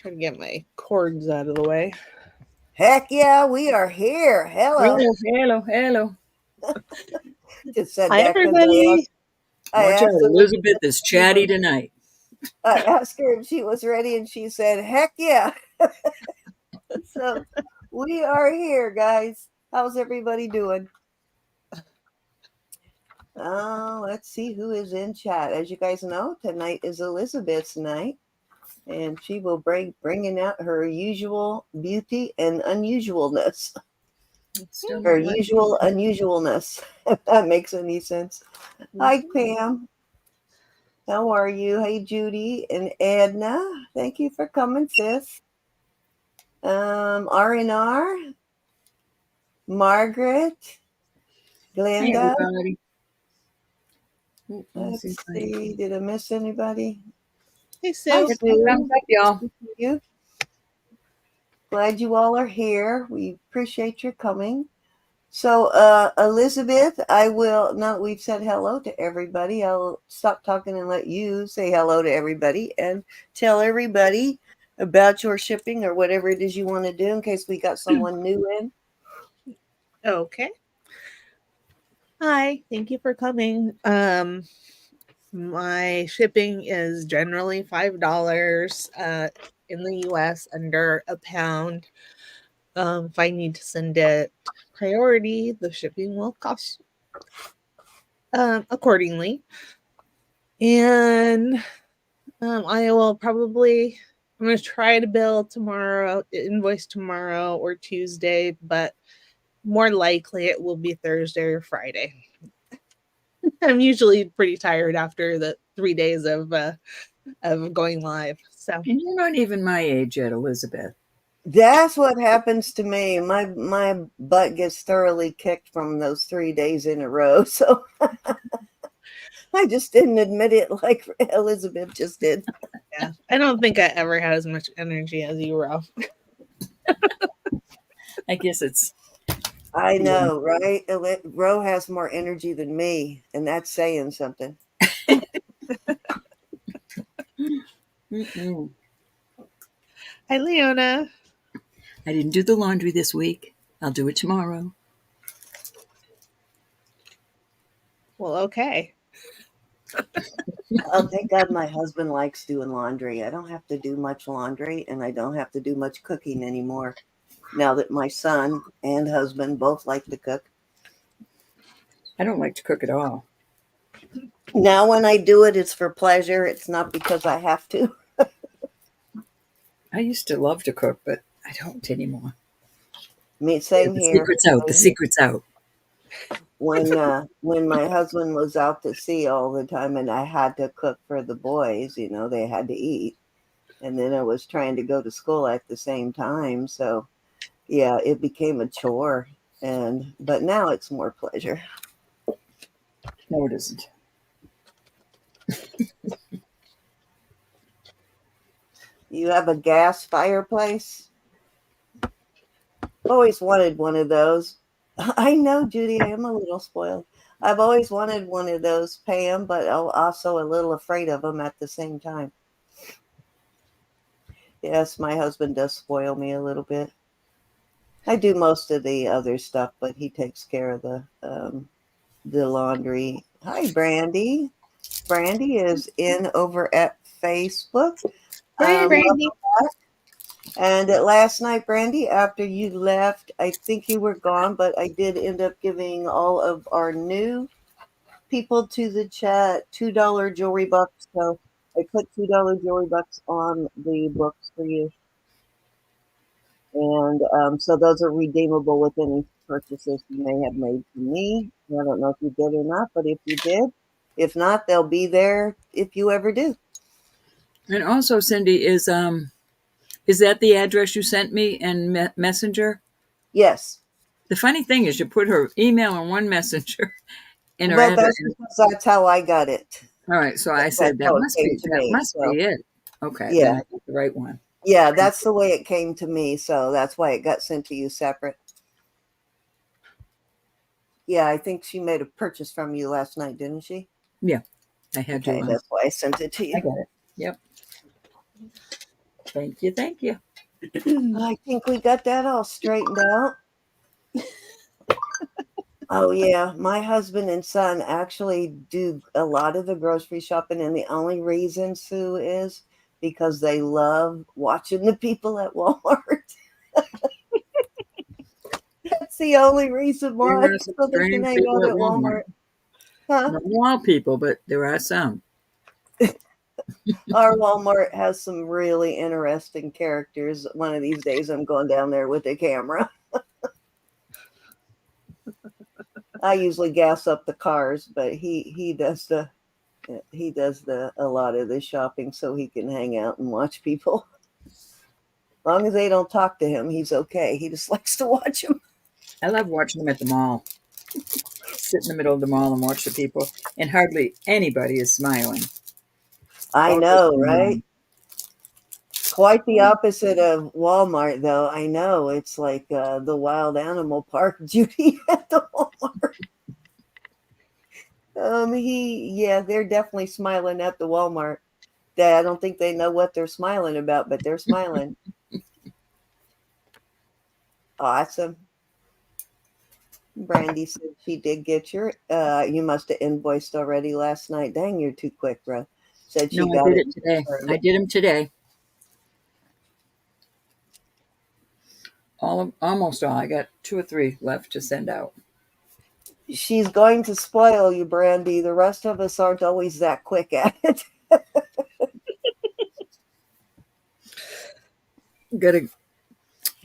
Try to get my cords out of the way. Heck yeah, we are here. Hello. Hello. Just said Hi, that because everybody. I Watch out, asked Elizabeth is chatty tonight. I asked her if she was ready, and she said, "Heck yeah!" So we are here, guys. How's everybody doing? Let's see who is in chat. As you guys know, tonight is Elizabeth's night, and she will bringing out her usual beauty and unusualness. Her usual unusualness, if that makes any sense. Hi, Pam. How are you? Hey, Judy and Edna. Thank you for coming, sis. R&R, Margaret, Glenda. Hey, Let's see. Did I miss anybody? Hey, Hi, Sue. Sue. Thumbs up, y'all. You. Glad you all are here. We appreciate your coming. So, Elizabeth, we've said hello to everybody. I'll stop talking and let you say hello to everybody and tell everybody about your shipping or whatever it is you want to do in case we got someone new in. Okay. Hi, thank you for coming. My shipping is generally $5 in the US, under a pound. If I need to send it priority, the shipping will cost accordingly. And I will probably, I'm going to try to bill tomorrow, invoice tomorrow or Tuesday, but more likely it will be Thursday or Friday. I'm usually pretty tired after the 3 days of going live. So, And you're not even my age yet, Elizabeth. That's what happens to me. My butt gets thoroughly kicked from those 3 days in a row. So I just didn't admit it like Elizabeth just did. yeah, I don't think I ever had as much energy as you, Ro. I guess it's. I know, right? Ro has more energy than me, and that's saying something. Hi, Leona. I didn't do the laundry this week. I'll do it tomorrow. Well, okay. Oh, thank God my husband likes doing laundry. I don't have to do much laundry, and I don't have to do much cooking anymore now that my son and husband both like to cook. I don't like to cook at all. Now when I do it, it's for pleasure. It's not because I have to. I used to love to cook, but I don't anymore. Same The here. secret's out. The secret's out. When my husband was out to sea all the time and I had to cook for the boys, they had to eat. And then I was trying to go to school at the same time. So yeah, it became a chore. But now it's more pleasure. No, it isn't. You have a gas fireplace? Always wanted one of those. I know, Judy, I am a little spoiled. I've always wanted one of those, Pam, but also a little afraid of them at the same time. Yes, my husband does spoil me a little bit. I do most of the other stuff, but he takes care of the laundry. Hi, Brandy. Brandy is in over at Facebook. Hi, Brandy. And last night, Brandy, after you left, I think you were gone, but I did end up giving all of our new people to the chat $2 jewelry bucks. So I put $2 jewelry bucks on the books for you. And so those are redeemable with any purchases you may have made for me. I don't know if you did or not, but if you did, if not, they'll be there if you ever do. And also, Cindy, is that the address you sent me in Messenger? Yes. The funny thing is, you put her email in one messenger, and her But address. that's how I got it. All right, so I said that must be it. Okay, yeah, then I got the right one. Yeah, that's the way it came to me, so that's why it got sent to you separate. Yeah, I think she made a purchase from you last night, didn't she? Yeah, I had to. Okay, that's why I sent it to you. I got it. Yep. Thank you. Thank you. I think we got that all straightened out. Oh, yeah. My husband and son actually do a lot of the grocery shopping. And the only reason, Sue, is because they love watching the people at Walmart. That's the only reason There why. are some So they can strange hang people out at at Walmart. Walmart. Huh? Not all people, but there are some. Our Walmart has some really interesting characters. One of these days, I'm going down there with a camera. I usually gas up the cars, but he does a lot of the shopping so he can hang out and watch people. As long as they don't talk to him, he's okay. He just likes to watch them. I love watching them at the mall. Sit in the middle of the mall and watch the people, and hardly anybody is smiling. I Always know, right? smiling. Quite the opposite of Walmart, though. I know it's like the wild animal park, Judy, at the Walmart. Yeah, they're definitely smiling at the Walmart. I don't think they know what they're smiling about, but they're smiling. Awesome. Brandy said she did get you must have invoiced already last night. Dang, you're too quick, bro. Said No, she I got did it it today. confirmed. I did them today. Almost all. I got 2 or 3 left to send out. She's going to spoil you, Brandy. The rest of us aren't always that quick at it. Gotta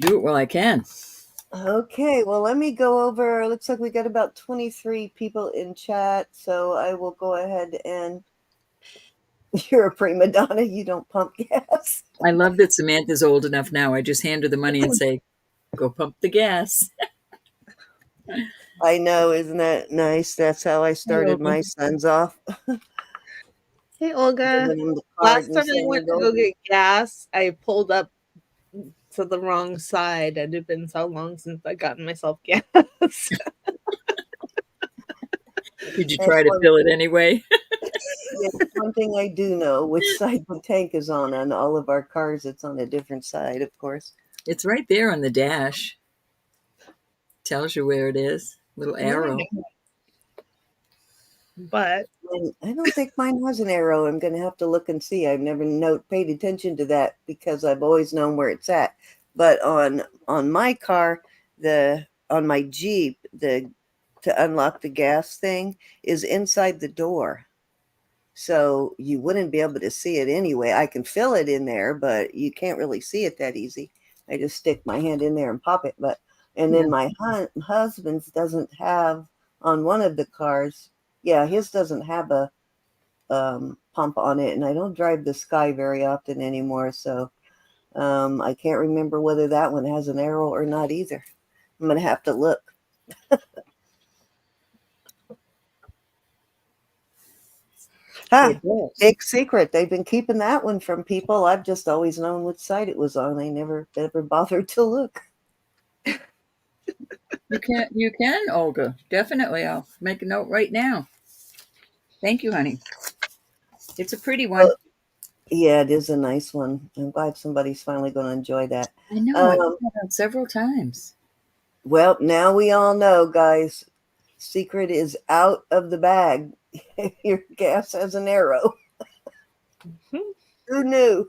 do it while I can. Okay, well, let me go over. Looks like we got about 23 people in chat, so I will go ahead and you're a prima donna. You don't pump gas. I love that Samantha's old enough now. I just hand her the money and say, "Go pump the gas." I know, isn't that nice? That's how I started my sons off. Hey, Olga. Giving them the card Last and time I saying, went to go. go get gas, I pulled up to the wrong side. It had been so long since I gotten myself gas. Did you That's try to fill it anyway? one thing I do know, which side the tank is on all of our cars. It's on a different side, of course. It's right there on the dash. Tells you where it is. Little arrow. But And I don't think mine has an arrow. I'm going to have to look and see. I've never paid attention to that because I've always known where it's at. But on my car, on my Jeep, the to unlock the gas thing is inside the door. So you wouldn't be able to see it anyway. I can fill it in there, but you can't really see it that easy. I just stick my hand in there and pop it. And then my husband's doesn't have on one of the cars. Yeah, his doesn't have a pump on it, and I don't drive the Sky very often anymore, so I can't remember whether that one has an arrow or not either. I'm gonna have to look. Big secret. They've been keeping that one from people. I've just always known which side it was on. I never ever bothered to look. You can, Olga. Definitely. I'll make a note right now. Thank you, honey. It's a pretty one. Yeah, it is a nice one. I'm glad somebody's finally going to enjoy that. I know. I've done it several times. Well, now we all know, guys. Secret is out of the bag. Your gas has an arrow. Who knew?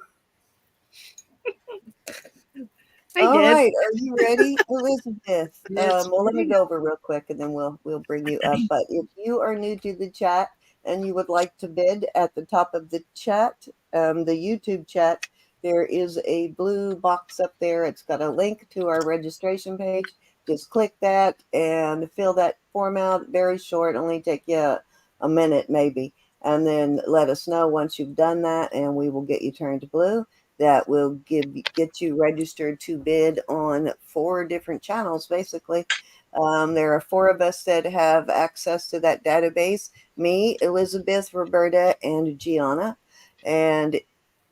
All right, are you ready, Elizabeth? Yes. Well, let me go over real quick, and then we'll bring you up. But if you are new to the chat and you would like to bid, at the top of the chat, the YouTube chat, there is a blue box up there. It's got a link to our registration page. Just click that and fill that form out. Very short, only take you a minute maybe, and then let us know once you've done that, and we will get you turned blue. That will get you registered to bid on 4 different channels, basically. There are 4 of us that have access to that database, me, Elizabeth, Roberta, and Gianna. And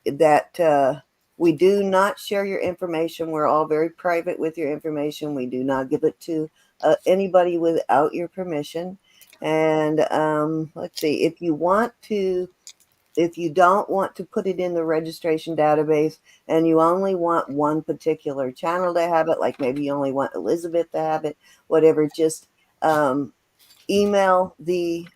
that we do not share your information. We're all very private with your information. We do not give it to anybody without your permission. And let's see, if you want to if you don't want to put it in the registration database and you only want one particular channel to have it, like maybe you only want Elizabeth to have it, whatever, just email the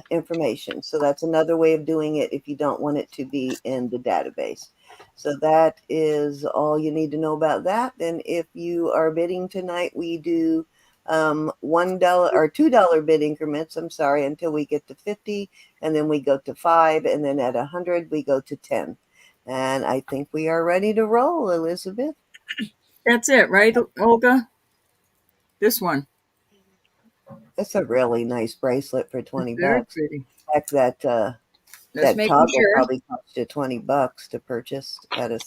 information. So that's another way of doing it if you don't want it to be in the database. So that is all you need to know about that. And if you are bidding tonight, we do $1 or $2 bid increments, I'm sorry, until we get to 50, and then we go to 5, and then at 100 we go to 10. And I think we are ready to roll, Elizabeth. That's it, right, Olga? This one. It's a really nice bracelet for 20 Very bucks. pretty. Heck, that Just that making toggle sure. probably cost you 20 bucks to purchase at a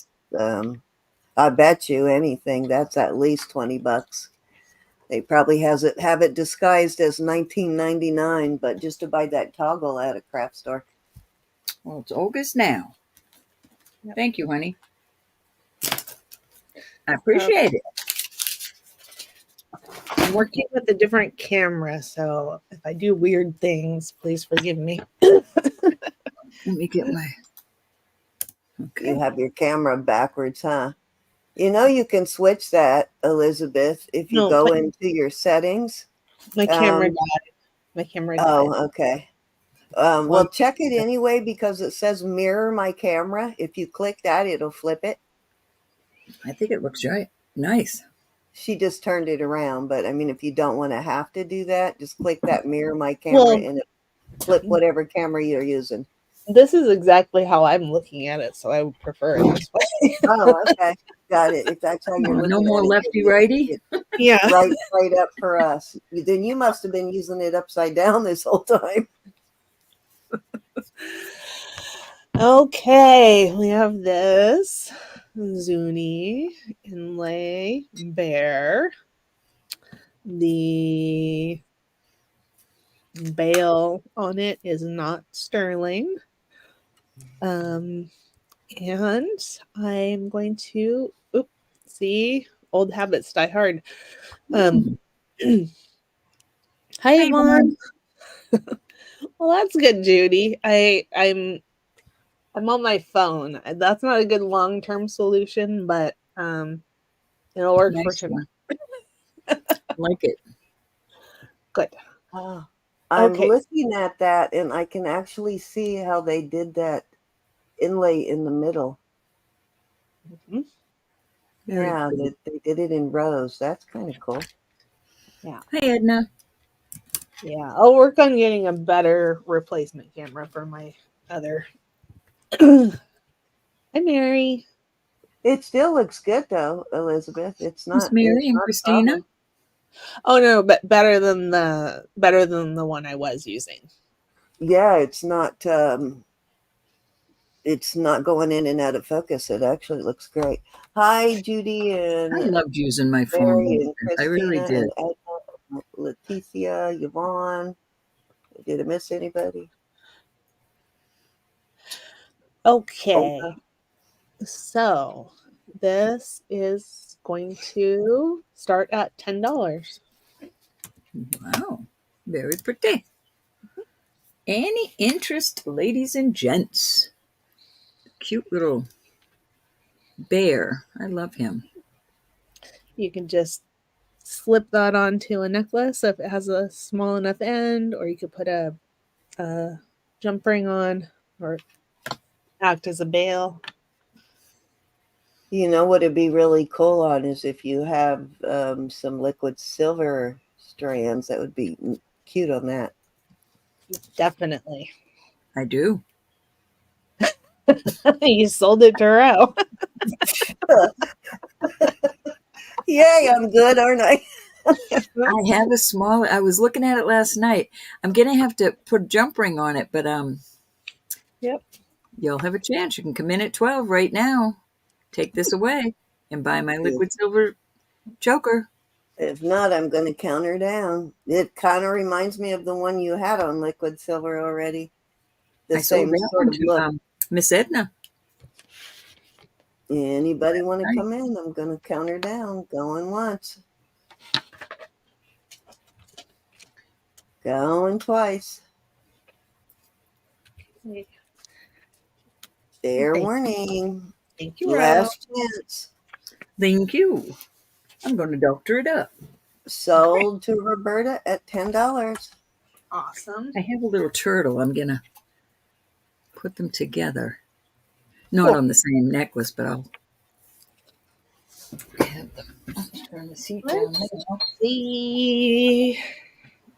I bet you anything that's at least 20 bucks. They probably have it disguised as 19.99, but just to buy that toggle at a craft store. Well, it's Olga's now. Yep. Thank you, honey. I appreciate it. I'm working with a different camera, so if I do weird things, please forgive me. Let me get my. Okay. You have your camera backwards, huh? You know you can switch that, Elizabeth, if you No, go into your settings. my camera died. My camera died. Oh, okay. Well, check it anyway because it says mirror my camera. If you click that, it'll flip it. I think it looks right. Nice. She just turned it around, but I mean, if you don't want to have to do that, just click that mirror my camera and it flip whatever camera you're using. This is exactly how I'm looking at it, so I would prefer it this way. Oh, okay. Got it. If that's how you're looking No more at it, lefty righty. Yeah. Right up for us. Then you must have been using it upside down this whole time. Okay, we have this Zuni inlay bear. The bail on it is not sterling. And I'm going to see, old habits die hard. Hi Yvonne. Well, that's good, Judy. I'm on my phone. That's not a good long-term solution, but it'll work for Nice tonight. one. Like it. Good. I'm Okay. looking at that and I can actually see how they did that inlay in the middle. Mhm. Yeah, they did it in rows. That's kind of cool. Yeah. Hi, Edna. Yeah. I'll work on getting a better replacement camera for my other. Hi, Mary. It still looks good though, Elizabeth. It's Miss not Mary and a Christina. problem. Oh no, but better than the one I was using. Yeah, it's not going in and out of focus. It actually looks great. Hi, Judy and I loved using my phone. Mary and I really Christina did. and Edna, Leticia, Yvonne. Did I miss anybody? Okay. Olga. So this is going to start at $10. Wow. Very pretty. Any interest, ladies and gents? Cute little bear. I love him. You can just slip that onto a necklace if it has a small enough end, or you could put a jump ring on, or act as a bail. You know what would be really cool on is if you have some liquid silver strands. That would be cute on that. Definitely. I do. You sold it to Ro. Yay, I'm good, aren't I? I have a small. I was looking at it last night. I'm gonna have to put a jump ring on it, but Yep. you'll have a chance. You can come in at 12 right now. Take this away and buy my liquid silver choker. If not, I'm going to count her down. It kind of reminds me of the one you had on liquid silver already. The I sold same that sort one of look. to Miss Edna. Anybody want to Nice. come in? I'm going to count her down. Going once. Going twice. Fair Thank, warning. thank you, Ro. Last chance. Thank you. I'm going to doctor it up. Sold to Roberta at $10. Awesome. I have a little turtle. I'm going to put them together. Not Cool. on the same necklace, but I'll have them. Let's turn the seat down Let's now. see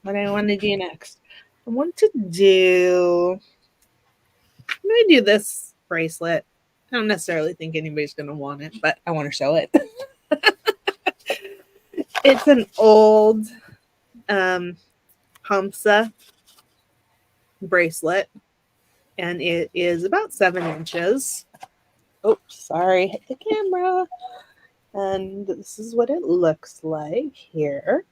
what I want to do next. I want to do. I'm going to do this bracelet. I don't necessarily think anybody's going to want it, but I want to show it. It's an old Hamsa bracelet, and it is about 7 inches. Oops, sorry, hit the camera. And this is what it looks like here.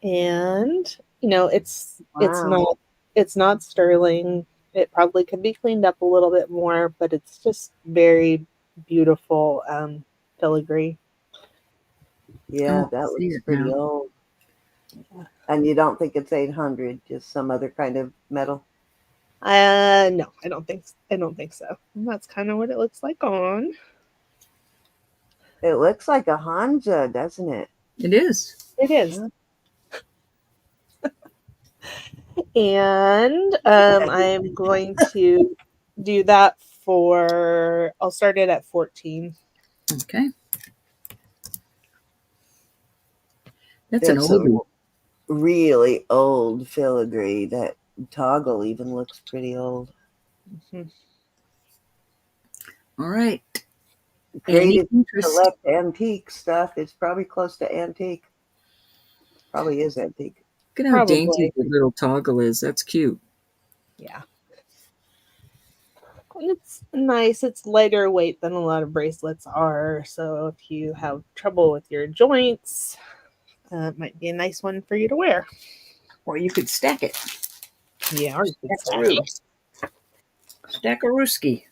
And it's Wow. it's not sterling. It probably could be cleaned up a little bit more, but it's just very beautiful filigree. Yeah, Oh, I that see looks it pretty now. old. And you don't think it's 800, just some other kind of metal? No, I don't think so. And that's kind of what it looks like on. It looks like a Hanja, doesn't it? It is. It is. And I'm going to do that I'll start it at 14. Okay. That's an It's a oldie. really old filigree. That toggle even looks pretty old. Mhm. All right. Great Any if you interest? collect antique stuff. It's probably close to antique. Probably is antique. Look at how dainty Probably. the little toggle is. That's cute. Yeah. And it's nice. It's lighter weight than a lot of bracelets are. So if you have trouble with your joints, it might be a nice one for you to wear. Or you could stack it. Yeah, or you could stack Stackaroo. it. Stackarooski.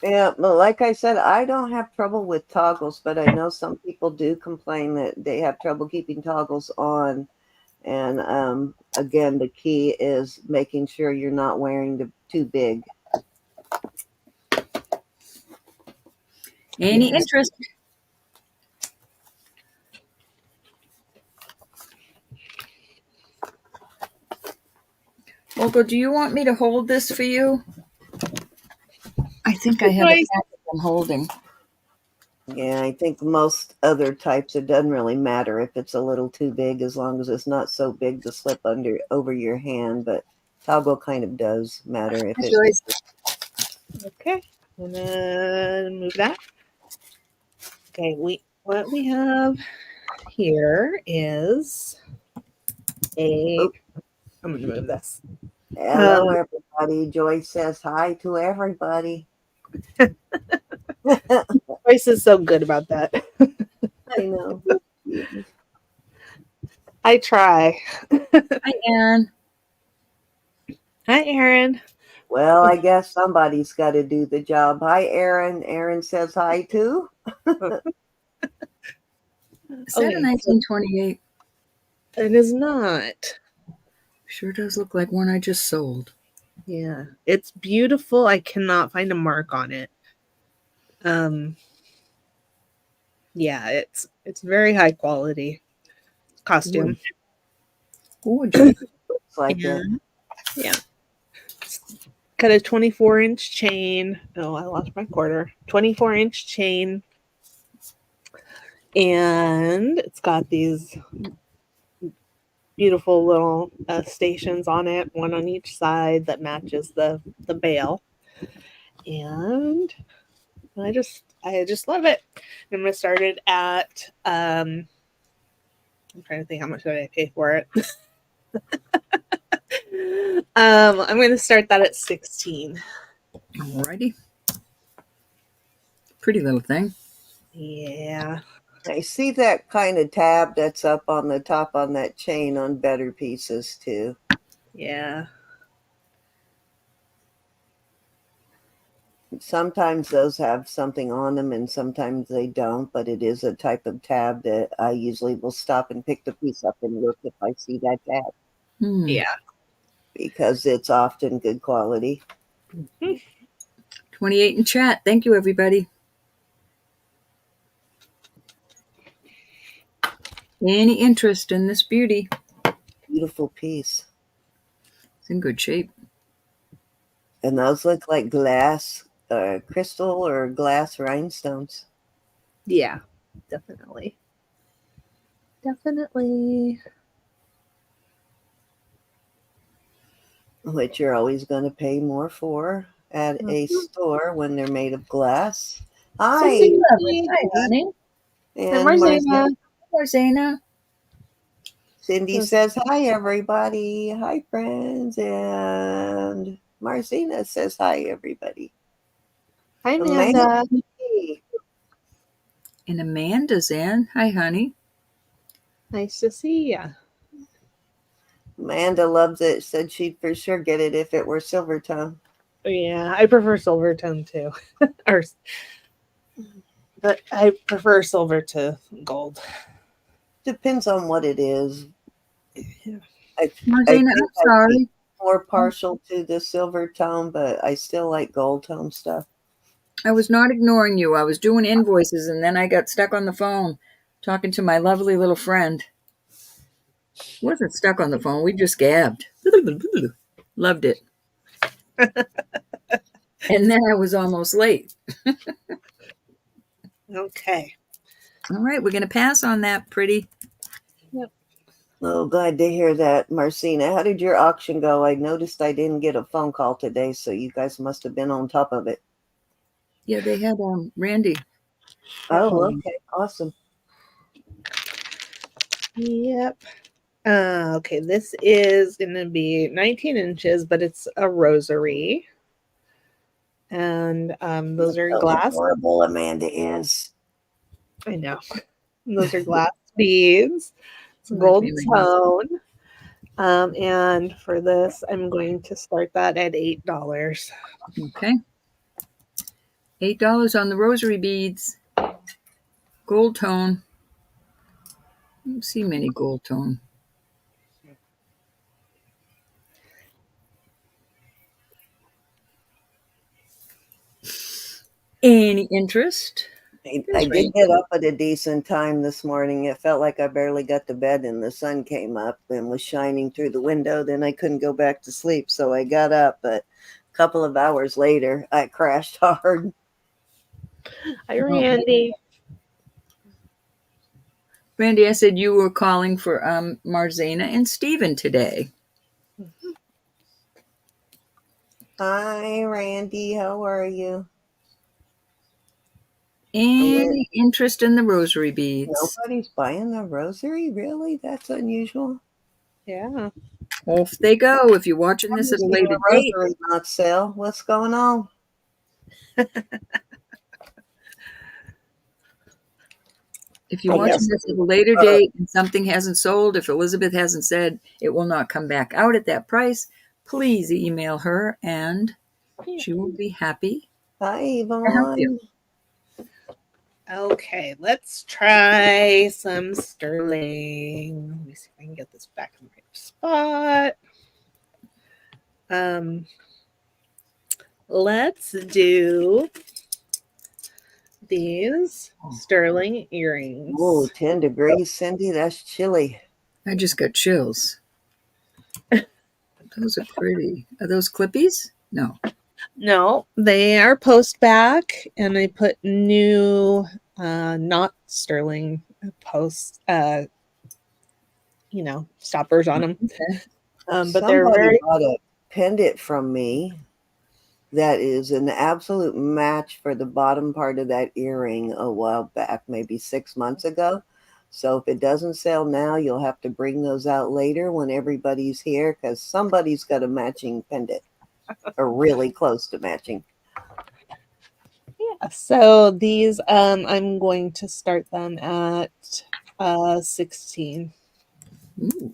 Yeah, but like I said, I don't have trouble with toggles, but I know some people do complain that they have trouble keeping toggles on. And again, the key is making sure you're not wearing too big. Any Yeah. interest? Olga, do you want me to hold this for you? I think I have a Nice. packet I'm holding. Yeah, I think most other types, it doesn't really matter if it's a little too big as long as it's not so big to slip over your hand. But toggle kind of does matter if Hi, it. Joyce. Okay. I'm gonna move that. Okay, what we have here is a. Oh, I'm gonna move this. hello, everybody. Joyce says hi to everybody. Voice is so good about that. I know. I try. Hi, Anne. Hi, Erin. Well, I guess somebody's got to do the job. Hi, Aaron. Aaron says hi too. Is that a Okay, so 1928? it is not. Sure does look like one I just sold. Yeah, it's beautiful. I cannot find a mark on it. Um, yeah, it's very high quality costume. Gorgeous. Looks like it. And yeah, it's got a 24-inch chain. Oh, I lost my quarter. 24-inch chain, and it's got these beautiful little stations on it, one on each side that matches the bail. And I just love it. I'm gonna start it at I'm trying to think how much did I pay for it. I'm gonna start that at 16. Alrighty. Pretty little thing. Yeah. I see that kind of tab that's up on the top on that chain on better pieces too. Yeah. Sometimes those have something on them and sometimes they don't, but it is a type of tab that I usually will stop and pick the piece up and look if I see that tab Hmm. Yeah. because it's often good quality. Mhm. 28 in chat. Thank you, everybody. Any interest in this beauty? Beautiful piece. It's in good shape. And those look like glass, crystal or glass rhinestones. Yeah, definitely. Definitely. Which you're always going to pay more for at a Mhm. store when they're made of glass. So Hi, Cindy, Hi, Cindy. honey. and And Marzina. Marzana. Cindy So says, hi, everybody. Hi, friends. And Marcina says, hi, everybody. hi, Amanda. Amanda. And Amanda's in. Hi, honey. Nice to see ya. Amanda loves it. Said she'd for sure get it if it were silver tone. Yeah, I prefer silver tone too. or, but I prefer silver to gold. Depends on what it is. Yeah. I Marzana, think I'm I'd be sorry. more partial to the silver tone, but I still like gold tone stuff. I was not ignoring you. I was doing invoices and then I got stuck on the phone talking to my lovely little friend. Wasn't stuck on the phone. We just gabbed. Loved it. And then I was almost late. Okay. All right, we're going to pass on that, pretty. Yep. Oh, glad to hear that, Marcina. How did your auction go? I noticed I didn't get a phone call today, so you guys must have been on top of it. Yeah, they had Randy. Oh, okay. Awesome. Yep. Okay, this is going to be 19 inches, but it's a rosary. And those are How glass. adorable Amanda is. I know. Those are glass beads. It's My gold favorite. tone. And for this, I'm going to start that at $8. Okay. $8 on the rosary beads. Gold tone. I don't see many gold tone. Any interest? I did get up at a decent time this morning. It felt like I barely got to bed and the sun came up and was shining through the window. Then I couldn't go back to sleep. So I got up, but a couple of hours later, I crashed hard. Hi, Randy. Randy, I said you were calling for Marzana and Steven today. Hi, Randy. How are you? Any interest in the rosary beads? Nobody's buying the rosary? Really? That's unusual. Yeah. Off they go. If you're watching this at a later date, Rosary not sale. What's going on? if you're I watching guess. this at a later date and something hasn't sold, if Elizabeth hasn't said it will not come back out at that price, please email her and she will be happy Hi, to help you. Yvonne. Okay, let's try some sterling. Let me see if I can get this back in the right spot. Let's do these sterling earrings. Oh, 10 degrees, Cindy. That's chilly. I just got chills. Those are pretty. Are those clippies? No. No, they are post back, and I put new, not sterling post, stoppers on them. Okay. But they're Somebody very. bought a pendant from me that is an absolute match for the bottom part of that earring a while back, maybe 6 months ago. So if it doesn't sell now, you'll have to bring those out later when everybody's here because somebody's got a matching pendant or really close to matching. Yeah. So these, I'm going to start them at 16. Ooh,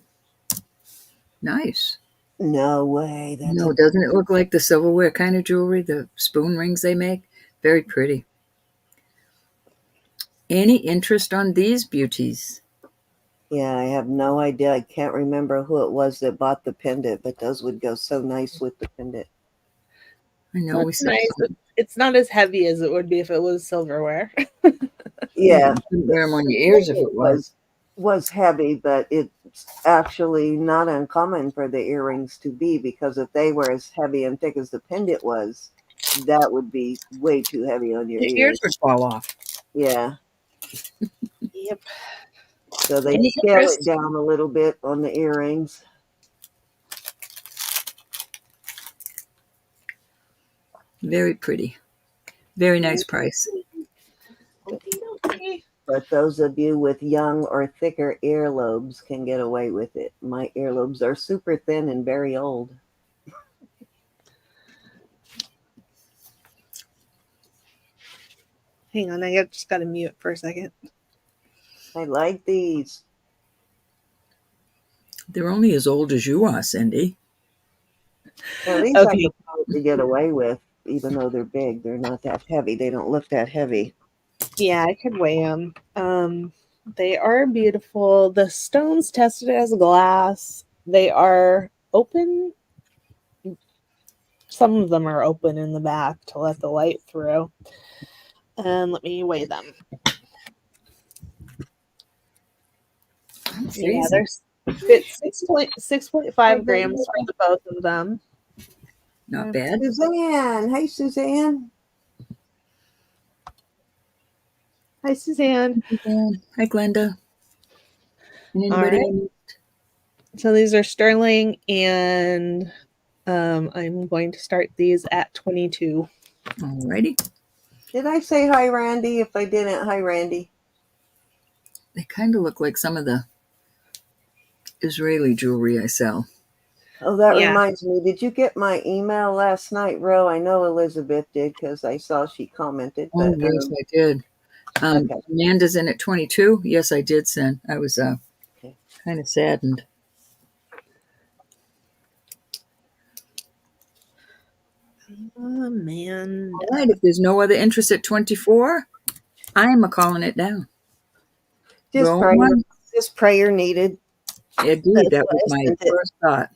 nice. No way. No, doesn't it look like the silverware kind of jewelry, the spoon rings they make? Very pretty. Any interest on these beauties? Yeah, I have no idea. I can't remember who it was that bought the pendant, but those would go so nice with the pendant. I know we It's sell nice. some. It's not as heavy as it would be if it was silverware. Yeah, Yeah, you couldn't wear them on the your ears if pendant it was. was heavy, but it's actually not uncommon for the earrings to be, because if they were as heavy and thick as the pendant was, that would be way too heavy on your Your ears ears. would fall off. Yeah, Yep. so they Any scale it interest? down a little bit on the earrings. Very pretty. Very nice price. Okay. But those of you with young or thicker earlobes can get away with it. My earlobes are super thin and very old. Hang on, I just got to mute for a second. I like these. They're only as old as you are, Cindy. Now, these I Okay. could probably get away with, even though they're big. They're not that heavy. They don't look that heavy. Yeah, I could weigh them. They are beautiful. The stones tested as glass. They are open. Some of them are open in the back to let the light through. And let me weigh them. I'm Yeah, freezing. it's 6.5 grams for the both of them. Not bad. Suzanne. Hey, Suzanne. Hi, Suzanne. Hi, Glenda. And All anybody? right. So these are sterling, and I'm going to start these at 22. Alrighty. Did I say hi, Randy? If I didn't, hi, Randy. They kind of look like some of the Israeli jewelry I sell. Oh, that Yeah. reminds me. Did you get my email last night, Ro? I know Elizabeth did, because I saw she commented. Oh, But yes, I did. okay. Amanda's in at 22. Yes, I did send. I was Okay. kind of saddened. Man. All right, if there's no other interest at 24, I'm calling it down. Just Going prayer. one. Just prayer needed. Indeed, That's that why was I my sent it. first thought.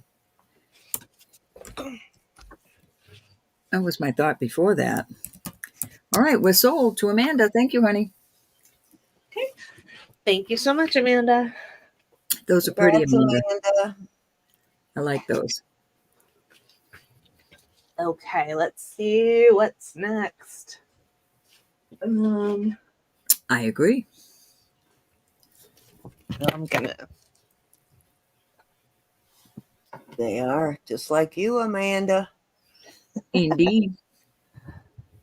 That was my thought before that. All right, we're sold to Amanda. Thank you, honey. Okay. Thank you so much, Amanda. Those are pretty, Congrats, Amanda. Amanda. I like those. Okay, let's see what's next. I agree. I'm gonna. They are just like you, Amanda. Indeed.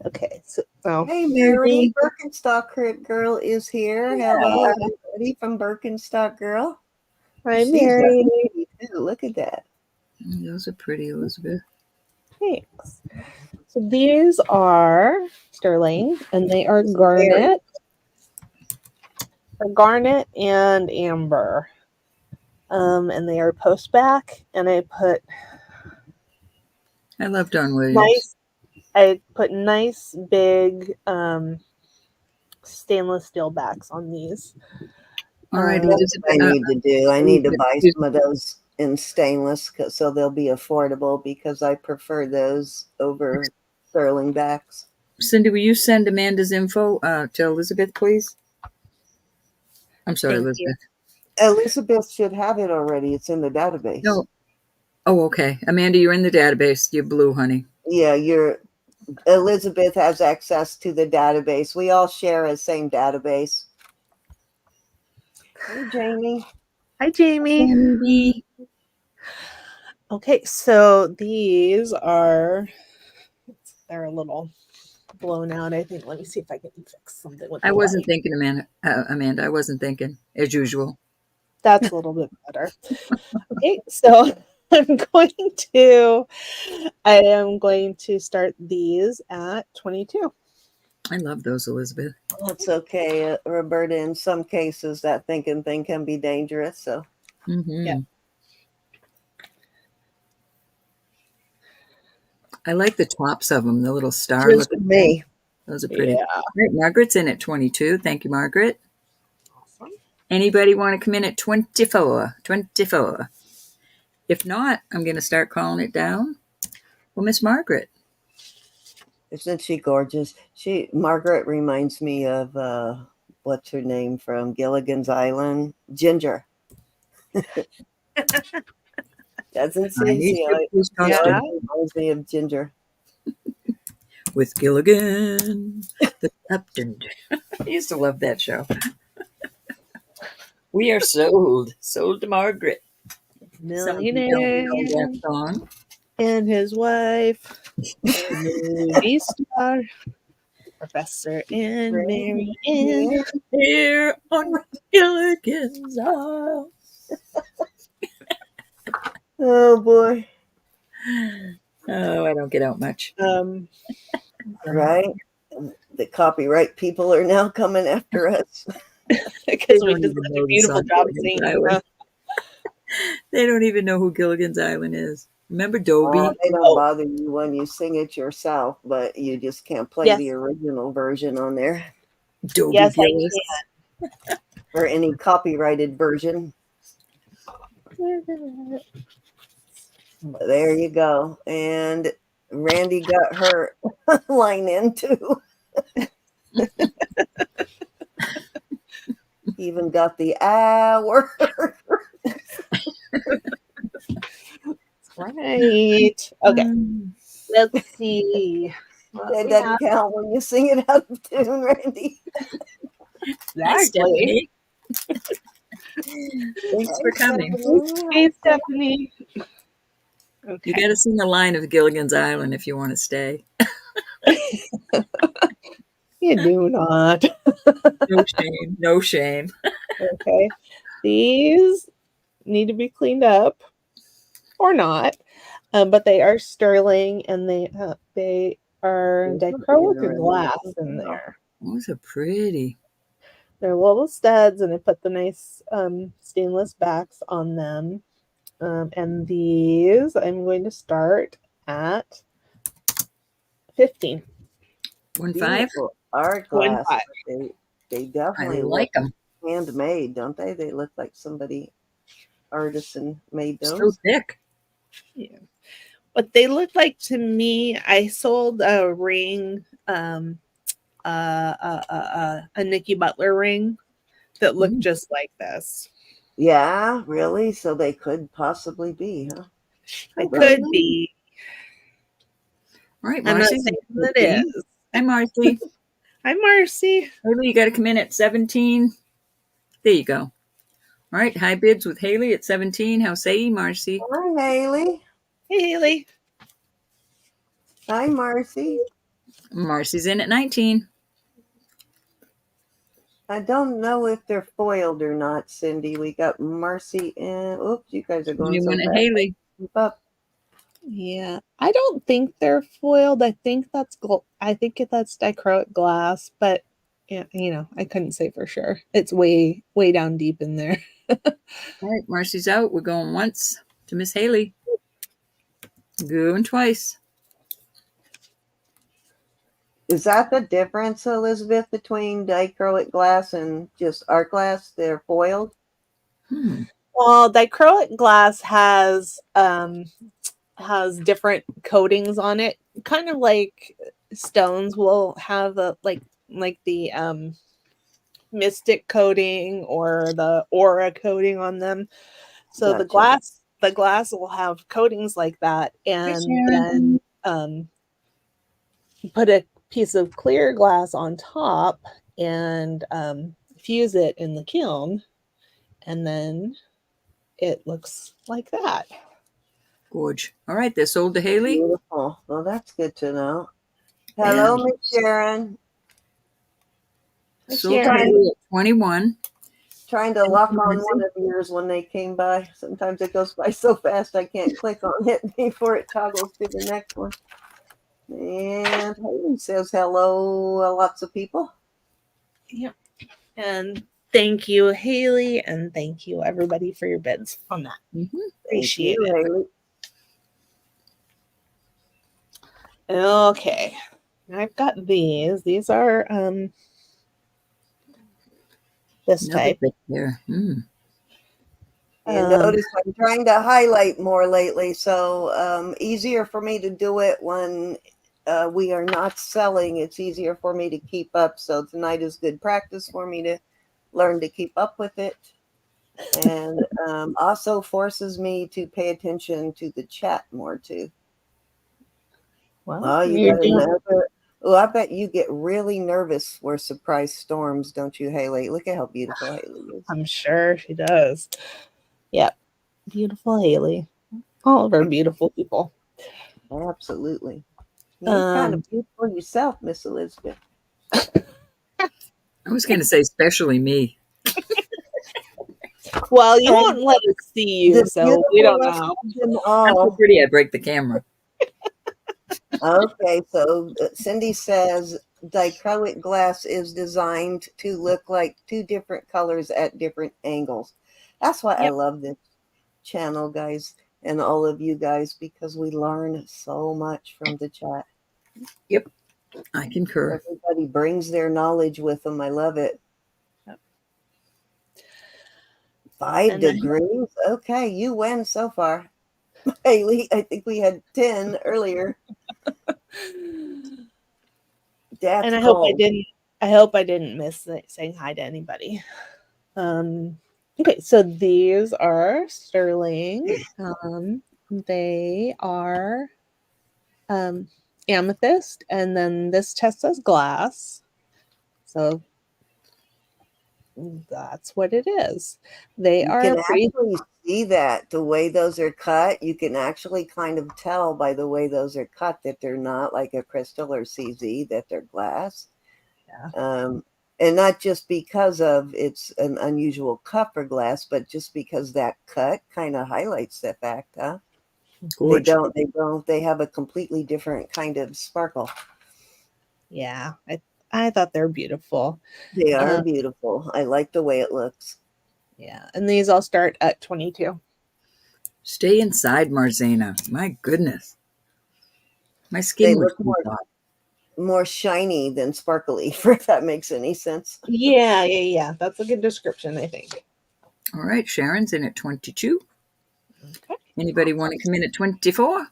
Okay, so Hey, Mary, Birkenstock girl is here. Hello, everybody from Birkenstock girl. hi, She's a Mary. lady too. Look at that. Those are pretty, Elizabeth. Thanks. So these are sterling, and they are Mary. garnet and amber. And they are post back, and I put I love Don Williams. nice. I put nice big stainless steel backs on these. All right, That's Elizabeth. what I need to do. I need to Elizabeth, buy excuse some of those in stainless, so they'll be affordable, because I prefer those over sterling backs. Cindy, will you send Amanda's info to Elizabeth, please? I'm sorry, Thank you. Elizabeth. Elizabeth should have it already. It's in the database. No. Oh, okay. Amanda, you're in the database. You're blue, honey. Yeah, Elizabeth has access to the database. We all share a same database. Hey, Jamie. Hi, Jamie. Cindy. Okay, so these are. They're a little blown out. I think. Let me see if I can fix something with. I wasn't thinking, Amanda. I wasn't thinking, as usual. That's a little bit better. Okay, so I am going to start these at 22. I love those, Elizabeth. That's okay, Roberta. In some cases, that thinking thing can be dangerous. So, Mm-hmm. Yeah. I like the tops of them, the little star just looking. me. Those are pretty. Yeah. Right, Margaret's in at 22. Thank you, Margaret. Awesome. Anybody want to come in at 24? 24. If not, I'm going to start calling it down. Well, Miss Margaret. Isn't she gorgeous? Margaret reminds me of what's her name from Gilligan's Island? Ginger. Doesn't I she? need She to always, please she toaster Yeah. always reminds me of Ginger. with Gilligan, the captain. I used to love that show. We are sold to Margaret. Some of you don't Millionaire know that song. and his wife, a movie star, Professor and Mary Ann. Here on Gilligan's Island. Oh boy. Oh, I don't get out much. Right? The copyright people are now coming after us. Because They we don't did even such know a the beautiful song job Gilligan's singing. Island. They don't even know who Gilligan's Island is. Remember Dobie? They don't Oh, bother you when you sing it yourself, but you just can't play the yes, original version on there Dobie yes, I Gillis. or any copyrighted version. can. There you go. And Randy got her line in too. Even got the hour. Right. Okay, Mm. let's see what That we have. doesn't count when you sing it out of tune, Randy. Hi, Exactly. Stephanie. Thanks for coming. Hey, Stephanie. You Okay. got to sing a line of Gilligan's Island if you want to stay. You do not. No shame. No shame. Okay. These need to be cleaned up or not, but they are sterling and they are Those look dichroic interesting. glass in there. Those are pretty. They're little studs, and I put the nice stainless backs on them. And these I'm going to start at 15. 1.5. Beautiful art One glass. five. They I definitely look like them. handmade, don't they? They look like somebody artisan made So those. thick. Yeah. What they look like to me, I sold a ring, a Nicki Butler ring that looked Mm. just like this. Yeah, really? So they could possibly be, huh? It could be. All right, I'm not Marcy's saying at that it 15. is. Hi, Marcy. Hi, Marcy. Haley, you got to come in at 17. There you go. All right, high bids with Haley at 17. How say ye, Marcy? Hi, Haley. Hey, Haley. Hi, Marcy. Marcy's in at 19. I don't know if they're foiled or not, Cindy. We got Marcy and oops, you guys are going so 21 at fast. Haley. Keep up. Yeah, I don't think they're foiled. I think that's I think that's dichroic glass, but yeah, I couldn't say for sure. It's way down deep in there. All right, Marcy's out. We're going once to Miss Haley. Going twice. Is that the difference, Elizabeth, between dichroic glass and just art glass? They're foiled? Well, dichroic glass has different coatings on it, kind of like stones will have like the mystic coating or the aura coating on them. So Gotcha. the glass will have coatings like that, Hi, and Sharon. then put a piece of clear glass on top and fuse it in the kiln, and then it looks like that. Gorge. All right, they're sold to Haley. Beautiful. Well, that's good to know. Hello, And Miss Sharon. sold to Sharon. Haley at 21. Trying to lock on one of yours when they came by. Sometimes it goes by so fast I can't click on it before it toggles to the next one. And Haley says hello, lots of people. Yep. And thank you, Haley, and thank you everybody for your bids on that. Mm-hmm. Appreciate Thank you, it. Haley. Okay. I've got these. These are this Another type. bit there. And notice I'm trying to highlight more lately, so easier for me to do it when we are not selling, it's easier for me to keep up. So tonight is good practice for me to learn to keep up with it. And also forces me to pay attention to the chat more too. Well, Oh, you you're got doing, another. Oh, I bet you get really nervous for surprise storms, don't you, Haley? Look at how beautiful Haley is. I'm sure she does. Yep. Beautiful Haley. All of our beautiful people. Absolutely. You're kind of beautiful yourself, Miss Elizabeth. I was going to say, especially me. Well, you And won't let us see you, the so we don't beautifulest know. of them I'm so all. pretty, I break the camera. Okay, so Cindy says dichroic glass is designed to look like two different colors at different angles. That's why I Yep. love this channel, guys, and all of you guys, because we learn so much from the chat. Yep, I concur. Everybody brings their knowledge with them. I love it. Yep. 5 And I, degrees. Okay, you win so far. Haley, I think we had 10 earlier. That's and cold. I hope I didn't miss saying hi to anybody. Okay, so these are sterling. They are amethyst, and then this test says glass. So that's what it is. They You are can pretty. actually see that the way those are cut. You can actually kind of tell by the way those are cut that they're not like a crystal or CZ, that they're glass. Yeah. And not just because of it's an unusual cut for glass, but just because that cut kind of highlights the fact, huh? Gorge. They have a completely different kind of sparkle. Yeah, I thought they're beautiful. They are beautiful. I like the way it looks. Yeah, and these all start at 22. Stay inside, Marzana. My goodness. My They skin would look keep off. more shiny than sparkly, if that makes any sense. Yeah. That's a good description, I think. All right, Sharon's in at 22. Okay. Anybody want to come in at 24?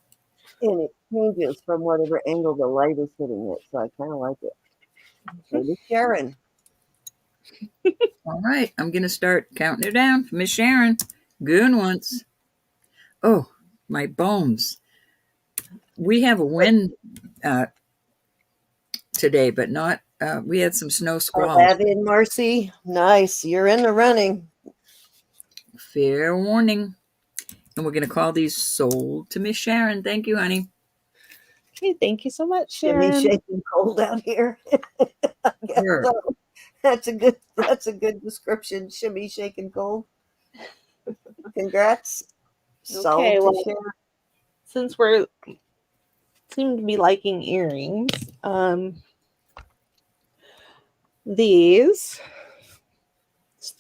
And it changes from whatever angle the light is hitting it, so I kind of like it. Maybe Sharon. All right, I'm going to start counting it down. Miss Sharon, going once. Oh, my bones. We have a wind today, but not, we had some snow Oh, squalls. that in, Marcy. Nice. You're in the running. Fair warning. And we're going to call these sold to Miss Sharon. Thank you, honey. Okay, thank you so much, Shimmy, Sharon. shaking cold out here. Yeah, Sure. so that's a good description. Shimmy, shaking cold. Congrats. Okay, Sold to well, Sharon. since we're seem to be liking earrings, these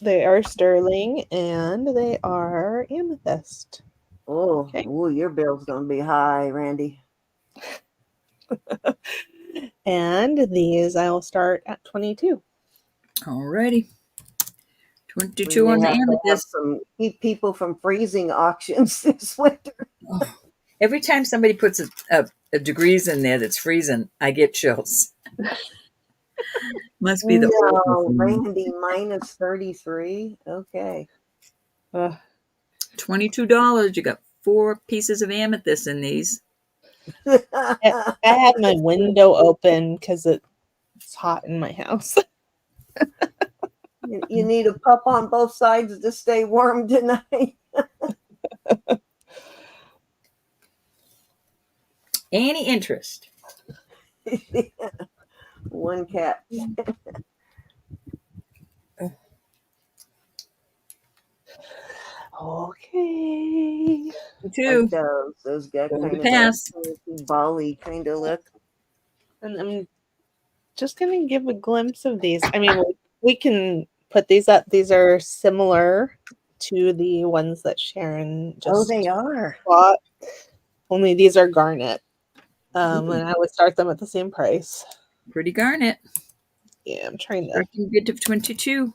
they are sterling and they are amethyst. Oh, Okay. ooh, your bill's gonna be high, Randy. And these I will start at 22. All righty. We 22 may on the have to have amethyst. some keep people from freezing auctions this winter. Oh, every time somebody puts a degrees in there that's freezing, I get chills. Must be the oldness No, in me. Randy, minus 33. Okay. $22. You got 4 pieces of amethyst in these. I had my window open because it's hot in my house. You need a pup on both sides to stay warm tonight. Any interest? One cat. Okay. Two. Like those got Going to kind of a pass. bally kind of look. And I'm just going to give a glimpse of these. I mean, we can put these up. These are similar to the ones that Sharon Oh, just they are. bought. Only these are garnet. And I would start them at the same price. Pretty garnet. Yeah, I'm trying Starting bid of 22.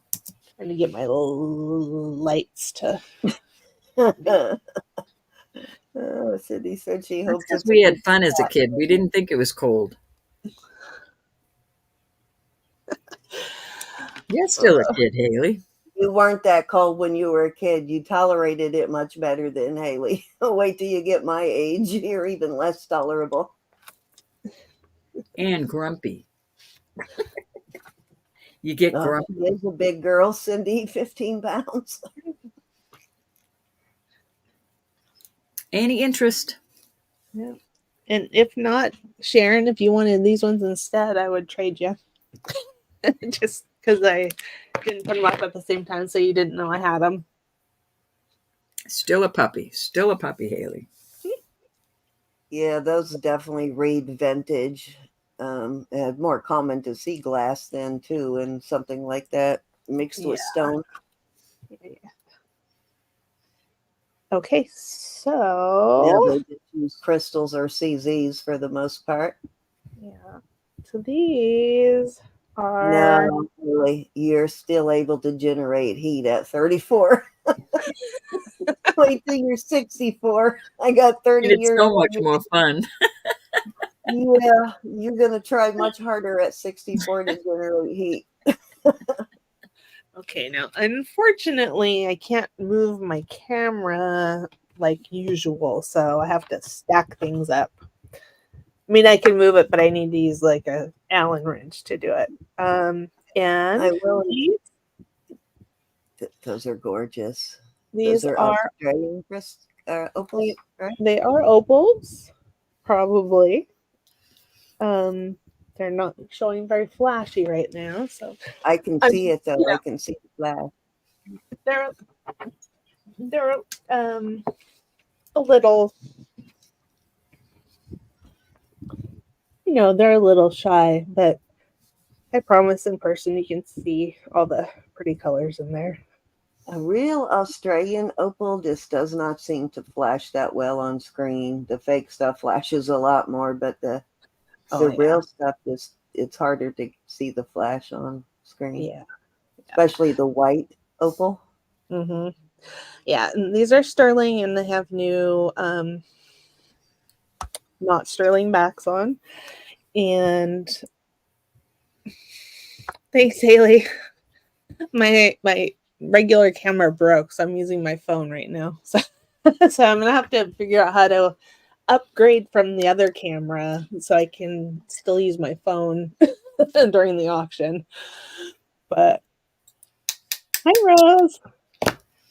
to get my lights to. Cindy said she That's hopes because it's a we had big fun as a cat. kid. We didn't think it was cold. You're still a kid, Haley. You weren't that cold when you were a kid. You tolerated it much better than Haley. Wait till you get my age. You're even less tolerable. And grumpy. You get Oh, grumpy. she is a big girl, Cindy, 15 pounds. Any interest? Yeah. And if not, Sharon, if you wanted these ones instead, I would trade you. Just because I didn't put them up at the same time, so you didn't know I had them. Still a puppy. Still a puppy, Haley. Yeah, those definitely read vintage. More common to see glass then too, and something like that mixed with stone. Yeah. Okay, Now so they just use crystals or CZs for the most part. yeah, so these are No, really, you're still able to generate heat at 34. Wait till you're 64. I got 30 And it's years so of much it. more fun. Yeah, you're gonna try much harder at 64 to generate heat. okay. Now, unfortunately, I can't move my camera like usual, so I have to stack things up. I mean, I can move it, but I need to use like a Allen wrench to do it. And I will. these, Those are gorgeous. Those these are are Australian opals, right? they are opals, probably. Um, they're not showing very flashy right now, so I can I'm, see it though. you I know, can see the flash. they're they're um a little, they're a little shy, but I promise in person you can see all the pretty colors in there. A real Australian opal just does not seem to flash that well on screen. The fake stuff flashes a lot more, but the Oh yeah, real stuff just it's harder to see the flash on screen, yeah, especially the white opal. mm-hmm. Yeah. And these are sterling, and they have new not sterling backs on. And thanks, Haley. My regular camera broke, so I'm using my phone right now. So so I'm gonna have to figure out how to upgrade from the other camera so I can still use my phone during the auction. But hi, Rose.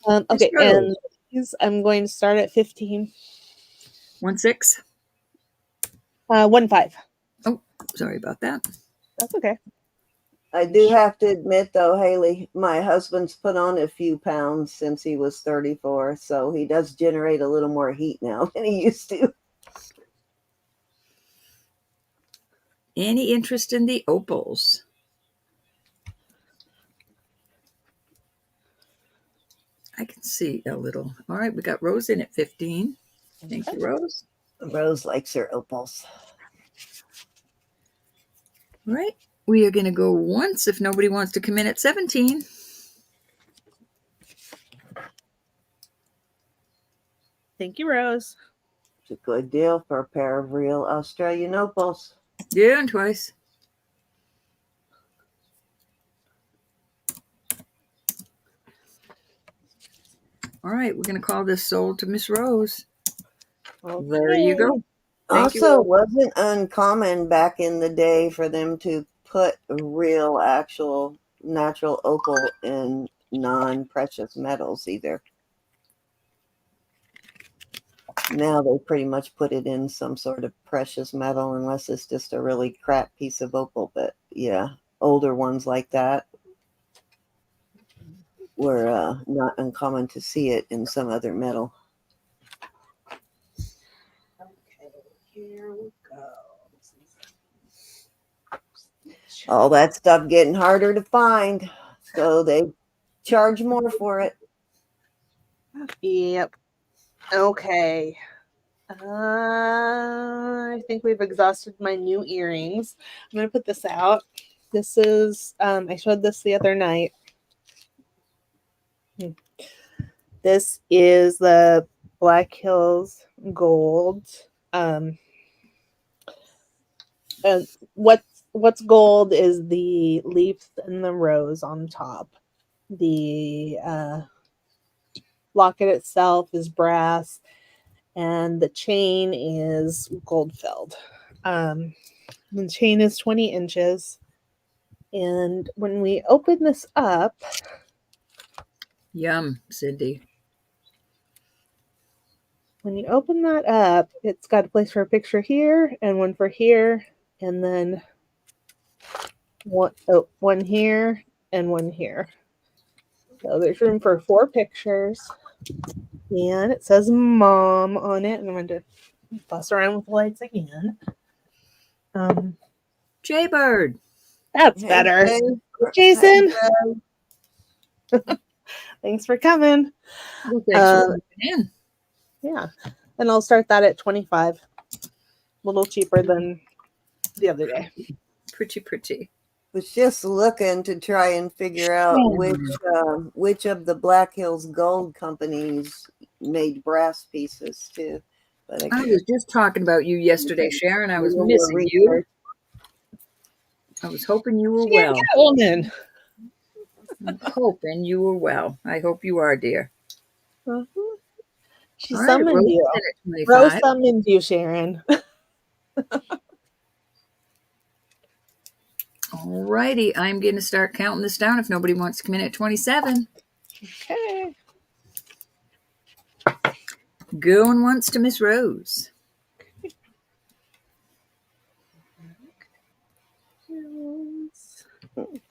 Miss Okay, and Rose. these I'm going to start at 15. 1-6. 1-5. Oh, sorry about that. That's okay. I do have to admit, though, Haley, my husband's put on a few pounds since he was 34, so he does generate a little more heat now than he used to. Any interest in the opals? I can see a little. All right, we got Rose in at 15. Thank you, Rose. Rose likes her opals. All right, we are going to go once if nobody wants to come in at 17. Thank you, Rose. It's a good deal for a pair of real Australian opals. Yeah, and twice. All right, we're going to call this sold to Miss Rose. Okay. There you go. Thank you, Also, Rose. wasn't uncommon back in the day for them to put real, actual, natural opal in non-precious metals either. Now they pretty much put it in some sort of precious metal unless it's just a really crap piece of opal. But yeah, older ones like that were not uncommon to see it in some other metal. Okay, here we go. All that stuff getting harder to find, so they charge more for it. Yep. Okay. I think we've exhausted my new earrings. I'm gonna put this out. This is I showed this the other night. This is the Black Hills Gold. And what's gold is the leaf and the rose on top. The locket itself is brass, and the chain is gold filled. The chain is 20 inches. And when we open this up, Yum, Cindy. when you open that up, it's got a place for a picture here and one for here, and then one here and one here. So there's room for 4 pictures. And it says mom on it. And I'm going to fuss around with the lights again. Jaybird. That's Hey, better. Jay. Jason, Hey, thanks for coming. Well, thanks for coming in. Yeah. And I'll start that at 25. A little cheaper than the other day. Pretty. was just looking to try and figure out which of the Black Hills Gold companies made brass pieces too. But I was just talking about you yesterday, Sharon. I was missing you. I was hoping you were well. Woman. I'm hoping you were well. I hope you are, dear. Uh-huh. She All right, summoned Rose you. is at 25. Rose summoned you, Sharon. All righty, I'm going to start counting this down if nobody wants to come in at 27. Okay. Going once to Miss Rose.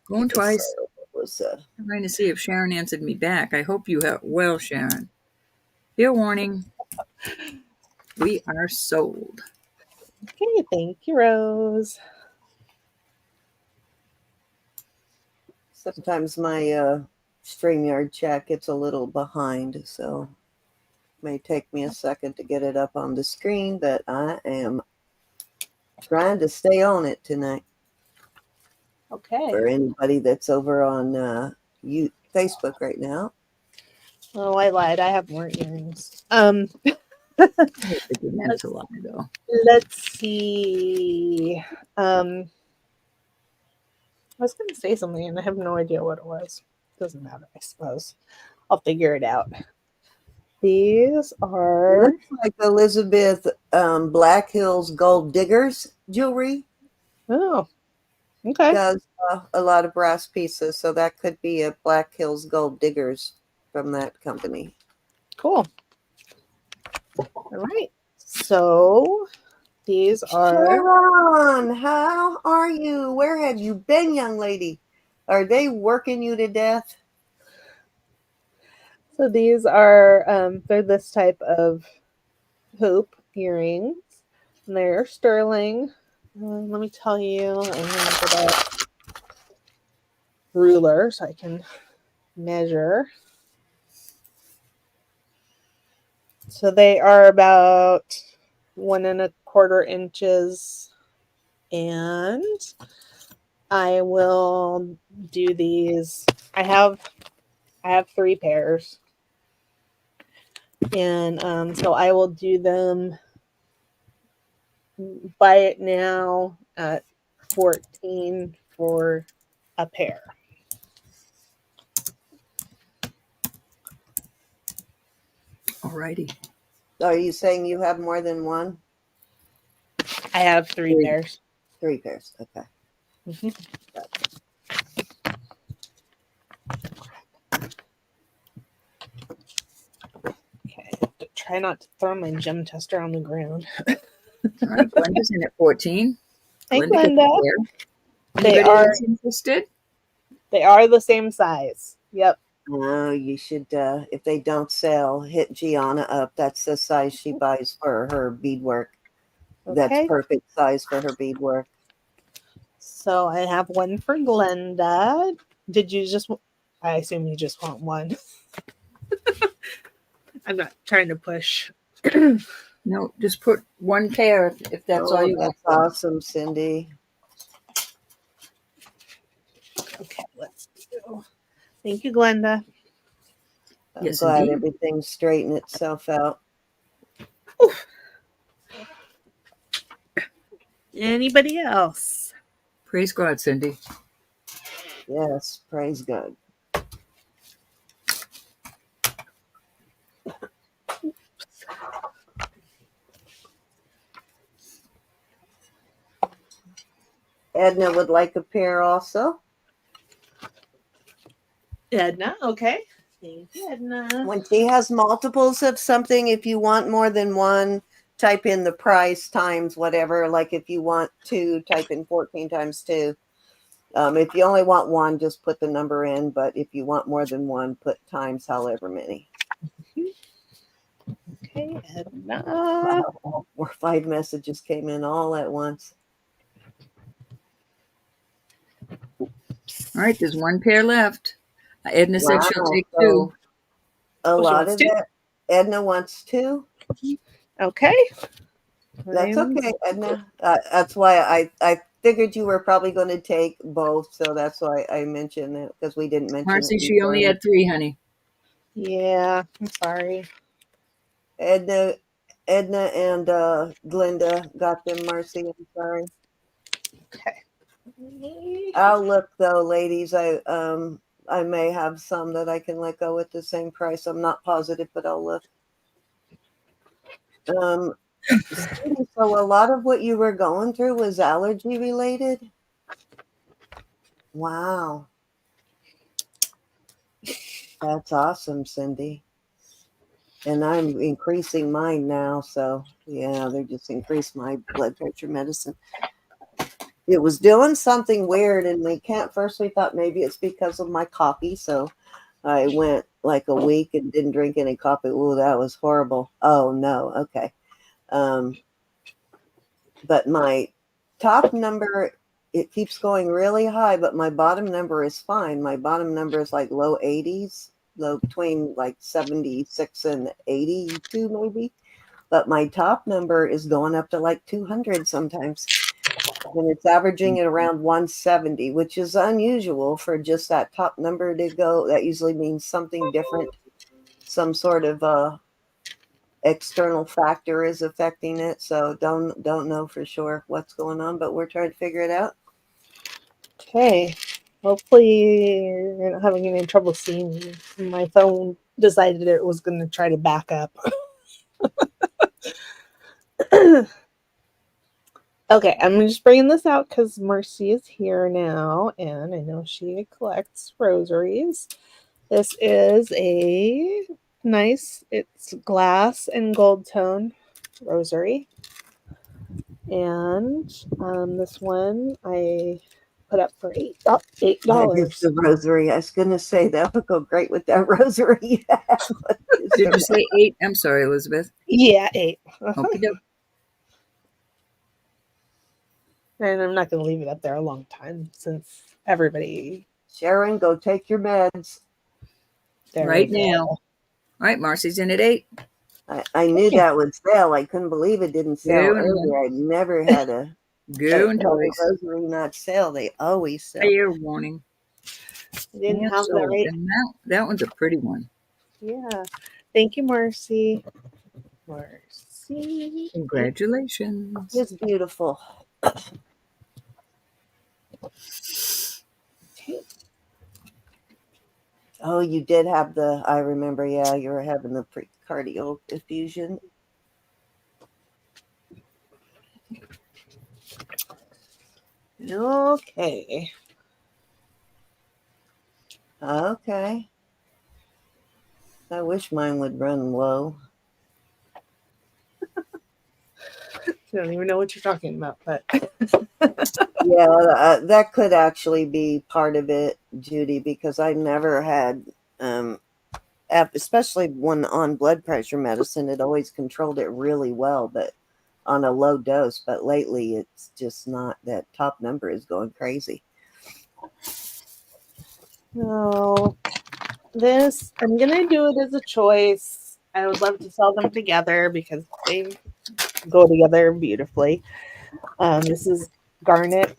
Going twice. I'm trying to see if Sharon answered me back. I hope you have. Well, Sharon. Fair warning. We are sold. Okay, thank you, Rose. Sometimes my StreamYard chat gets a little behind, so it may take me a second to get it up on the screen, but I am trying to stay on it tonight. Okay. For anybody that's over on Facebook right now. Oh, I lied. I have more earrings. I think you meant to lie, though. Let's see. I was going to say something and I have no idea what it was. Doesn't matter, I suppose. I'll figure it out. These are. Looks like Elizabeth Black Hills Gold Diggers jewelry. Oh, okay. Does a lot of brass pieces, so that could be a Black Hills Gold Diggers from that company. Cool. All right. So these are. Sharon, how are you? Where have you been, young lady? Are they working you to death? So these are. They're this type of hoop earrings. And they're sterling. Let me tell you. I'm going to get a ruler so I can measure. So they are about 1.25 inches, and I will do these. I have 3 pairs, and so I will do them. Buy it now at $14 for a pair. Alrighty. Are you saying you have more than one? I have 3 pairs. 3 pairs. Okay. Mm-hmm. Okay. Try not to throw my gem tester on the ground. All right, Glenda's in at 14. Hey, Glenda. They are interested? They are the same size. Yep. No, you should, if they don't sell, hit Gianna up. That's the size she buys for her beadwork. Okay. That's perfect size for her beadwork. So I have one for Glenda. Did you just? I assume you just want one. I'm not trying to push. No, just put 1 pair if that's all you want. That's awesome, Cindy. Okay, let's do. Thank you, Glenda. I'm Yes, glad indeed. everything's straightened itself out. Anybody else? Praise God, Cindy. Yes, praise God. Edna would like a pair also. Edna, okay. Thank you, Edna. When she has multiples of something, if you want more than one, type in the price times whatever. Like if you want 2, type in 14 times 2. If you only want one, just put the number in. But if you want more than one, put times however many. Okay, Edna. Wow, 4 or 5 messages came in all at once. All right, there's one pair left. Edna said she'll Wow, take so 2. a Oh, she lot wants of to? that. Edna wants 2. Okay. That's okay, Edna. That's why I figured you were probably going to take both, so that's why I mentioned it, because we didn't mention Marcy, it she only before. had 3, honey. Yeah, I'm sorry. Edna and Glenda got them, Marcy. I'm sorry. Okay. I'll look though, ladies. I may have some that I can let go at the same price. I'm not positive, but I'll look. Cindy, so a lot of what you were going through was allergy related. Wow, that's awesome, Cindy. And I'm increasing mine now, so yeah, they just increased my blood pressure medicine. It was doing something weird, and first we thought maybe it's because of my coffee, so I went like a week and didn't drink any coffee. Oh, that was horrible. Oh no, okay. But my top number, it keeps going really high, but my bottom number is fine. My bottom number is like low 80s, low between like 76 and 82 maybe. But my top number is going up to like 200 sometimes. And it's averaging at around 170, which is unusual for just that top number to go. That usually means something different, some sort of external factor is affecting it. So don't know for sure what's going on, but we're trying to figure it out. Okay. Hopefully you're not having any trouble seeing me. My phone decided it was going to try to back up. Okay, I'm just bringing this out because Marcy is here now, and I know she collects rosaries. This is a nice, it's glass and gold tone rosary. And this one I put up for $8. What is the rosary? I was going to say that would go great with that rosary. Did you say 8? I'm sorry, Elizabeth. Yeah, 8. Okie doke. And I'm not going to leave it up there a long time since everybody. Sharon, go take your meds. Right now. All right, Marcy's in at 8. I knew that would sell. I couldn't believe it didn't sell earlier. I never had a rosary not sell. They always sell. Fair warning. I didn't have the right. And that one's a pretty one. Yeah. Thank you, Marcy. Marcy. Congratulations. It's beautiful. Oh, you did have I remember, yeah, you were having the precardial effusion. Okay. Okay. I wish mine would run low. I don't even know what you're talking about, but yeah, that could actually be part of it, Judy, because I never had, especially when on blood pressure medicine, it always controlled it really well, but on a low dose. But lately, it's just not. That top number is going crazy. no. This, I'm going to do it as a choice. I would love to sell them together because they go together beautifully. This is garnet.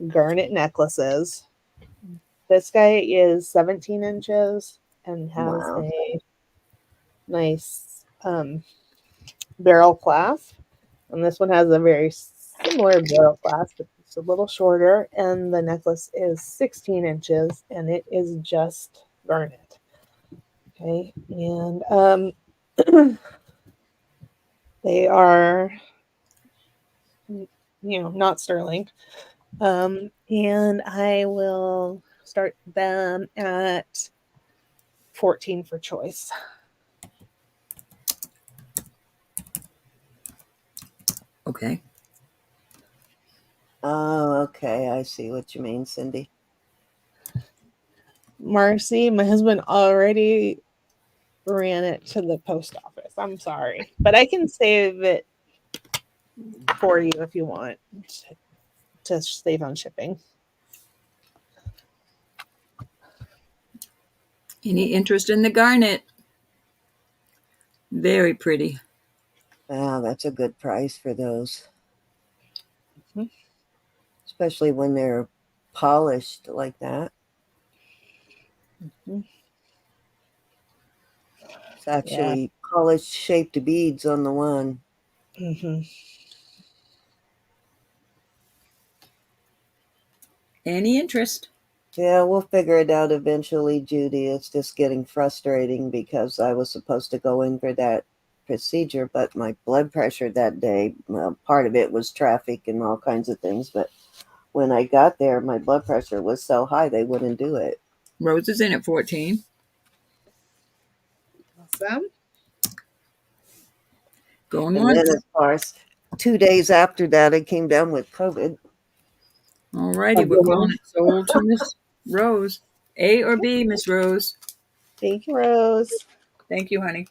Garnet necklaces. This guy is 17 inches and has nice barrel clasp. And this one has a very similar barrel clasp, but it's a little shorter. And the necklace is 16 inches and it is just garnet. Okay. And they are, not sterling. And I will start them at 14 for choice. Okay. Oh, okay. I see what you mean, Cindy. Marcy, my husband already ran it to the post office. I'm sorry, but I can save it for you if you want to save on shipping. Any interest in the garnet? Very pretty. Wow, that's a good price for those. Mhm. Especially when they're polished like that. Mhm. It's actually polished shaped beads on the one. Mm-hmm. Any interest? Yeah, we'll figure it out eventually, Judy. It's just getting frustrating because I was supposed to go in for that procedure, but my blood pressure that day, well, part of it was traffic and all kinds of things, but when I got there, my blood pressure was so high they wouldn't do it. Rose is in at 14. Awesome. Going And then, once. of course, 2 days after that, I came down with COVID. Alrighty, we're calling it sold to Miss Rose. A or B, Miss Rose? Thank you, Rose. Thank you, honey.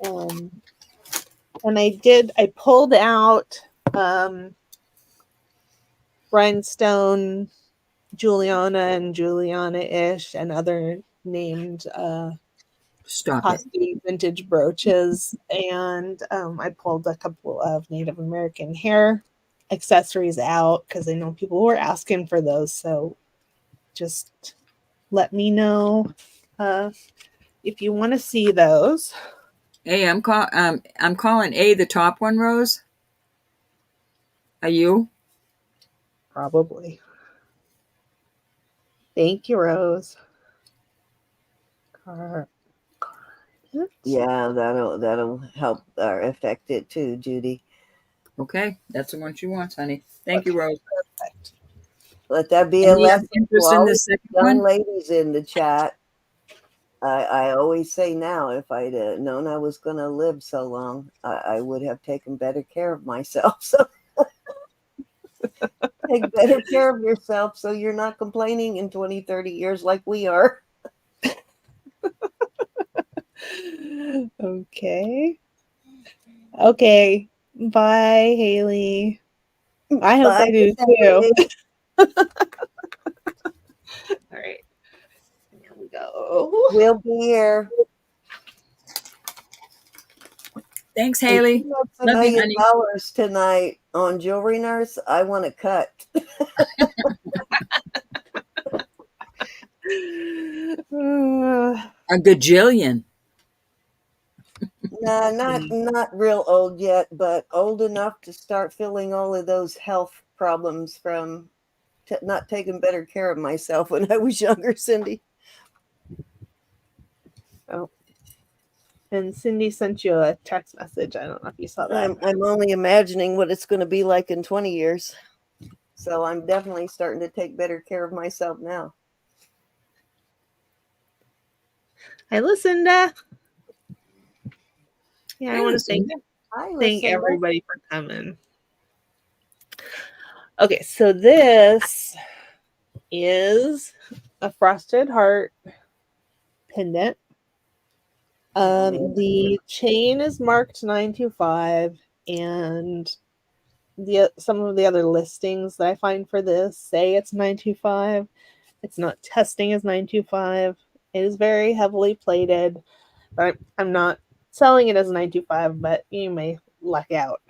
And I pulled out Rhinestone Juliana and Juliana-ish and other named Stop it. costume vintage brooches. And I pulled a couple of Native American hair accessories out because I know people were asking for those. So just let me know if you want to see those. Hey, I'm calling A the top one, Rose. Are you? Probably. Thank you, Rose. Yeah, that'll help or affect it too, Judy. Okay, that's the one she wants, honey. Thank you, Rose. Perfect. Let that be a Any lesson to interest in all the the second young one? ladies in the chat. I always say now, if I'd known I was going to live so long, I would have taken better care of myself. So take better care of yourself so you're not complaining in 20, 30 years like we are. Okay. Okay. Bye, Haley. I hope Bye, I do too. Cindy. All right. Here we go. We'll be here. Thanks, And she Haley. makes $1 Love you, million honey. tonight on Jewelry Nurse. I want to cut. A gajillion. Nah, not real old yet, but old enough to start feeling all of those health problems from not taking better care of myself when I was younger, Cindy. Oh. And Cindy sent you a text message. I don't know if you saw that. I'm only imagining what it's going to be like in 20 years. So I'm definitely starting to take better care of myself now. Hi, Lucinda. Yeah, I want to thank everybody for coming. Okay, so this is a frosted heart pendant. The chain is marked 925, and some of the other listings that I find for this say it's 925. It's not testing as 925. It is very heavily plated, but I'm not selling it as 925, but you may luck out.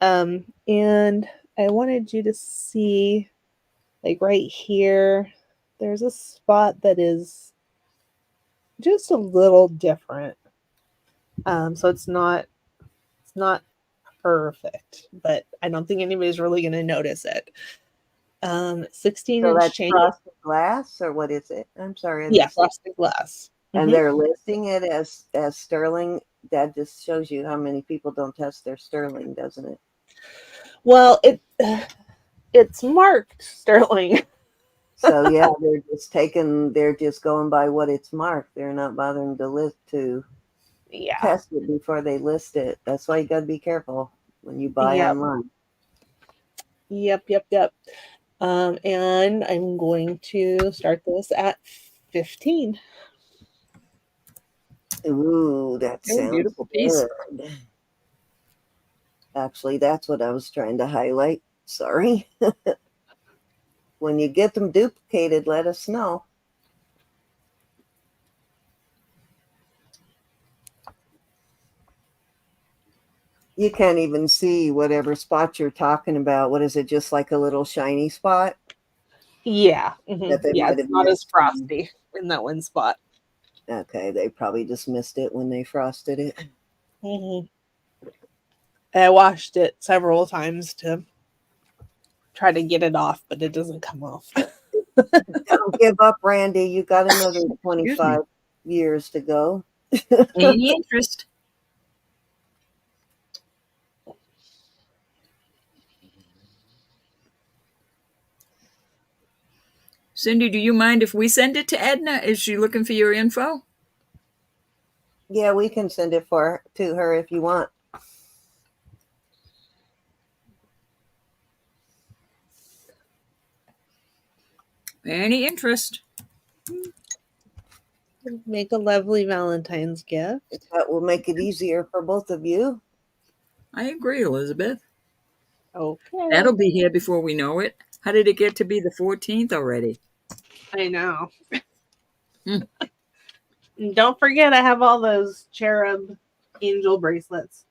And I wanted you to see, like right here, there's a spot that is just a little different. So it's not perfect, but I don't think anybody's really going to notice it. 16 So inch that's chain. frosted glass, or what is it? I'm sorry, I Yeah, missed it. frosted glass. And they're listing it as sterling. That just shows you how many people don't test their sterling, doesn't it? Well, it's marked sterling. So yeah, they're just going by what it's marked. They're not bothering to Yeah. test it before they list it. That's why you got to be careful when you buy Yep. online. Yep. And I'm going to start this at 15. Ooh, that Oh, sounds beautiful piece. good. Actually, that's what I was trying to highlight. Sorry. When you get them duplicated, let us know. You can't even see whatever spot you're talking about. What is it? Just like a little shiny spot Yeah. that they Yeah, might it's have not as missed. frosty in that one spot. Okay, they probably just missed it when they frosted it. I washed it several times to try to get it off, but it doesn't come off. Don't give up, Randy. You got another Excuse 25 me. years to go. Any interest? Cindy, do you mind if we send it to Edna? Is she looking for your info? Yeah, we can send it to her if you want. Any interest? Make a lovely Valentine's gift. That will make it easier for both of you. I agree, Elizabeth. Okay. That'll be here before we know it. How did it get to be the 14th already? I know. Hmm. And don't forget, I have all those cherub angel bracelets.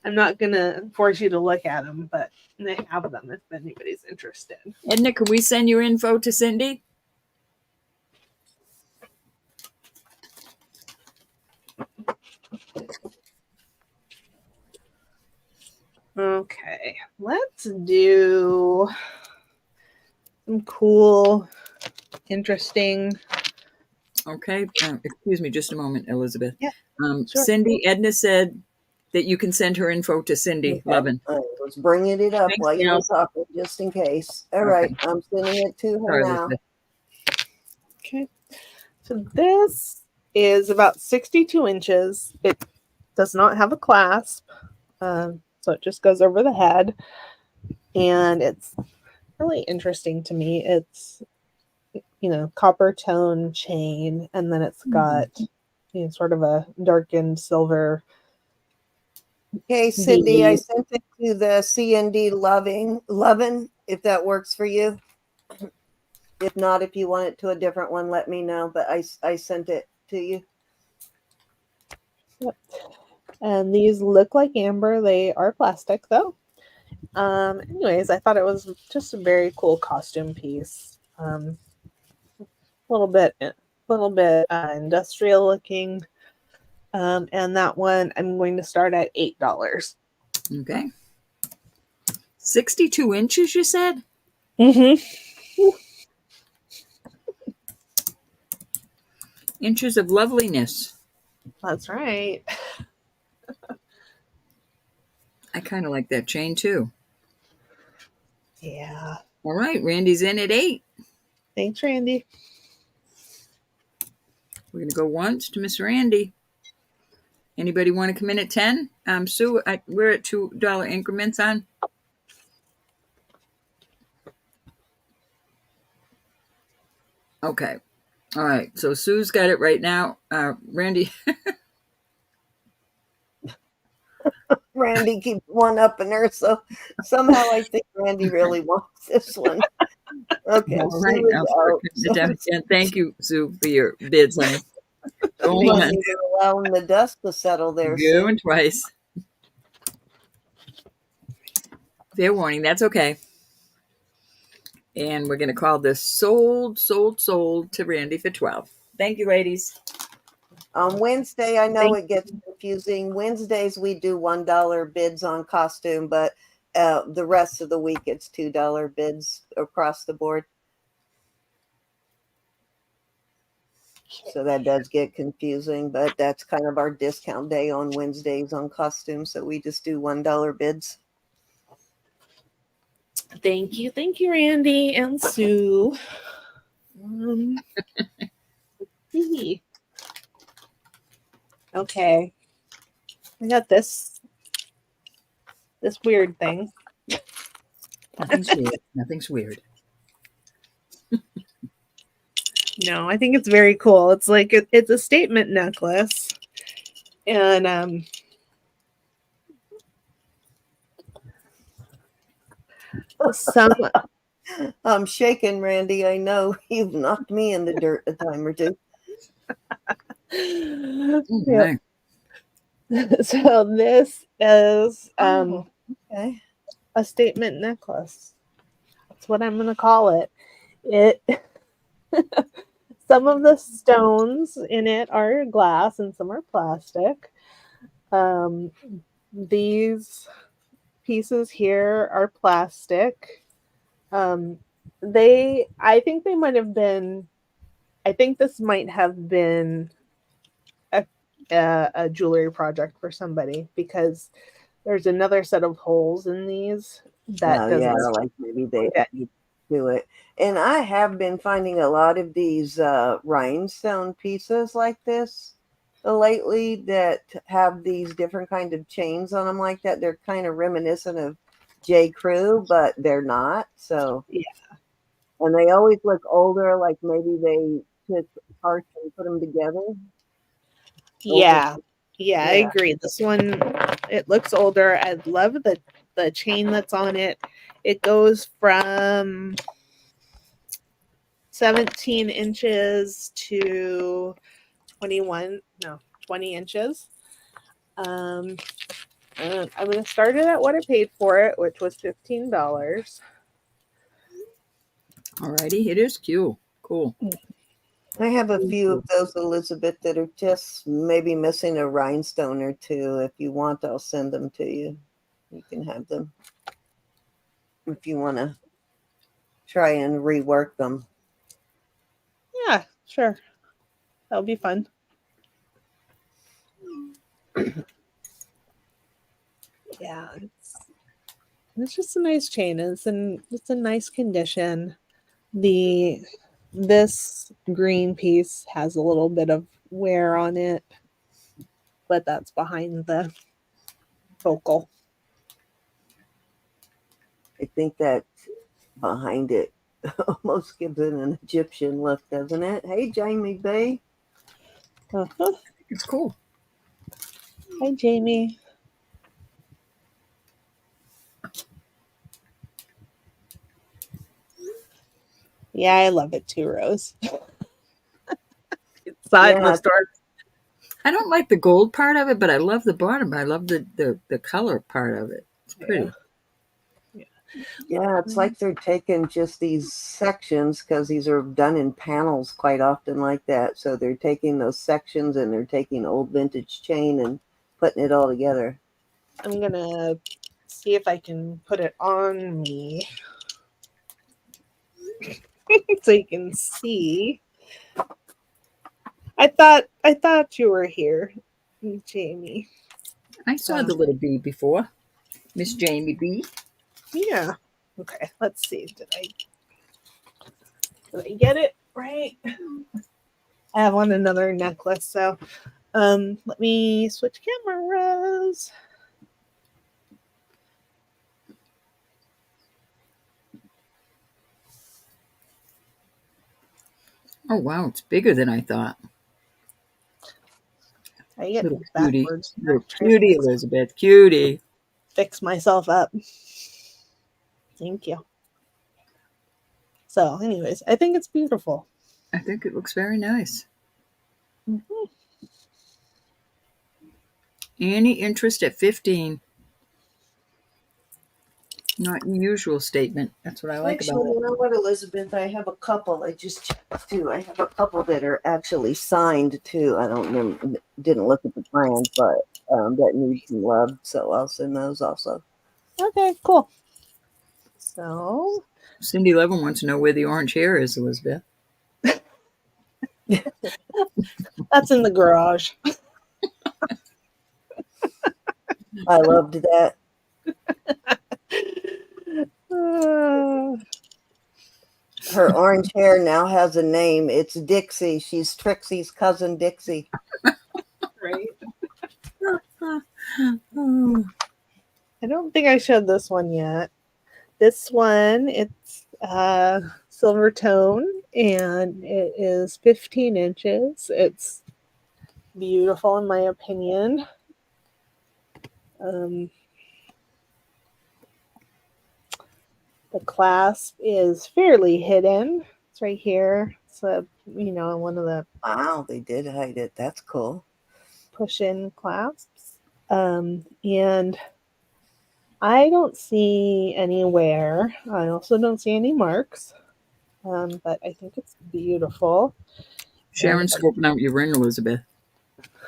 I'm not going to force you to look at them, but they have them if anybody's interested. Edna, can we send your info to Cindy? Okay, let's do some cool, interesting. Okay. Excuse me just a moment, Elizabeth. Yeah, sure. Cindy, Edna said that you can send her info to Cindy Okay. Lovin. I was bringing it up Thanks, while you were gals. talking, just in case. All Okay. right, I'm sending it to her Sorry, now. Elizabeth. Okay, so this is about 62 inches. It does not have a clasp, so it just goes over the head, and it's really interesting to me. It's copper tone chain, and then it's got sort of a darkened silver. Okay, Cindy, I sent it to the CND Lovin, if that works for you. If not, if you want it to a different one, let me know. But I sent it to you. Yep. And these look like amber. They are plastic, though. Anyways, I thought it was just a very cool costume piece. A little bit industrial looking. And that one I'm going to start at $8. Okay. 62 inches, you said? Inches of loveliness. That's right. I kind of like that chain too. Yeah. All right, Randy's in at 8. Thanks, Randy. We're going to go once to Miss Randy. Anybody want to come in at 10? Sue, we're at $2 increments on. Okay. All right. So Sue's got it right now. Randy. Randy keeps one up in her, so somehow I think Randy really wants this one. Okay, All right. Sue is I'll start out. putting it down again. Thank you, Sue, for your bids, honey. Go Because on. you're allowing the dust to settle there, Sue. Going twice. Fair warning. That's okay. And we're going to call this sold to Randy for 12. Thank you, ladies. On Wednesday, I know Thank it gets confusing. Wednesdays, we do $1 bids on costume, but the rest of the week, it's $2 bids across the board. So that does get confusing, but that's kind of our discount day on Wednesdays on costumes. So we just do $1 bids. Thank you, Randy and Sue. Let's see. Okay, I got this weird thing. Nothing's weird. Nothing's weird. No, I think it's very cool. It's like it's a statement necklace, and some I'm shaking, Randy. I know you've knocked me in the dirt a time or two. Yep. So this is Okay. a statement necklace. That's what I'm gonna call it. It some of the stones in it are glass and some are plastic. These pieces here are plastic. I think they might have been. I think this might have been a jewelry project for somebody because there's another set of holes in these that Oh, doesn't yeah, like maybe they that. do it. And I have been finding a lot of these rhinestone pieces like this lately that have these different kind of chains on them like that. They're kind of reminiscent of J. Crew, but they're not. So, Yeah. and they always look older, like maybe they took parts and put them together. Yeah. Yeah, I Yeah. agree. This one, it looks older. I love the chain that's on it. It goes from 17 inches to 20 inches. Um, and I'm going to start it at what I paid for it, which was $15. Alrighty, it is cute. Cool. I have a few of those, Elizabeth, that are just maybe missing a rhinestone or two. If you want, I'll send them to you. You can have them if you want to try and rework them. Yeah, sure. That'll be fun. Yeah, it's just a nice chain. It's a nice condition. This green piece has a little bit of wear on it, but that's behind the focal. I think that behind it almost gives it an Egyptian look, doesn't it? Hey, Jamie B. Uh-huh. It's cool. Hi, Jamie. Yeah, I love it too, Rose. Saw it in the Yeah, store. I don't like the gold part of it, but I love the bottom. I love the color part of it. It's pretty. yeah, it's like they're taking just these sections because these are done in panels quite often like that. So they're taking those sections and they're taking old vintage chain and putting it all together. I'm gonna see if I can put it on me so you can see. I thought you were here, Jamie. I saw the little bee before. Miss Jamie B. Yeah. Okay, let's see. Did I get it right? I have on another necklace, so let me switch cameras. Oh wow, it's bigger than I thought. I get Little cutie. backwards. Little cutie, Elizabeth. Cutie. Fix myself up. Thank you. So, anyways, I think it's beautiful. I think it looks very nice. Mm-hmm. Any interest at 15? Not a usual statement. That's what I like about Actually, it. you know what, Elizabeth? I have a couple. I just checked too. I have a couple that are actually signed too. I don't remember, didn't look at the plans, but that need some love. So I'll send those also. Okay, cool. So Cindy Levin wants to know where the orange hair is, Elizabeth. that's in the garage. I loved that. Uh, Her orange hair now has a name. It's Dixie. She's Trixie's cousin Dixie. right. Oh, I don't think I showed this one yet. This one, it's silver tone and it is 15 inches. It's beautiful in my opinion. Um, the clasp is fairly hidden. It's right here. It's one of the Wow, they did hide it. That's cool. push-in clasps. And I don't see any wear. I also don't see any marks. But I think it's beautiful. And Sharon's scoping out your ring, Elizabeth.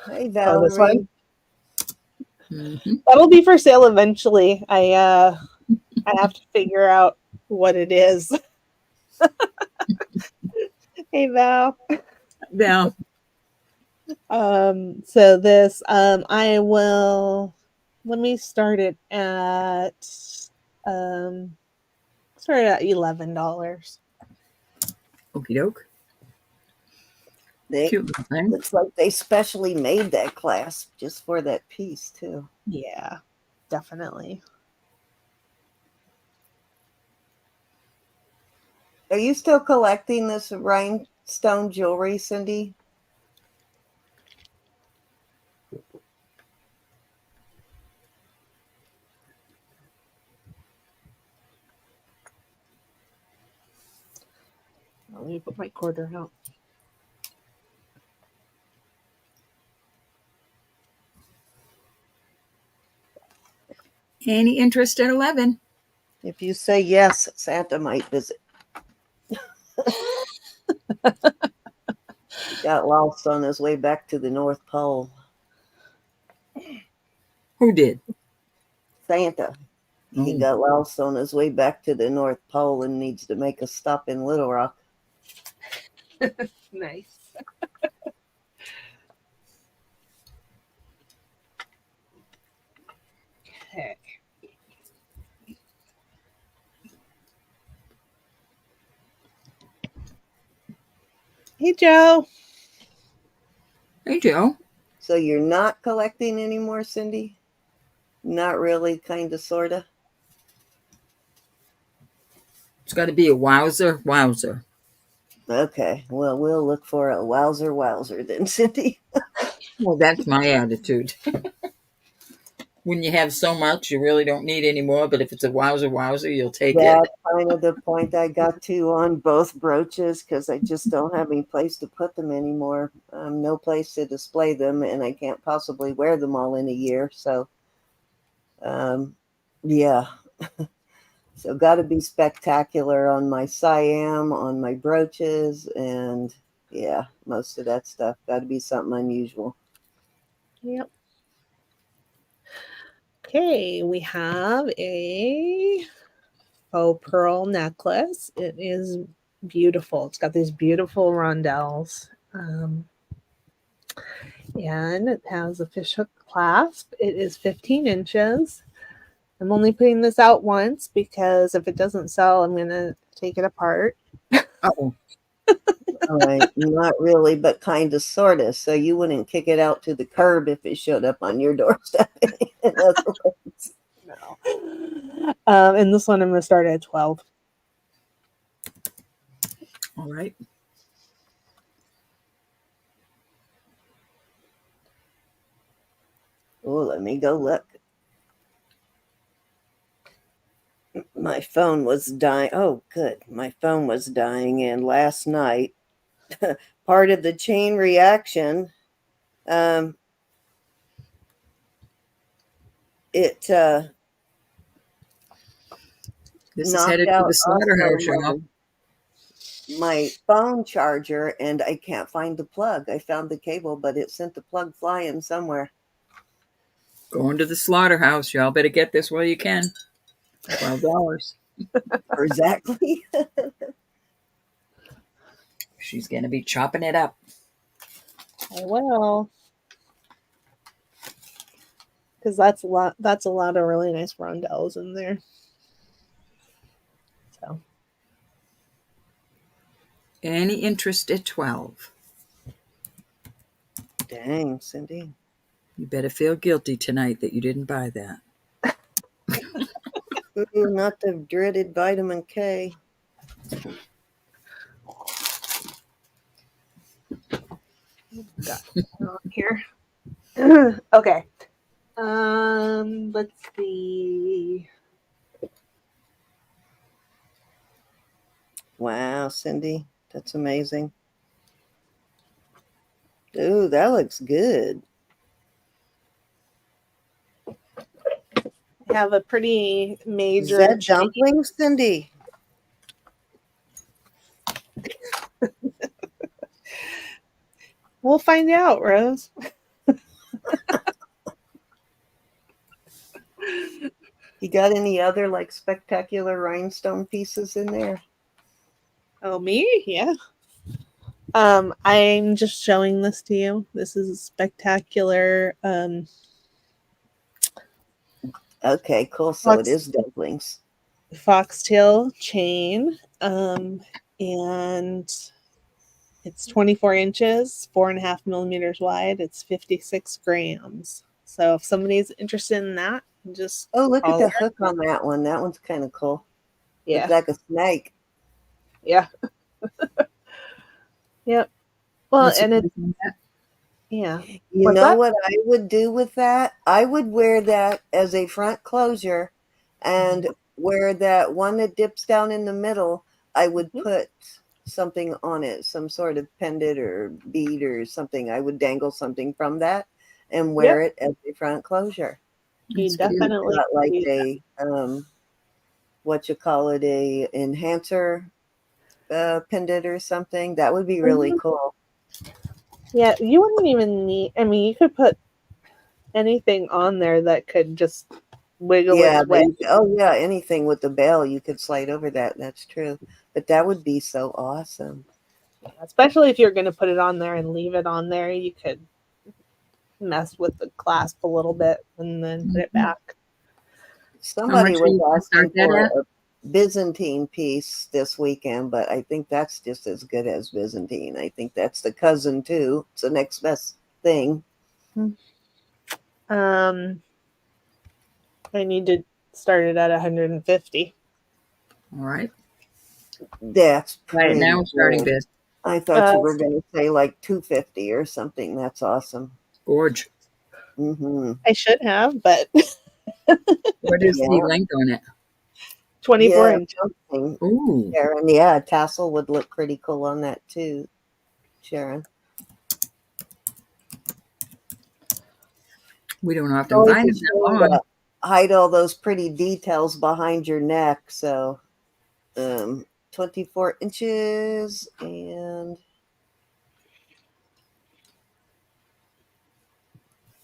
Hey, this one. Valerie. Mm-hmm. That'll be for sale eventually. I have to figure out what it is. Hey Val. Yeah. So this I will let me start it at $11. Okie doke. They Cute little thing. looks like they specially made that clasp just for that piece too. Yeah, definitely. Are you still collecting this rhinestone jewelry, Cindy? Let me put my quarter out. Any interest at 11? If you say yes, Santa might visit. He got lost on his way back to the North Pole. Who did? Santa. He Oh, got lost on his way back to the North Pole and needs to make a stop in Little Rock. Nice. Okay. Hey Joe. hey, Joe. So you're not collecting anymore, Cindy? Not really, kind of, sort of? It's got to be a wowzer, wowzer. Okay, well, we'll look for a wowzer then, Cindy. Well, that's my attitude. When you have so much, you really don't need any more. But if it's a wowzer, wowzer, you'll take it. That's kind of the point I got to on both brooches because I just don't have any place to put them anymore. No place to display them, and I can't possibly wear them all in a year. So, yeah. So, got to be spectacular on my Siam, on my brooches, and yeah, most of that stuff. Got to be something unusual. Yep. Okay, we have a faux pearl necklace. It is beautiful. It's got these beautiful rondelles. And it has a fishhook clasp. It is 15 inches. I'm only putting this out once because if it doesn't sell, I'm going to take it apart. Oh, All right, not really, but kind of, sort of. So you wouldn't kick it out to the curb if it showed up on your doorstep. In other words. No. And this one I'm going to start at 12. all right. Oh, let me go look. My phone was dying. Oh, good. My phone was dying. And last night, part of the chain reaction, it This is knocked headed to out the also slaughterhouse, y'all. my phone charger, and I can't find the plug. I found the cable, but it sent the plug flying somewhere. Going to the slaughterhouse. Y'all better get this while you can. $12. Exactly. She's going to be chopping it up. I will. Because that's a lot. That's a lot of really nice rondelles in there. So Any interest at 12? Dang, Cindy. You better feel guilty tonight that you didn't buy that. Ooh, not the dreaded vitamin K. got on here. Okay. Let's see. Wow, Cindy, that's amazing. Ooh, that looks good. I have a pretty Is major that chain. dumplings, Cindy? We'll find out, Rose. You got any other like spectacular rhinestone pieces in there? Oh, me? Yeah. I'm just showing this to you. This is a spectacular Okay, cool. So it is dumplings. foxtail chain. And it's 24 inches, 4.5 millimeters wide. It's 56 grams. So if somebody's interested in that, just Oh, look at holler. the hook on that one. That one's kind of cool. Yeah. Looks like a snake. Yeah. Yep. Well, What's and the it, price on that? yeah. You What's know that? what I would do with that? I would wear that as a front closure and where that one that dips down in the middle, I would Mhm. put something on it, some sort of pendant or bead or something. I would dangle something from that and wear Yep. it as a front closure. You That's cute. definitely Got like do that. a what you call it, a enhancer pendant or something. That would be really Mhm. cool. Yeah, you wouldn't even need, I mean, you could put anything on there that could just wiggle Yeah, its way. oh yeah, anything with the bell you could slide over that. That's true. But that would be so awesome. Especially if you're going to put it on there and leave it on there, you could mess with the clasp a little bit and then put it Mhm. back. How Somebody much are was you going to start asking that for at? a Byzantine piece this weekend, but I think that's just as good as Byzantine. I think that's the cousin too. It's the next best thing. Um, I need to start it at 150. All right. That's Right pretty now, starting good. bid. I thought Uh, you were going to say like 250 or something. That's awesome. Gorge. Mm-hmm. I should have, but What is the Yeah. length on it? 24 Yeah, inches. something. Ooh, Sharon, yeah, a tassel would look pretty cool on that too, Sharon. we don't often Always find a them that shame long. to hide all those pretty details behind your neck. So, 24 inches. And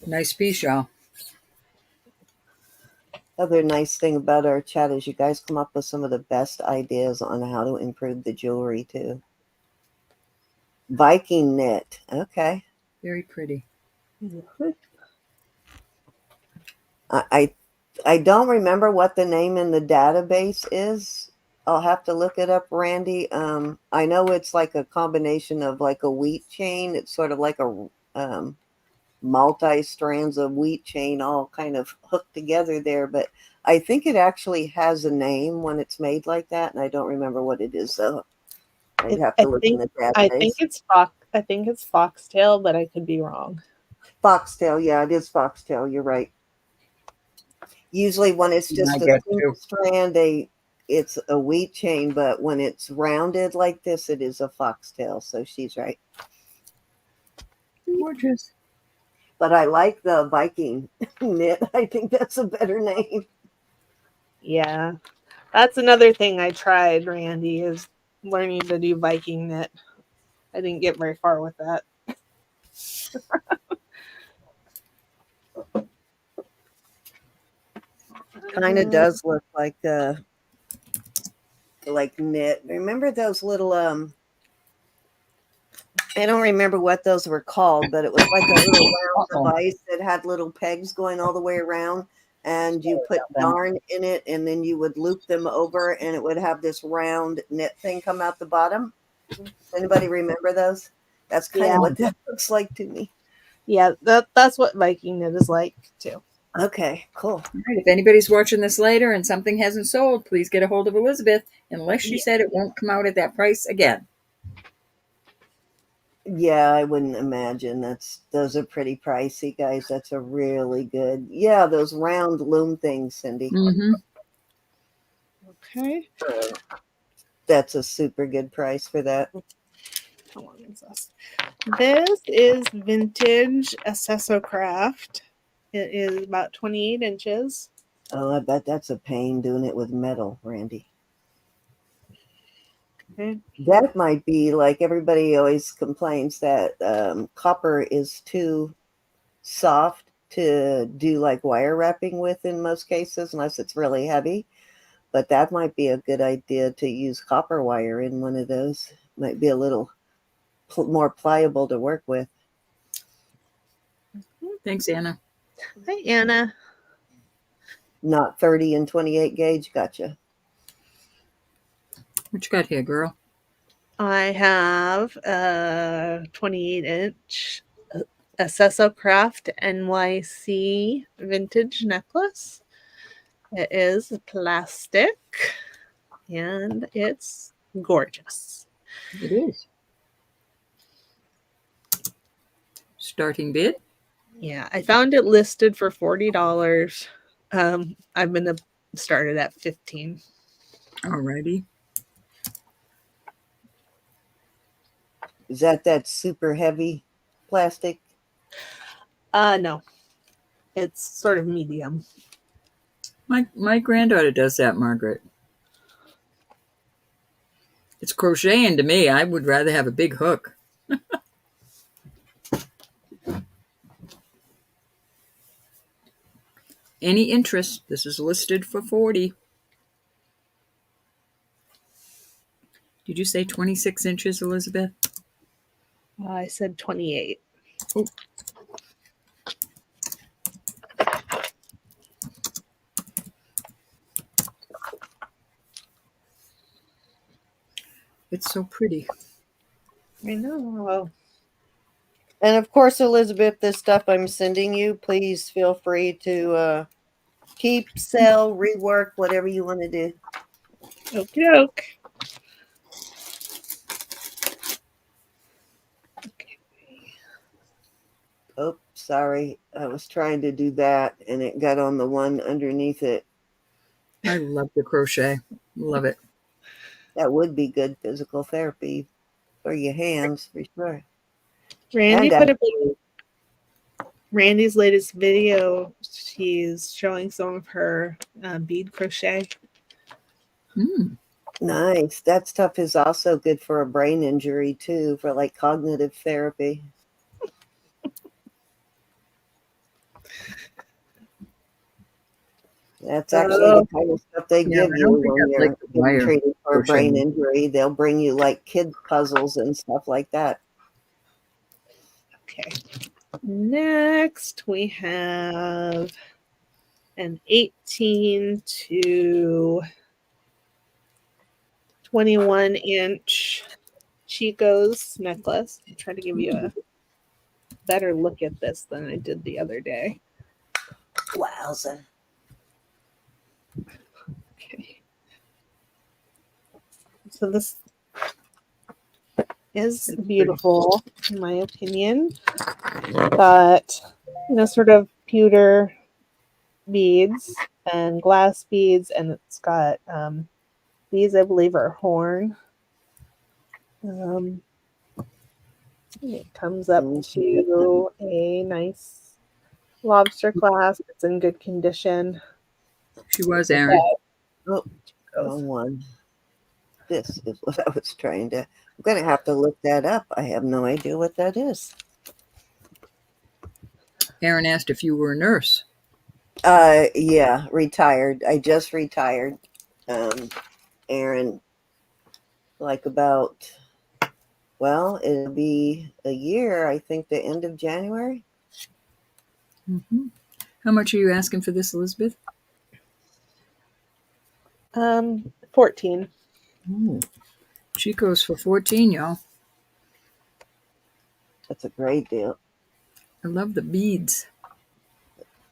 Nice piece, y'all. other nice thing about our chat is you guys come up with some of the best ideas on how to improve the jewelry too. Viking knit. Okay. Very pretty. I I don't remember what the name in the database is. I'll have to look it up, Randy. I know it's like a combination of like a wheat chain. It's sort of like a multi strands of wheat chain all kind of hooked together there. But I think it actually has a name when it's made like that, and I don't remember what it is. So I'd have I to look in think the I think database. it's fox. I think it's foxtail, but I could be wrong. Foxtail, yeah, it is foxtail. You're right. Usually, when it's I just a guess single too. strand, it's a wheat chain, but when it's rounded like this, it is a foxtail. So she's right. Gorgeous. But I like the Viking knit. I think that's a better name. Yeah. That's another thing I tried, Randy, is learning to do Viking knit. I didn't get very far with that. Kind of does look like knit. Remember those little I don't remember what those were called, but it was like a little round device that had little pegs going all the way around, and you put yarn in it, and then you would loop them over, and it would have this round knit thing come out the bottom. Anybody remember those? That's kind of what that looks like to me. Yeah, that's what Viking knit is like too. Okay, cool. All right, if anybody's watching this later and something hasn't sold, please get a hold of Elizabeth, unless she said it won't come out at that price again. Yeah, I wouldn't imagine. Those are pretty pricey, guys. That's a really good. Yeah, those round loom things, Cindy. Mm-hmm. Okay. That's a super good price for that. How long is this? This is vintage Acesso Craft. It is about 28 inches. Oh, I bet that's a pain doing it with metal, Randy. Okay. That might be like everybody always complains that copper is too soft to do like wire wrapping with in most cases, unless it's really heavy. But that might be a good idea to use copper wire in one of those. Might be a little more pliable to work with. Thanks, Anna. Hi, Anna. Not 30 and 28 gauge. Gotcha. What you got here, girl? I have a 28 inch Acesso Craft NYC vintage necklace. It is plastic and it's gorgeous. It is. Starting bid? Yeah, I found it listed for $40. I'm gonna start it at 15. Alrighty. Is that super heavy plastic? No. It's sort of medium. My granddaughter does that, Margaret. It's crocheting to me. I would rather have a big hook. Any interest? This is listed for $40. Did you say 26 inches, Elizabeth? I said 28. Oh. It's so pretty. I know. And of course, Elizabeth, this stuff I'm sending you, please feel free to keep, sell, rework, whatever you want to do. Okie doke. Okay. Oh, sorry. I was trying to do that and it got on the one underneath it. I love the crochet. Love it. That would be good physical therapy for your hands, for sure. Randy put up Randy's latest video. She's showing some of her bead crochet. Nice. That stuff is also good for a brain injury too, for like cognitive therapy. That's actually the kind of stuff they give you when you're getting treated for a brain injury. They'll bring you like kids puzzles and stuff like that. Okay. Next, we have an 18 to 21 inch Chico's necklace. I'm trying to give you a better look at this than I did the other day. Wowza. Okay. So this is beautiful, in my opinion. Got, sort of pewter beads and glass beads, and it's got these, I believe, are horn. It comes up to a nice lobster clasp. It's in good condition. She was, Aaron. Oh, Wrong one. This is what I was trying to. I'm going to have to look that up. I have no idea what that is. Aaron asked if you were a nurse. Yeah, retired. I just retired. Aaron, like about, well, it'll be a year, I think, the end of January. Mm-hmm. How much are you asking for this, Elizabeth? 14. Oh, Chico's for 14, y'all. That's a great deal. I love the beads.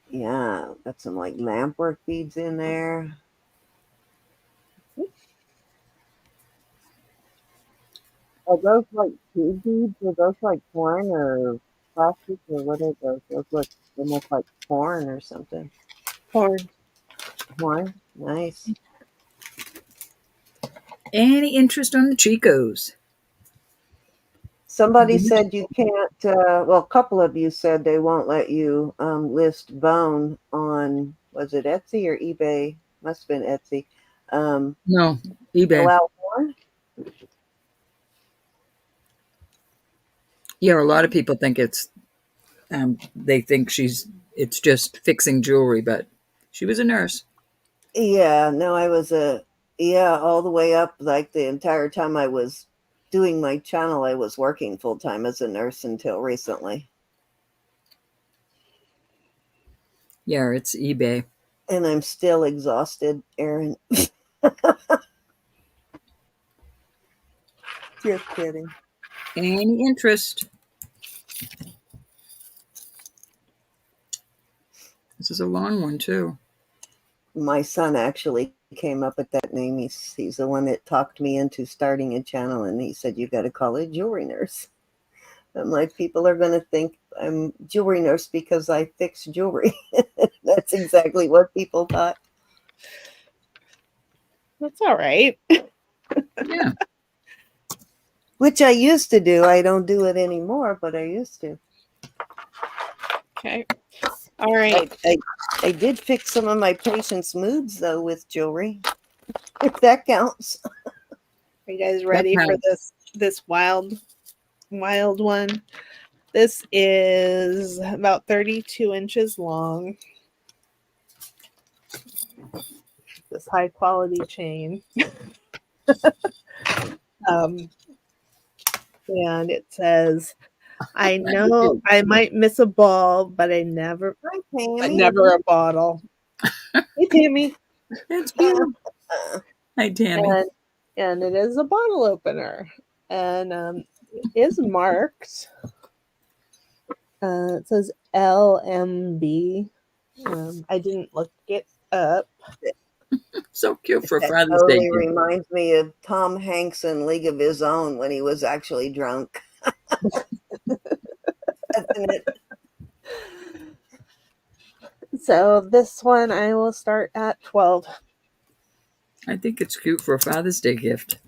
Yeah, got some like lampwork beads in there. Are those like tube beads? Are those like corn or plastic or what are those? Those look almost like corn or something. Corn. Corn? Nice. Any interest on the Chicos? Somebody said you can't, well, a couple of you said they won't let you list bone on, was it Etsy or eBay? Must have been Etsy. No, eBay. Allow corn? Yeah, a lot of people think it's, they think it's just fixing jewelry, but she was a nurse. Yeah, no, yeah, all the way up, like the entire time I was doing my channel, I was working full time as a nurse until recently. Yeah, it's eBay. And I'm still exhausted, Aaron. Just kidding. Any interest? This is a long one, too. My son actually came up with that name. He's the one that talked me into starting a channel, and he said, "You got to call it Jewelry Nurse." I'm like, people are going to think I'm Jewelry Nurse because I fix jewelry. That's exactly what people thought. That's all right. Yeah. Which I used to do. I don't do it anymore, but I used to. Okay. All right. I did fix some of my patients' moods, though, with jewelry, if that counts. Are you guys ready for this wild one? This is about 32 inches long. This high quality chain. And it says, I know I might miss a ball, but I never a bottle. Hey, Tammy. That's cute. Hi, Tammy. And it is a bottle opener. And it is marked. It says LMB. I didn't look it up. So cute for That Father's totally Day. reminds me of Tom Hanks in League of His Own when he was actually drunk. Doesn't it? So this one I will start at 12. I think it's cute for a Father's Day gift.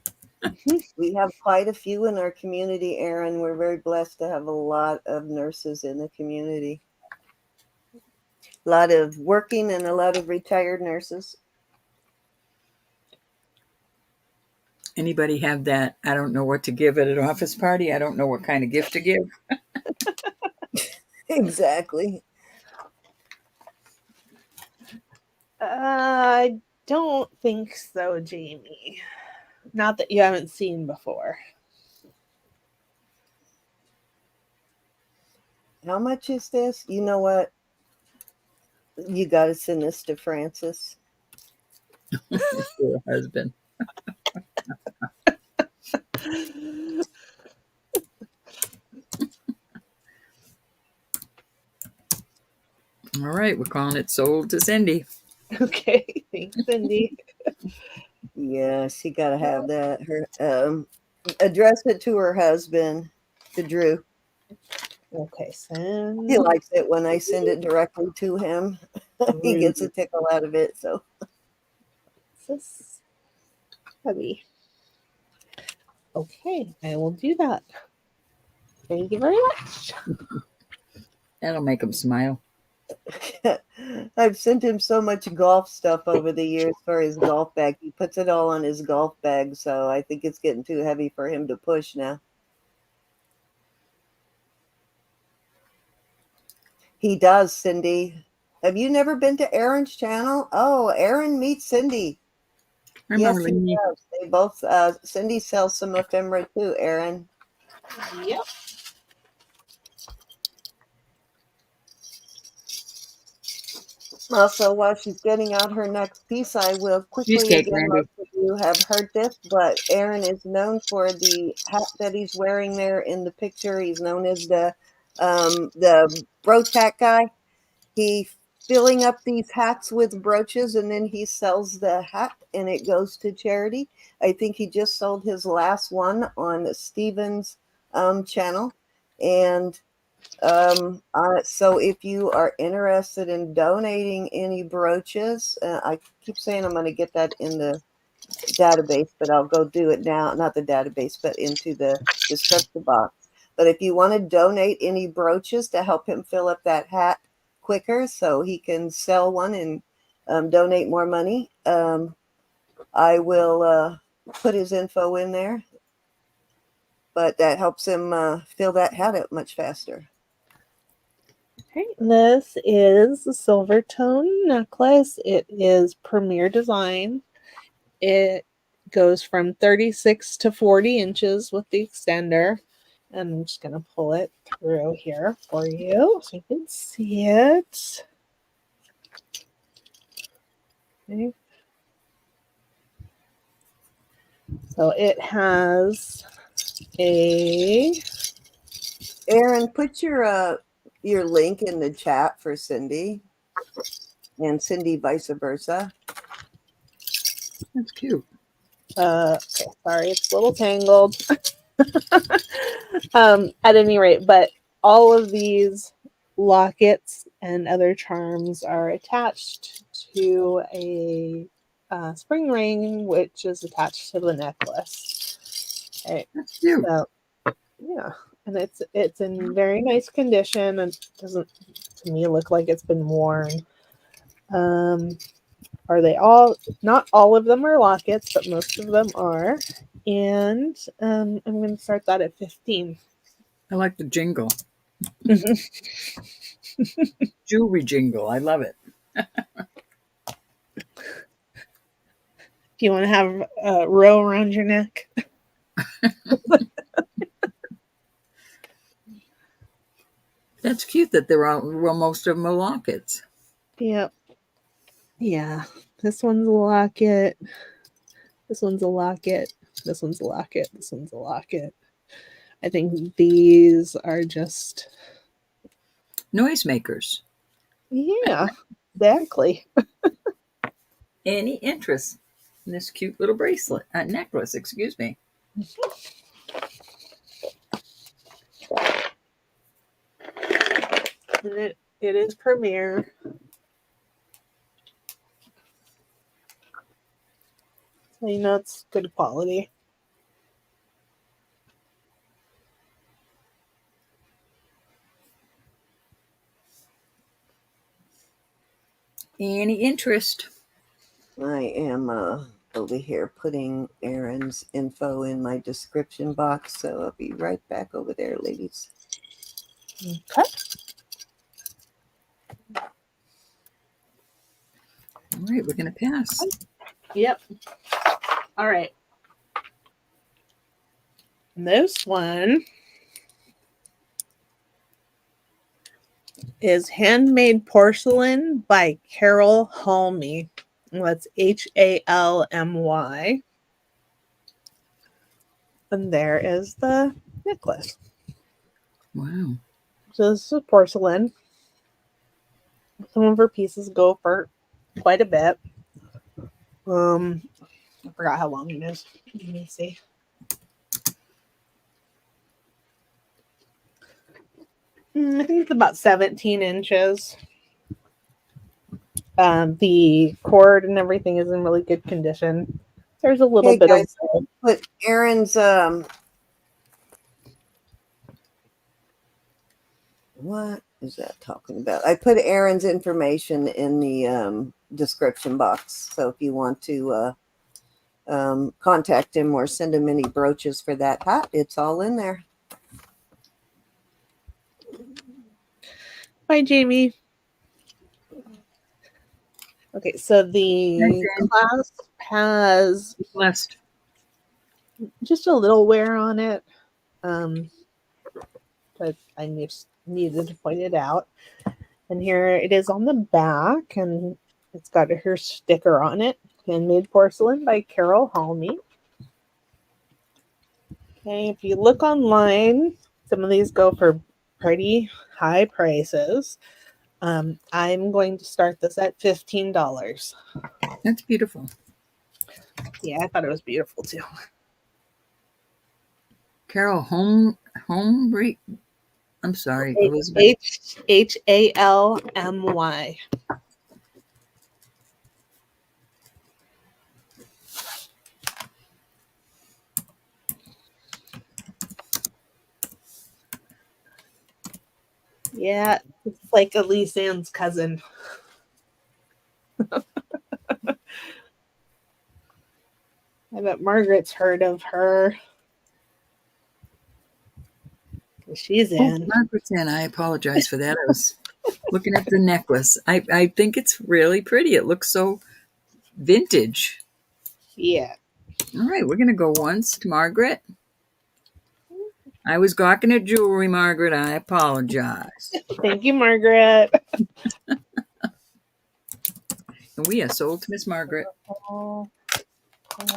We have quite a few in our community, Aaron. We're very blessed to have a lot of nurses in the community. A lot of working and a lot of retired nurses. Anybody have that? I don't know what to give at an office party. I don't know what kind of gift to give. Exactly. I don't think so, Jamie. Not that you haven't seen before. How much is this? You know what? You got to send this to Francis. Your husband. All right, we're calling it sold to Cindy. Okay, thanks, Cindy. Yeah, she got to have that. Her address it to her husband, to Drew. Okay, send. He likes it when I send it directly to him. He gets a tickle out of it. So This heavy. Okay, I will do that. Thank you very much. That'll make him smile. I've sent him so much golf stuff over the years for his golf bag. He puts it all on his golf bag, so I think it's getting too heavy for him to push now. He does, Cindy. Have you never been to Aaron's channel? Oh, Aaron meets Cindy. Hi, Yes, he Marlene. does. They both, Cindy sells some ephemera too, Aaron. Yep. Also, while she's getting out her next piece, I will quickly, Cheesecake, again, Randy. most of you have heard this, but Aaron is known for the hat that he's wearing there in the picture. He's known as the brooch hat guy. He filling up these hats with brooches, and then he sells the hat and it goes to charity. I think he just sold his last one on Steven's channel. And so if you are interested in donating any brooches, I keep saying I'm going to get that in the database, but I'll go do it now. Not the database, but into the description box. But if you want to donate any brooches to help him fill up that hat quicker so he can sell one and donate more money, I will put his info in there. But that helps him fill that hat up much faster. Okay, this is a silver tone necklace. It is Premier Design. It goes from 36 to 40 inches with the extender. And I'm just going to pull it through here for you so you can see it. Okay. So it has a... Aaron, put your link in the chat for Cindy, and Cindy vice versa. That's cute. Okay, sorry, it's a little tangled. At any rate, but all of these lockets and other charms are attached to a spring ring, which is attached to the necklace. Okay, That's cute. so yeah, and it's in very nice condition and doesn't to me look like it's been worn. Are they all? Not all of them are lockets, but most of them are. And I'm going to start that at 15. I like the jingle. Jewelry jingle. I love it. If you want to have a row around your neck. That's cute that they're all, well, most of them are lockets. Yep. Yeah. This one's a locket. This one's a locket. This one's a locket. This one's a locket. I think these are just Noisemakers. yeah, exactly. Any interest in this cute little bracelet, necklace, excuse me. And it is Premier. So you know it's good quality. Any interest? I am over here putting Aaron's info in my description box, so I'll be right back over there, ladies. Okay. All right, we're going to pass. Yep. All right. And this one is Handmade Porcelain by Carol Halmy. That's Halmy. And there is the necklace. Wow. So this is porcelain. Some of her pieces go for quite a bit. I forgot how long it is. Let me see. I think it's about 17 inches. The cord and everything is in really good condition. There's a little bit guys, of put Aaron's what is that talking about? I put Aaron's information in the description box. So if you want to contact him or send him any brooches for that hat, it's all in there. Bye, Jamie. Okay, so the clasp has Blessed. just a little wear on it, but I just needed to point it out. And here it is on the back, and it's got her sticker on it. Handmade porcelain by Carol Halmy. Okay, if you look online, some of these go for pretty high prices. I'm going to start this at $15. That's beautiful. Yeah, I thought it was beautiful too. Carol I'm sorry, Elizabeth. Halmy. Yeah, it's like Elise Ann's cousin. I bet Margaret's heard of her. She's in. Margaret's in. I apologize for that. I was looking at the necklace. I think it's really pretty. It looks so vintage. Yeah. All right, we're going to go once to Margaret. I was gawking at jewelry, Margaret. I apologize. Thank you, Margaret. And we are sold to Miss Margaret for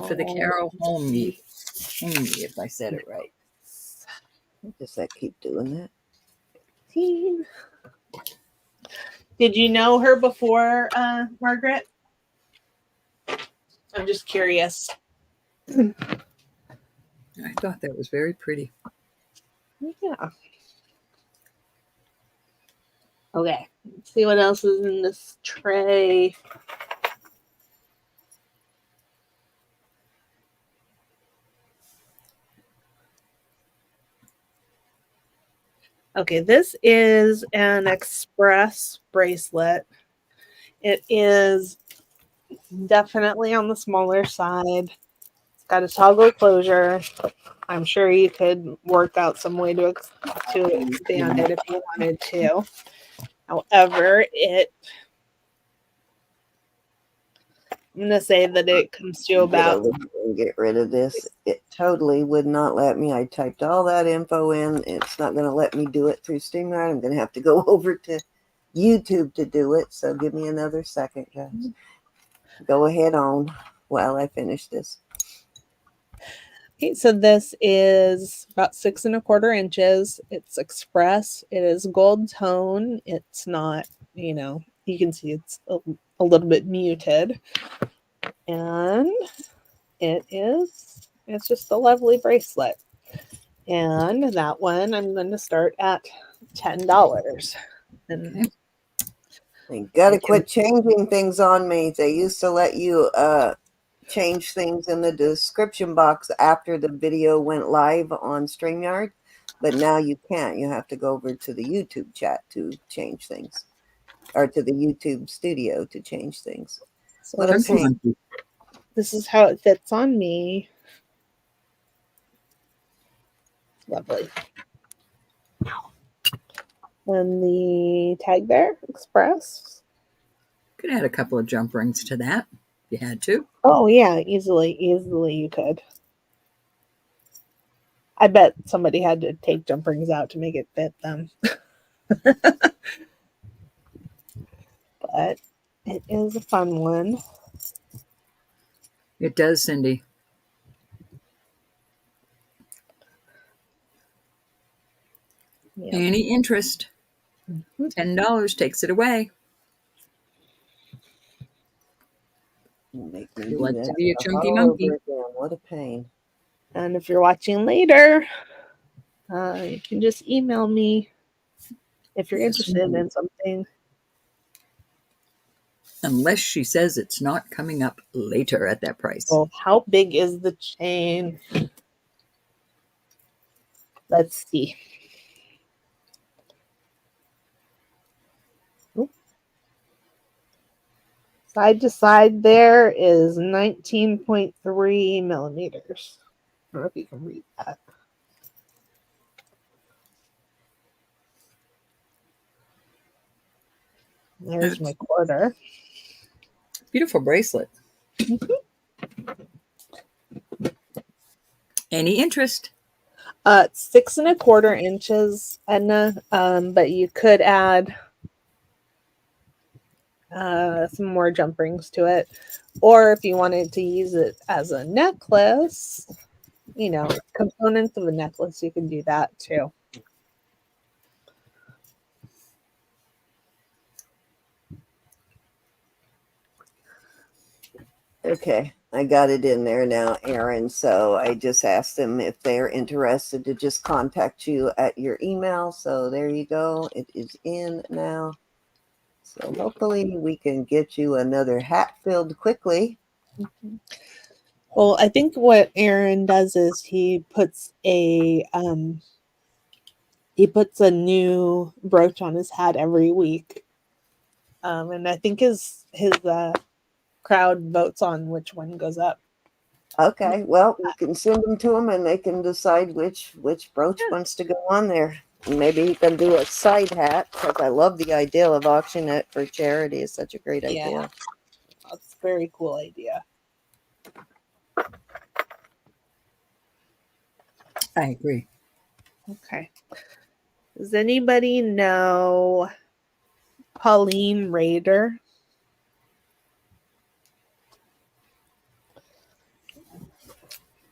the Carol Homey, if I said it right. Does that keep doing that? Did you know her before, Margaret? I'm just curious. I thought that was very pretty. Yeah. Okay. Let's see what else is in this tray. Okay, this is an express bracelet. It is definitely on the smaller side. It's got a toggle closure. I'm sure you could work out some way to expand it if you wanted to. However, I'm going to say that it comes to about... Get rid of this. It totally would not let me. I typed all that info in. It's not going to let me do it through StreamYard. I'm going to have to go over to YouTube to do it. So give me another second, guys. Go ahead on while I finish this. Okay, so this is about 6 1/4 inches. It's express. It is gold tone. It's not, you can see it's a little bit muted. And it's just a lovely bracelet. And that one I'm going to start at $10. And they got to quit changing things on me. They used to let you change things in the description box after the video went live on StreamYard, but now you can't. You have to go over to the YouTube chat to change things, or to the YouTube studio to change things. so this is how it fits on me. Lovely. And the tag there, express. Could add a couple of jump rings to that if you had to. Oh yeah, easily you could. I bet somebody had to take jump rings out to make it fit them. But it is a fun one. It does, Cindy. Yeah. Any interest? $10 takes it away. Make me You want do to that be a chunky all monkey. over again. What a pain. And if you're watching later, you can just email me if you're interested in something. Unless she says it's not coming up later at that price. Oh, how big is the chain? Let's see. Side to side there is 19.3 millimeters. I don't know if you can read that. There's my quarter. Beautiful bracelet. Any interest? It's 6.25 inches, Edna. But you could add some more jump rings to it, or if you wanted to use it as a necklace, components of a necklace, you can do that too. Okay, I got it in there now, Aaron. So I just asked them if they're interested to just contact you at your email. So there you go. It is in now. So hopefully we can get you another hat filled quickly. Well, I think what Aaron does is he puts a new brooch on his hat every week, and I think his crowd votes on which one goes up. Okay, well, we can send them to them and they can decide which brooch wants to go on there. Maybe he can do a side hat, because I love the idea of auctioning it for charity. It's such a great idea. That's a very cool idea. I agree. Okay. Does anybody know Pauline Rader?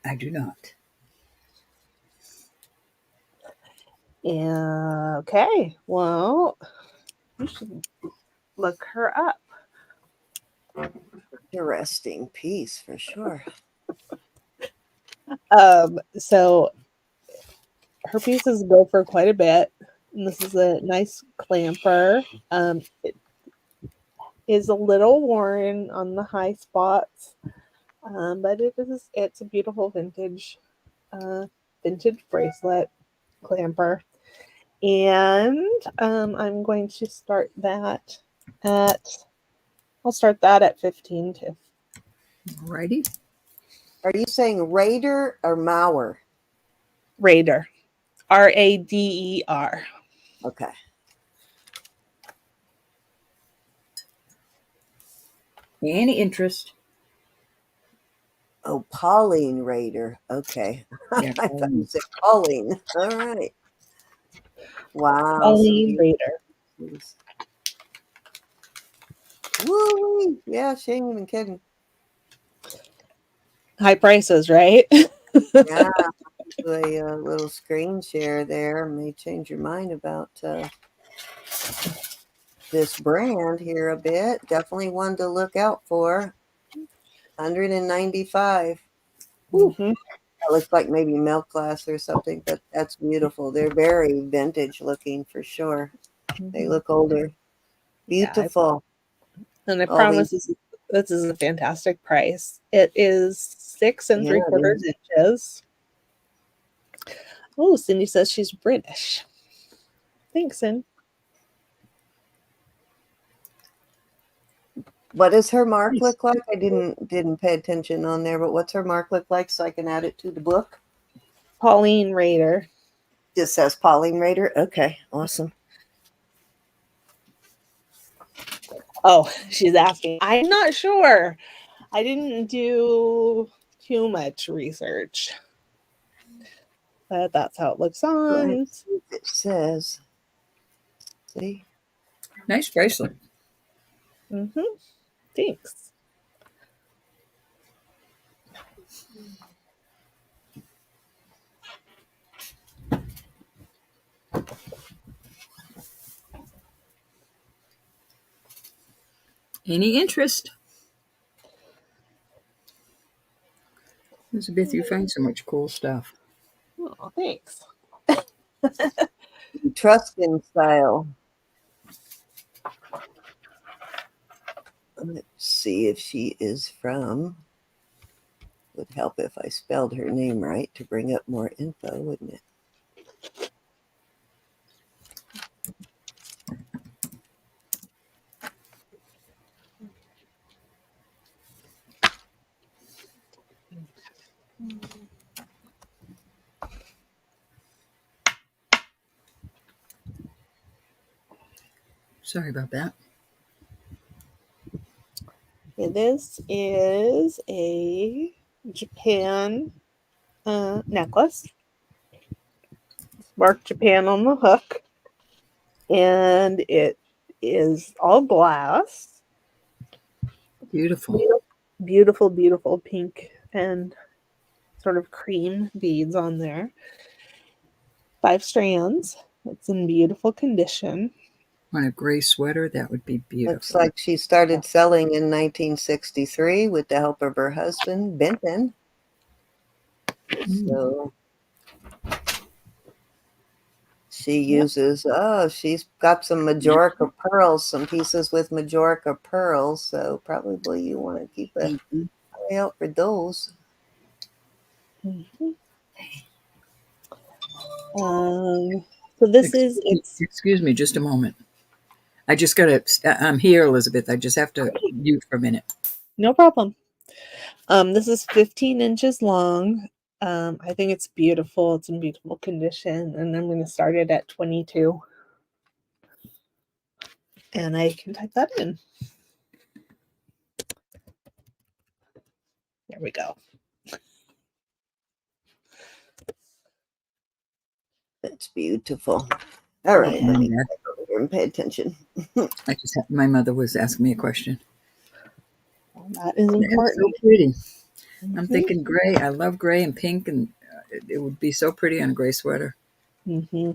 I do not. Yeah. Okay. Well, you should look her up. Interesting piece for sure. So her pieces go for quite a bit. And this is a nice clamper. It is a little worn on the high spots, but it's a beautiful vintage bracelet clamper. And I'm going to start that I'll start that at 15 too. Alrighty. Are you saying Raider or Mauer? Rader. Rader. Okay. Any interest? Oh, Pauline Raider. Okay. Yeah, I thought you said Pauline. All right. Wow. Pauline Rader. Woo! Yeah, she ain't even kidding. High prices, right? Yeah. Do a little screen share there. May change your mind about this brand here a bit. Definitely one to look out for. 195. Mm-hmm. That looks like maybe milk glass or something, but that's beautiful. They're very vintage looking for sure. They look older. Beautiful. And I All promise this is a fantastic price. It is 6.75 inches. Oh, Cindy says she's British. Thanks, Cindy. What does her mark look like? I didn't pay attention on there, but what's her mark look like so I can add it to the book? Pauline Rader. Just says Pauline Raider. Okay, awesome. Oh, she's asking. I'm not sure. I didn't do too much research. But that's how it looks on. Let's see if it says. See? Nice bracelet. Mm-hmm. Thanks. Any interest? Elizabeth, you find so much cool stuff. Oh, thanks. Etruscan style. Let's see if she is from. Would help if I spelled her name right to bring up more info, wouldn't it? Sorry about that. This is a Japan necklace. Mark Japan on the hook. And it is all glass. Beautiful. Beautiful, beautiful pink and sort of cream beads on there. 5 strands. It's in beautiful condition. On a gray sweater, that would be beautiful. Looks like she started selling in 1963 with the help of her husband, Benton. So she uses, she's got some Majorca pearls, some pieces with Majorca pearls. So probably you want to keep an eye out for those. Mm-hmm. So this Excuse me just a moment. I just got to, I'm here, Elizabeth. I just have to mute for a minute. No problem. This is 15 inches long. I think it's beautiful. It's in beautiful condition. And I'm going to start it at 22. And I can type that in. There we go. That's beautiful. All right, let me go over here and pay attention. My mother was asking me a question. Well, that is important. It's so pretty. Mm-hmm. I'm thinking gray. I love gray and pink, and it would be so pretty on a gray sweater. Mm-hmm.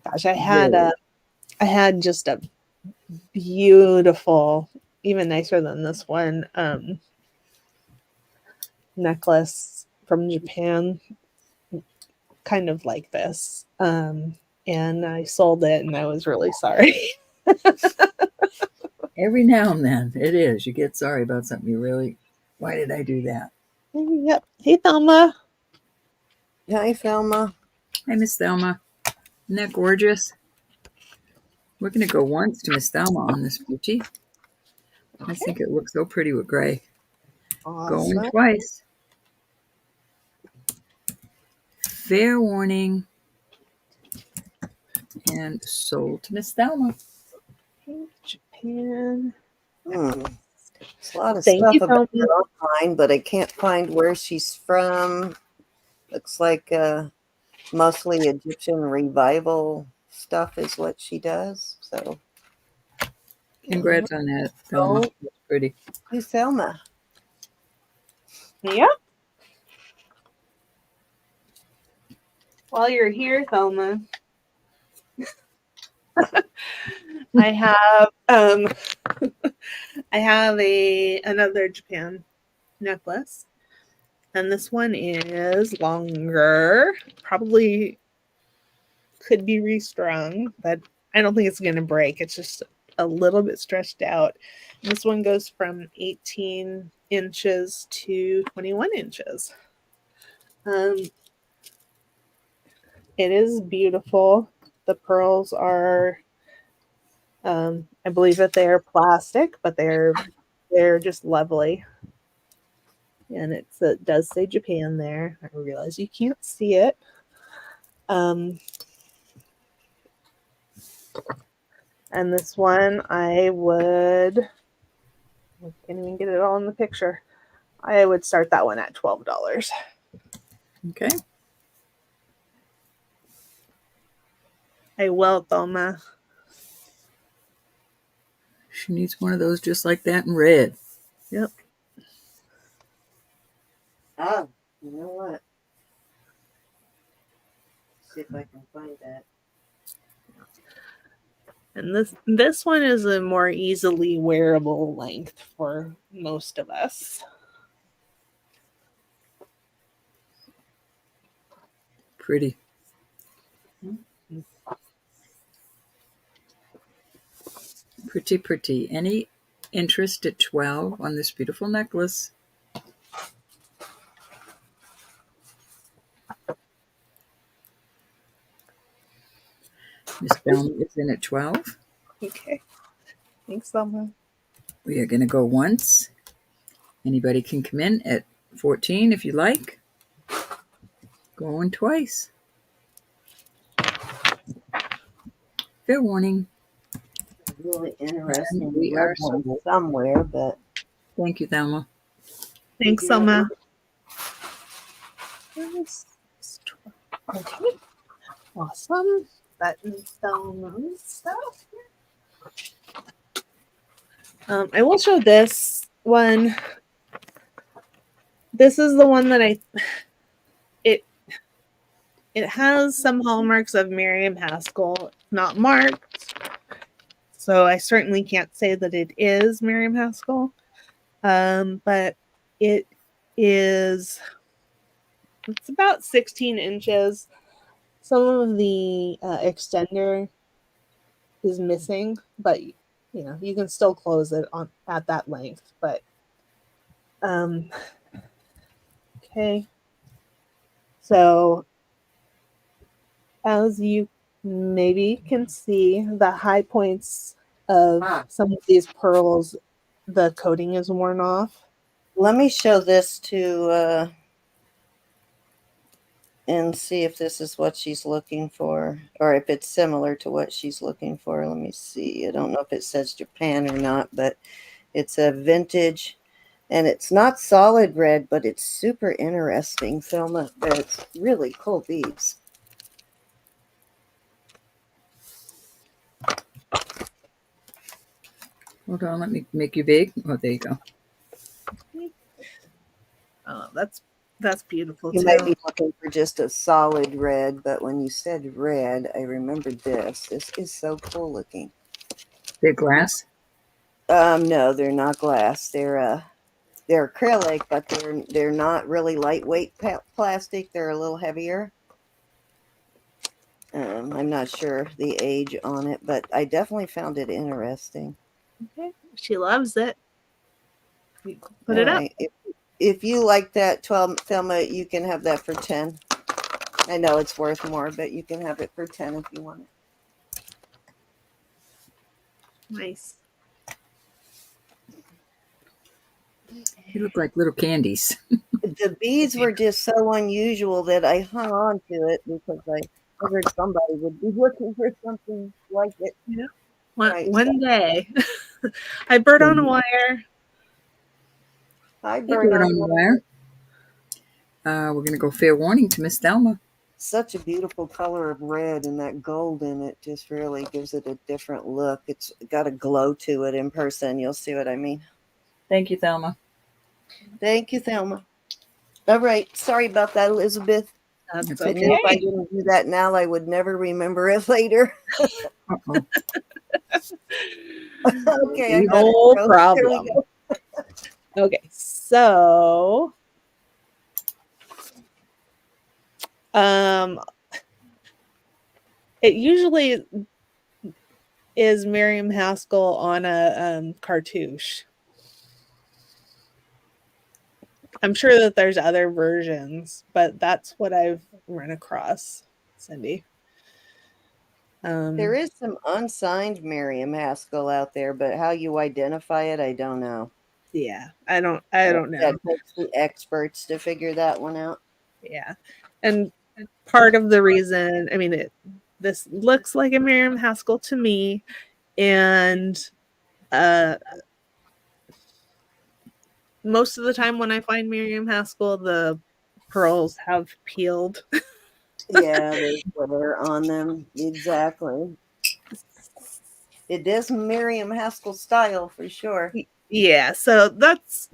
Gosh, I had just a beautiful, even nicer than this one, necklace from Japan, kind of like this. And I sold it, and I was really sorry. Every now and then, it is. You get sorry about something. You really, why did I do that? Yep. Hey, Thelma. Hi, Thelma. Hi, Miss Thelma. Isn't that gorgeous? We're going to go once to Miss Thelma on this beauty. Okay. I think it looks so pretty with gray. Awesome. Going twice. Fair warning. And sold to Miss Thelma. Japan. There's a lot of stuff about her online, but I can't find where she's from. Looks like mostly Egyptian revival stuff is what she does. So, congrats on that, Thelma. That's pretty. Who's Thelma? Yeah. While you're here, Thelma, I have another Japan necklace, and this one is longer. Probably could be restrung, but I don't think it's going to break. It's just a little bit stretched out. And this one goes from 18 inches to 21 inches. It is beautiful. The pearls are, I believe that they are plastic, but they're just lovely. And it does say Japan there. I realize you can't see it. And this one, I can't even get it all in the picture. I would start that one at $12. Okay. I will, Thelma. She needs one of those just like that in red. Yep. Oh, you know what? Let's see if I can find that. And this one is a more easily wearable length for most of us. Pretty. Pretty, pretty. Any interest at 12 on this beautiful necklace? Miss Thelma is in at 12. Okay. Thanks, Thelma. We are going to go once Anybody can come in at 14 if you like. Going twice. Fair warning. Really And interesting we red are one sold. somewhere, but Thank you, Thelma. Thanks, figure it Selma. out. Okay. Awesome. Buttons, Selma's stuff. I will show this one. This is the one that it has some hallmarks of Miriam Haskell, not marked. So I certainly can't say that it is Miriam Haskell. But it is it's about 16 inches. Some of the extender is missing, but you can still close it on at that length. But okay. So as you maybe can see, the high points of some of these pearls, the coating is worn off. Let me show this to and see if this is what she's looking for, or if it's similar to what she's looking for. Let me see. I don't know if it says Japan or not, but it's a vintage, and it's not solid red, but it's super interesting, Thelma. It's really cool beads. Hold on, let me make you big. Oh, there you go. Oh, that's beautiful You might too. be looking for just a solid red, but when you said red, I remembered this. This is so cool looking. Big glass. No, they're not glass. They're acrylic, but they're not really lightweight plastic. They're a little heavier. I'm not sure the age on it, but I definitely found it interesting. Okay, she loves it. Put All it up. right. If you like that, 12, Thelma, you can have that for 10. I know it's worth more, but you can have it for 10 if you want it. Nice. They look like little candies. The beads were just so unusual that I hung on to it because I figured somebody would be looking for something like it. Yeah. Right. One day. Hi, bird on a wire. Hi, Hey, bird bird on on the wire. We're going to go fair warning to Miss Thelma. Such a beautiful color of red, and that gold in it just really gives it a different look. It's got a glow to it in person. You'll see what I mean. Thank you, Thelma. Thank you, Thelma. All right. Sorry about that, Elizabeth. That's I knew if I okay. didn't do that now, I would never remember it later. Uh-oh. Okay, I got it. No So, here we problem. go. Okay, so um it usually is Miriam Haskell on a cartouche. I'm sure that there's other versions, but that's what I've run across, Cindy. There is some unsigned Miriam Haskell out there, but how you identify it, I don't know. Yeah, I don't know. That takes the experts to figure that one out. Yeah. And part of the reason, I mean, this looks like a Miriam Haskell to me, and uh, most of the time when I find Miriam Haskell, the pearls have peeled. Yeah, there's glitter on them. Exactly. It is Miriam Haskell style for sure. Yeah, so that's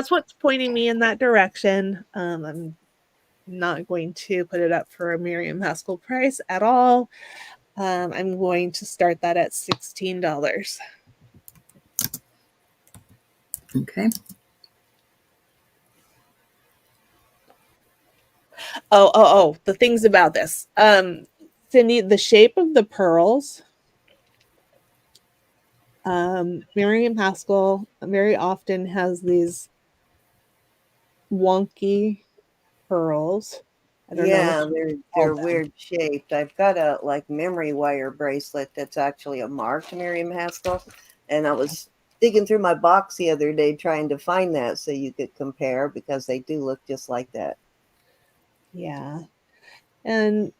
what's pointing me in that direction. I'm not going to put it up for a Miriam Haskell price at all. I'm going to start that at $16. Okay. Oh, the things about this. Cindy, the shape of the pearls, Miriam Haskell very often has these wonky pearls. I don't know what Yeah, you call they're them. weird shaped. I've got a like memory wire bracelet that's actually a marked Miriam Haskell, and I was digging through my box the other day trying to find that so you could compare, because they do look just like that. Yeah. And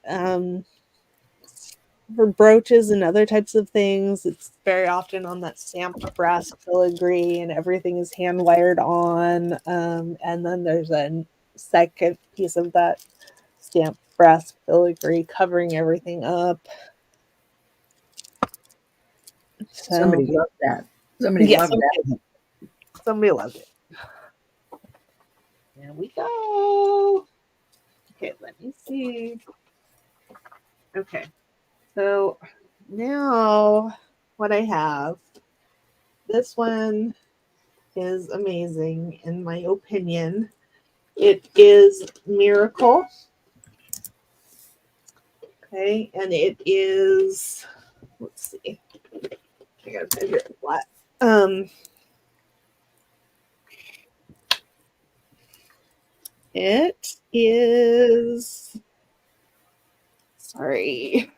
for brooches and other types of things, it's very often on that stamped brass filigree, and everything is hand wired on. And then there's a second piece of that stamped brass filigree covering everything up. So Somebody loved that. Somebody yes, loved that. somebody loved it. There we go. Okay, let me see. Okay, so now what I have, this one is amazing in my opinion. It is Miracle. Okay, and it is, let's see, I gotta measure it flat. It is, sorry.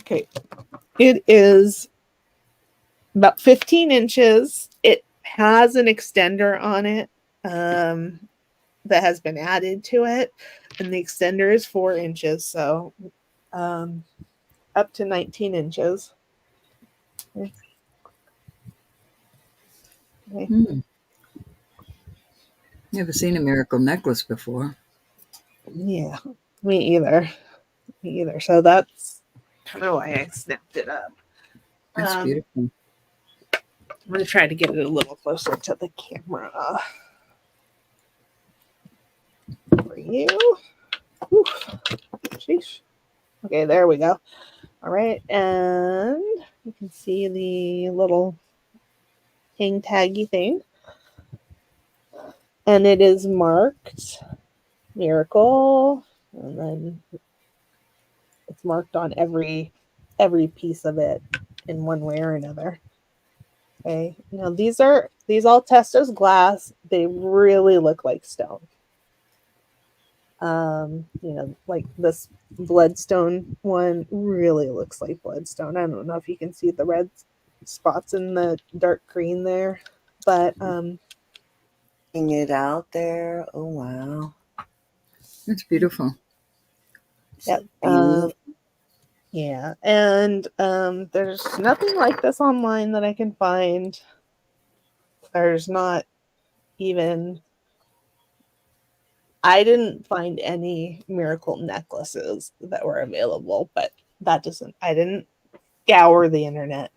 Okay, it is about 15 inches. It has an extender on it that has been added to it, and the extender is 4 inches, so up to 19 inches. Okay. Never seen a miracle necklace before. Yeah, me either. Me either. So that's kind of why I snapped it up. That's beautiful. I'm going to try to get it a little closer to the camera for you. Whew. Sheesh. Okay, there we go. All right, and you can see the little hang taggy thing. And it is marked Miracle, and then it's marked on every piece of it in one way or another. Okay, now these all test as glass. They really look like stone. Like this bloodstone one really looks like bloodstone. I don't know if you can see the red spots in the dark green there, but It out there. Oh wow. That's beautiful. yep. Beautiful. Yeah, and there's nothing like this online that I can find. There's not even, I didn't find any miracle necklaces that were available, but I didn't scour the internet.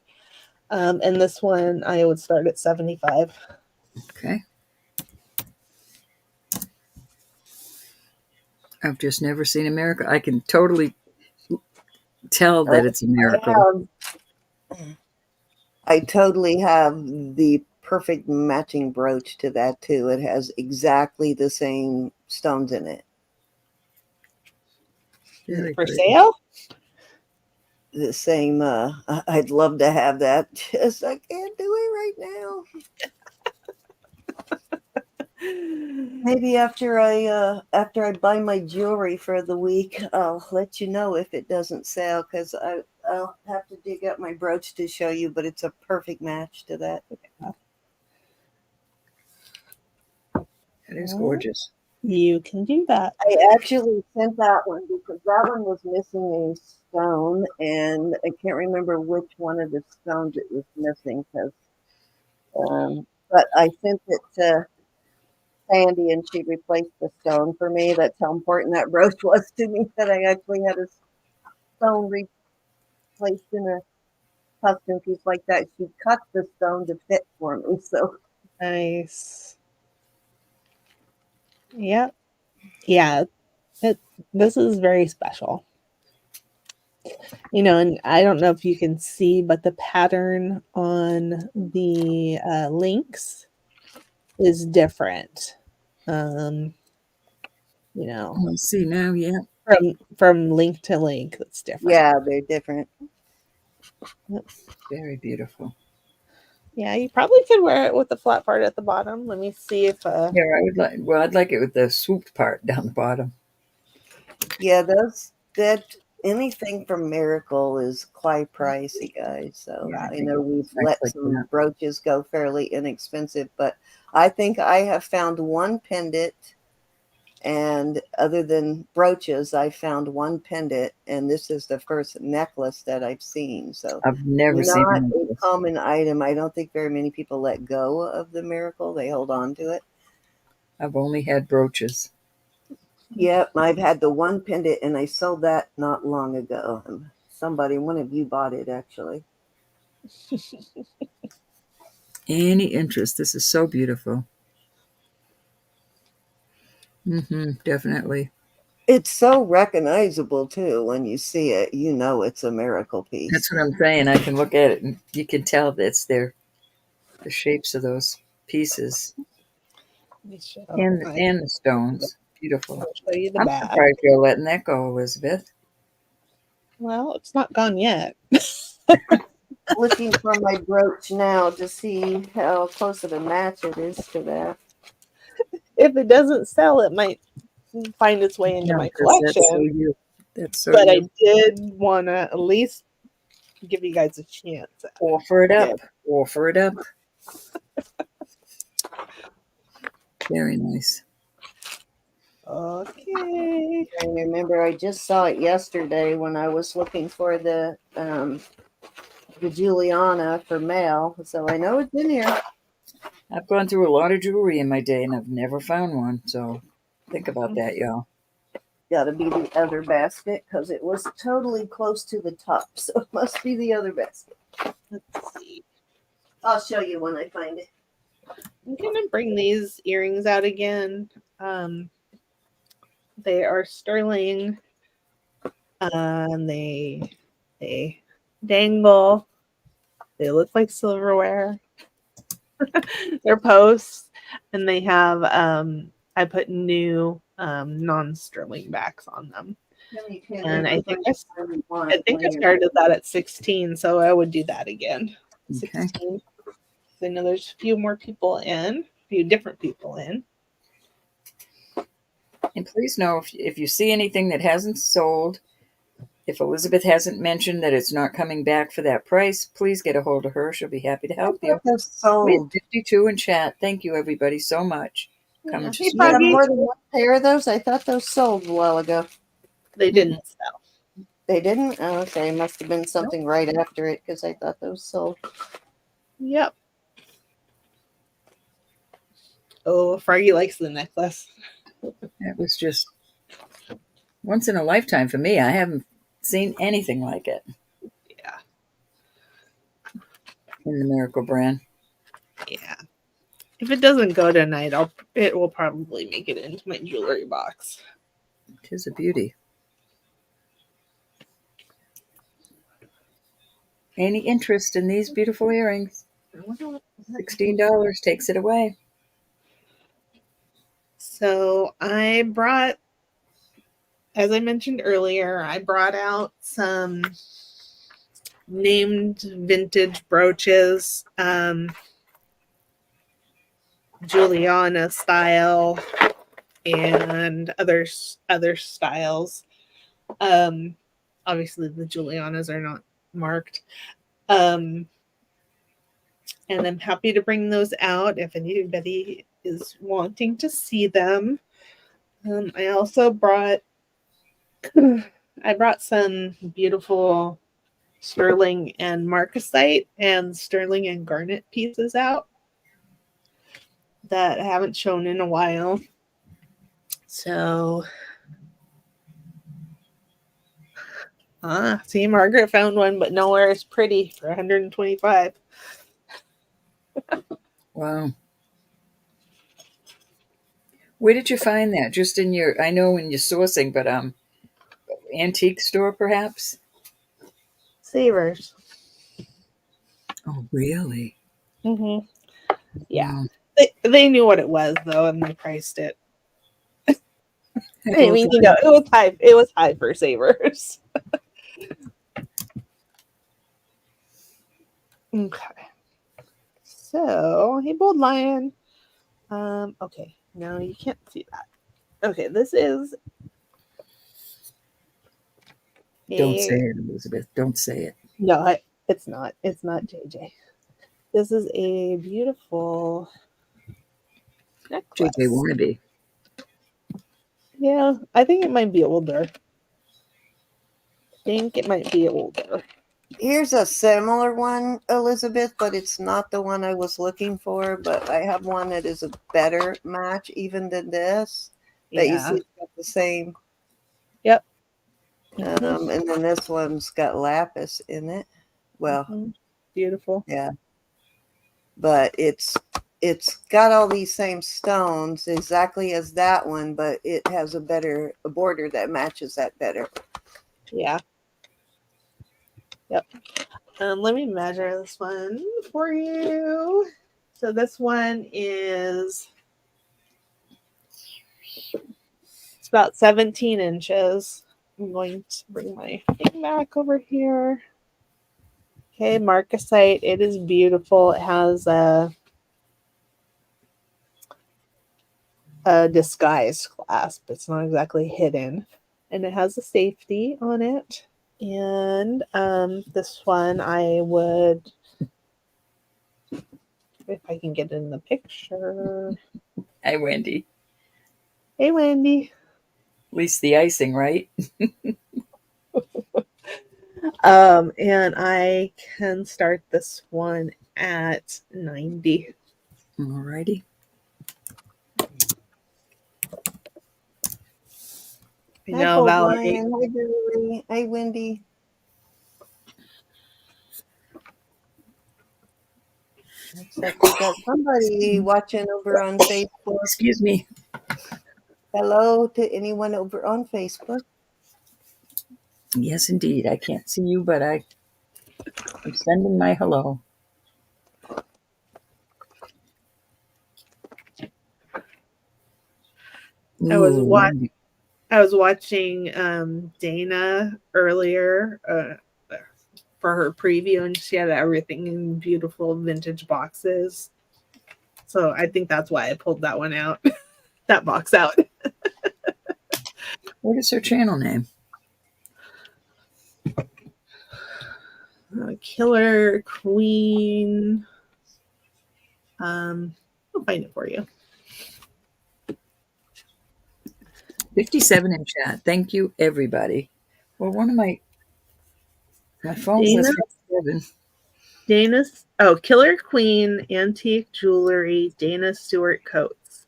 And this one I would start at 75. Okay. I've just never seen a miracle. I can totally tell that it's a miracle. I totally have the perfect matching brooch to that too. It has exactly the same stones in it. Very For pretty. sale? The same. I'd love to have that. Just I can't do it right now. Maybe after I buy my jewelry for the week, I'll let you know if it doesn't sell, because I'll have to dig up my brooch to show you, but it's a perfect match to that. It is gorgeous. You can do that. I actually sent that one because that one was missing a stone, and I can't remember which one of the stones it was missing. But I sent it to Sandy, and she replaced the stone for me. That's how important that brooch was to me, that I actually had a stone replaced in a custom piece like that. She cut the stone to fit for me. So Nice. Yep. Yeah. This is very special. And I don't know if you can see, but the pattern on the links is different. I see now, yeah. From link to link, that's different. yeah, they're different. Very beautiful. Yeah, you probably could wear it with the flat part at the bottom. Let me see if Yeah, I'd like it with the swooped part down the bottom. Yeah, that anything from Miracle is quite pricey, guys. So Yeah, I I think know we've nice let like some that. brooches go fairly inexpensive, but I think I have found one pendant. And other than brooches, I found one pendant, and this is the first necklace that I've seen. So, I've never seen not a a necklace. common item. I don't think very many people let go of the Miracle, they hold on to it. I've only had brooches. Yep, I've had the one pendant, and I sold that not long ago. Somebody, one of you bought it actually. Any interest? This is so beautiful. Definitely. It's so recognizable too when you see it. You know it's a Miracle That's piece. what I'm saying. I can look at it and you can tell that it's the shapes of those pieces Let me show. and the stones. Beautiful. I'll show you the I'm back. surprised you're letting that go, Elizabeth. Well, it's not gone yet. Looking for my brooch now to see how close of a match it is to that. If it doesn't sell, it might find its way into No, my because that's so collection. you. That's so But I you. did want to at least give you guys a chance. Offer it Yeah. up. Offer it up. Very nice. Okay. I remember I just saw it yesterday when I was looking for the Juliana for mail, so I know it's in here. I've gone through a lot of jewelry in my day and I've never found one. So think about that, y'all. Got to be the other basket because it was totally close to the top, so it must be the other basket. Let's see. I'll show you when I find it. I'm gonna bring these earrings out again. They are sterling. They dangle. They look like silverware. They're posts, and they have I put new non-sterling backs on them. You can And never find what you want I think when I you're started that at 16, so I would do that again. Okay. 16. I know there's a few more people in, a few different people in. And please know if you see anything that hasn't sold, if Elizabeth hasn't mentioned that it's not coming back for that price, please get a hold of her. She'll be happy to I help you. thought those We had sold. 52 in chat. Thank you, everybody, so much. Yeah. Coming to Hey, You have support. Foggy. more than one pair of those? I thought those sold a while ago. They Mm-mm. didn't sell. They didn't? Oh, okay, must have been Nope. something right after it because I thought those sold. Yep. Oh, Froggy likes the necklace. It was just once in a lifetime for me. I haven't seen anything like it Yeah. in the Miracle brand. Yeah. If it doesn't go tonight, it will probably make it into my jewelry box. It is a beauty. Any interest in these beautiful earrings? $16 takes it away. So I brought, as I mentioned earlier, I brought out some named vintage brooches, Juliana style, and other styles. Um, Obviously, the Julianas are not marked. Um, and I'm happy to bring those out if anybody is wanting to see them. I also brought I brought some beautiful sterling and marcasite and sterling and garnet pieces out that I haven't shown in a while. So, see, Margaret found one, but nowhere is pretty for 125. Wow. Where did you find that? Just in your, I know in your sourcing, but antique store perhaps? Savers. Oh, really? Mm-hmm. Yeah. Wow. They knew what it was though, and they priced it. I I both mean, you know, it was high. It was high for Savers. Okay. So, hey, bold lion. Okay. No, you can't see that. Okay, this is Don't say a it, Elizabeth. Don't say it. no, it's not. It's not JJ. This is a beautiful JJ necklace. wannabe. Yeah, I think it might be older. I think it might be older. Here's a similar one, Elizabeth, but it's not the one I was looking for. But I have one that is a better match even than this. That you see Yeah. it's got the same. Yep. Hmm. And then this one's got lapis in it. Well, Hmm. Beautiful. yeah, but it's got all these same stones exactly as that one, but it has a border that matches that better. Yeah. Yep. Let me measure this one for you. So this one is it's about 17 inches. I'm going to bring my thing back over here. Okay, marcasite. It is beautiful. It has a disguised clasp. It's not exactly hidden. And it has a safety on it. And this one I would, if I can get it in the picture. Hi, Wendy. Hey, Wendy. At least the icing, right? And I can start this one at 90. Alrighty. I Hi, know, Paul Valerie. Brian. Hi, Julie. Hi, Wendy. Looks like we got somebody watching over on Facebook. Excuse me. Hello to anyone over on Facebook. Yes, indeed. I can't see you, but I'm sending my hello. I was Ooh, what Wendy. I was watching Dana earlier for her preview, and she had everything in beautiful vintage boxes. So I think that's why I pulled that one out, that box out. What is her channel name? Killer Queen. I'll find it for you. 57 in chat. Thank you, everybody. Well, one of my phone Dana, says 57. Killer Queen Antique Jewelry, Dana Stewart Coates.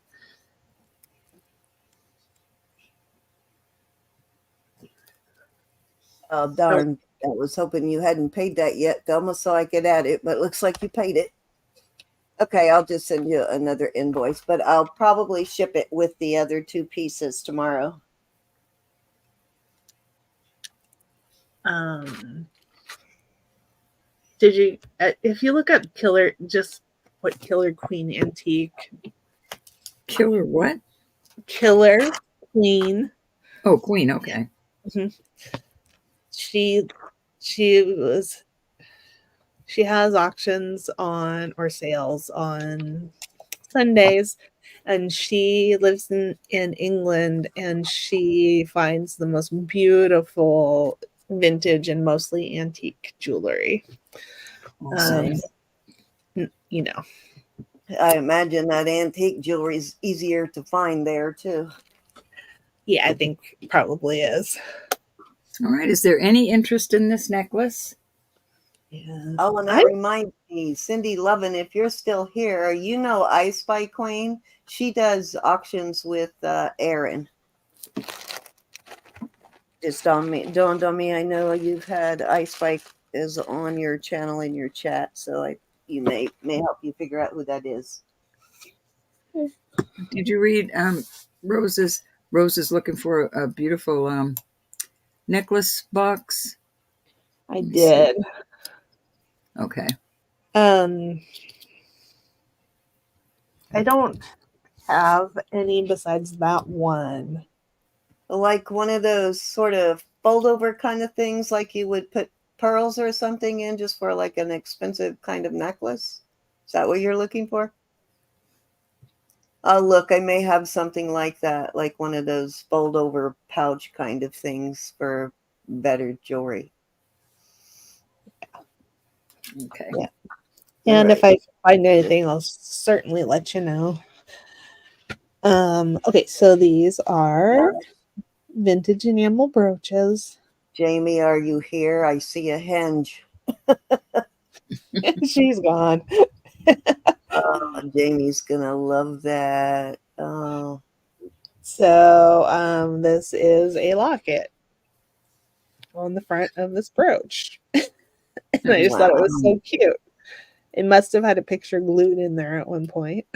Oh, darn. I was hoping you hadn't paid that yet, Thelma, so I could add it, but it looks like you paid it. Okay, I'll just send you another invoice, but I'll probably ship it with the other two pieces tomorrow. Did you, if you look up Killer, just what Killer Queen Antique? Killer what? Killer Queen. Oh, Queen. Okay. Mm-hmm. She has auctions on or sales on Sundays, and she lives in England, and she finds the most beautiful vintage and mostly antique jewelry. Awesome. You know, I imagine that antique jewelry is easier to find there, too. yeah, I think probably is. All right. Is there any interest in this necklace? Yeah. Oh, and that reminds me, Cindy Lovin, if you're still here, you know I Spy Queen. She does auctions with Aaron. Just dawned on me. I know you've had I Spy is on your channel in your chat, so you may help you figure out who that is. Did you read Rose's? Rose is looking for a beautiful necklace box. I did. See. Okay. I don't have any besides that one. Like one of those sort of fold over kind of things, like you would put pearls or something in just for like an expensive kind of necklace. Is that what you're looking for? Oh, look, I may have something like that, like one of those fold over pouch kind of things for better jewelry. Okay. Yeah. And if Right. I find anything, I'll certainly let you know. Okay, so these are vintage enamel brooches. Jamie, are you here? I see a hinge. She's gone. Oh, Jamie's gonna love that. Oh, So this is a locket on the front of this brooch. And I just thought it wow. was so cute. It must have had a picture glued in there at one point.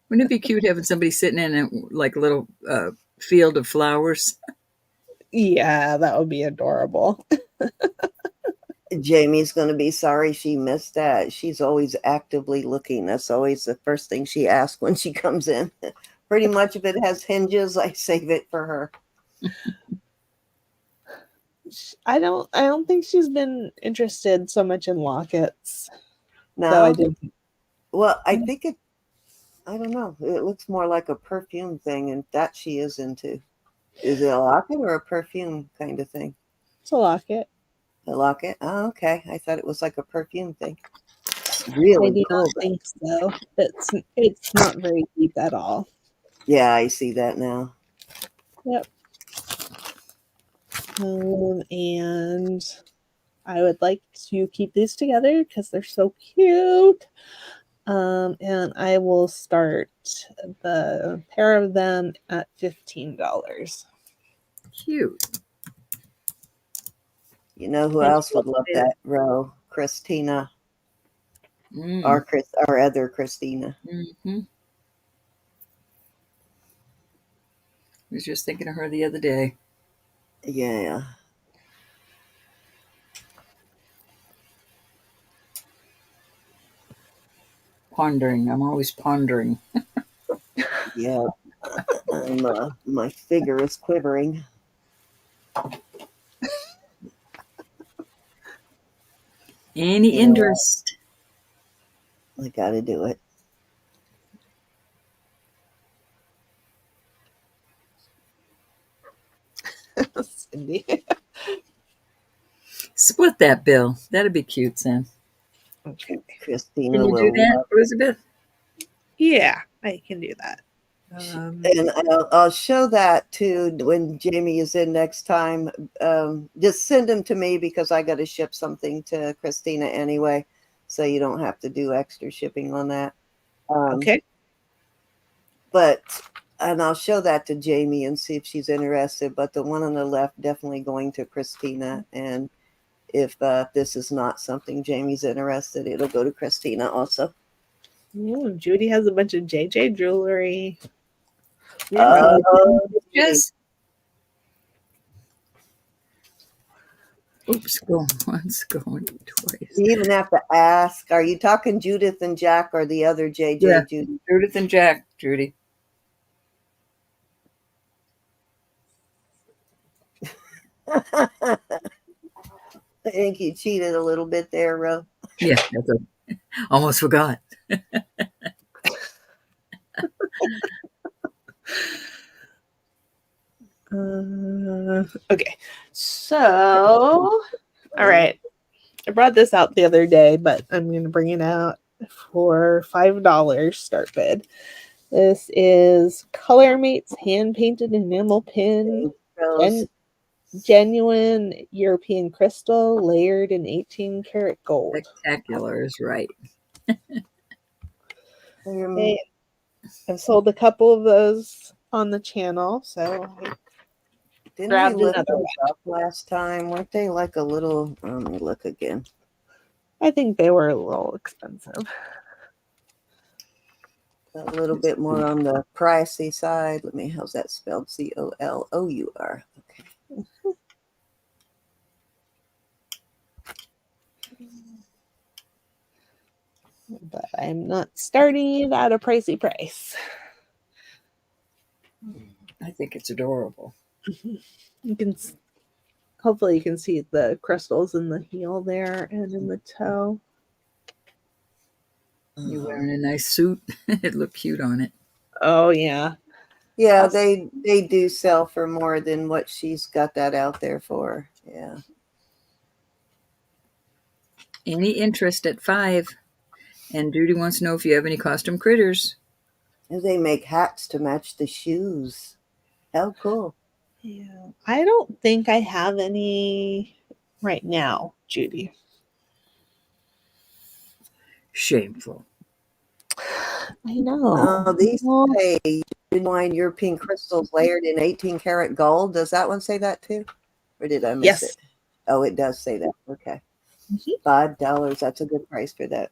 Wouldn't it be cute having somebody sitting in a like little field of flowers? Yeah, that would be adorable. Jamie's gonna be sorry she missed that. She's always actively looking. That's always the first thing she asks when she comes in. Pretty much if it has hinges, I save it for her. I don't think she's been interested so much in lockets. Though I No? did. Well, I think I don't know. It looks more like a perfume thing, and that she is into. Is it a locket or a perfume kind of thing? It's a locket. A locket? Oh, okay. I thought it was like a perfume thing. I Really do not cool, though. think so. It's not very deep at all. Yeah, I see that now. Yep. And I would like to keep these together because they're so cute. And I will start the pair of them at $15. Cute. You know who And else would love that row? Christina. Mm. Our other Christina. Mm-hmm. I was just thinking of her the other day. Yeah. Pondering. I'm always pondering. Yeah. My figure is quivering. Any Yeah, interest? I gotta do it. Cindy. Split that bill. That'd be cute, Sam. Okay. Christina Can you do will that, love. Elizabeth? Yeah, I can do that. And I'll show that too when Jamie is in next time. Just send them to me because I got to ship something to Christina anyway, so you don't have to do extra shipping on that. Okay. And I'll show that to Jamie and see if she's interested. But the one on the left definitely going to Christina, and if this is not something Jamie's interested, it'll go to Christina also. Ooh, Judy has a bunch of JJ jewelry. Just oops, going once, going twice. You even have to ask, are you talking Judith and Jack or the other JJ Yeah, Judy? Judith and Jack, Judy. I think you cheated a little bit there, Ro. Yeah, almost forgot. Okay. So, all right. I brought this out the other day, but I'm going to bring it out for $5 start bid. This is Color Mates hand painted enamel pin, Rose. genuine European crystal layered in 18 karat gold. Spectacular is right. Okay. I've sold a couple of those on the channel, so I Didn't we grabbed lift another those one. up last time? Weren't they like a little? Let me look again. I think they were a little expensive. A little bit more on the pricey side. How's that spelled? COLOUR. Okay. But I'm not starting it at a pricey price. I think it's adorable. You can hopefully you can see the crystals in the heel there and in the toe. You're wearing a nice suit. It looked cute on it. Oh yeah. Yeah, they do sell for more than what she's got that out there for. Yeah. Any interest at 5? And Judy wants to know if you have any costume critters. And they make hats to match the shoes. How cool. Yeah. I don't think I have any right now, Judy. Shameful. I know. These Well, say genuine European crystals layered in 18 karat gold. Does that one say that too? Or did I miss yes. it? Oh, it does say that. Okay. Mhm. $5. That's a good price for that.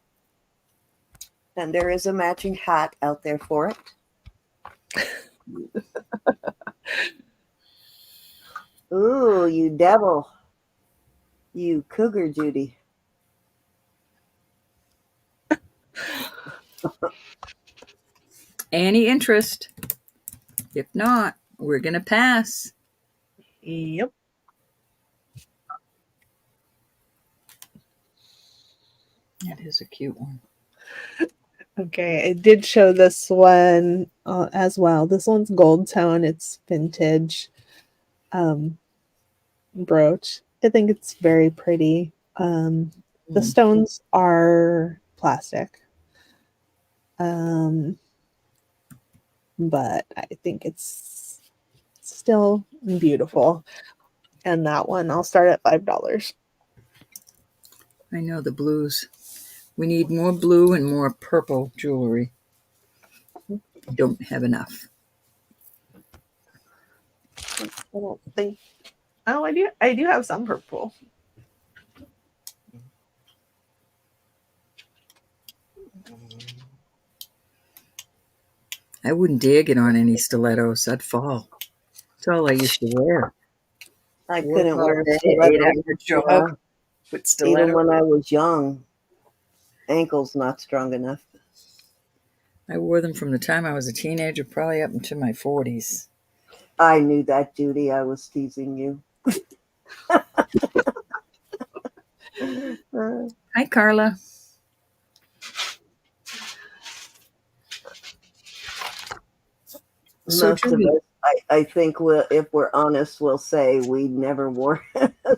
And there is a matching hat out there for it. Ooh, you devil. You cougar, Judy. Any interest? If not, we're going to pass. Yep. That is a cute one. Okay, I did show this one as well. This one's gold tone. It's vintage brooch. I think it's very pretty. The stones are plastic. But I think it's still beautiful. And that one I'll start at $5. I know the blues. We need more blue and more purple jewelry. Don't have enough. I don't think. Oh, I do. I do have some purple. I wouldn't dare get on any stilettos. I'd fall. That's all I used to wear. I Work couldn't all wear day, 8-hour stilettos. job with Even stilettos. when I was young. Ankles not strong enough. I wore them from the time I was a teenager, probably up into my 40s. I knew that, Judy. I was teasing you. Hi, Carla. So Most of Judy, us, I think, if we're honest, we'll say we never wore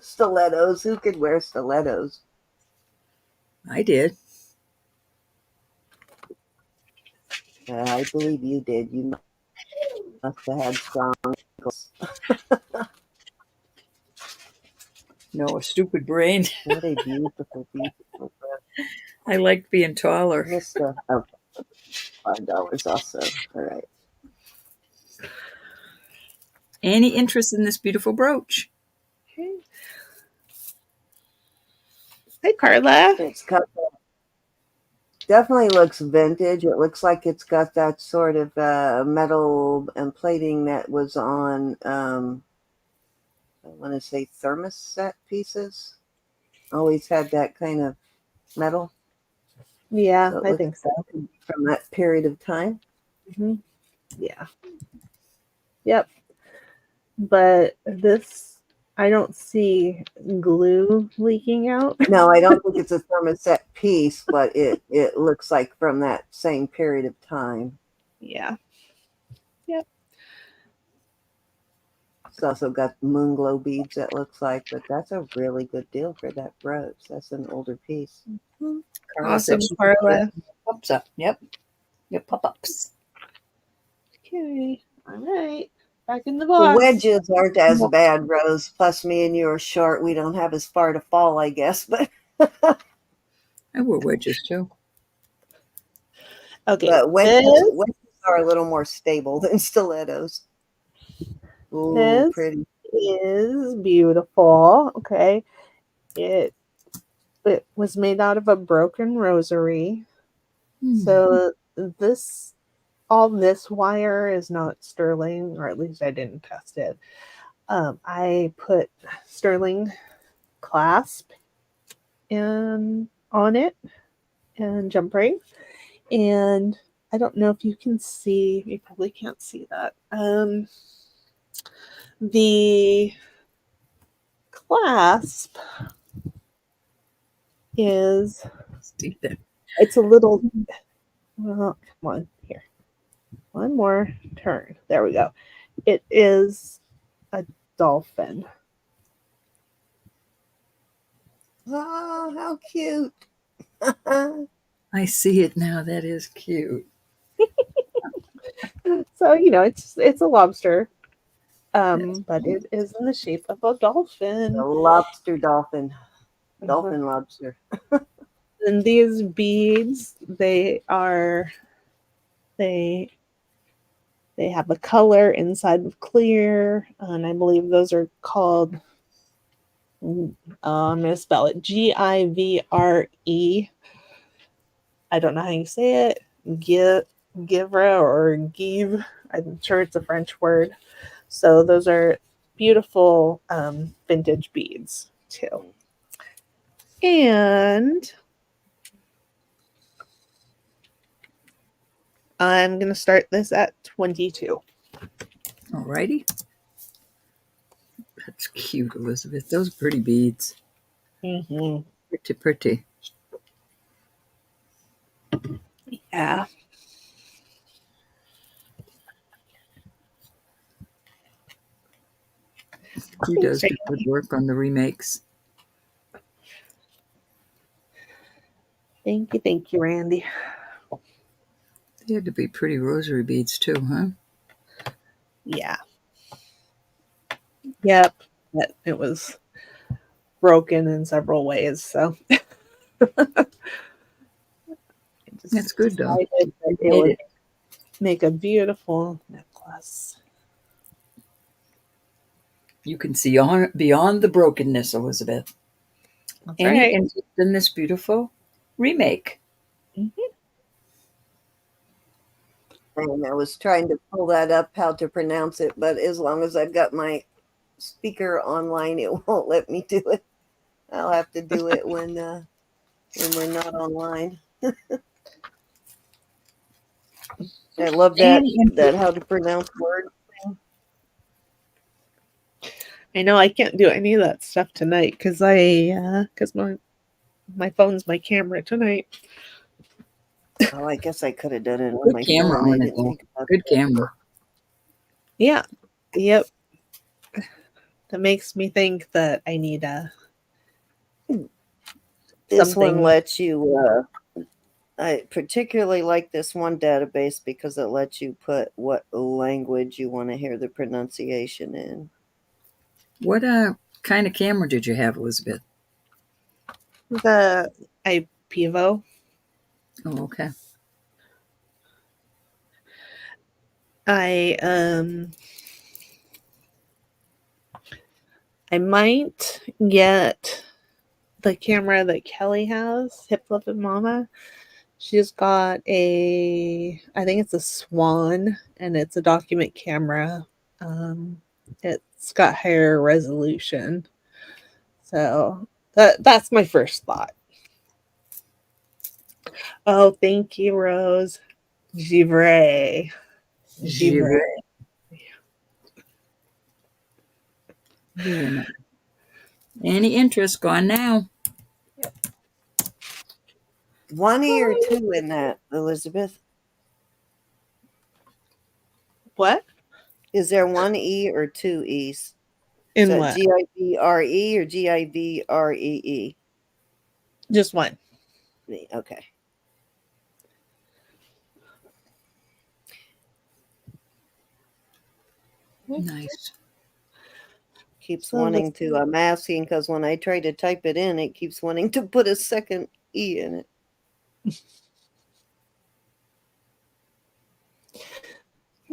stilettos. Who could wear stilettos? I did. I believe you did. You must have had strong ankles. No, a stupid brain. What a beautiful, beautiful dress. I liked being taller. Missed $5 also. All right. Any interest in this beautiful brooch? Okay. Hi, Carla. It's got definitely looks vintage. It looks like it's got that sort of metal and plating that was on, I want to say thermostat pieces. Always had that kind of metal. Yeah, So it I looks think so. from that period of time. Mm-hmm. Yeah. Yep. But this, I don't see glue leaking out. No, I don't think it's a thermostat piece, but it looks like from that same period of time. Yeah. Yep. It's also got moon glow beads, that looks like, but that's a really good deal for that brooch. That's an older piece. Carla said Awesome, she Carla. pops up. Yep. Yep, pop-ups. Okay. All right. Back in the The box. wedges aren't as bad, Rose. Plus, me and you are short. We don't have as far to fall, I guess. But I wore wedges too. Okay. wedges are a little more stable than stilettos. Ooh, This pretty. is beautiful. Okay. It was made out of a broken rosary. So all this wire is not sterling, or at least I didn't test it. I put sterling clasp on it and jump ring, and I don't know if you can see. You probably can't see that. The clasp is. It's a little. Well, come on here. One more turn. There we go. It is a dolphin. Oh, how cute. I see it now. That is cute. So, it's a lobster. But it is in the shape of a The dolphin. lobster dolphin. Uh-huh. Dolphin lobster. And these beads, they they have a color inside of clear, and I believe those are called. I'm going to spell it Givre. I don't know how you say it. Givre or give. I'm sure it's a French word. So those are beautiful vintage beads too. And I'm going to start this at 22. Alrighty. That's cute, Elizabeth. Those are pretty beads. Mm-hmm. Pretty, pretty. Yeah. She does do good work on the remakes. Thank you, Randy. They had to be pretty rosary beads too, huh? Yeah. Yep. But it was broken in several ways, so I That's just good though. decided that You it made would it. make a beautiful necklace. You can see beyond the brokenness, Elizabeth. That's Any right. interest in this beautiful remake? Mm-hmm. And I was trying to pull that up, how to pronounce it, but as long as I've got my speaker online, it won't let me do it. I'll have to do it when we're not online. I love that Any interest? how to pronounce word. I know I can't do any of that stuff tonight because my phone's my camera tonight. Oh, I guess I could have done it on Good my camera phone. I on it didn't though. think about Good camera. Yeah. Yep. That makes me think that I need this one. something. Lets you. I particularly like this one database because it lets you put what language you want to hear the pronunciation in. What kind of camera did you have, Elizabeth? The IPVO. Oh, okay. I I might get the camera that Kelly has, Hip Flip and Mama. She's got I think it's a Swan, and it's a document camera. It's got higher resolution. So that's my first thought. Oh, thank you, Rose. Givre. Givre. Very nice. Any interest? Gone now. 1 E or 2 in that, Elizabeth? What? Is there 1 E or 2 E's? Is In that what? Gibre or Givree? Just one. Okay. Nice. Keeps So wanting to. I'm asking because when I try to type it in, it keeps wanting to put a second E in it.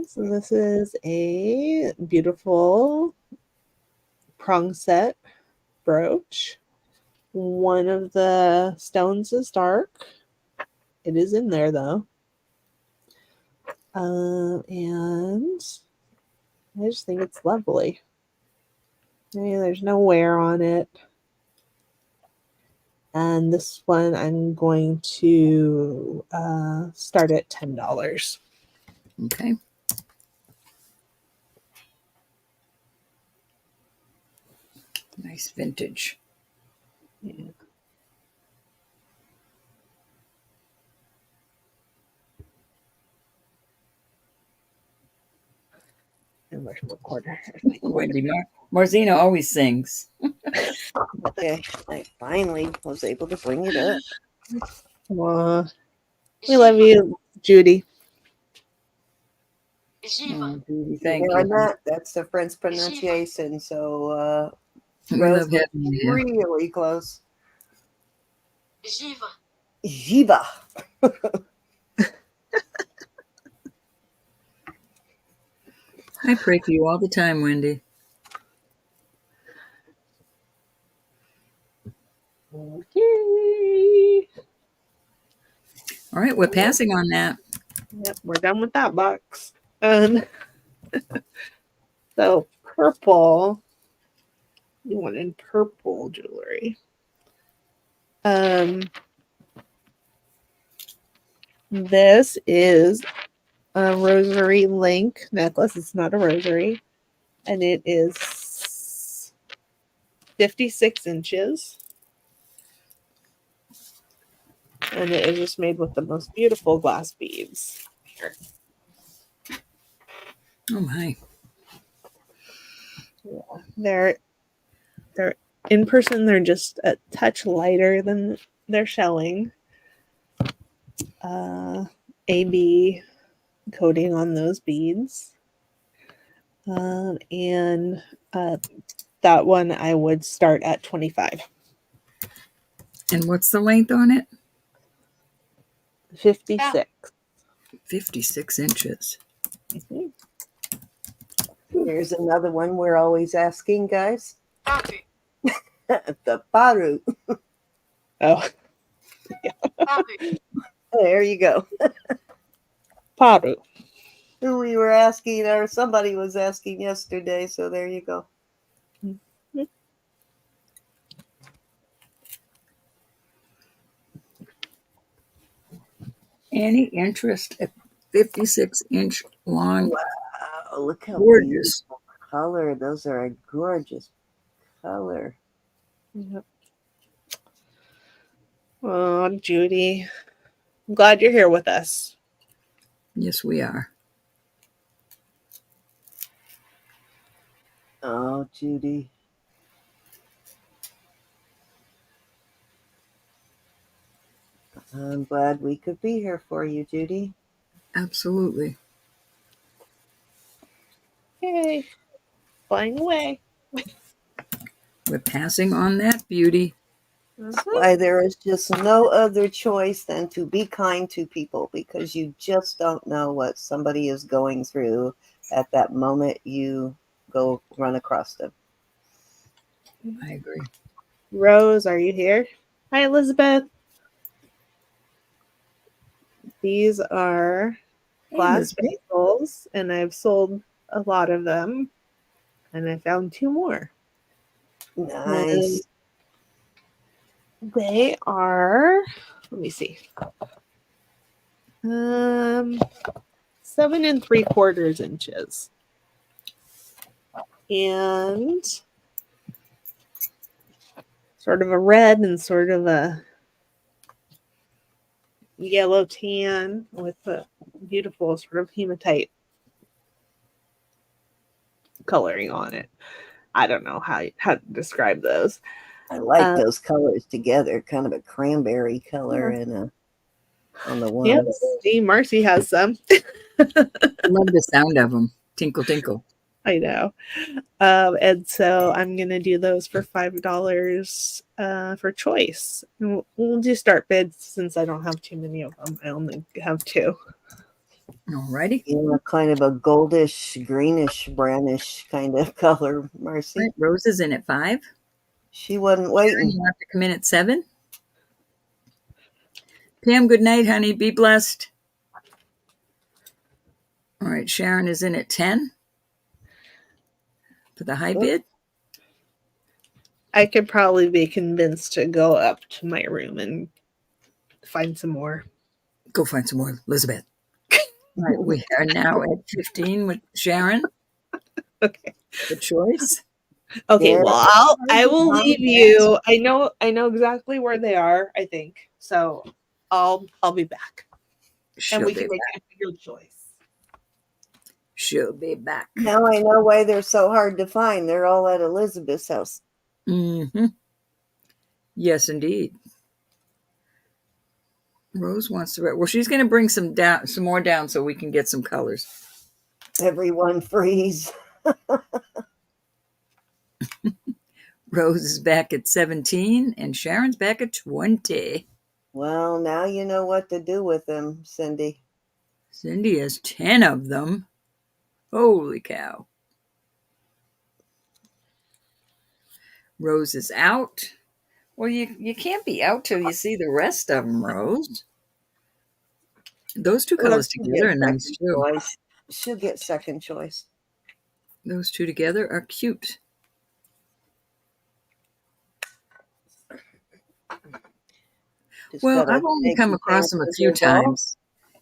So this is a beautiful prong set brooch. One of the stones is dark. It is in there though. And I just think it's lovely. I mean, there's no wear on it. And this one I'm going to start at $10. Okay. Nice vintage. Yeah. And where's my quarter? Wendy, Marzina always sings. Okay, I finally was able to bring it up. Aw. We love you, Judy. Oh, Judy, You thank hearing you. that? That's the French pronunciation. So We Rose love was having you here. really close. Jiva. I pray for you all the time, Wendy. Okay. All right, we're passing on that. Yep, we're done with that box. So purple. You wanted purple jewelry. This is a rosary link necklace. It's not a rosary, and it is 56 inches. And it is just made with the most beautiful glass beads. Here. Oh my. Yeah. They're in person, they're just a touch lighter than they're showing. AB coating on those beads. And that one I would start at 25. And what's the length on it? 56. 56 inches. Mhm. Here's another one we're always asking, guys. The paru. Oh, There you go. Paru. Who we were asking, or somebody was asking yesterday. So there you go. Mhm. Any interest at 56-inch long? Wow, look how Gorgeous. beautiful color. Those are a gorgeous color. Yep. Oh, Judy. I'm glad you're here with us. Yes, we are. Oh, Judy. I'm glad we could be here for you, Judy. Absolutely. Yay. Flying away. We're passing on that beauty. That's why there is just no other choice than to be kind to people, because you just don't know what somebody is going through at that moment you go run across them. I agree. Rose, are you here? Hi, Elizabeth. These are Hey, glass Elizabeth. vessels, and I've sold a lot of them, and I found 2 more. And Nice. they are, let me see, 7 3/4 inches, and sort of a red and sort of a yellow tan with a beautiful sort of hematite coloring on it. I don't know how to describe those. I like Uh, those colors together, kind of a cranberry color yeah. and on the Yep. ones. See, Marcy has some. I love the sound of them. Tinkle, tinkle. I know. And so I'm gonna do those for $5 for choice. And we'll do start bids since I don't have too many of them. I only have 2. Alrighty. Kind of a goldish, greenish, brownish kind of color, Marcy. Right, Rose is in at 5. She wasn't Sharon, waiting. you have to come in at 7. Pam, good night, honey. Be blessed. All right, Sharon is in at 10 for the high bid. I could probably be convinced to go up to my room and find some more. Go find some more, Elizabeth. All right, we are now at 15 with Sharon. Okay. The choice. Okay, Yeah. well, I will Mom, leave you. I know exactly where they are, I think. So I'll be back. And She'll we be can make back. a good choice. She she'll be back. Now I know why they're so hard to find. They're all at Elizabeth's house. Mm-hmm. Yes, indeed. Rose wants to. Well, she's going to bring some more down, so we can get some colors. Everyone freeze. Rose is back at 17, and Sharon's back at 20. Well, now you know what to do with them, Cindy. Cindy has 10 of them. Holy cow. Rose is out. Well, you can't be out till you see the rest of them, Rose. Those two colors together are nice too. Choice. She'll get second choice. Those two together are cute. Well, I've only come across them a few times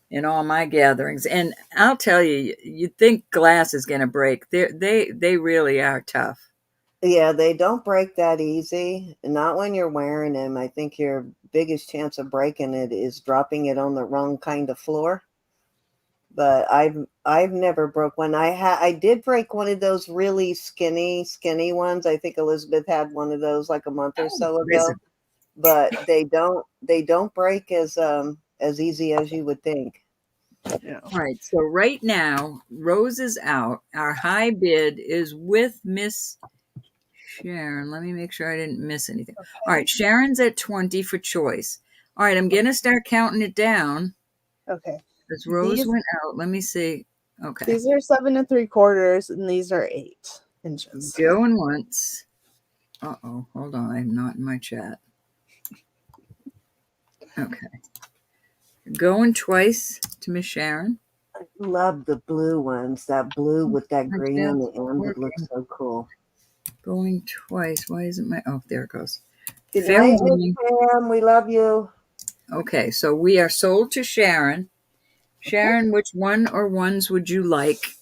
in all my gatherings, and I'll tell you, you'd think glass is going to break. They really are tough. Yeah, they don't break that easy. Not when you're wearing them. I think your biggest chance of breaking it is dropping it on the wrong kind of floor. But I've never broke one. I did break one of those really skinny ones. I think Elizabeth had one of those like a month or so ago. But they don't break as easy as you would think. Yeah. All right. So right now, Rose is out. Our high bid is with Miss Sharon. Let me make sure I didn't miss anything. Okay. All right. Sharon's at 20 for choice. All right. I'm going to start counting it down. Okay. Because Rose went out. Let me see. Okay. These are 7 3/4, and these are 8 inches. Going once. Uh-oh. Hold on. I'm not in my chat. Okay. Going twice to Miss Sharon. I love the blue ones. That blue with that green on the end. It looks so cool. Going twice. Why isn't my... Oh, there it goes. Good night, Miss Pam. We love you. Okay, so we are sold to Sharon. Sharon, which one or ones would you like?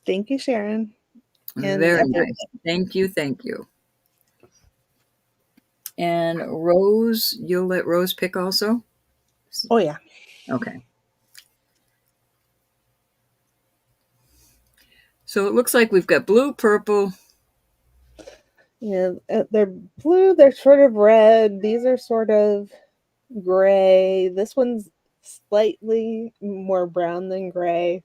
Thank you, Sharon. And very nice. Thank you. Thank you. And Rose, you'll let Rose pick also? Oh, yeah. Okay. So it looks like we've got blue, purple. Yeah, they're blue. They're sort of red. These are sort of gray. This one's slightly more brown than gray.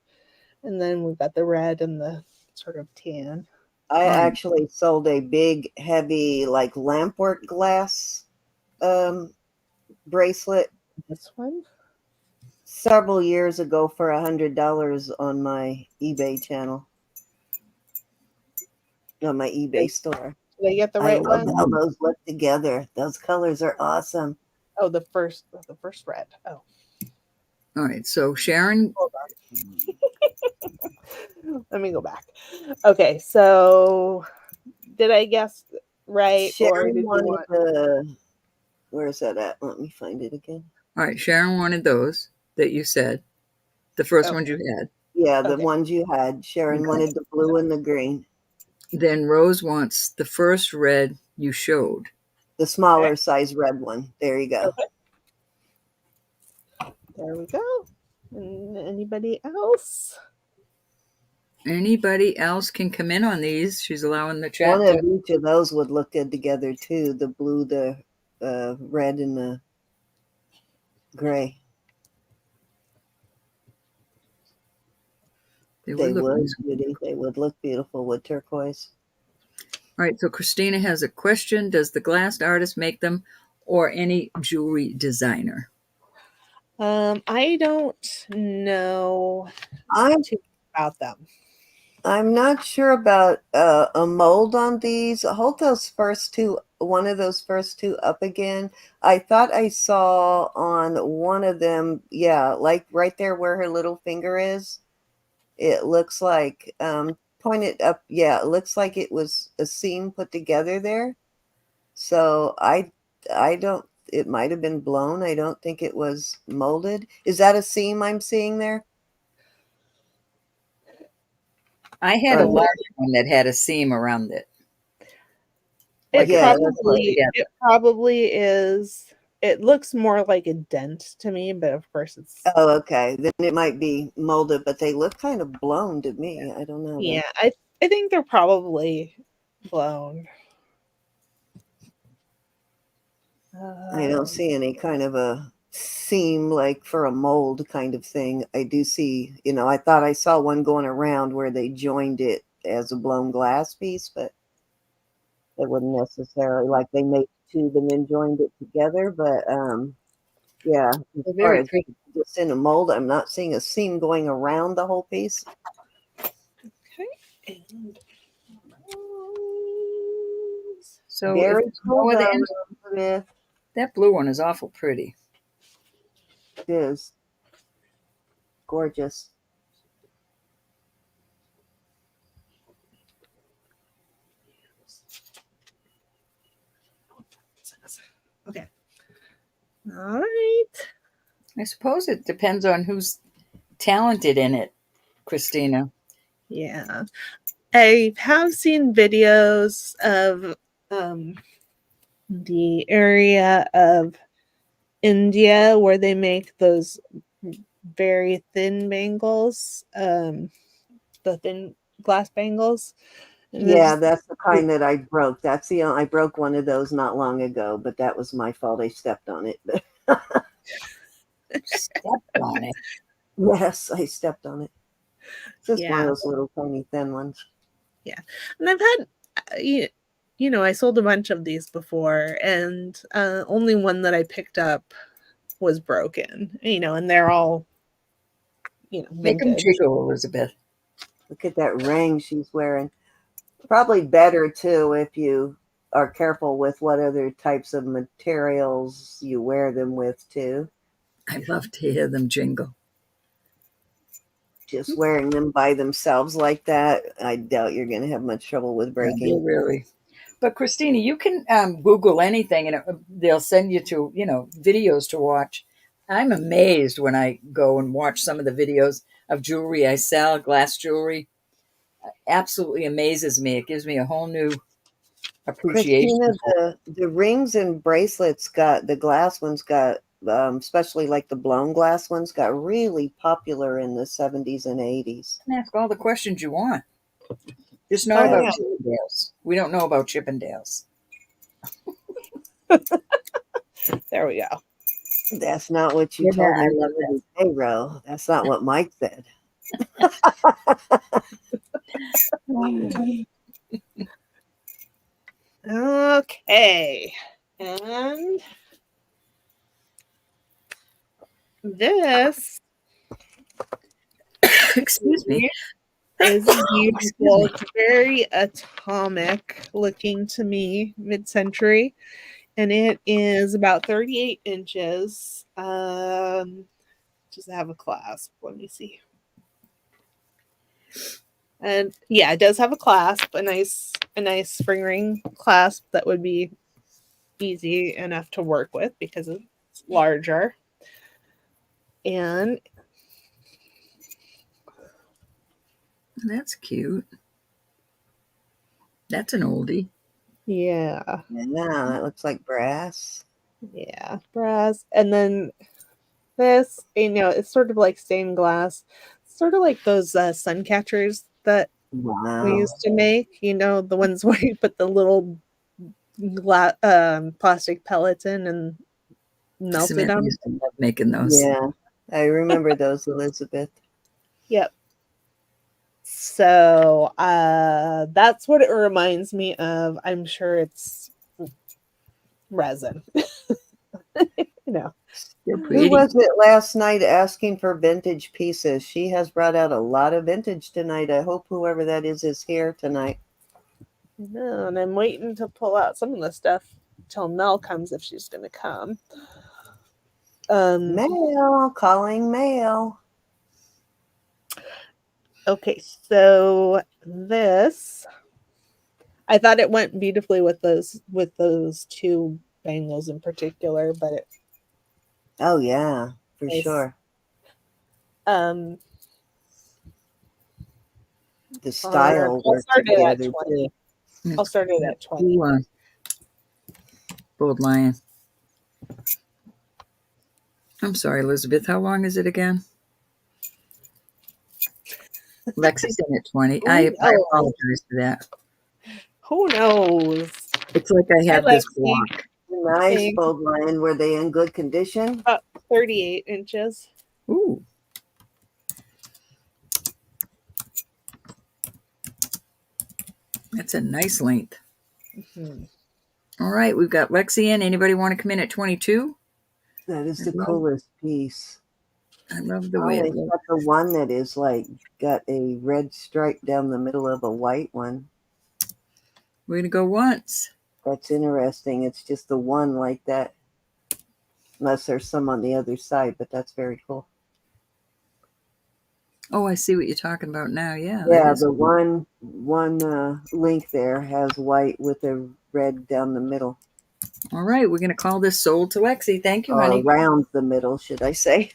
And then we've got the red and the sort of tan. I actually sold a big, heavy, like lampwork glass bracelet. This one? Several years ago for $100 on my eBay channel. On my eBay store. Did I get the right one? I love how those look together. Those colors are awesome. Oh, the first red. Oh. All right, so Sharon. Hold on. Let me go back. Okay, so did I guess right? Sharon wanted the... Where's that at? Let me find it again. All right, Sharon wanted those that you said. The first ones you had. Yeah, the ones you had. Sharon wanted the blue and the green. Then Rose wants the first red you showed. The smaller size red one. There you go. Okay. There we go. And anybody else? Anybody else can come in on these. She's allowing the chat. One of each of those would look good together too. The blue, the red, and the gray. They would look beautiful with turquoise. All right, so Christina has a question. Does the glass artist make them or any jewelry designer? I don't know too about them. I'm not sure about a mold on these. Hold those first two, one of those first two up again. I thought I saw on one of them, yeah, like right there where her little finger is. It looks like, point it up. Yeah, it looks like it was a seam put together there. So I don't, it might have been blown. I don't think it was molded. Is that a seam I'm seeing there? I had a large one that had a seam around it. It probably is. it looks more like a dent to me, but of course it's Oh, okay. Then it might be molded, but they look kind of blown to me. I don't know. yeah. I think they're probably blown. I don't see any kind of a seam like for a mold kind of thing. I do see, I thought I saw one going around where they joined it as a blown glass piece, but it wouldn't necessarily like they made the tube and then joined it together. But yeah, as They're far very as pretty. just in a mold, I'm not seeing a seam going around the whole piece. Okay. And So if Very there's cool no other though, end, Elizabeth. that blue one is awful pretty. It is gorgeous. okay. All right. I suppose it depends on who's talented in it, Christina. Yeah. I have seen videos of the area of India where they make those very thin bangles, the thin glass bangles. And Yeah, there's that's the kind that I broke. I broke one of those not long ago, but that was my fault. I stepped on it. Stepped on it. Yes, I stepped on it. Just one of yeah, those little tiny thin ones. yeah. And I've had I sold a bunch of these before, and only one that I picked up was broken, and they're all, Make them vintage. jiggle, Elizabeth. Look at that ring she's wearing. Probably better too if you are careful with what other types of materials you wear them with too. I love to hear them jingle. Just wearing them by themselves like that, I doubt you're going to have much trouble with Yeah, they're breaking. really. But Christina, you can Google anything, and they'll send you to videos to watch. I'm amazed when I go and watch some of the videos of jewelry I sell, glass jewelry. Absolutely amazes me. It gives me a whole new appreciation Christina, for the rings and bracelets got the glass ones got, especially like the blown glass ones, got really popular in the 70s and 80s. it. Ask all the questions you want. Just know Oh about yeah, Chippendales. We don't know about Chippendales. There we go. that's not what you Yeah, told I me love the other day, Ro. That's not what Mike said. that. Okay. And this Excuse me. is Excuse beautiful. me. It's very atomic looking to me, mid-century. And it is about 38 inches. Does it have a clasp? Let me see. And yeah, it does have a clasp, a nice spring ring clasp that would be easy enough to work with because it's larger. And That's cute. That's an oldie. yeah, Yeah, that looks like brass. yeah, brass. And then this, it's sort of like stained glass, sort of like those sun catchers that we Wow. used to make. The ones where you put the little plastic pellets in and melted Samantha them. used to love making those. Yeah, I remember those, Elizabeth. Yep. So that's what it reminds me of. I'm sure it's resin. They're Who pretty. was it last night asking for vintage pieces? She has brought out a lot of vintage tonight. I hope whoever that is here tonight. No, and I'm waiting to pull out some of the stuff till Mel comes if she's going to come. Mail, calling mail. Okay, so this I thought it went beautifully with those two bangles in particular, but it Oh yeah, for is sure. um The style I'll worked start it at together 20. too. I'll start it at 20. Ooh, Bold Lion. I'm sorry, Elizabeth. How long is it again? Lexi's in at 20. I knows? apologize for that. Who knows? It's like I Hi, have this Lexi. block. Nice Thanks. bulb line. Were they in good condition? About 38 inches. Ooh. That's a nice length. Mm-hmm. All right, we've got Lexi in. Anybody want to come in at 22? That is the coolest piece. I love the Oh, way it they've looks. got the one that is like got a red stripe down the middle of a white one. We're going to go once. That's interesting. It's just the one like that. Unless there's some on the other side, but that's very cool. Oh, I see what you're talking about now. Yeah, Yeah, that is the cool. one link there has white with a red down the middle. All right, we're going to call this sold to Lexi. Thank you, Or honey. around the middle, should I say.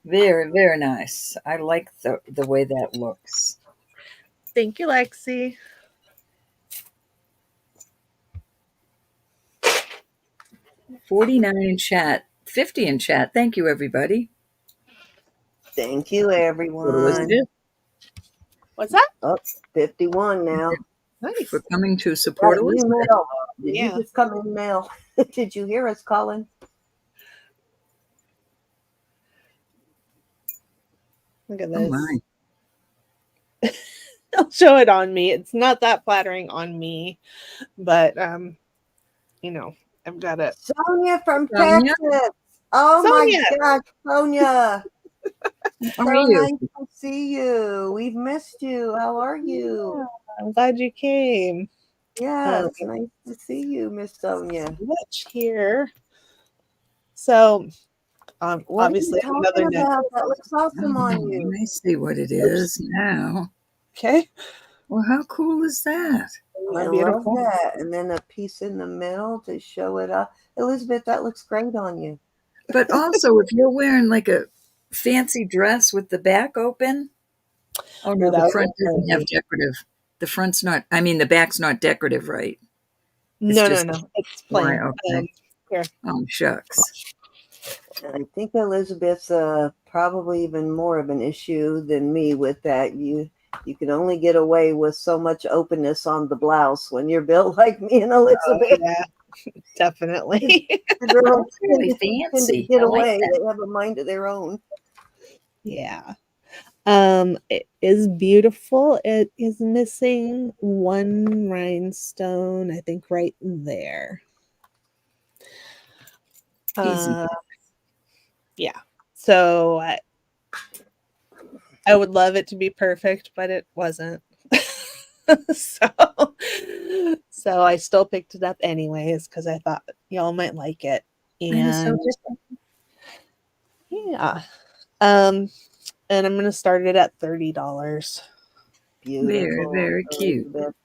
Very, very nice. I like the way that looks. Thank you, Lexi. $49 in chat, $50 in chat. Thank you, everybody. Thank you, Go to everyone. Elizabeth What's that? Oh, 51 now. Nice. for coming to Got support a new Elizabeth. mail. Did Yeah. you just come in mail? Did you hear us calling? Look at Oh, this. my. I'll show it on me. It's not that flattering on me, but you know, I've got it. Sonia from Sonia? Texas. Oh Sonia! my gosh, Sonia. How are So you? nice to see you. We've missed you. How are you? Yeah, I'm glad you came. Yes, nice to see you, Miss Sonia. Much here. So, What are obviously, you another talking about? necklace. That looks awesome on Oh, you. I see what it is now. Okay. Well, how cool is that? I love that. And then a piece in the middle to show it up. Elizabeth, that looks great on you. But also, if you're wearing like a fancy dress with the back open, oh no, the front doesn't have decorative. The front's not, I mean, the back's not decorative, right? No. It's Why? plain. Okay. Here. Oh, shucks. I think Elizabeth's probably even more of an issue than me with that. You can only get away with so much openness on the blouse when you're built like me and Elizabeth. Yeah, definitely. The girls That's really tend to fancy. get I like away. that. They have a mind of their own. Yeah. It is beautiful. It is missing one rhinestone, I think, right there. Easy. Yeah. So I would love it to be perfect, but it wasn't. so I still picked it up anyways because I thought y'all might like it. And it's so And different. yeah. And I'm gonna start it at $30. Very, Beautiful. very cute. Elizabeth.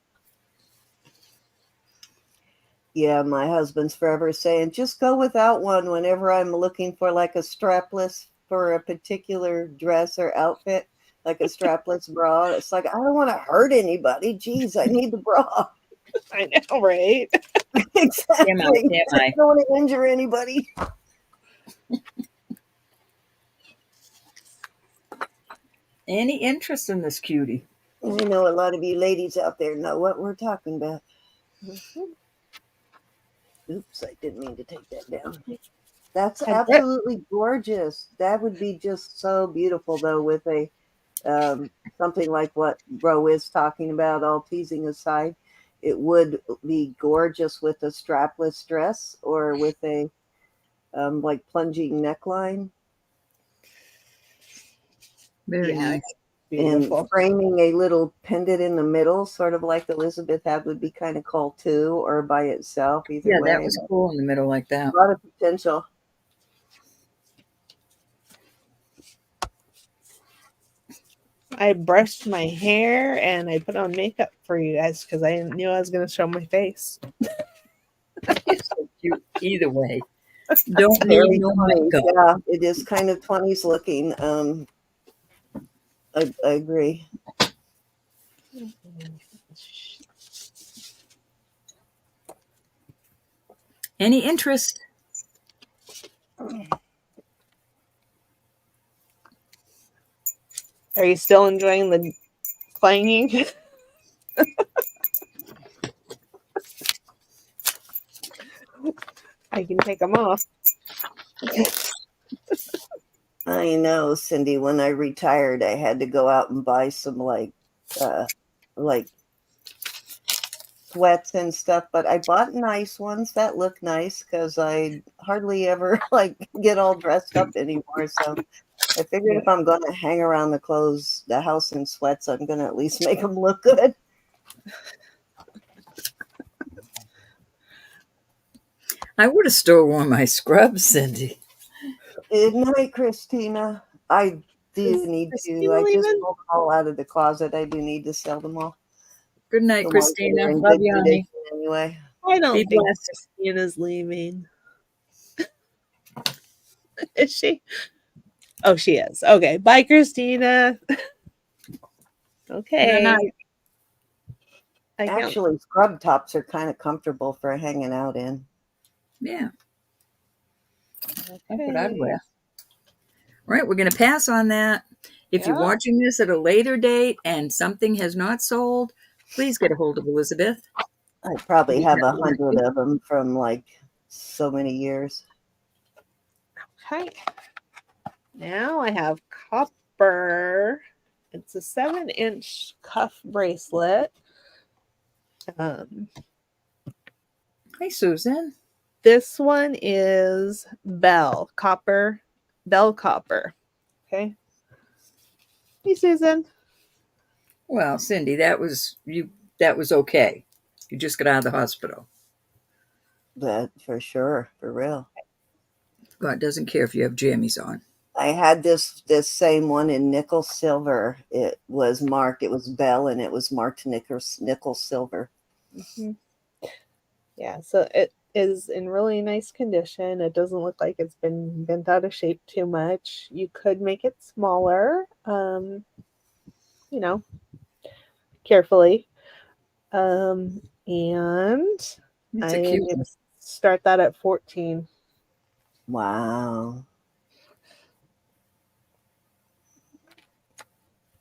Yeah, my husband's forever saying, just go without one whenever I'm looking for like a strapless for a particular dress or outfit, like a strapless bra. It's like, I don't want to hurt anybody. Geez, I need the bra. I know, right? Exactly. Damn I don't want to injure anybody. Any interest in this cutie? I know a lot of you ladies out there know what we're talking about. Oops, I didn't mean to take that down. That's absolutely gorgeous. That would be just so beautiful, though, with a something like what Bro is talking about, all teasing aside. It would be gorgeous with a strapless dress or with a like plunging neckline. Very nice. Beautiful. And framing a little pendant in the middle, sort of like Elizabeth had, would be kind of cool too, or by itself. Either way, That was cool in the middle like that. A lot of potential. I brushed my hair and I put on makeup for you guys because I knew I was going to show my face. It's so cute either way. Don't need no makeup. Yeah, it is kind of 20s looking. I agree. Any interest? Are you still enjoying the clanging? I can take them off. I know, Cindy. When I retired, I had to go out and buy some like sweats and stuff. But I bought nice ones that look nice because I hardly ever like get all dressed up anymore. So I figured if I'm going to hang around the house in sweats, I'm going to at least make them look good. I would have still worn my scrubs, Cindy. Good night, Christina. I do Is need to. Christina I just leaving? pulled them all out of the closet. I do need to sell them all. Good night, The ones that Christina. are in Love good you, condition honey. anyway. I don't Be think blessed. Christina's leaving. Is she? Oh, she is. Okay. Bye, Christina. Okay. Good night. I can't. Actually, scrub tops are kind of comfortable for hanging out in. Yeah, that's what I'd Okay. wear. All right, we're going to pass on that. If you're Yeah. watching this at a later date and something has not sold, please get a hold of Elizabeth. I probably We have have 100 of them from like so many years. Okay. Now I have copper. It's a 7-inch cuff bracelet. Hi, Susan. This one is bell copper. Okay. Hey, Susan. Well, Cindy, that was you. That was okay. You just got out of the hospital. That for sure, for real. God doesn't care if you have jammies on. I had this same one in nickel silver. It was marked. It was Bell, and it was marked nickel silver. Mm-hmm. Yeah, so it is in really nice condition. It doesn't look like it's been bent out of shape too much. You could make it smaller, you know, carefully. And It's a I'm cute going one. to start that at 14. Wow.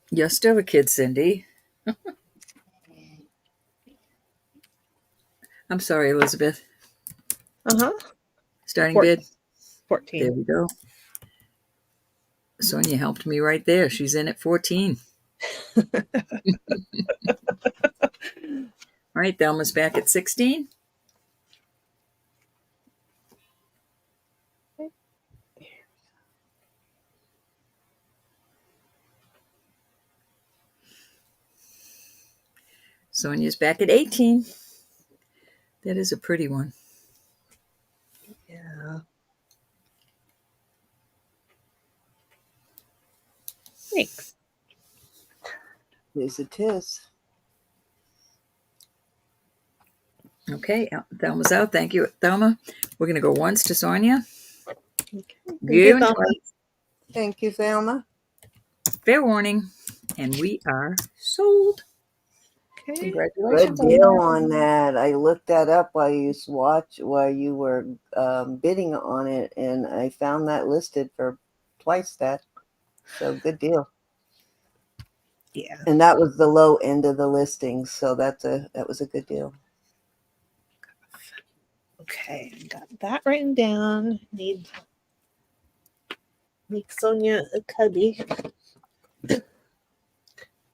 You're still a kid, Cindy. I'm sorry, Elizabeth. Uh-huh. Starting 14. bid. 14. There we go. Sonia helped me right there. She's in at 14. All right, Thelma's back at 16. Sonia's back at 18. That is a pretty one. Yeah. Thanks. There's a tis. Okay, Thelma's out. Thank you, Thelma. We're going to go once to Sonia. Okay. You enjoy. Thank you, Thelma. Fair warning. And we are sold. Okay. Congratulations. Good deal on that. I looked that up while you were bidding on it, and I found that listed for twice that. So good deal. Yeah. And that was the low end of the listing, so that was a good deal. Okay, got that written down. Need make Sonia a cubby.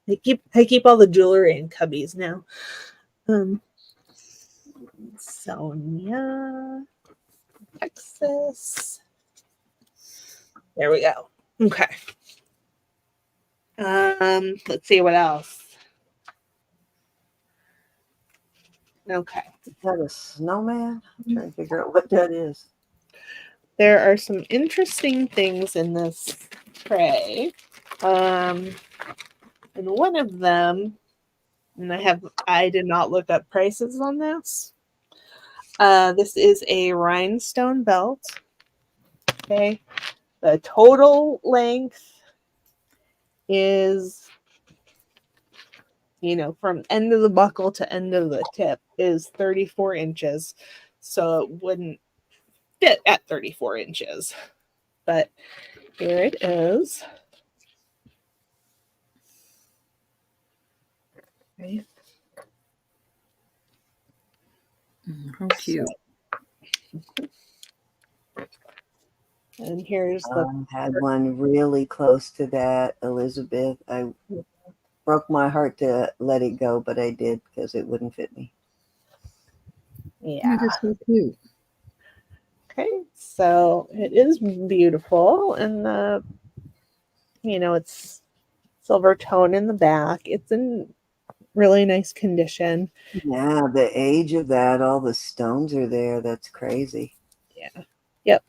I keep all the jewelry in cubbies now. Sonia, Texas. There we go. Okay. Let's see what else. Okay. Is that a snowman? I'm trying to figure out what that is. There are some interesting things in this tray. And one of them, and I did not look up prices on this. This is a rhinestone belt. Okay. The total length is, from end of the buckle to end of the tip is 34 inches. So it wouldn't fit at 34 inches. But here it is. Okay. How cute. And here's the Had one really close to that, Elizabeth. I broke my heart to let it go, but I did because it wouldn't fit me. yeah. That is so cute. Okay, so it is beautiful, and it's silver tone in the back. It's in really nice condition. Yeah, the age of that, all the stones are there. That's crazy. Yeah. Yep.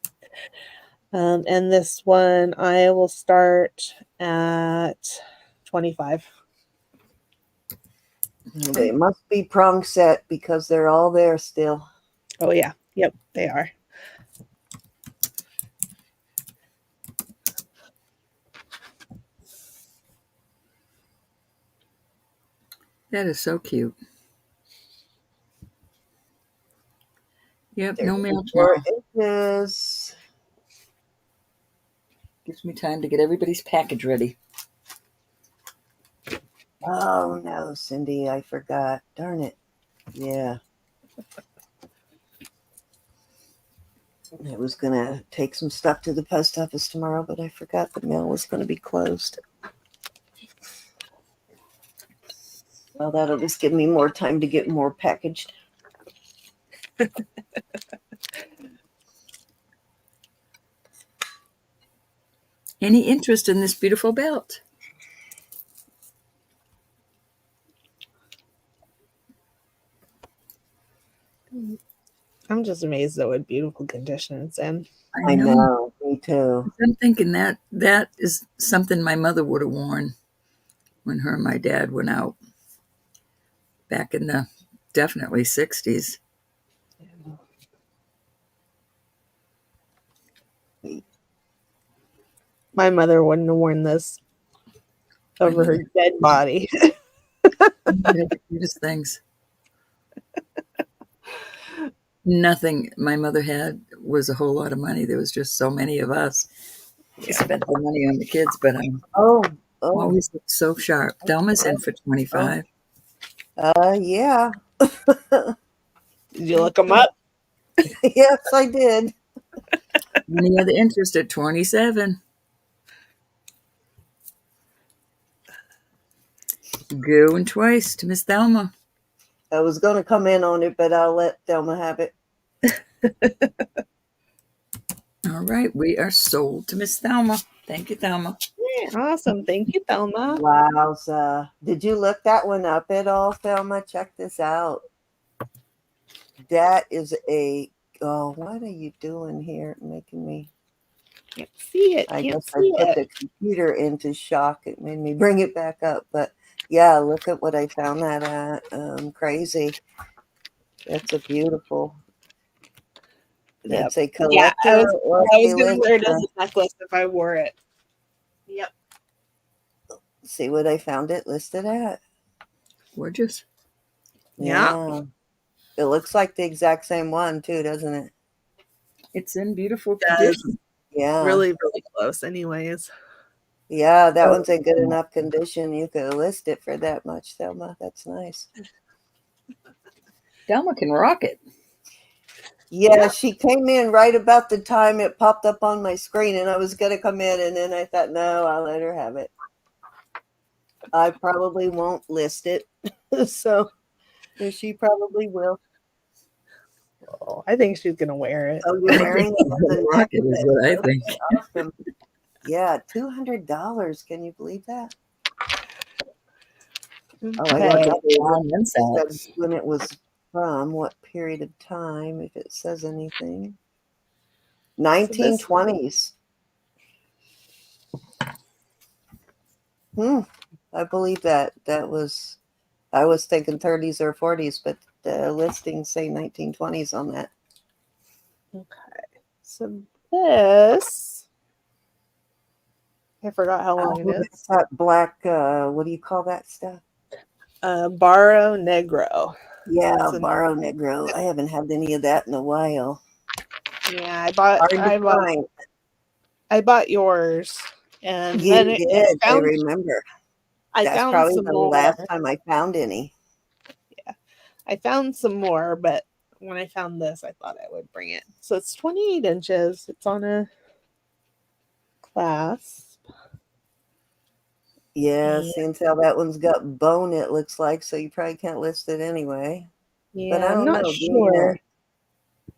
And this one I will start at 25. They must be prong set because they're all there still. Oh yeah. Yep, they are. That is so cute. Yep, no mail 34 tomorrow. inches. Gives me time to get everybody's package ready. Oh no, Cindy, I forgot. Darn it. Yeah. I was going to take some stuff to the post office tomorrow, but I forgot the mail was going to be closed. Well, that'll just give me more time to get more packaged. Any interest in this beautiful belt? I'm just amazed at what beautiful condition it's in. I know, me too. I'm thinking that is something my mother would have worn when her and my dad went out back in the definitely 60s. My mother wouldn't have worn this over her dead body. The cutest things. Nothing my mother had was a whole lot of money. There was just so many of us. We spent the money on the kids, but Oh, always looked so sharp. Thelma's in for 25. Yeah. Did you look them up? Yes, I did. Any other interest at 27? Going twice to Miss Thelma. I was going to come in on it, but I'll let Thelma have it. All right, we are sold to Miss Thelma. Thank you, Thelma. Yeah, awesome. Thank you, Thelma. Wow. Did you look that one up at all, Thelma? Check this out. That is what are you doing here? Making me. Can't see it. I Can't guess I see put it. the computer into shock. It made me bring it back up. But yeah, look at what I found that at. Crazy. That's a beautiful. That's a collector. Yeah, I was or gonna wear it as a necklace if I wore it. Yep. See what I found it listed at. Gorgeous. Yeah. It looks like the exact same one too, doesn't it? It's in beautiful It does. condition. Yeah. Really, really close anyways. Yeah, that one's in good enough condition. You could list it for that much, Thelma. That's nice. Thelma can rock it. Yeah, she came in right about the time it popped up on my screen, and I was going to come in, and then I thought, no, I'll let her have it. I probably won't list it, so she probably will. Oh, I think she's gonna wear it. Oh, you're wearing it? Rock it is what I think. Awesome. Yeah, $200. Can you believe that? Oh, I got to see when it was from, what period of time, if it says anything. 1920s. I believe that. I was thinking 30s or 40s, but the listings say 1920s on that. Okay. So this, I forgot how long it is. That black, what do you call that stuff? Barro Negro. Yeah, Barro Negro. I haven't had any of that in a while. Yeah, I bought yours, and you then did. I remember. I That's found probably some the more. last time I found any. Yeah. I found some more, but when I found this, I thought I would bring it. So it's 28 inches. It's on a clasp. Yeah, And seeing how that one's got bone, it looks like, so you probably can't list it anyway. But I yeah, I'm don't not know, being sure. that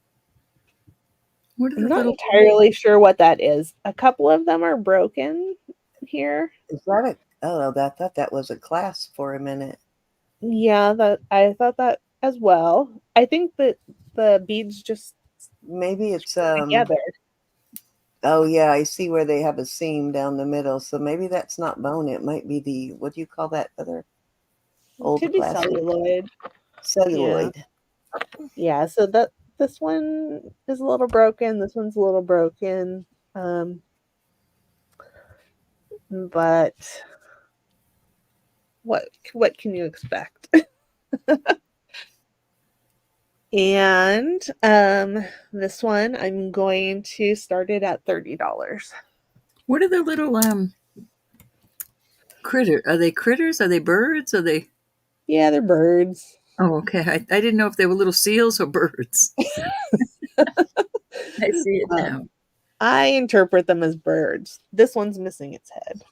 What are I'm the not little? entirely sure what that is. A couple of them are broken here. is that a oh, I thought that was a class for a minute. Yeah, that I thought that as well. I think that the beads just Maybe it's together. oh yeah, I see where they have a seam down the middle. So maybe that's not bone. It might be the what do you call that other It old could be plastic? celluloid. Yeah. Celluloid. Yeah, so that this one is a little broken, this one's a little broken. Um but what can you expect? And this one I'm going to start it at $30. What are the little critter? Are they critters? Are they birds? Are they? Yeah, they're birds. Oh, okay. I didn't know if they were little seals or birds. I see it Um, now. I interpret them as birds. This one's missing its head.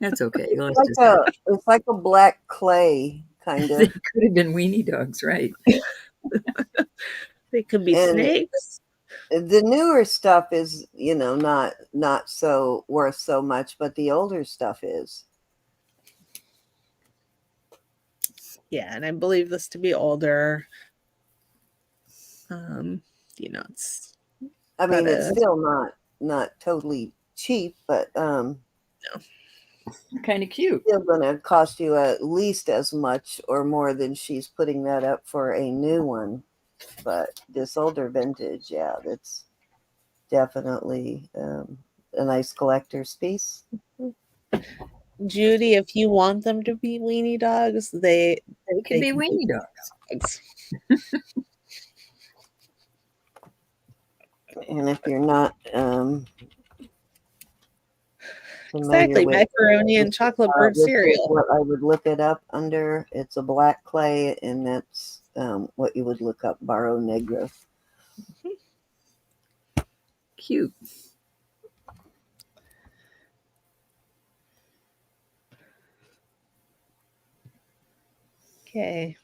That's okay. Let's Like just say it's like a black clay kind they of. could have been weenie dogs, right? They could be And snakes. the newer stuff is, not so worth so much, but the older stuff is. Yeah, and I believe this to be older. It's I got mean, it's a still not totally cheap, but Kind of cute. still going to cost you at least as much or more than she's putting that up for a new one. But this older vintage, yeah, that's definitely a nice collector's piece. Judy. If you want them to be weenie dogs, They could they be can be weenie dogs. dogs. And if you're not familiar Exactly, macaroni and chocolate bird with cereal. what I would look it up under, it's a black clay, and that's what you would look up, Barro Negro. Cute. Okay,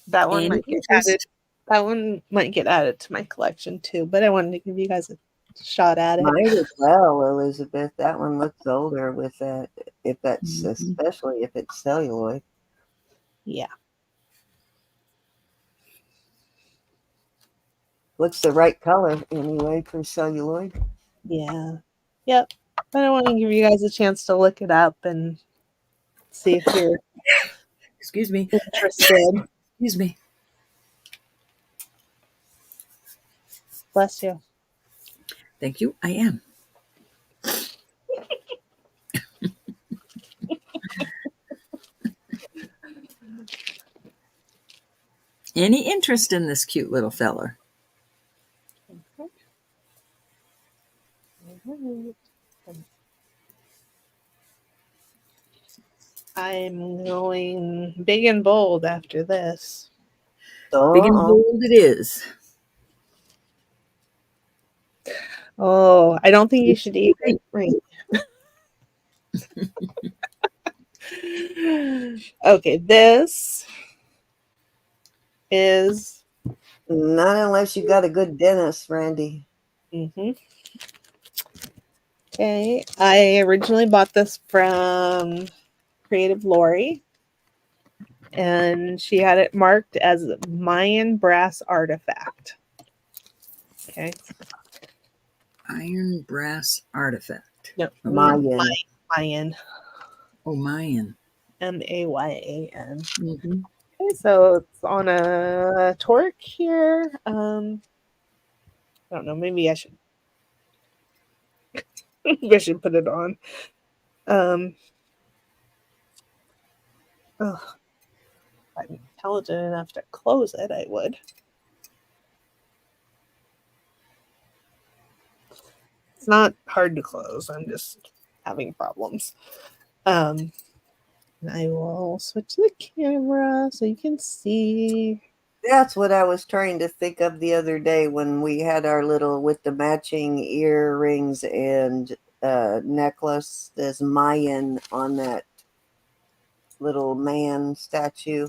that one Any might get added. interest? That one might get added to my collection too. But I wanted to give you guys a shot at it. Might as well, Elizabeth. That one looks older with that, if that's Mhm. especially if it's celluloid. Yeah, Looks the right color anyway for celluloid. yeah, yep. But I want to give you guys a chance to look it up and see if you're Excuse me. interested. Excuse me. Bless you. Thank you. I am. Any interest in this cute little feller? I'm going big and bold after this. Big and Oh, bold it is. Oh, I don't think you should eat it. Right. Okay, this is not unless you got a good dentist, Randy. okay. I originally bought this from Creative Lori, and she had it marked as Mayan brass artifact. Okay. Iron brass artifact. No, Mayan. Mayan. Oh, Mayan. Mayan. Mm-hmm. Okay, so it's on a torque here. I don't know. Maybe I should. Maybe I should put it on. Oh, if I'm intelligent enough to close it, I would. It's not hard to close. I'm just having problems. And I will switch the camera so you can see. That's what I was trying to think of the other day when we had our little with the matching earrings and necklace. There's Mayan on that little man statue.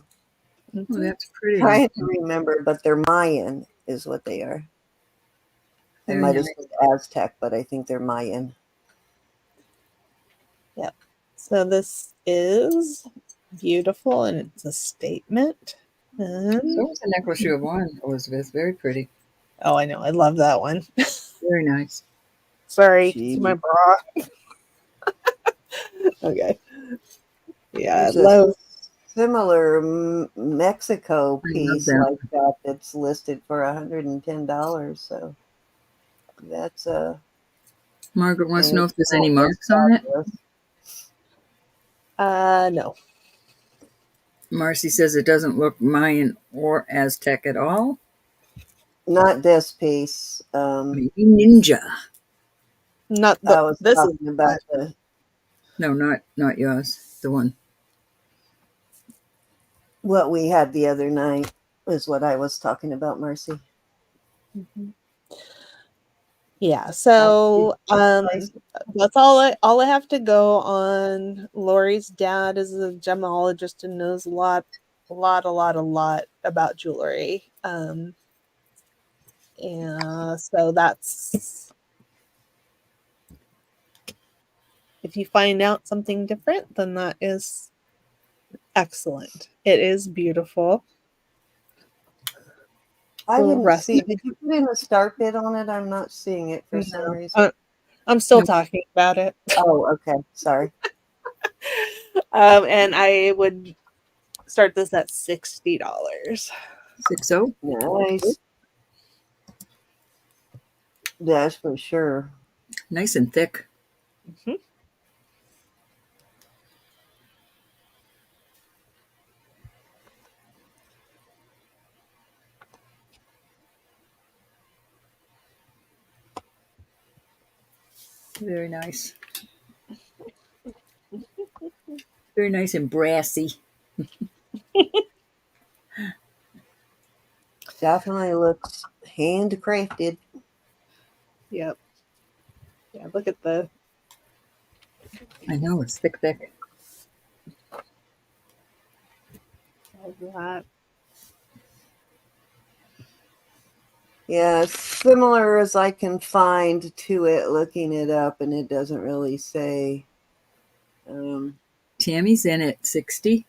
Oh, Mhm. that's pretty. Trying to remember, but they're Mayan, is what they are. I Very might have nice. said Aztec, but I think they're Mayan. Yep. So this is beautiful and it's a statement. And So was the necklace you have on, Elizabeth. Very pretty. oh, I know. I love that one. Very nice. Sorry, to my Gee. bra. Okay. Yeah, I There's a love. similar Mexico I love piece that. like that that's listed for $110. So that's a Margaret wants to and know it's if there's any not as marks on it. fabulous. No. Marcy says it doesn't look Mayan or Aztec at all. Not this piece. Maybe ninja. Not the. I was This is talking about the No, not yours. The one. what we had the other night is what I was talking about, Marcy. Mhm. Yeah. I So did that's all I have to go on. Lori's dad is a gemologist and knows a lot about jewelry. And so that's if you find out something different, then that is excellent. It is beautiful. I Little didn't rusty. see. Did you put in a start bit on it? I'm not seeing it for some No, reason. I'm still Nope. talking about it. Oh, okay. Sorry. And I would start this at $60. 60. Nice. That's for sure. Nice and thick. Mhm. Very nice. Very nice and brassy. Definitely looks handcrafted. Yep. Yeah, look at the I know it's thick, thick. all that. Yeah, similar as I can find to it, looking it up, and it doesn't really say Tammy's in at 60.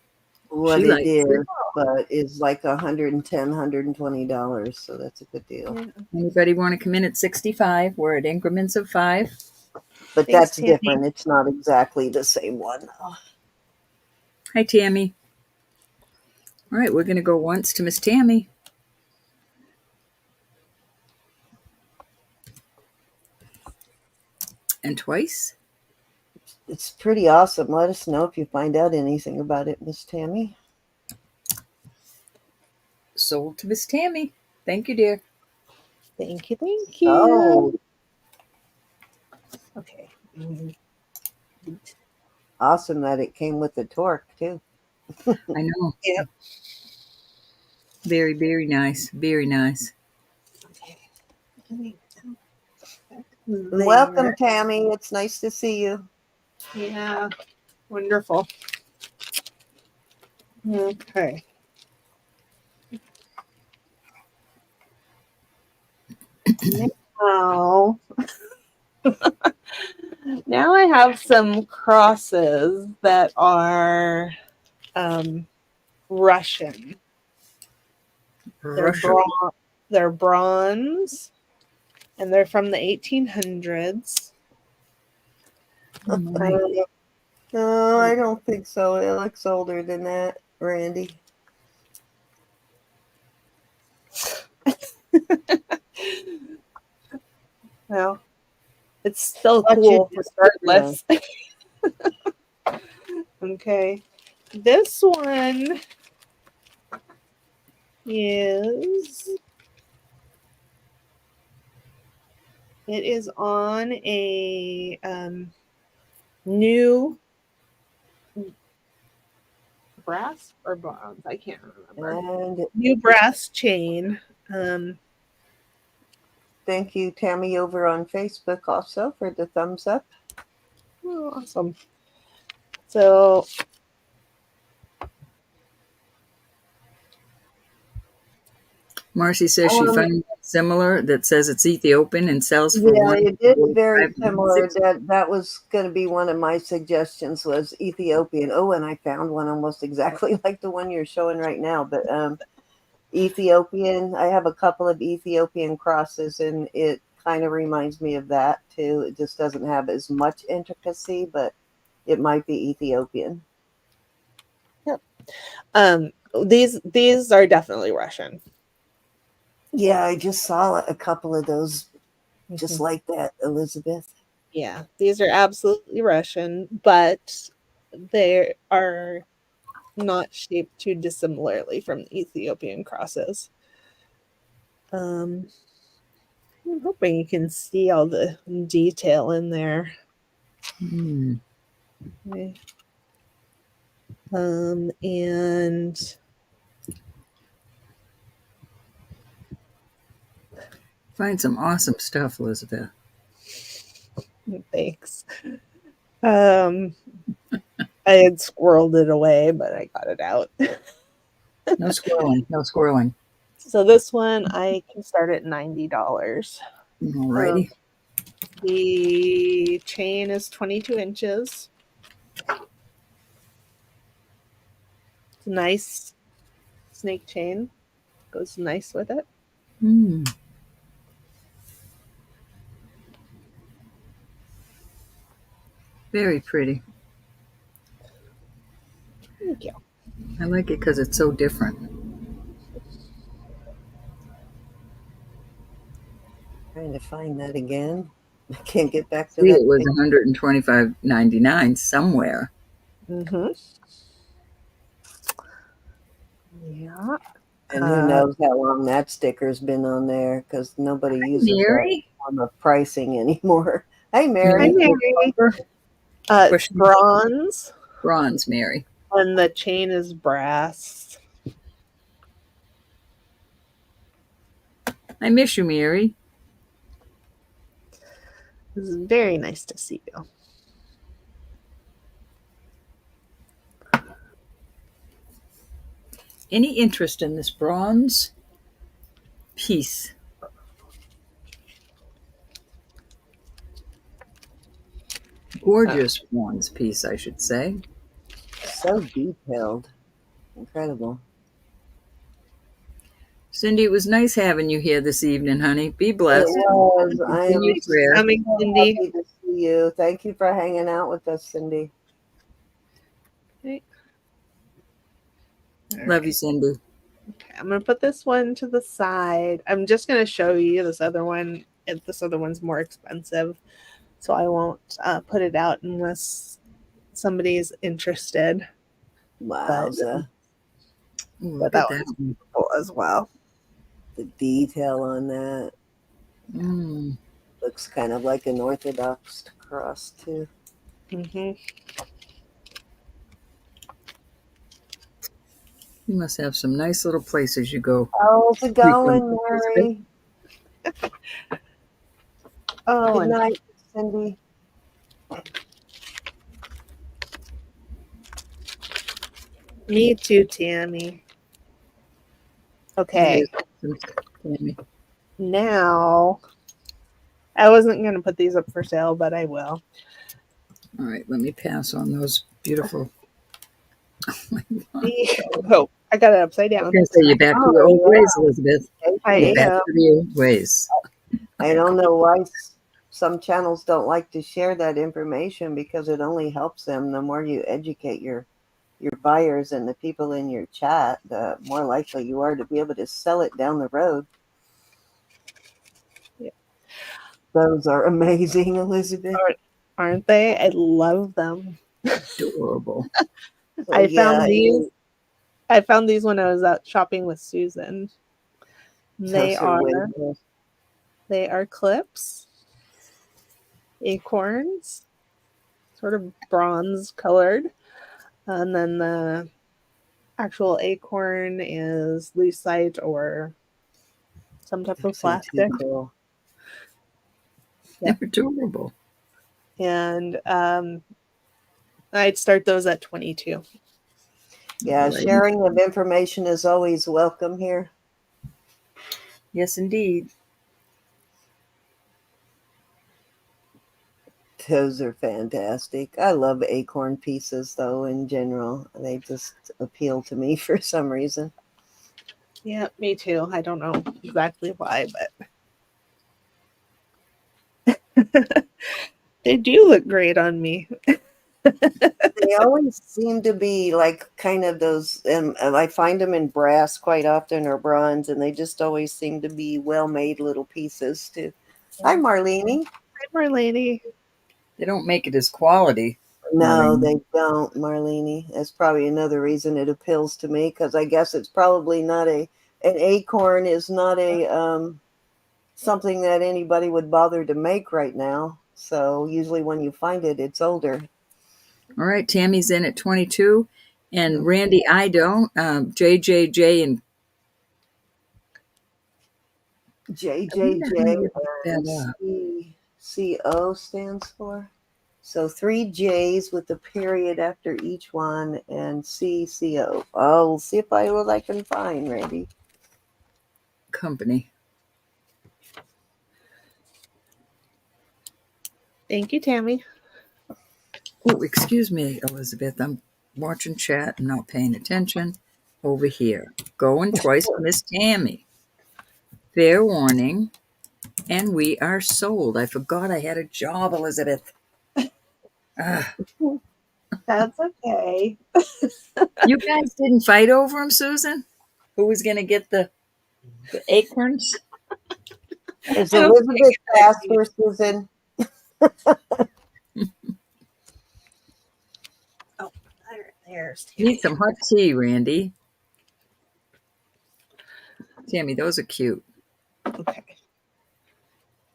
what She it likes it. is, but it's like $110, $120. So that's a good deal. Yeah. Anybody want to come in at 65? We're at increments of 5. But Thanks, that's Tammy. different. It's not exactly the same one. Hi, Tammy. All right, we're going to go once to Miss Tammy. And twice. It's pretty awesome. Let us know if you find out anything about it, Miss Tammy. Sold to Miss Tammy. Thank you, dear. Thank you. Thank you. Oh, Okay. awesome that it came with the torque, too. I know. Yep. Very, very nice. Very nice. Okay. Welcome, Tammy. It's nice to see you. Yeah. Wonderful. Okay. Now, now I have some crosses that are Russian. They're Russia. they're bronze, and they're from the 1800s. Oh, my. No, I don't think so. It looks older than that, Randy. Well, it's still What you cool just regardless. Okay. This one is it is on a new brass or bronze? I can't remember. And New brass chain. Um, thank you, Tammy, over on Facebook also for the thumbs up. oh, awesome. So Marcy says she found one similar that says it's Ethiopian and sells for Yeah, it is very 145. similar. That was going to be one of my suggestions was Ethiopian. Oh, and I found one almost exactly like the one you're showing right now. But Ethiopian, I have a couple of Ethiopian crosses, and it kind of reminds me of that too. It just doesn't have as much intricacy, but it might be Ethiopian. yep. These are definitely Russian. Yeah, I just saw a couple of those just Mhm. like that, Elizabeth. Yeah, these are absolutely Russian, but they are not shaped too dissimilarly from the Ethiopian crosses. I'm hoping you can see all the detail in there. Mm. Okay. And Find some awesome stuff, Elizabeth. thanks. I had squirreled it away, but I got it out. No squirreling. No squirreling. So this one I can start at $90. Alrighty. The chain is 22 inches. It's a nice snake chain. Goes nice with it. Mm. Very pretty. Thank you. I like it because it's so different. Trying to find that again. I can't get back to See, that it was page. $125.99 somewhere. Mm-hmm. Yeah. And who knows how long that sticker's been on there because nobody uses that Mary? form of pricing anymore. Hey, Hi, Mary. Mary. Or It's bronze, bronze, Mary. and the chain is brass. I miss you, Mary. It's very nice to see you. Any interest in this bronze piece? Gorgeous bronze piece, I should say. So detailed. Incredible. Cindy, it was nice having you here this evening, honey. Be It blessed. was. I am Continue prayer. Coming, so Cindy. happy to see you. Thank you for hanging out with us, Cindy. Okay. Love you, Cindy. Okay, I'm gonna put this one to the side. I'm just gonna show you this other one. This other one's more expensive, so I won't put it out unless somebody's interested. Wowza. Ooh, But look at that that one's one. cool as well. The detail on that Mm. looks kind of like an Orthodox cross, too. Mm-hmm. You must have some nice little places you go. How's it frequent, going, Elizabeth. Mary? Oh, Good and night, Cindy. me too, Tammy. Okay, Tammy. now I wasn't gonna put these up for sale, but I will. All right, let me pass on those beautiful. Oh, I got it upside I was down. going to say, you're back to your old ways, Elizabeth. I You're back am. to your ways. I don't know why some channels don't like to share that information because it only helps them. The more you educate your buyers and the people in your chat, the more likely you are to be able to sell it down the road. Yeah. Those are amazing, Elizabeth. Aren't they? I love them. Adorable. So, I yeah, found these. I found these when I was out shopping with Susan. They those are are wonderful. clips, acorns, sort of bronze colored, and then the actual acorn is lucite or some type of So too plastic. cool. Yeah. They're adorable. And I'd start those at 22. Yeah, Right. sharing of information is always welcome here. Yes, indeed. Those are fantastic. I love acorn pieces, though, in general. They just appeal to me for some reason. Yeah, me too. I don't know exactly why, but they do look great on me. They always seem to be like kind of those, I find them in brass quite often or bronze, and they just always seem to be well-made little pieces, too. Hi, Marlene. Hi, Marlene. They don't make it as quality, No, Marlene. they don't, Marlene. That's probably another reason it appeals to me, because I guess it's probably not an acorn is not a something that anybody would bother to make right now. So usually when you find it, it's older. All right, Tammy's in at 22. And Randy, I don't. JJJ and I wonder how JJJ you look and that up. CCO stands for. So 3 J's with a period after each one and CCO. I'll see if what I can find, Randy. Company. Thank you, Tammy. Oh, excuse me, Elizabeth. I'm watching chat and not paying attention. Over here. Going twice, Miss Tammy. Fair warning. And we are sold. I forgot I had a job, Elizabeth. Ah, That's okay. you guys didn't fight over him, Susan? Who was going to get the acorns? Is I don't think Elizabeth I fast did. for Susan? Oh, there's Need Tammy. some hot tea, Randy. Tammy, those are cute. Okay.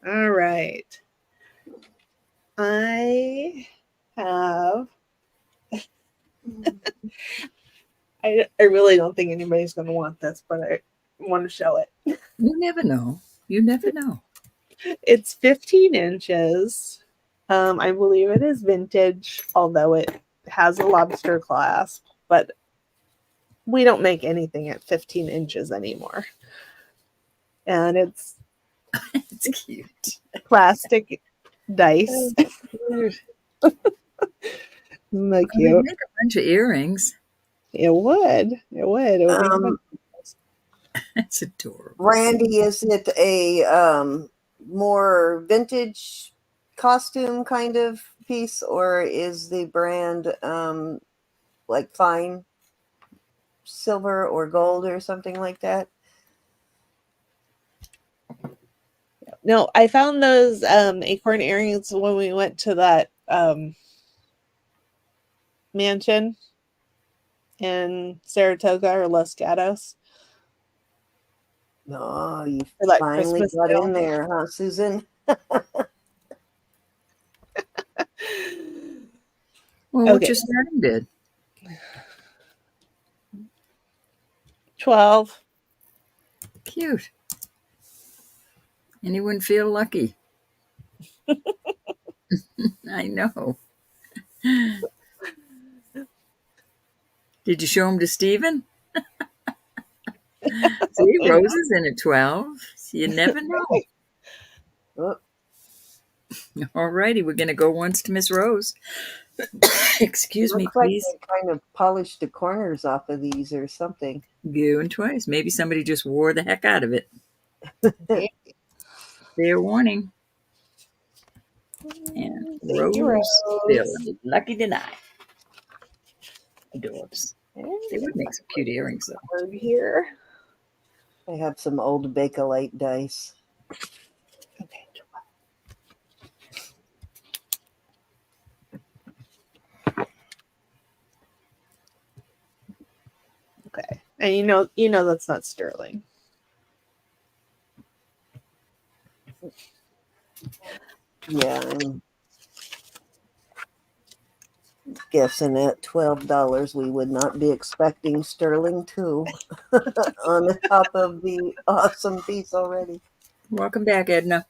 All right. I have. I really don't think anybody's going to want this, but I want to show it. You never know. You never know. It's 15 inches. I believe it is vintage, although it has a lobster clasp, but we don't make anything at 15 inches anymore. And it's It's cute. plastic dice. Cute. Isn't that They'd cute? make a bunch of earrings. It would. It would. It would be fun. That's adorable. Randy, is it a more vintage costume kind of piece, or is the brand like fine silver or gold or something like that? No, I found those acorn earrings when we went to that mansion in Saratoga or Los Gatos Oh, you for that finally Christmas got sale. in there, huh, Susan? Well, what Okay, your son did. 12. Cute. And he wouldn't feel lucky. I know. Did you show him to Stephen? See, Rose is in at 12. You never know. Oh, All righty, we're going to go once to Miss Rose. Excuse me, looks like please. they kind of polished the corners off of these or something. Going twice. Maybe somebody just wore the heck out of it. Fair warning. And Thank you, Rose Rose. feeling lucky tonight. Adorbs. They would make some cute earrings, though. Over here. I have some old Bakelite dice. Okay. Okay. And you know that's not sterling. Yeah, I'm guessing at $12 we would not be expecting sterling too on the top of the awesome piece already. Welcome back, Edna.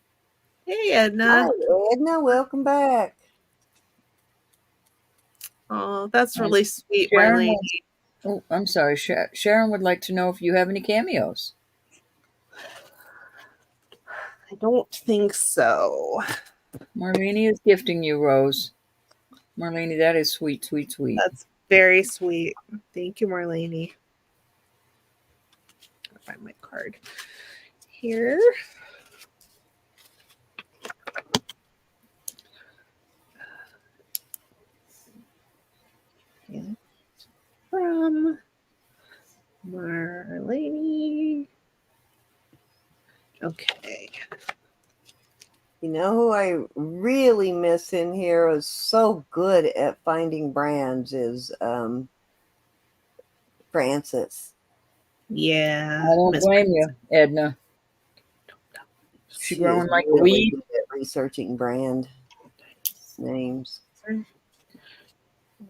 Hey, Edna. Hi, Edna. Welcome back. Oh, that's really sweet, my Sharon lady. Oh, I'm sorry. Sharon would like to know if you have any cameos. I don't think so. Marlene is gifting you, Rose. Marlene, that is sweet, sweet, sweet. That's very sweet. Thank you, Marlene. I'll find my card here. And from Marlene. Okay. You know who I really miss in here is so good at finding brands is Frances. Yeah. I don't Miss blame you, Edna. She growing is like a really weed. good at researching brand names.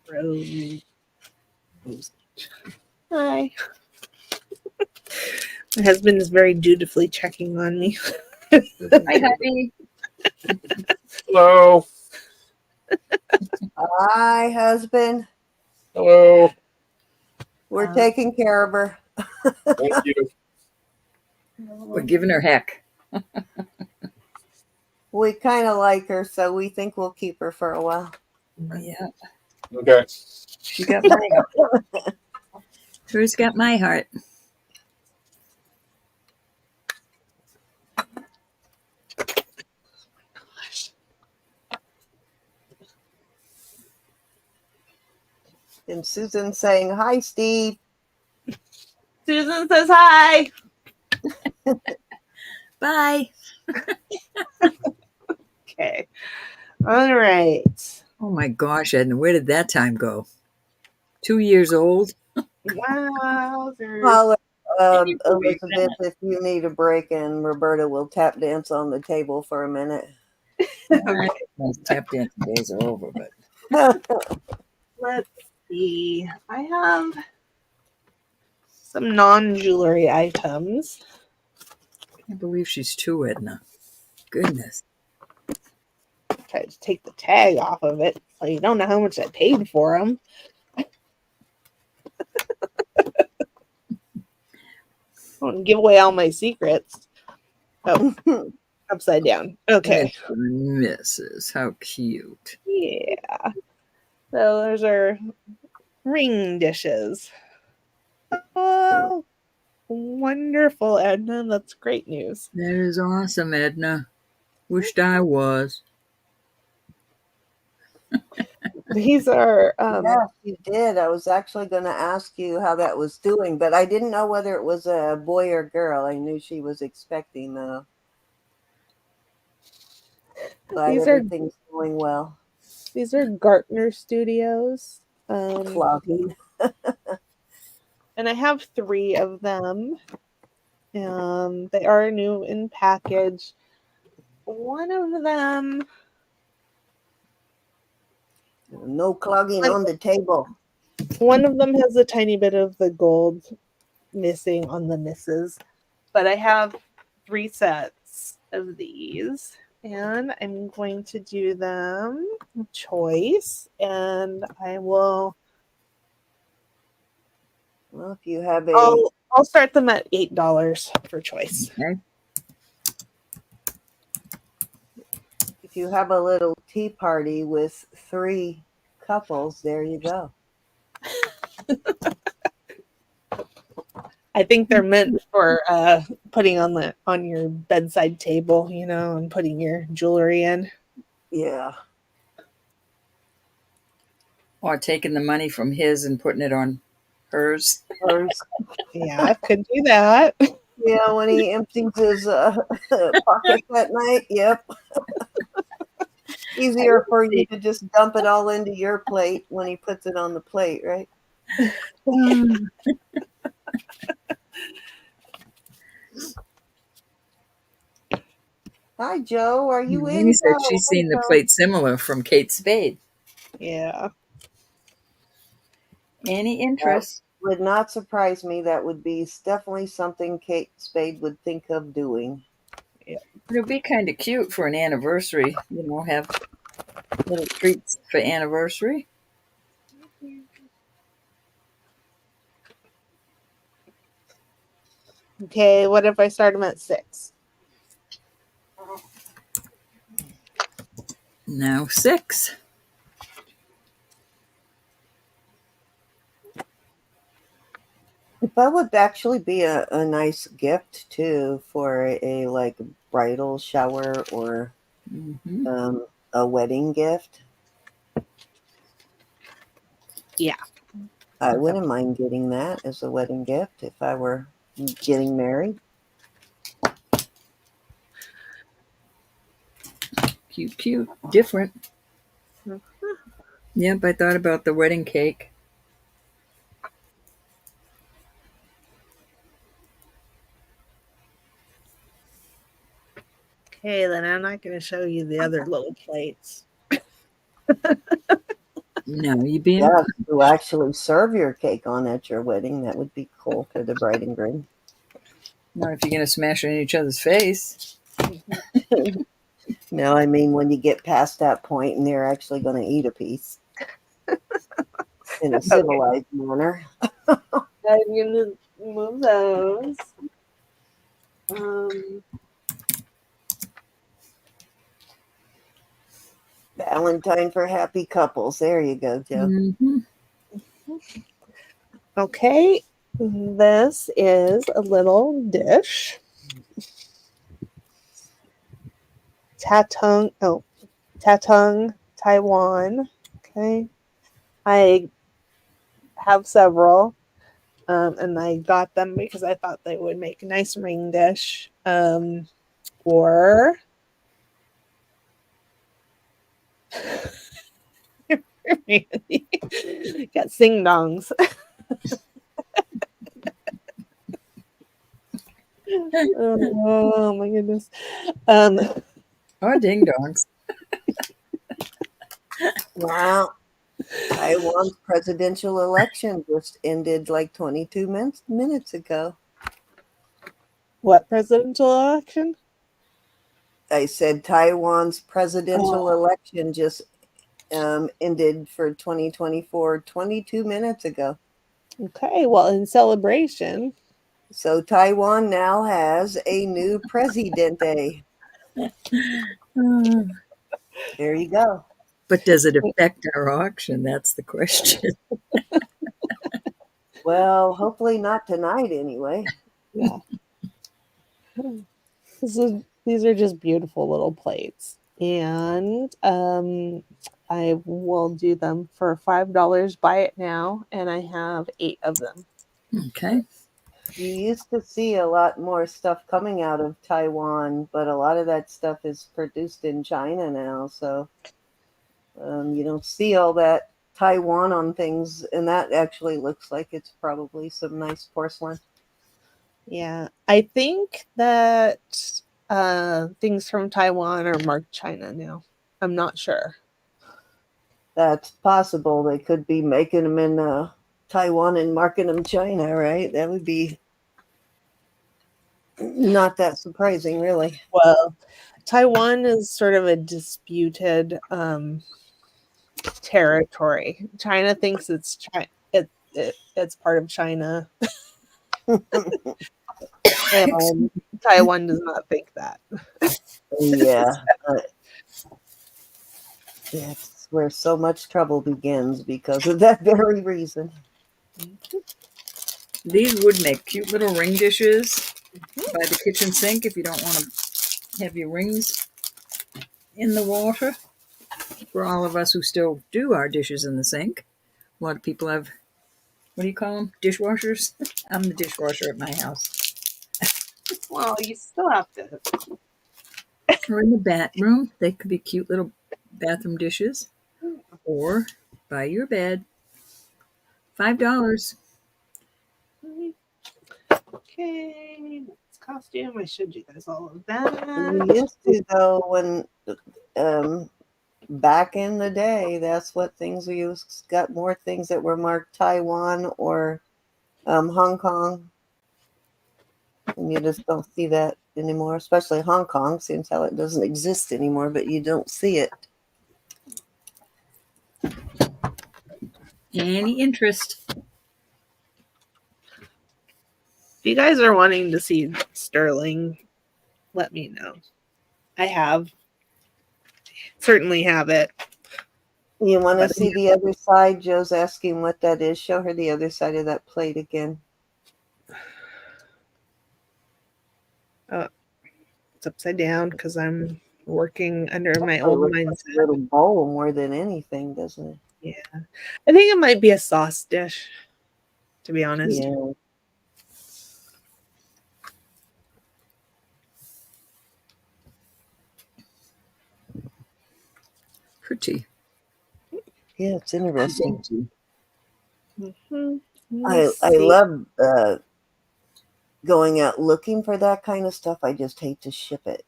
Rose. Hi. My husband is very dutifully checking on me. Hi, honey. Hello. Hi, husband. Hello. We're taking care of her. Thank you. We're giving her heck. We kind of like her, so we think we'll keep her for a while. Yeah, Okay. she got my heart. Hers got my heart. And Susan's saying, hi, Steve. Susan says hi. Bye. Okay. All right. Oh my gosh, Edna, where did that time go? 2 years old? Wow. Holler, Can you believe Elizabeth, if you need a break, and Roberta will tap dance on the table for a minute. Okay. Those tap dancing days are over, but Let's see. I have some non-jewelry items. I can't believe she's 2, Edna. Goodness. Tried to take the tag off of it, so you don't know how much I paid for them. I want to give away all my secrets. Oh, upside down. Okay. Misses. How cute. Yeah. So those are ring dishes. Oh, wonderful, Edna. That's great news. That is awesome, Edna. Wished I was. These are Yes, you did. I was actually going to ask you how that was doing, but I didn't know whether it was a boy or girl. I knew she was expecting, though. Glad everything's going well. These are Gartner Studios. Clogging. And I have 3 of them. They are new in package. One of them, No clogging on the table. one of them has a tiny bit of the gold missing on the misses, but I have 3 sets of these, and I'm going to do them choice, and I will. Well, if you have a I'll start them at $8 for choice. Okay. if you have a little tea party with 3 couples, there you go. I think they're meant for putting on your bedside table, and putting your jewelry in. Yeah. Or taking the money from his and putting it on hers. Yeah, I could do that. Yeah, when he empties his pockets at night. Yep. Easier for you to just dump it all into your plate when he puts it on the plate, right? Hi, Joe. Are you in? Amy said she's seen the plate similar from Kate Spade. Yeah. Any interest? Would not surprise me. That would be definitely something Kate Spade would think of doing. It'll be kind of cute for an anniversary. Have little treats for anniversary. Okay, what if I start them at 6? Now 6. That would actually be a nice gift too for a like bridal shower or Mm-hmm. a wedding gift. Yeah. I wouldn't mind getting that as a wedding gift if I were getting married. Cute, cute. Different. Mhm. Yep, I thought about the wedding cake. Okay, then I'm not going to show you the other little plates. No, you being Yeah, to actually serve your cake on at your wedding, that would be cool for the bride and groom. not if you're gonna smash it in each other's face. No, I mean when you get past that point and they're actually going to eat a piece in a civilized manner. I'm going to move those. Valentine for happy couples. There you go, Joe. Mm-hmm. Okay, this is a little dish. Tatung, Taiwan. Okay, I have several, and I got them because I thought they would make a nice ring dish. Or got sing dongs. Oh my goodness. Or ding dongs. Wow. Taiwan's presidential election just ended like 22 minutes ago. What presidential election? I said Taiwan's presidential election just ended for 2024 22 minutes ago. Okay, well, in celebration. So Taiwan now has a new presidente. There you go. But does it affect our auction? That's the question. Well, hopefully not tonight anyway. Yeah. These are just beautiful little plates. And I will do them for $5. Buy it now. And I have 8 of them. Okay. You used to see a lot more stuff coming out of Taiwan, but a lot of that stuff is produced in China now. So you don't see all that Taiwan on things. And that actually looks like it's probably some nice porcelain. Yeah. I think that things from Taiwan are marked China now. I'm not sure. That's possible. They could be making them in Taiwan and marking them China, right? That would be not that surprising, really. Well, Taiwan is sort of a disputed territory. China thinks it's it's part of China, and Taiwan does not think that. Yeah. That's where so much trouble begins because of that very reason. These would make cute little ring dishes by the kitchen sink if you don't want to have your rings in the water. For all of us who still do our dishes in the sink, a lot of people have, what do you call them? Dishwashers? I'm the dishwasher at my house. Well, you still have to. Or in the bathroom, they could be cute little bathroom dishes. Or by your bed. $5. Okay, that's costume. I showed you guys all of that. We used to, though, when um, back in the day, that's what things we used. Got more things that were marked Taiwan or Hong Kong, and you just don't see that anymore. Especially Hong Kong, seems how it doesn't exist anymore, but you don't see it. Any interest? If you guys are wanting to see sterling, let me know. I certainly have it. You want to But see the other side? Joe's asking what that is. Show her the other side of that plate again. it's upside down because I'm working under my It old looks like mindset. a little bowl more than anything, doesn't it? Yeah. I think it might be a sauce dish, to be honest. Yeah. Pretty. Yeah, it's interesting. Mm-hmm. I love going out looking for that kind of stuff. I just hate to ship it.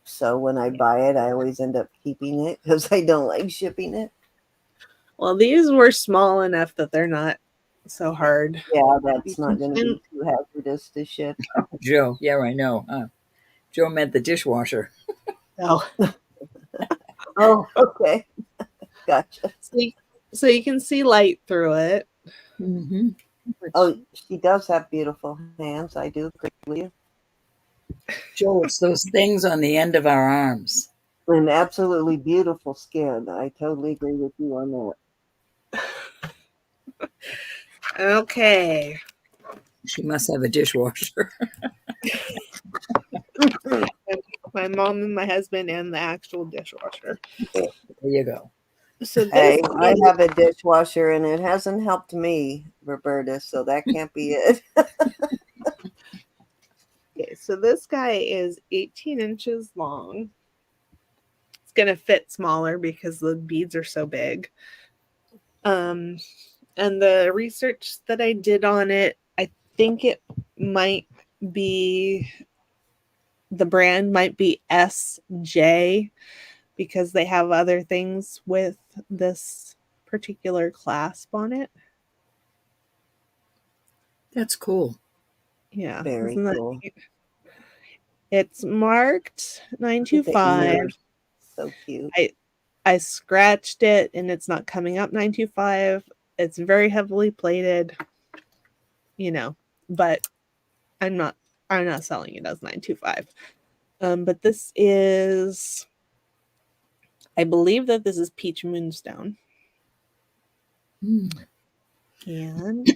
So when I buy it, I always end up keeping it because I don't like shipping it. Well, these were small enough that they're not so hard. Yeah, that's not going to be too hazardous to ship. Joe. Yeah, I know. Joe meant the dishwasher. Oh. Oh, okay. Gotcha. So you can see light through it. Mm-hmm. Oh, she does have beautiful hands. I do agree with you. Joe, it's those things on the end of our arms. And absolutely beautiful skin. I totally agree with you on that. Okay. She must have a dishwasher. My mom and my husband and the actual dishwasher. There you go. So this Hey, I have a dishwasher and it hasn't helped me, Roberta, so that can't be it. Okay, so this guy is 18 inches long. It's gonna fit smaller because the beads are so big. And the research that I did on it, I think it might be the brand might be SJ because they have other things with this particular clasp on it. That's cool. Yeah. Very Isn't that cool. neat? It's marked Look at 925. yours. So cute. I scratched it and it's not coming up 925. It's very heavily plated, but I'm not selling it as 925. But this is, I believe that this is Peach Moonstone. And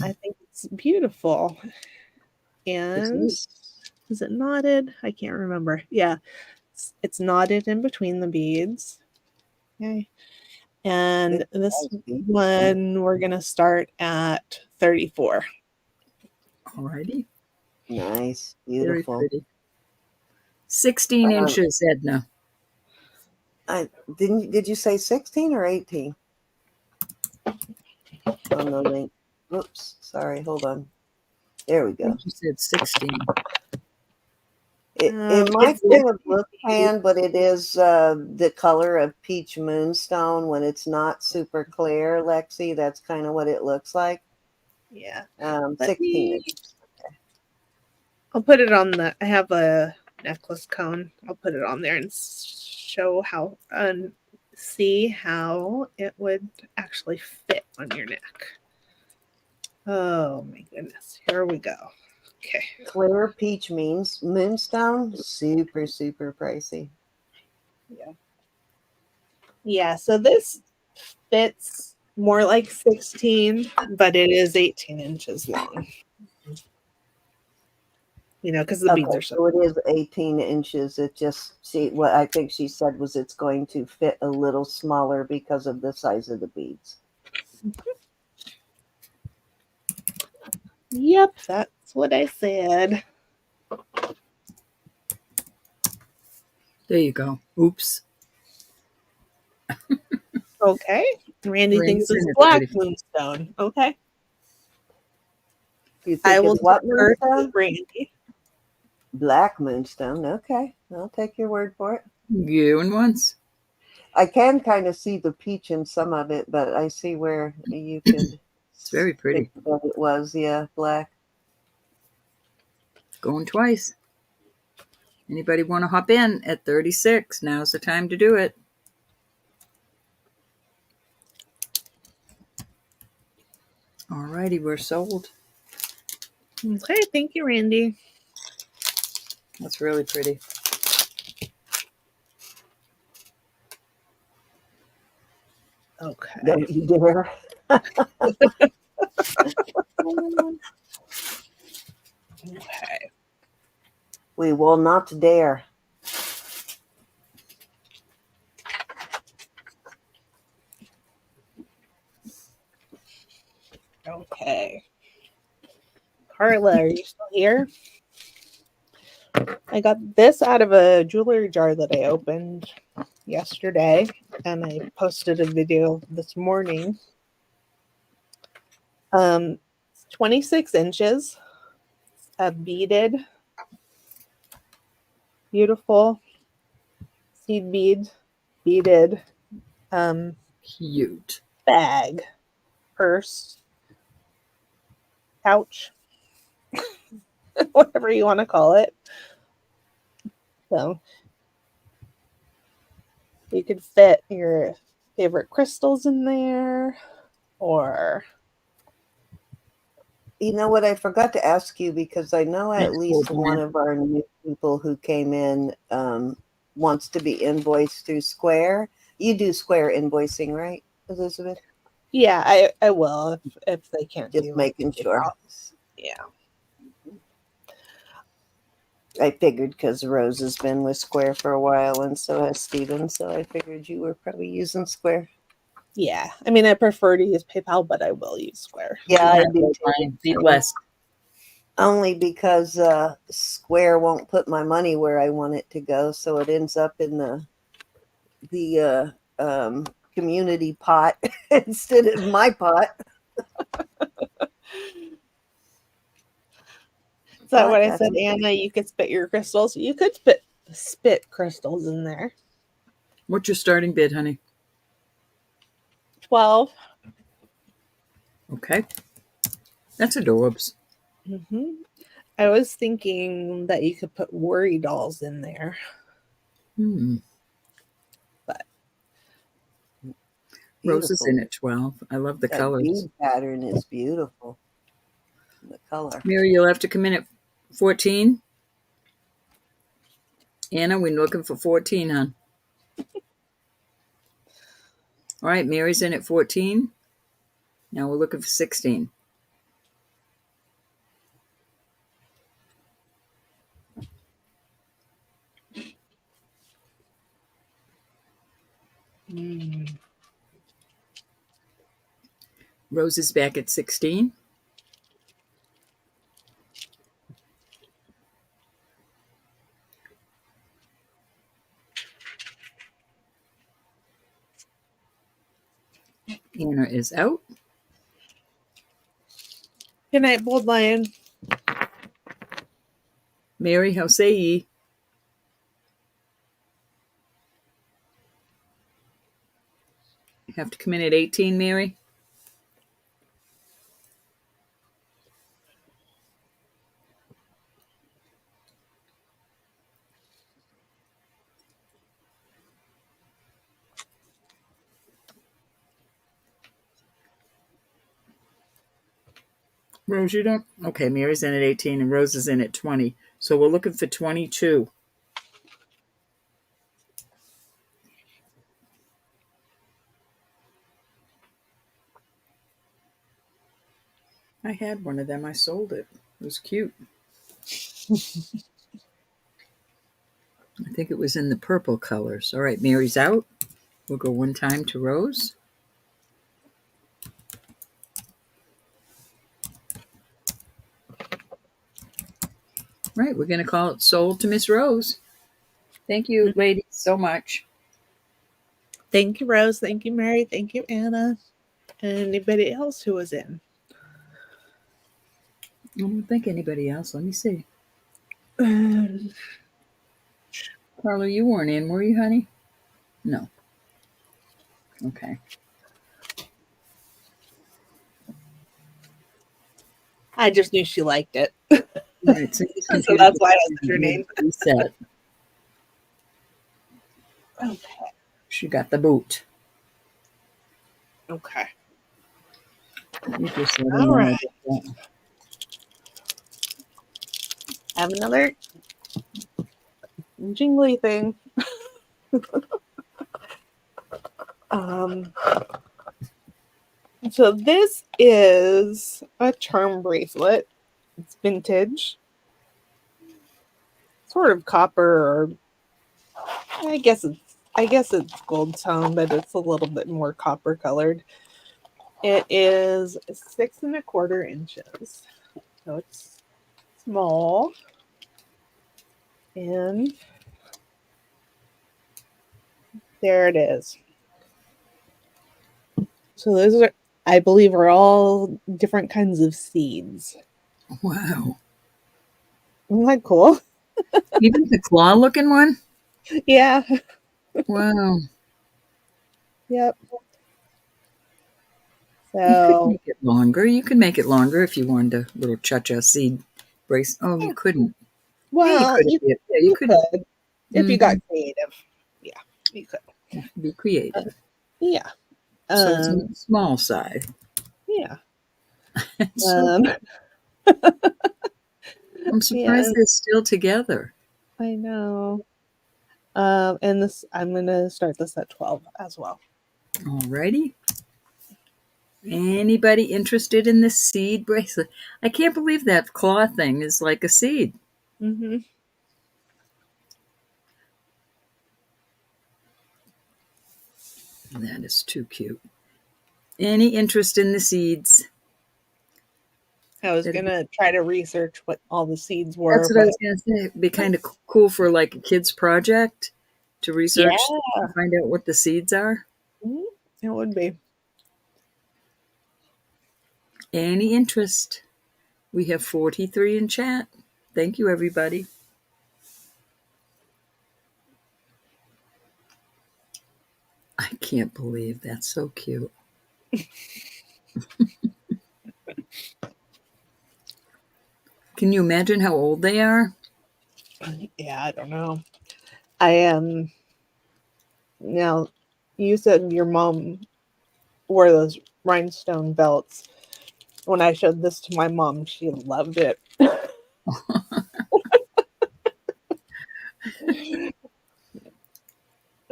I think it's beautiful. And is it knotted? I can't remember. Yeah, it's knotted in between the beads. Okay. And this one we're going to start at 34. Alrighty. Nice. Very Beautiful. pretty. 16 inches, Edna. Did you say 16 or 18? On the link. Oops, sorry, hold on. There we I go. think you said 16. It might kind of look tan, but it is the color of peach moonstone when it's not super clear, Lexi. That's kind of what it looks like. Yeah. 16 inches. I'll put it on I have a necklace cone. I'll put it on there and show how, see how it would actually fit on your neck. Oh my goodness. Here we go. Okay. Clear peach means moonstone, super, super pricey. Yeah. Yeah, so this fits more like 16, but it is 18 inches long. Because the beads are so it is 18 inches. It just, what I think she said was it's going to fit a little smaller because of the size of the beads. Yep, that's what I said. There you go. Oops. Okay. Randy thinks it's black moonstone. Okay. You think I will it's what defer moonstone? to Randy. Black moonstone. Okay, I'll take your word for it. Going once. I can kind of see the peach in some of it, but I see where you could. It's very pretty. think that it was, yeah, black. Going twice. Anybody want to hop in at 36? Now's the time to do it. Alrighty, we're sold. Okay, thank you, Randy. That's really pretty. Okay. Don't you dare. Okay. We will not dare. Okay. Carla, are you still here? I got this out of a jewelry jar that I opened yesterday, and I posted a video this morning. 26 inches of beaded, beautiful seed beaded Cute. bag, purse, pouch, whatever you want to call it. So you could fit your favorite crystals in there, or You know what? I forgot to ask you because I know at least Cool, one man. of our new people who came in wants to be invoiced through Square. You do Square invoicing, right, Elizabeth? yeah, I will if they can't Just do making sure. Yeah. I figured because Rose has been with Square for a while and so has Steven, so I figured you were probably using Square. Yeah. I mean, I prefer to use PayPal, but I will use Square. Yeah, I do Fine. Be too. blessed. Only because Square won't put my money where I want it to go, so it ends up in the community pot instead of my pot. Is that what I That's said, Anna? You could spit your crystals. You could spit crystals in there. What's your starting bid, honey? 12. Okay. That's adorbs. Mm-hmm. I was thinking that you could put worry dolls in there. But Rose is beautiful. in at 12. I love the That colors. bead pattern is beautiful. The color. Mary, you'll have to come in at 14. Anna, we're looking for 14, hon. All right, Mary's in at 14. Now we're looking for 16. Rose is back at 16. Anna is out. good night, Bold Lion. Mary, how say ye? Have to come in at 18, Mary? Rose, you don't? Okay, Mary's in at 18 and Rose is in at 20. So we're looking for 22. I had one of them. I sold it. It was cute. I think it was in the purple colors. All right, Mary's out. We'll go one time to Rose. Right, we're going to call it sold to Miss Rose. Thank you, ladies, so much. Thank you, Rose. Thank you, Mary. Thank you, Anna. And anybody else who was in. I don't think anybody else. Let me see. Carla, you weren't in, were you, honey? No. Okay. I just knew she liked it. All right. So this So computer that's why I said your name. reset. Okay. She got the boot. Okay. You just let her All know right. that. I have another jingly thing. Um, so this is a charm bracelet. It's vintage, sort of copper, or I guess it's gold tone, but it's a little bit more copper colored. It is 6¼ inches, so it's small, and there it is. So those are, I believe, are all different kinds of seeds. Wow. Isn't that cool? Even the claw looking one? Yeah. Wow. Yep. You could So make it longer. You could make it longer if you wanted a little cha-cha seed brace. Oh, you couldn't. Yeah, you well, could. you, Yeah, you you could. could if you got Mhm. creative. Yeah, you could. Be creative. Yeah. So it's on Um. the small side. Yeah. So Um. I'm Yeah. surprised they're still together. I know. And this, I'm gonna start this at 12 as well. Alrighty. Anybody interested in this seed bracelet? I can't believe that claw thing is like a seed. Mm-hmm. That is too cute. Any interest in the seeds? I was gonna try to research what all the seeds That's were, what I but was going to say. It'd be kind of cool for like a kid's project to yeah, research and find out what the seeds are. mhm, it would be. Any interest? We have 43 in chat. Thank you, everybody. I can't believe that's so cute. Can you imagine how old they are? Yeah, I don't know. I am now. You said your mom wore those rhinestone belts. When I showed this to my mom, she loved it.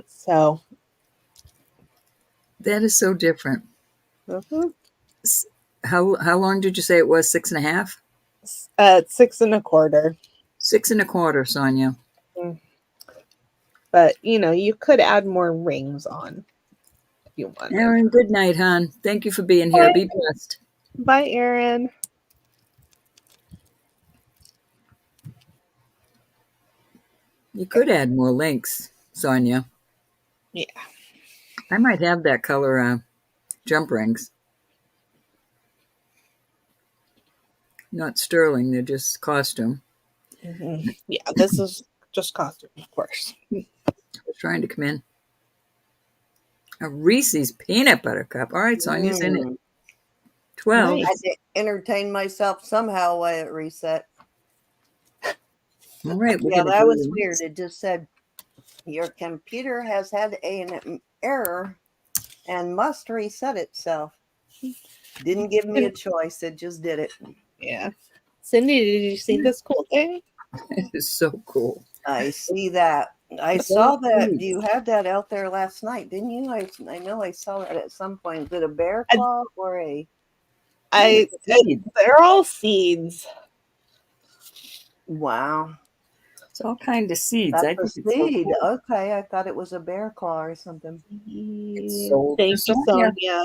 So, That is so different. mhm. How long did you say it was? 6.5? At 6¼ 6.25, Sonia. Mm. But you could add more rings on if you wanted. Erin, good night, hon. Thank you for being here. Bye, Be blessed. bye, Erin. You could add more links, Sonia. Yeah. I might have that color jump rings. Not sterling, they're just costume. Hmm. Yeah, this is just costume, of course. I was trying to come in. A Reese's peanut butter cup. All right, Sonia's in it. Mm. 12. I had Nice. to entertain myself somehow while it reset. All right, we're Yeah, going to that do was weird. It just said your computer has had an error and must reset itself. Didn't give me a choice. It just did it. Yeah. Cindy, did you see this cool thing? It is so cool. I see that. I saw that you had that out there last night, didn't you? I know I saw that at some point. Is it a bear claw or a Seeds. They're all seeds. wow? It's all kind of seeds. I That's a think it's so seed. cool. Okay, I thought it was a bear claw or something. It's sold to Thank you, Sonia. Sonia.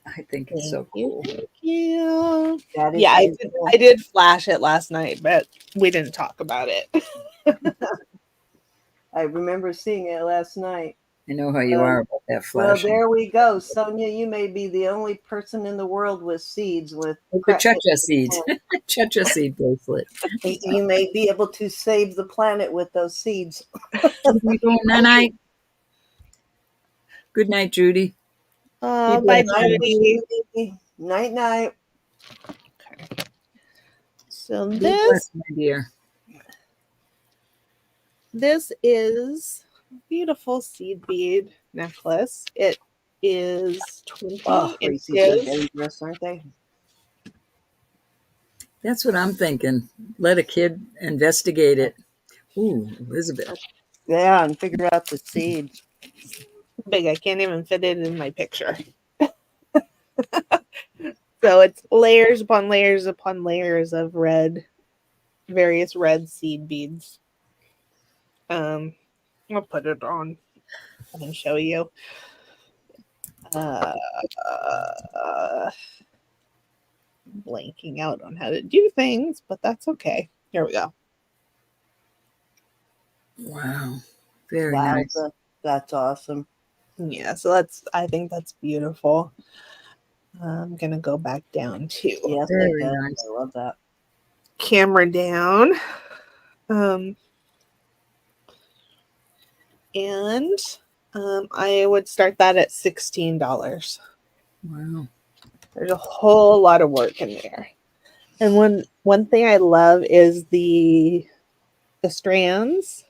I think it's Thank so you. cool. Thank you. That is Yeah, so cool. I did flash it last night, but we didn't talk about it. I remember seeing it last night. I know how you are about that Well, flashing. there we go, Sonia. You may be the only person in the world with seeds with With the cha-cha seed. Cha-cha seed bracelet. You may be able to save the planet with those seeds. We go night-night. Good night, Judy. Be Bye, blessed. Night, Judy. Judy. Night, night. So Be this blessed, my dear. is a beautiful seed bead necklace. It is 20 Oh, Reese's so inches. dangerous, aren't they? That's what I'm thinking. Let a kid investigate it. Ooh, Elizabeth. Yeah, and figure out the seeds. Big. I can't even fit it in my picture. So it's layers upon layers upon layers of various red seed beads. I'll put it on and show you. Uh, blanking out on how to do things, but that's okay. Here we go. Wow. Very Wow, nice. that's awesome. Yeah, so I think that's beautiful. I'm gonna go back down to Yes, it Very does. nice. I love that. camera down. Um, and I would start that at $16. Wow. There's a whole lot of work in there. And one thing I love is the strands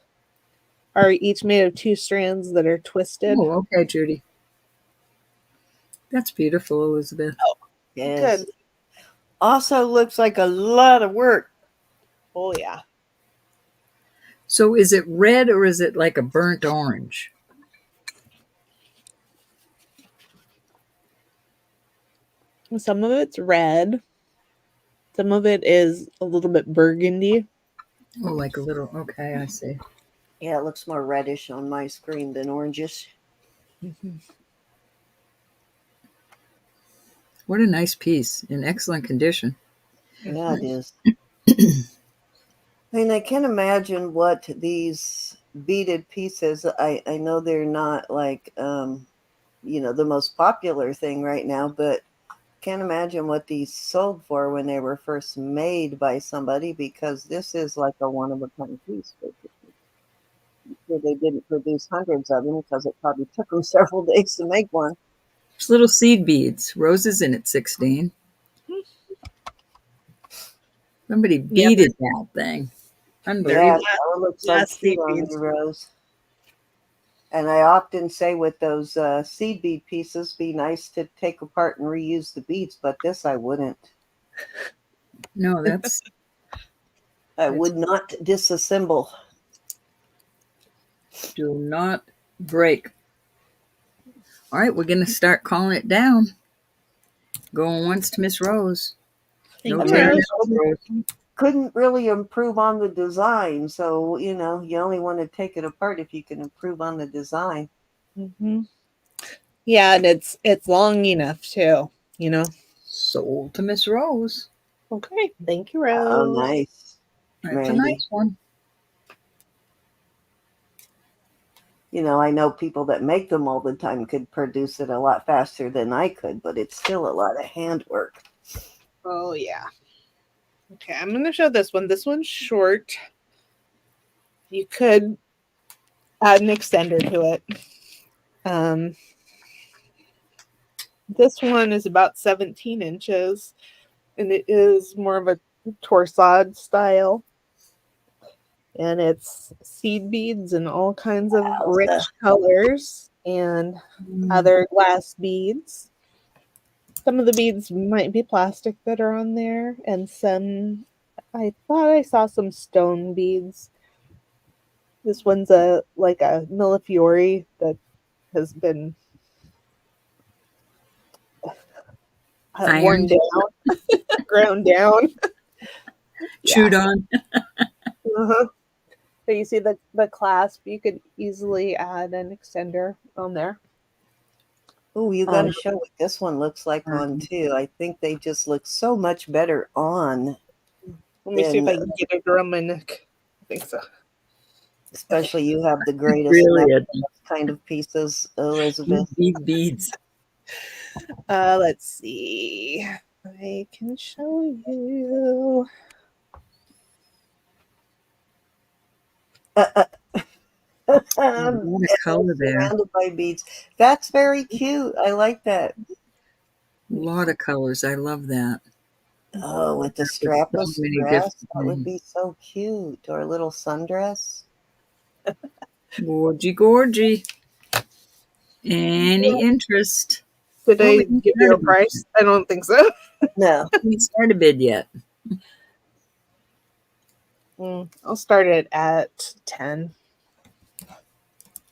are each made of 2 strands that are twisted. Oh, okay, Judy. That's beautiful, Elizabeth. Yes. Good. Also looks like a lot of work. Oh yeah. So is it red or is it like a burnt orange? Some of it's red. Some of it is a little bit burgundy. Oh, like a little, okay, I see. Yeah, it looks more reddish on my screen than orangish. What a nice piece. In excellent condition. Yeah, it is. I mean, I can't imagine what these beaded pieces, I know they're not like, the most popular thing right now, but can't imagine what these sold for when they were first made by somebody, because this is like a one of a kind piece. So they didn't produce hundreds of them because it probably took them several days to make one. There's little seed beads. Roses in at 16. Somebody Yeah, beaded that thing. Yeah, Unbelievable. it looks like last seed cute on beads. you, Rose. And I often say with those seed bead pieces, be nice to take apart and reuse the beads, but this I wouldn't. No, that's I it's would not disassemble. do not break. All right, we're gonna start calling it down. Going once to Miss Rose. Thank No I you, mean, taking you Rose. it, Miss Rose. couldn't really improve on the design. So, you only want to take it apart if you can improve on the design. Mm-hmm. Yeah, and it's long enough too. You know. Sold to Miss Rose. Okay. Thank you, Oh, Rose. nice, That's a Randy. nice one. I know people that make them all the time could produce it a lot faster than I could, but it's still a lot of handwork. Oh yeah. Okay, I'm gonna show this one. This one's short. You could add an extender to it. Um, this one is about 17 inches, and it is more of a torsade style. And it's seed beads in all kinds of rich colors and other glass beads. Some of the beads might be plastic that are on there, and some I thought I saw some stone beads. This one's a millefiori that has been worn Iron, down, ground down. Yeah. chewed on. Uh-huh. So you see the clasp. You could easily add an extender on there. Oh, you got to show what this one looks like on too. I think they just look so much better on. Let me see if I can get it around my neck. I think so. Especially you have the greatest Really, neck kind of pieces, Elizabeth. these beads. Let's see. I can show you. A lot of color there. Surrounded by beads. That's very cute. I like that. A lot of colors. I love that. Oh, with the So strapless many dress, different that would things. be so cute. Or a little sundress. Gorgy, gorgy. Any interest? Did Oh, I we didn't give start you a a bid. price? I don't think so. No. We didn't start a bid yet. I'll start it at 10.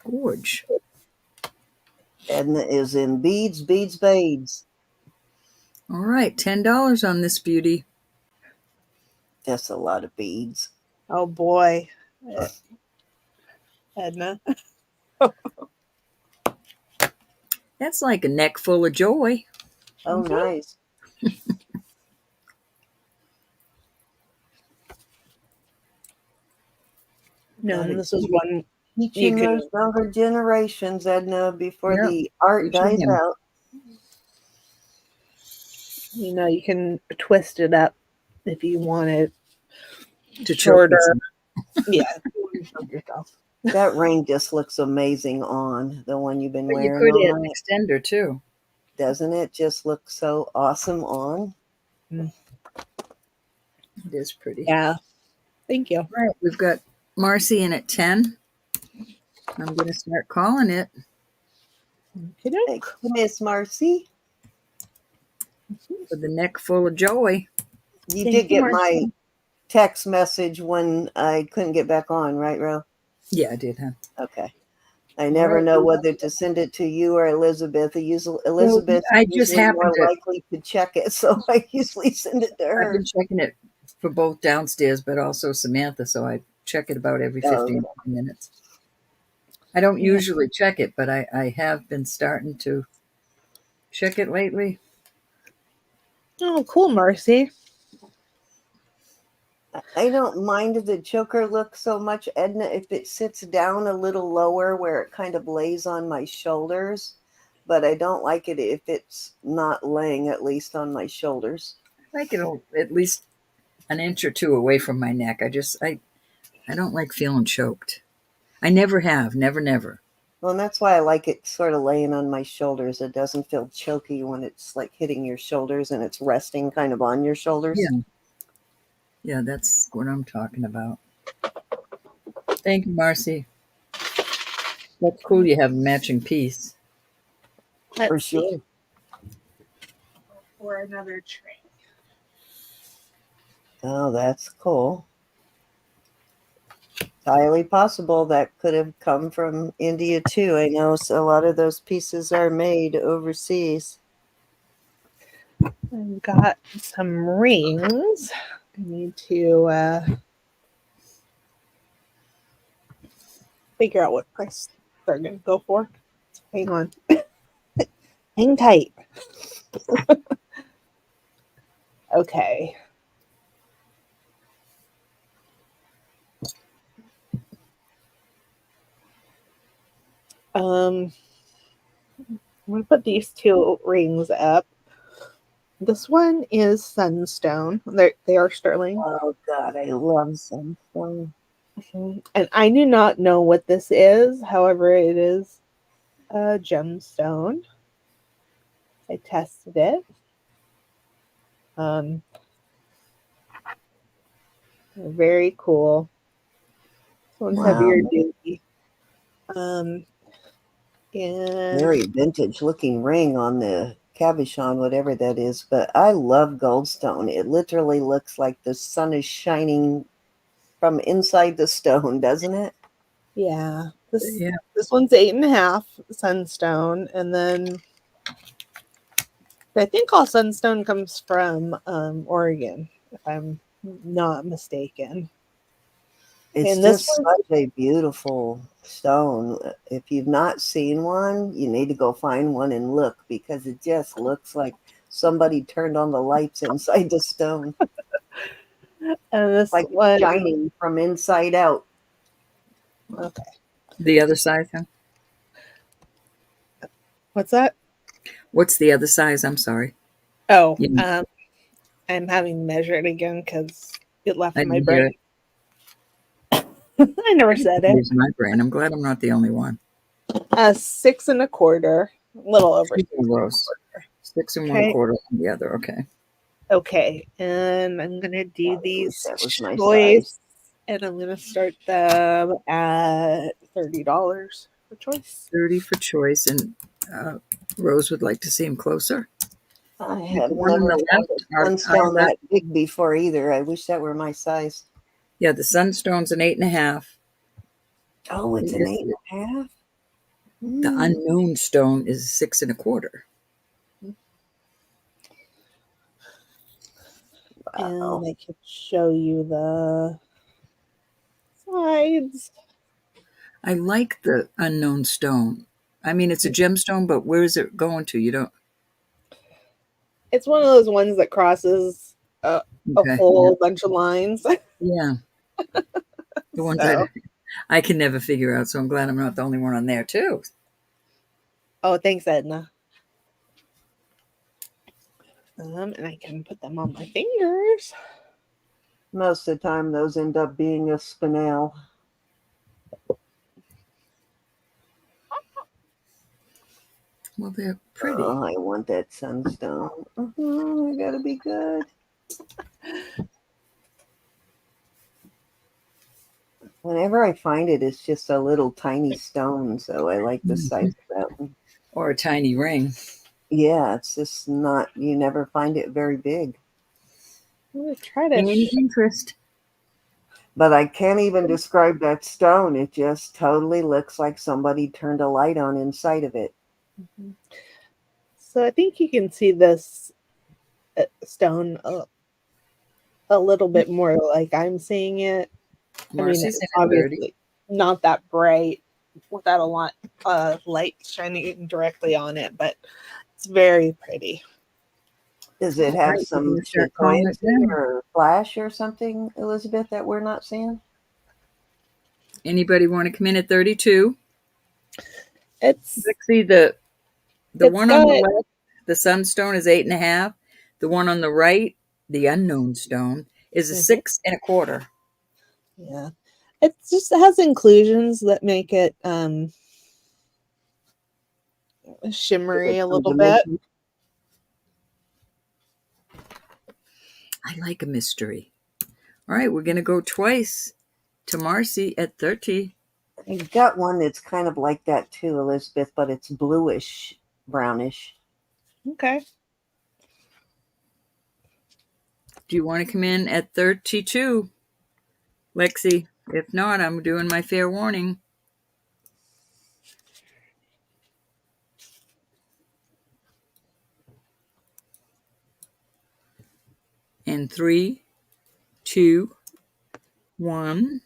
Gorge. Edna is in beads, beads, beads. All right, $10 on this beauty. That's a lot of beads. Oh boy. Edna. That's like a neck full of joy. Oh, nice. No, and this is one Teaching you those can, younger generations, Edna, before Yep. the art Teaching dies him. out. you can twist it up if you want it To choke shorter. yourself. Yeah, if you want to choke yourself. That ring just looks amazing on the one you've been But you wearing could add on an it. extender too. Doesn't it just look so awesome on? It is pretty. Yeah. Thank you. All right, we've got Marcy in at 10. I'm going to start calling it. Okey-doke. Thank you, Miss Marcy. For the neck full of joy. You Thank did you, get Marcy. my text message when I couldn't get back on, right, Ro? Yeah, I did, huh? Okay. I never right. know whether to send it to you or Elizabeth. Elizabeth I is just usually more happened to. likely to check it, so I usually send it to I've her. been checking it for both downstairs, but also Samantha, so I check it about every 15 minutes. I don't usually check it, but I have been starting to check it lately. Oh, cool, Marcy. I don't mind the choker look so much, Edna, if it sits down a little lower where it kind of lays on my shoulders. But I don't like it if it's not laying at least on my shoulders. I like it at least an inch or two away from my neck. I don't like feeling choked. I never have, never. Well, and that's why I like it sort of laying on my shoulders. It doesn't feel choky when it's like hitting your shoulders and it's resting kind of on your shoulders. Yeah, that's what I'm talking about. Thank you, Marcy. That's cool you have a matching piece. For sure. For another tray. Oh, that's cool. It's highly possible that could have come from India too. I know a lot of those pieces are made overseas. I've got some rings. I need to figure out what price they're going to go for. Hang on. Hang tight. Okay. I'm going to put these two rings up. This one is sunstone. They are sterling. Oh God, I love sunstone. And I do not know what this is. However, it is a gemstone. I tested it. Very cool. This one's heavier duty. And Very vintage looking ring on the cabochon, whatever that is. But I love goldstone. It literally looks like the sun is shining from inside the stone, doesn't it? yeah, this one's 8.5 sunstone, and then I think all sunstone comes from Oregon, if I'm not mistaken. It's And this just such a beautiful stone. If you've not seen one, you need to go find one and look, because it just looks like somebody turned on the lights inside the stone. and this Like one, shining from inside out. okay, The other size, huh? what's that? What's the other size? I'm sorry. Oh, Yeah. I'm having to measure it again because it left I my didn't hear brain. I never said it. Use my brain. I'm glad I'm not the only one. 6 1/4, a little over. Excuse me, Rose. 6 and Okay. 1/4 on the other. Okay. Okay, and I'm gonna do I wish these that was my choice, size. and I'm gonna start them at $30 for choice. 30 for choice, and Rose would like to see him closer. I The have one on never the found left, a sunstone that big before either. I wish that were my size. yeah, the sunstone's an 8.5. Oh, it's an 8.5. The unknown stone is 6 1/4. Wow. And I can show you the sides. I like the unknown stone. I mean, it's a gemstone, but where is it going to? You don't. It's one of those ones that crosses a Okay. whole bunch of lines. Yeah. The ones So. I can never figure out, so I'm glad I'm not the only one on there, too. Oh, thanks, Edna. And I can put them on my fingers. Most of the time, those end up being a spinel. Well, they're pretty. Oh, I want that sunstone. I gotta be good. Whenever I find it, it's just a little tiny stone, so I like the size of that one. Or a tiny ring. Yeah, it's just not, you never find it very big. I'm going to try to. Any interest? But I can't even describe that stone. It just totally looks like somebody turned a light on inside of it. So I think you can see this stone a little bit more like I'm seeing it. Marcy's I mean, it's in obviously not that bright without a lot of light shining directly on it, but it's very pretty. Does it have Right, some frequency or flash or something, Elizabeth, that we're not seeing? Anybody want to come in at 32? It's see the one on the got, left, the sunstone is 8.5. The one on the right, the unknown stone, is a 6 1/4. Yeah, it just has inclusions that make it shimmery a little bit. I like a mystery. All right, we're gonna go twice to Marcy at 30. I've got one that's kind of like that too, Elizabeth, but it's bluish, brownish. Okay. Do you want to come in at 32, Lexi? If not, I'm doing my fair warning. And 3, 2, 1.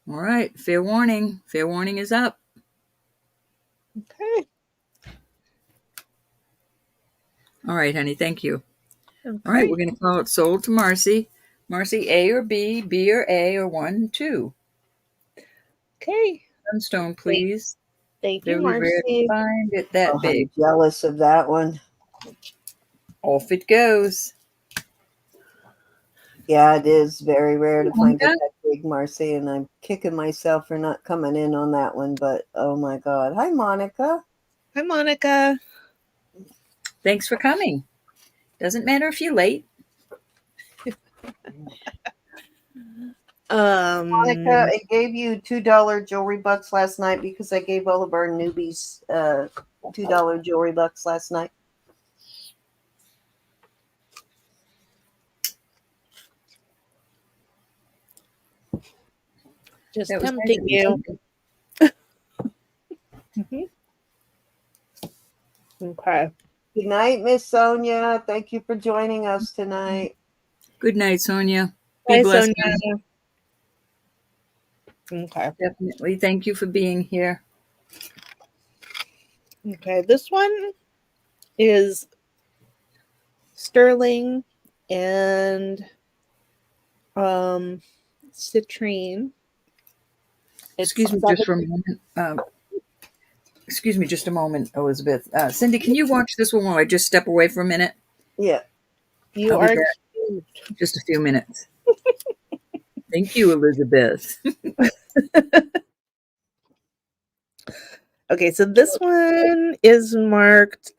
All right, fair warning. Fair warning is up. Okay. All right, honey, thank you. Okay. All right, we're going to call it sold to Marcy. Marcy, A or B, B or A, or 1, 2. Okay. Sunstone, please. Thank you, Very rare to Marcy. find it that big. I'm jealous of that one. Off it goes. Yeah, it is very rare to find it that big, Marcy, and I'm kicking myself for not coming in on that one, but oh my God. Hi, Monica. Hi, Monica. Thanks for coming. Doesn't matter if you're late. Monica, I gave you $2 jewelry bucks last night because I gave all of our newbies $2 jewelry bucks last night. Just tempting you. Okay. Good night, Miss Sonia. Thank you for joining us tonight. Good night, Sonia. Be Bye, blessed. Sonia. Okay. Definitely. Thank you for being here. Okay. This one is sterling and citrine. Excuse me just for a moment. Excuse me just a moment, Elizabeth. Cindy, can you watch this one while I just step away for a minute? Yeah. You are just a few minutes. Thank you, Elizabeth. Okay, so this one is marked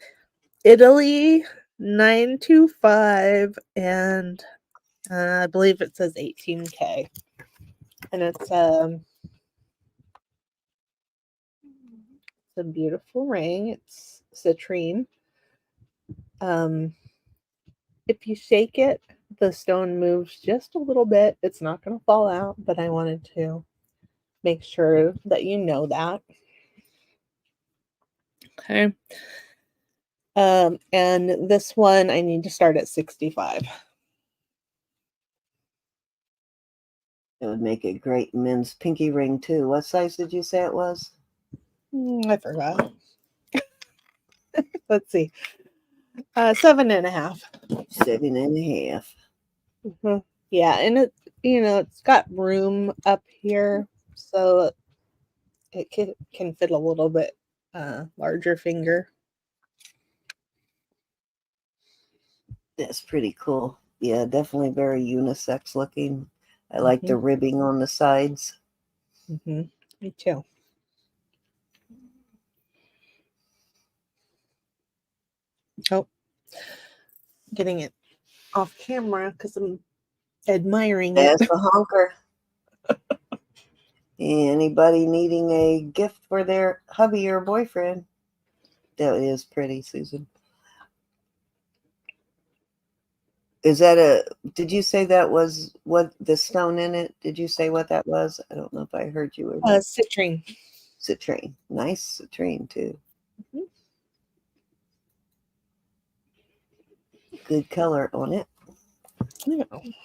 Italy 925, and I believe it says 18K. And it's a beautiful ring. It's citrine. If you shake it, the stone moves just a little bit. It's not going to fall out, but I wanted to make sure that you know that. Okay. And this one I need to start at 65. It would make a great men's pinky ring too. What size did you say it was? I forgot. Let's see. 7.5. 7.5. Yeah, and it's got room up here, so it can fit a little bit larger finger. That's pretty cool. Yeah, definitely very unisex looking. I like the ribbing on the sides. Me too. Oh, getting it off camera because I'm admiring it. That's a honker. Anybody needing a gift for their hubby or boyfriend? That is pretty, Susan. Is that did you say that was what the stone in it? Did you say what that was? I don't know if I heard you or not. Citrine. Citrine. Nice citrine too. Good color on it. Yeah. Let me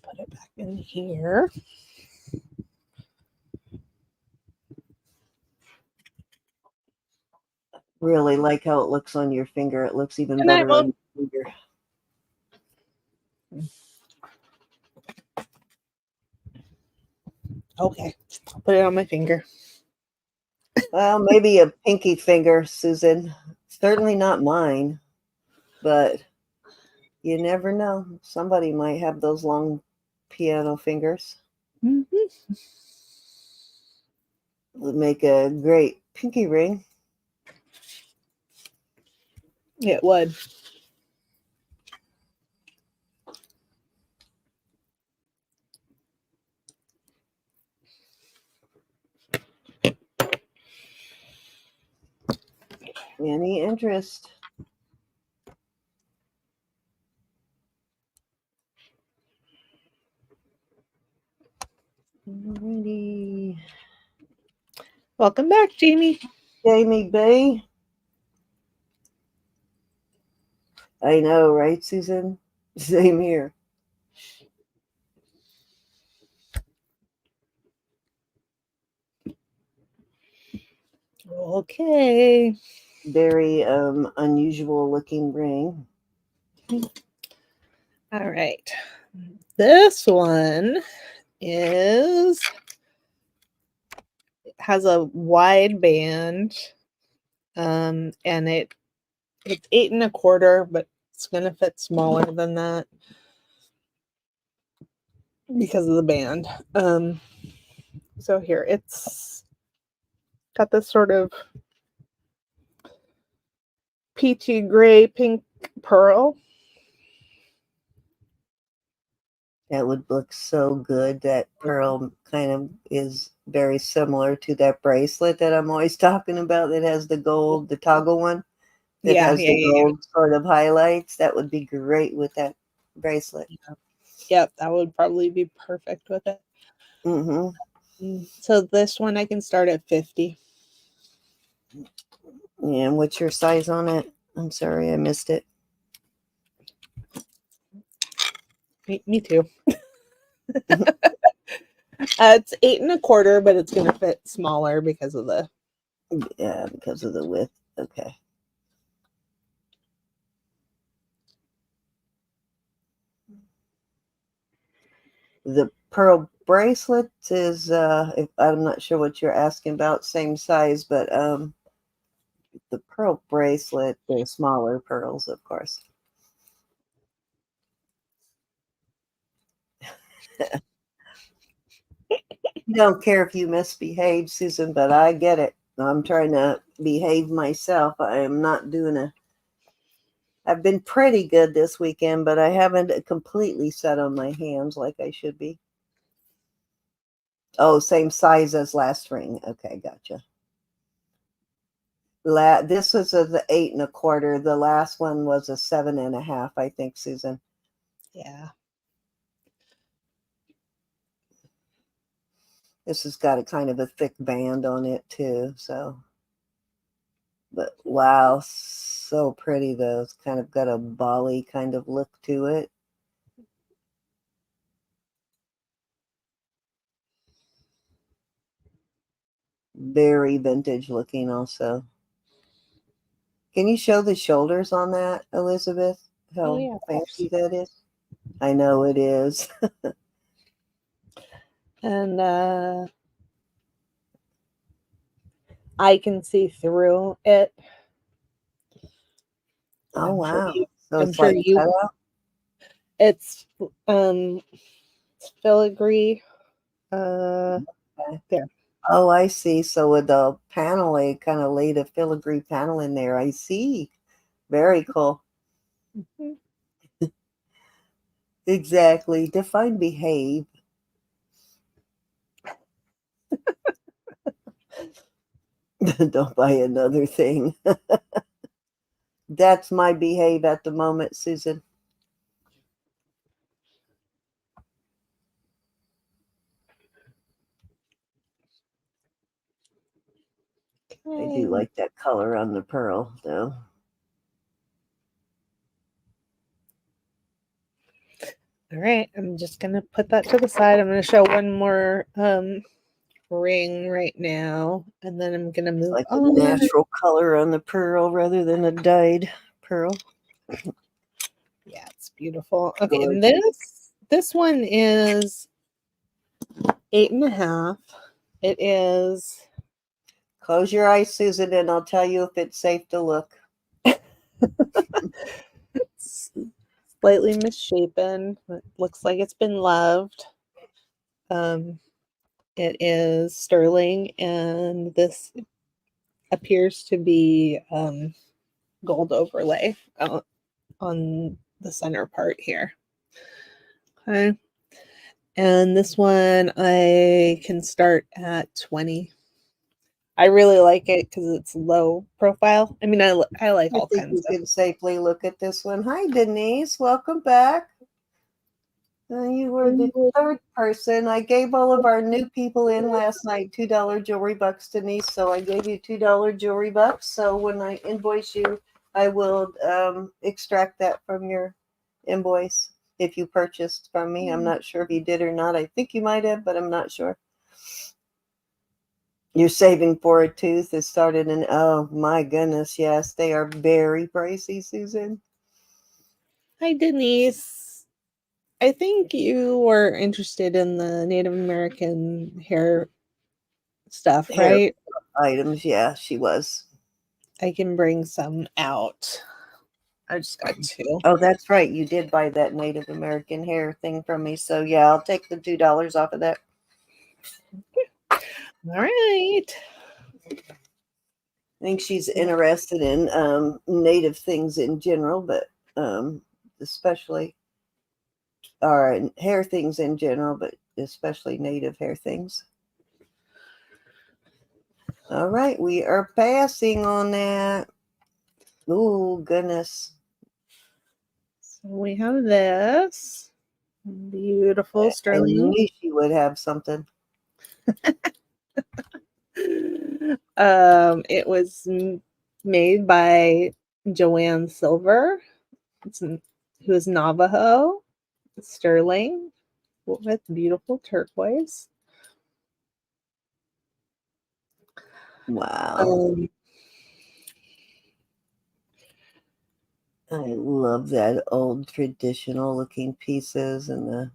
put it back in here. Really like how it looks on your finger. It looks even better on your finger. Okay, I'll put it on my finger. Well, maybe a pinky finger, Susan. Certainly not mine, but you never know. Somebody might have those long piano fingers. Would make a great pinky ring. It would. Any interest? Alrighty. Welcome back, Jamie. Jamie B. I know, right, Susan? Same here. Okay. Very unusual looking ring. All right. This one has a wide band, and it's 8 1/4, but it's gonna fit smaller than that because of the band. So here it's got this sort of peachy gray pink pearl. That would look so good. That pearl kind of is very similar to that bracelet that I'm always talking about that has the gold, the toggle one that has the gold sort of highlights. That would be great with that bracelet. Yep, that would probably be perfect with it. So this one I can start at 50. And what's your size on it? I'm sorry, I missed it. Me too. It's 8 1/4, but it's going to fit smaller because of the width. Okay. The pearl bracelet is I'm not sure what you're asking about, same size, but the pearl bracelet, they're smaller pearls, of course. don't care if you misbehave, Susan, but I get it. I'm trying to behave myself. I am not doing I've been pretty good this weekend, but I haven't completely sat on my hands like I should be. Oh, same size as last ring. Okay, gotcha. This was the 8 1/4. The last one was a 7 1/2, I think, Susan. Yeah. This has got a kind of a thick band on it too, so. But wow, so pretty though. It's kind of got a Bali kind of look to it. Very vintage looking also. Can you show the shoulders on that, Elizabeth? How Yeah, of fancy course. that is? I know it is. And I can see through it. Oh wow. So I'm it's sure like you cut out? it's filigree. Okay. There. Oh, I see. So with the panel, they kind of laid a filigree panel in there. I see. Very cool. Mhm. Exactly. Define behave. Don't buy another thing. That's my behave at the moment, Susan. I do Okay. like that color on the pearl, though. All right. I'm just gonna put that to the side. I'm gonna show one more ring right now, and then I'm gonna It's move like a on. natural color on the pearl rather than a dyed pearl. Yeah, it's beautiful. Okay, and Gorgeous. this one is 8 1/2. It is Close your eyes, Susan, and I'll tell you if it's safe to look. slightly misshapen. It looks like it's been loved. It is sterling, and this appears to be gold overlay on the center part here. Okay. And this one I can start at 20. I really like it because it's low profile. I mean, I like I all think kinds you of. can safely look at this one. Hi, Denise. Welcome back. You were the third person. I gave all of our new people in last night $2 jewelry bucks, Denise. So I gave you $2 jewelry bucks. So when I invoice you, I will extract that from your invoice if you purchased from me. I'm not sure if you did or not. I think you might have, but I'm not sure. You're saving for a tooth. It started in, oh my goodness, yes, they are very pricey, Susan. Hi, Denise. I think you were interested in the Native American hair stuff, Hair right? items, yeah, she was. I can bring some out. I just got two. Oh, that's right. You did buy that Native American hair thing from me. So yeah, I'll take the $2 off of that. All right. I think she's interested in native things in general, but especially or hair things in general, but especially native hair things. All right, we are passing on that. Oh goodness. So we have this beautiful I sterling. knew she would have something. It was made by Joanne Silver, who is Navajo, sterling with beautiful turquoise. Wow. Um, I love that old traditional looking pieces and the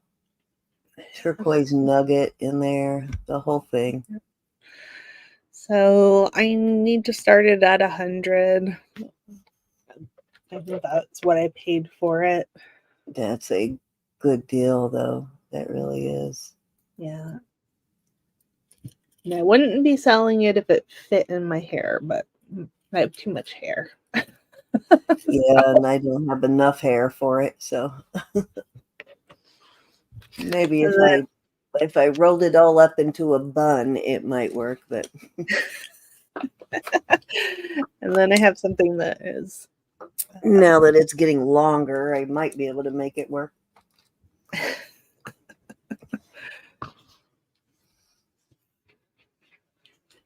turquoise nugget in there, the whole thing. so I need to start it at 100. I think that's what I paid for it. That's a good deal, though. That really is. Yeah. And I wouldn't be selling it if it fit in my hair, but I have too much hair. Yeah, and I don't have enough hair for it, so maybe if I rolled it all up into a bun, it might work, but And then I have something that is now that it's getting longer, I might be able to make it work.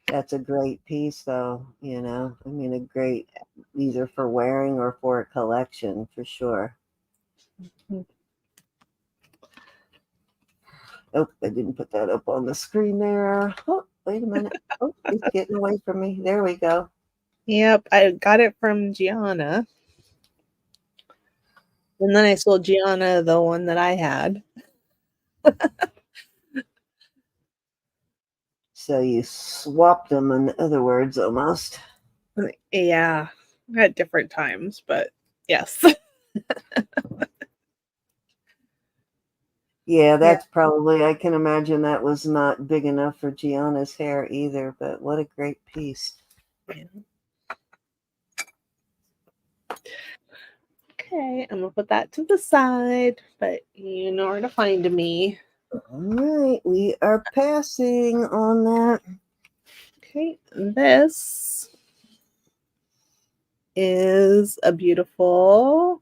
That's a great piece, though, you know. I mean, a great, either for wearing or for a collection, for sure. Oh, I didn't put that up on the screen there. Oh, wait a minute. Oh, it's getting away from me. There we go. Yep, I got it from Gianna. And then I sold Gianna the one that I had. So you swapped them, in other words, almost. Yeah, at different times, but yes. Yeah, that's probably, I can imagine that was not big enough for Gianna's hair either, but what a great piece. Yeah. Okay, I'm gonna put that to the side, but you know where to find me. All right, we are passing on that. Okay, and this is a beautiful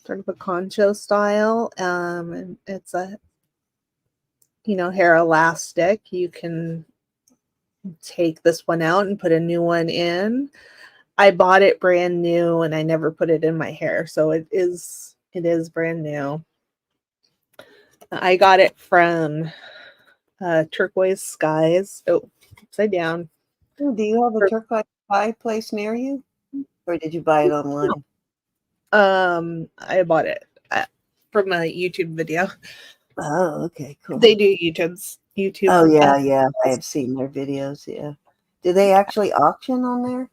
sort of a concho style. And it's a hair elastic. You can take this one out and put a new one in. I bought it brand new and I never put it in my hair, so it is brand new. I got it from Turquoise Skies. Oh, upside down. Oh, do you have a turquoise pie place near you? Or did you buy it online? I bought it from a YouTube video. Oh, okay, cool. They do YouTube. Oh, yeah. I have seen their videos, yeah. Do they actually auction on there?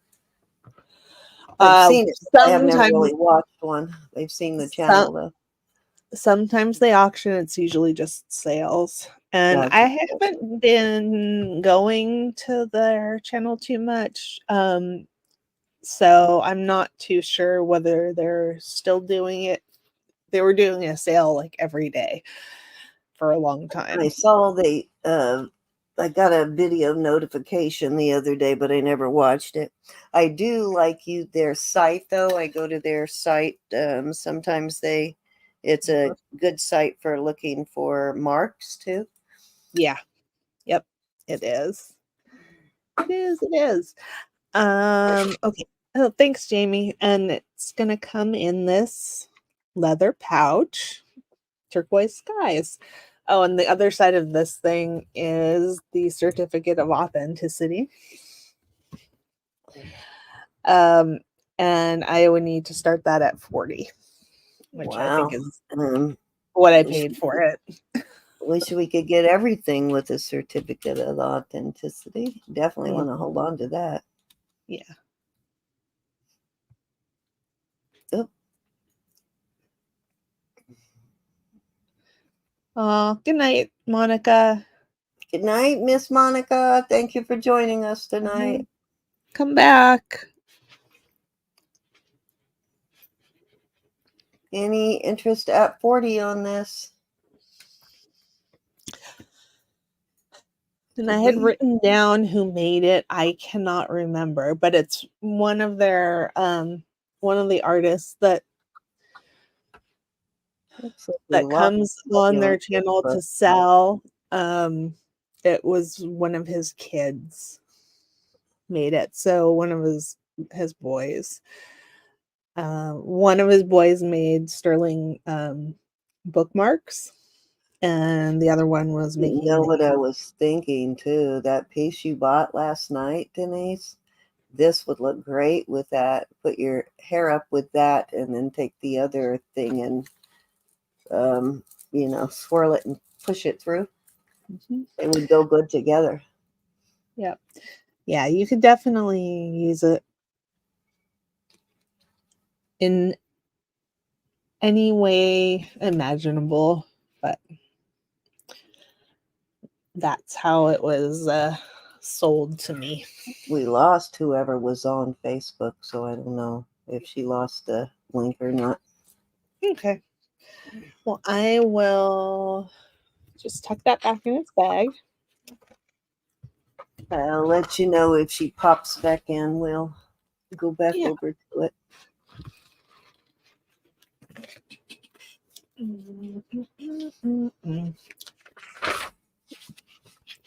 I've seen it. I have never really watched one. They've seen the channel, though. Sometimes they auction. It's usually just sales. And Gotcha. I haven't been going to their channel too much. So I'm not too sure whether they're still doing it. They were doing a sale like every day for a long time. I saw I got a video notification the other day, but I never watched it. I do like their site, though. I go to their site. Sometimes it's a good site for looking for marks too. Yeah. Yep. It is. It is. Okay. Oh, thanks, Jamie. And it's gonna come in this leather pouch, Turquoise Skies. Oh, and the other side of this thing is the certificate of authenticity. And I would need to start that at 40, which I think is what I paid for it. Wish we could get everything with a certificate of authenticity. Definitely want to hold on to that. Yeah. Oh. Good night, Monica. Good night, Miss Monica. Thank you for joining us tonight. Come back. Any interest at 40 on this? And I had written down who made it. I cannot remember, but it's one of the artists that comes on their channel to sell. It was one of his kids made it. So one of his boys. One of his boys made sterling bookmarks, and the other one was making. You know what I was thinking too? That piece you bought last night, Denise. This would look great with that. Put your hair up with that, and then take the other thing and swirl it and push it through. Mm-hmm. It would go good together. Yep. Yeah, you could definitely use it in any way imaginable, but that's how it was sold to me. We lost whoever was on Facebook, so I don't know if she lost the link or not. Okay. Well, I will just tuck that back in its bag. I'll let you know if she pops back in. We'll go back Yeah. over to it.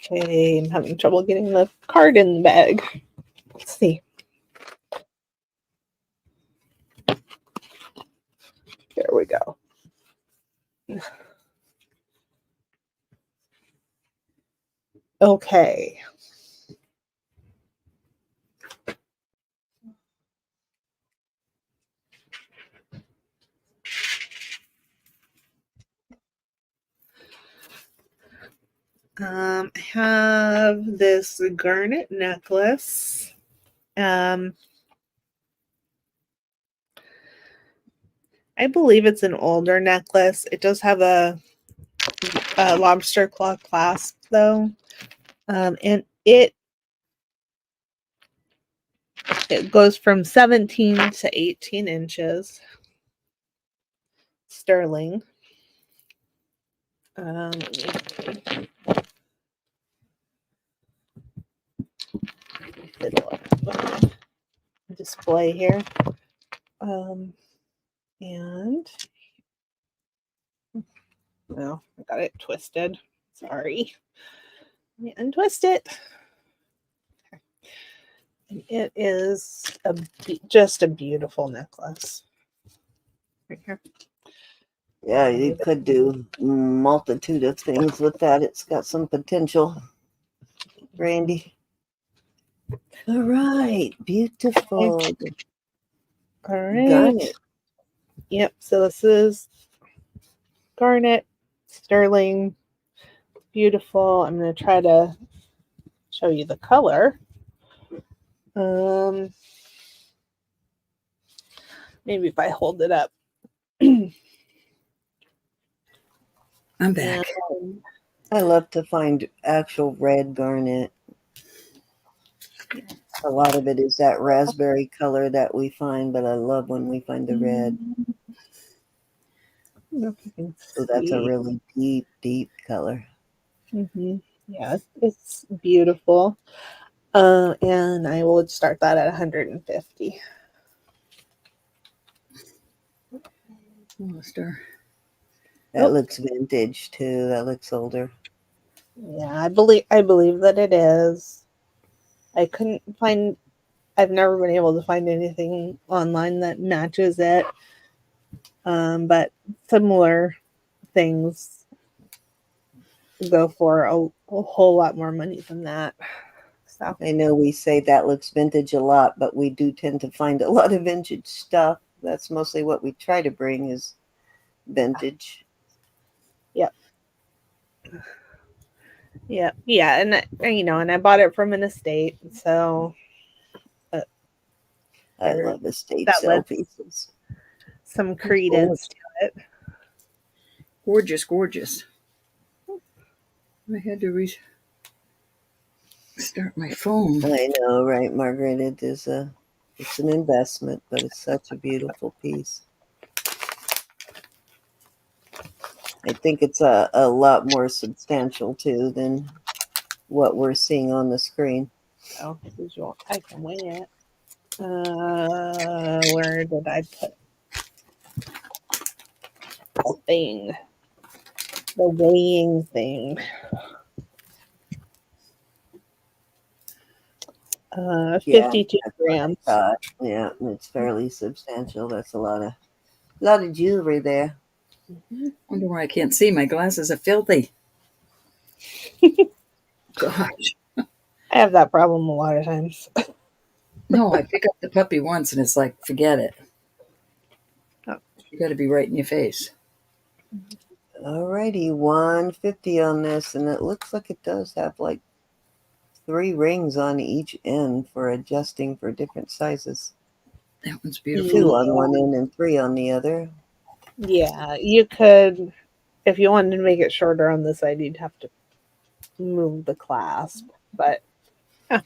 Okay, I'm having trouble getting the card in the bag. Let's see. There we go. Okay. I have this garnet necklace. I believe it's an older necklace. It does have a lobster claw clasp though, and it goes from 17 to 18 inches. Sterling. Display here. And no, I got it twisted. Sorry. Let me untwist it. Okay. And it is just a beautiful necklace. Right here. Yeah, you could do a multitude of things with that. It's got some potential, Randy. All right, beautiful. All right. Garnet. Yep. So this is garnet, sterling, beautiful. I'm going to try to show you the color. Maybe if I hold it up. I'm back. I love to find actual red garnet. A lot of it is that raspberry color that we find, but I love when we find the red. So that's a really deep, deep color. Mm-hmm. Yeah, it's beautiful. And I will start that at 150. That looks vintage too. That looks older. Yeah, I believe that it is. I couldn't find. I've never been able to find anything online that matches it. But similar things go for a whole lot more money than that. So I know we say that looks vintage a lot, but we do tend to find a lot of vintage stuff. That's mostly what we try to bring is vintage. Yep. Yeah, and and I bought it from an estate, so I love estate that sale lets pieces. some credence to it. Gorgeous, gorgeous. I had to restart my phone. I know, right, Margaret? It's an investment, but it's such a beautiful piece. I think it's a lot more substantial too than what we're seeing on the screen. Oh, visual. I can weigh it. Where did I put the thing? The weighing thing. 52 grams. Yeah, it's fairly substantial. That's a lot of jewelry there. Wonder why I can't see. My glasses are filthy. Gosh. I have that problem a lot of times. No, I pick up the puppy once and it's like, forget it. Oh. You got to be right in your face. Alrighty, 150 on this, and it looks like it does have like 3 rings on each end for adjusting for different sizes. That one's beautiful. 2 on one end and 3 on the other. Yeah, you could, if you wanted to make it shorter on this side, you'd have to move the clasp, but I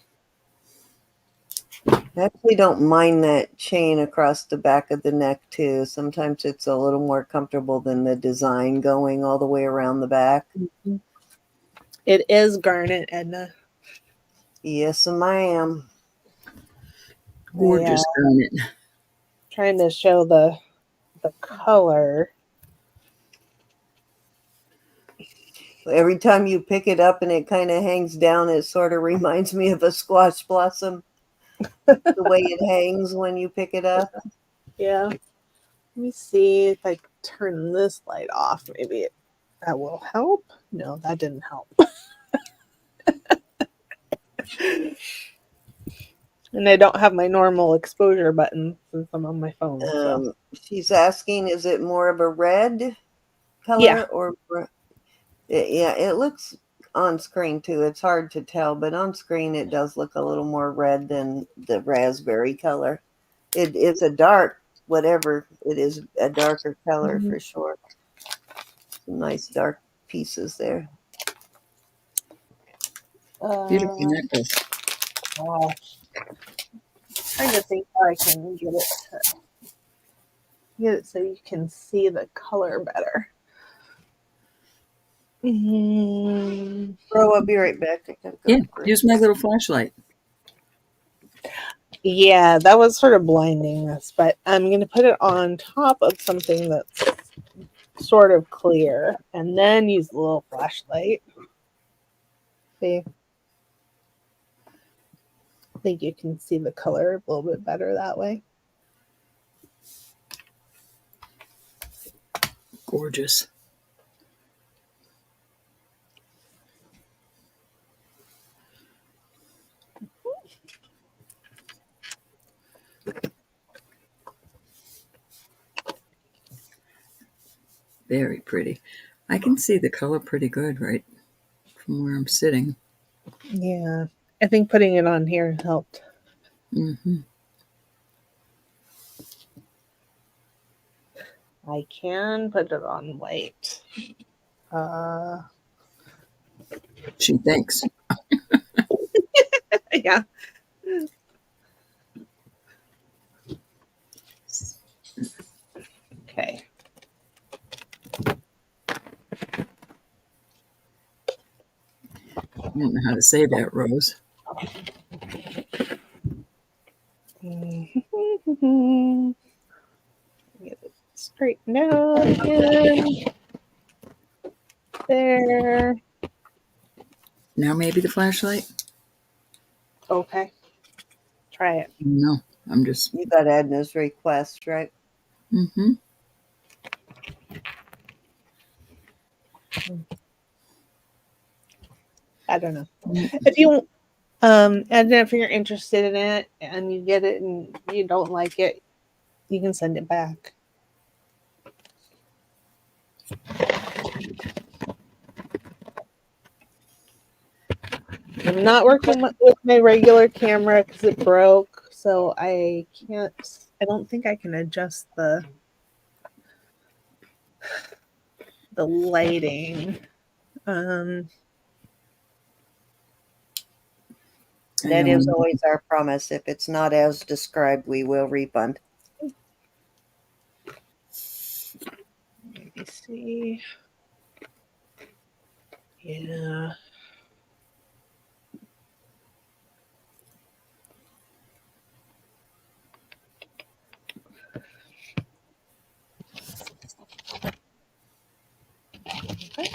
actually don't mind that chain across the back of the neck too. Sometimes it's a little more comfortable than the design going all the way around the back. it is garnet, Edna. Yes, ma'am. Gorgeous garnet. Trying to show the color. Every time you pick it up and it kind of hangs down, it sort of reminds me of a squash blossom. The way it hangs when you pick it up. Yeah. Let me see if I turn this light off. Maybe that will help. No, that didn't help. And I don't have my normal exposure button since I'm on my phone. So She's asking, is it more of a red color yeah. or yeah, it looks on screen too. It's hard to tell, but on screen it does look a little more red than the raspberry color. It's a dark, whatever it is, a darker color for sure. Some nice dark pieces there. Beautiful necklace. Gosh. Trying to think how I can get it so you can see the color better. Bro, I'll be right back. I gotta go Yeah, use my little flashlight. Yeah, that was sort of blinding us, but I'm going to put it on top of something that's sort of clear and then use the little flashlight. See? I think you can see the color a little bit better that way. Gorgeous. Very pretty. I can see the color pretty good right from where I'm sitting. Yeah, I think putting it on here helped. Mm-hmm. I can put it on white. She thinks. Yeah. Okay. I don't know how to say that, Rose. Get it straightened out again. There. Now maybe the flashlight? Okay. Try it. No, I'm just... You got Edna's request, right? Mm-hmm. I don't know. If you and then if you're interested in it and you get it and you don't like it, you can send it back. I'm not working with my regular camera because it broke, so I don't think I can adjust the lighting. That is always our promise. If it's not as described, we will refund. Let me see. Yeah. Okay.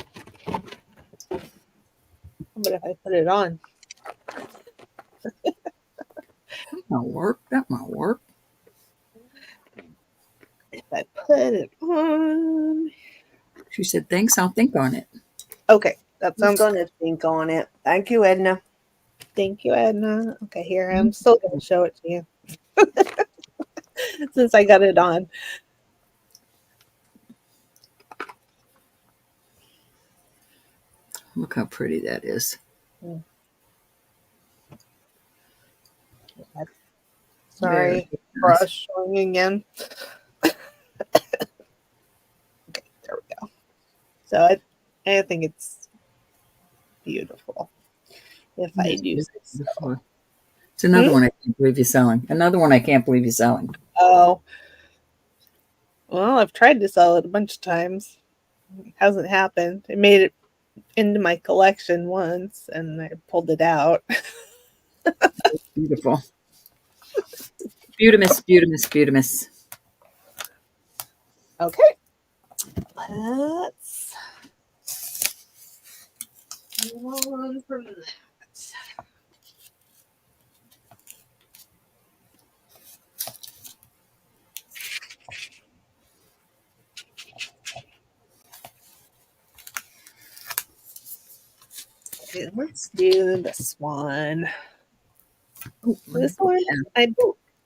But if I put it on, That might work. That might work. if I put it on. She said, thanks, I'll think on it. Okay, that I'm sounds going to think on it. Thank you, Edna. Thank you, Edna. Okay, here I'm still going to show it to you since I got it on. Look how pretty that is. Sorry, brush showing again. Okay, there we go. So I think it's beautiful. If I do say so. It's another one I can't believe you're selling. Another one I can't believe you're selling. Oh. Well, I've tried to sell it a bunch of times. It hasn't happened. I made it into my collection once and I pulled it out. Beautiful. Beautimus. Okay. Let's move on from that. Okay, let's do this one. Oh, This one I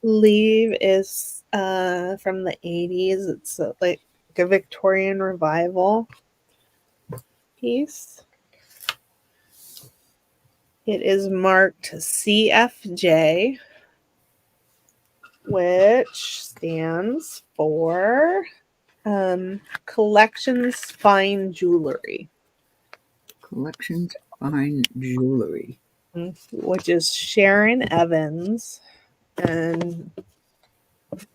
believe is from the 80s. It's like a Victorian revival piece. It is marked CFJ, which stands for Collections Fine Jewelry. Collections Fine Jewelry. Which is Sharon Evans, and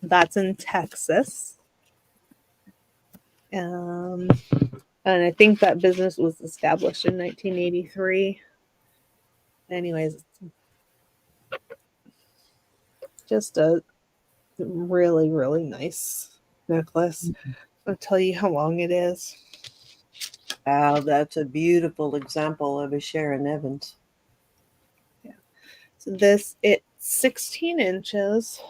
that's in Texas. And I think that business was established in 1983. Anyways, just a really, really nice necklace. I'll tell you how long it is. Wow, that's a beautiful example of a Sharon Evans. Yeah. So it's 16 inches.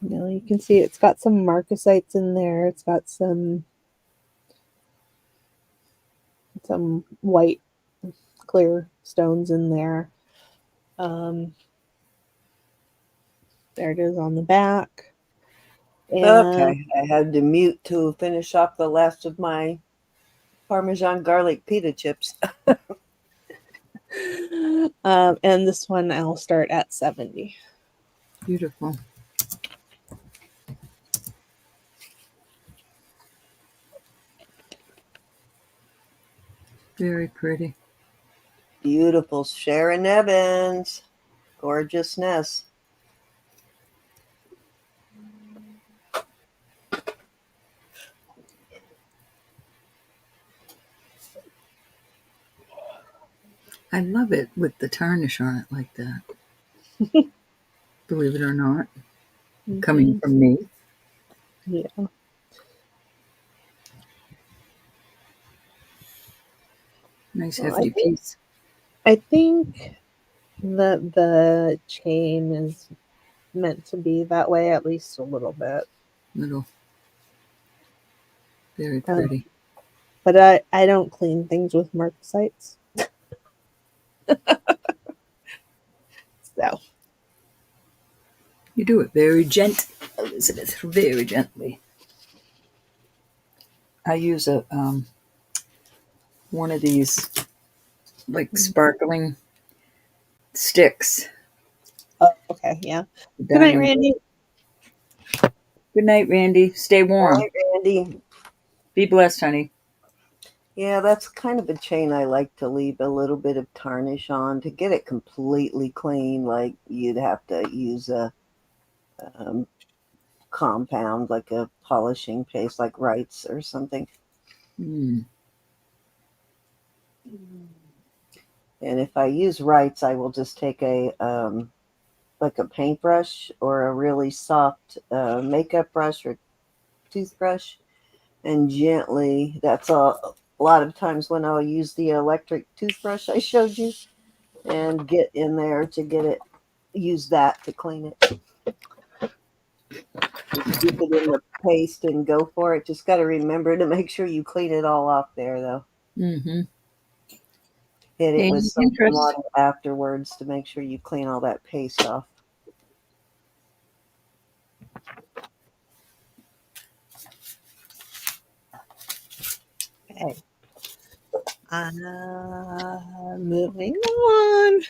You can see it's got some marcasites in there. It's got some white clear stones in there. There it is on the back. And Okay, I had to mute to finish off the last of my Parmesan garlic pita chips. and this one I'll start at 70. Beautiful. Very pretty. Beautiful Sharon Evans. Gorgeousness. I love it with the tarnish on it like that. Believe it or not. Coming from me. Yeah. Nice hefty piece. I think that the chain is meant to be that way, at least a little bit. Little. Very pretty. But I don't clean things with marcasites. So. You do it very gently, Elizabeth. Very gently. I use a one of these like sparkling sticks. Oh, okay, yeah. Good night, Randy. Good night, Randy. Stay warm. All right, Randy. Be blessed, honey. Yeah, that's kind of a chain I like to leave a little bit of tarnish on to get it completely clean. Like you'd have to use a compound, like a polishing paste, like Wright's or something. Mm. And if I use Wright's, I will just take a like a paintbrush or a really soft makeup brush or toothbrush, and gently. That's a lot of times when I'll use the electric toothbrush I showed you, and get in there to get it. Use that to clean it. Dip it in the paste and go for it. Just got to remember to make sure you clean it all off there, though. Mm-hmm. Hit it with some water afterwards to make sure you clean all that paste off. Okay. Moving on.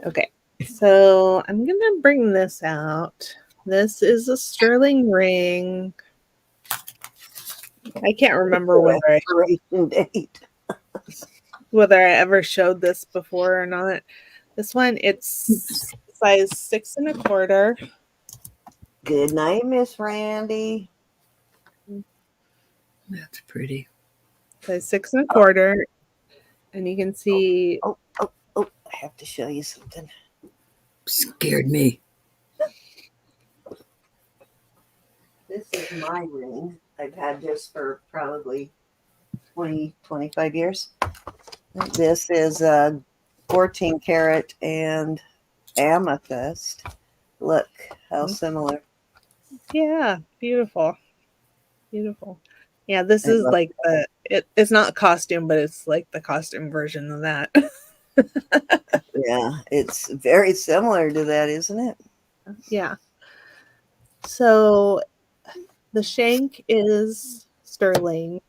Okay, so I'm gonna bring this out. This is a sterling ring I can't remember Expiration date. whether I ever showed this before or not. This one, it's size 6 1/4. Good night, Miss Randy. That's pretty. Size 6 1/4, and you can see. Oh, I have to show you something. Scared me. This is my ring. I've had this for probably 20, 25 years. This is a 14 karat and amethyst. Look how similar. Yeah, beautiful, beautiful. Yeah, this I is love like it's not a costume, but it's like the costume version of that. Yeah, it's very similar to that, isn't it? Yeah. So the shank is sterling.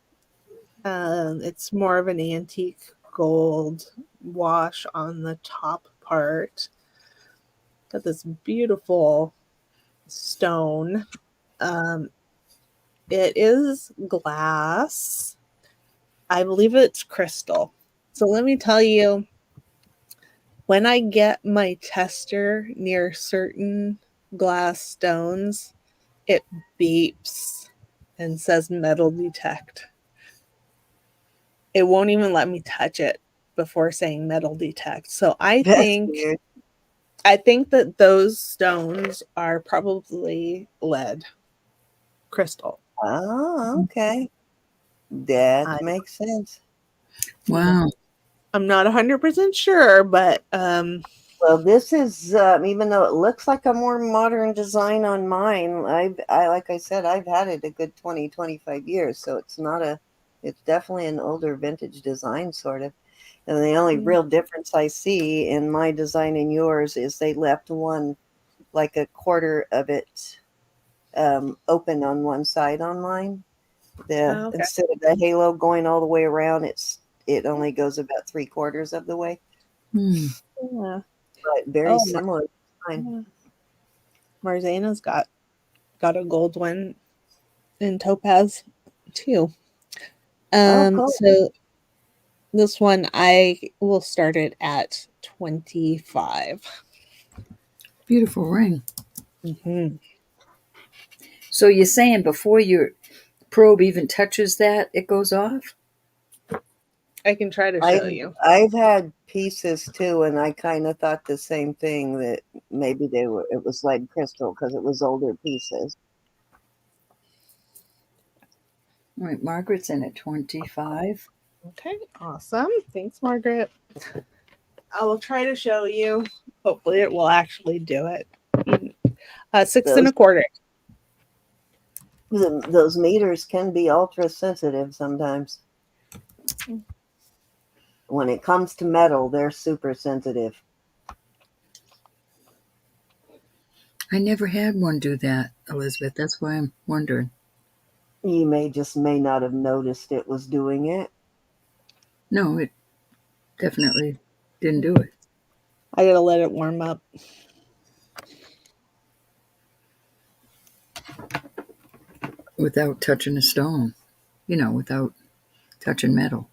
It's more of an antique gold wash on the top part. Got this beautiful stone. Um, it is glass. I believe it's crystal. So let me tell you, when I get my tester near certain glass stones, it beeps and says metal detect. It won't even let me touch it before saying metal detect. So That's weird. I think that those stones are probably lead crystal. Oh, okay. That I, makes sense. Wow. I'm not 100% sure, but Well, this is even though it looks like a more modern design on mine, I like I said, I've had it a good 20, 25 years, so it's definitely an older vintage design sort of. And the only real difference I see in my design and yours is they left one like a quarter of it open on one side on mine. okay. Instead of the halo going all the way around, it only goes about 3/4 of the way. Hmm. Yeah. But very Oh, similar design. yeah. Marzana's got a gold one in topaz too. Oh, cool. So this one I will start it at 25. Beautiful ring. Mm-hmm. So you're saying before your probe even touches that, it goes off? I can try to show you. I've had pieces too, and I kind of thought the same thing, that maybe it was lead crystal because it was older pieces. All right, Margaret's in at 25. Okay, awesome. Thanks, Margaret. I will try to show you. Hopefully, it will actually do it. 6 Those 1/4. those meters can be ultra sensitive sometimes. When it comes to metal, they're super sensitive. I never had one do that, Elizabeth. That's why I'm wondering. You may not have noticed it was doing it. No, it definitely didn't do it. I gotta let it warm up. Without touching a stone, without touching metal.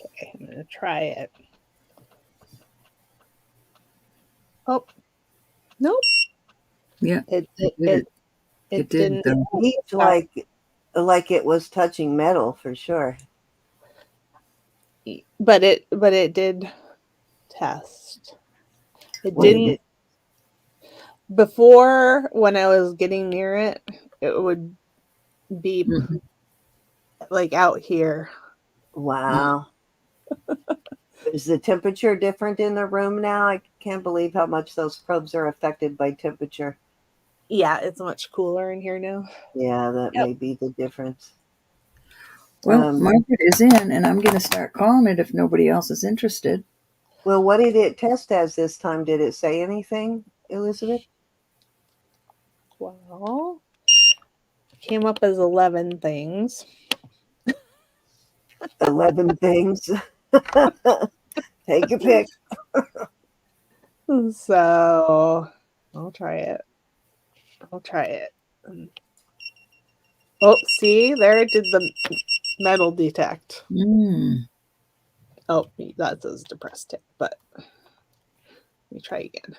Okay, I'm gonna try it. Oh, nope. Yeah, It it it did it, it. It did, didn't. though. It's like it was touching metal for sure. But it did test. It What did didn't it? before when I was getting near it. It would beep Mhm. like out here. Wow. Is the temperature different in the room now? I can't believe how much those probes are affected by temperature. Yeah, it's much cooler in here now. Yeah, that Yep. may be the difference. Well, Margaret is in, and I'm going to start calling it if nobody else is interested. Well, what did it test as this time? Did it say anything, Elizabeth? Well, came up as 11 things. 11 things. Take your pick. So I'll try it. I'll try it. Oh, see, there it did the metal detect. Mm. Oh, that says depressed tip, but let me try again.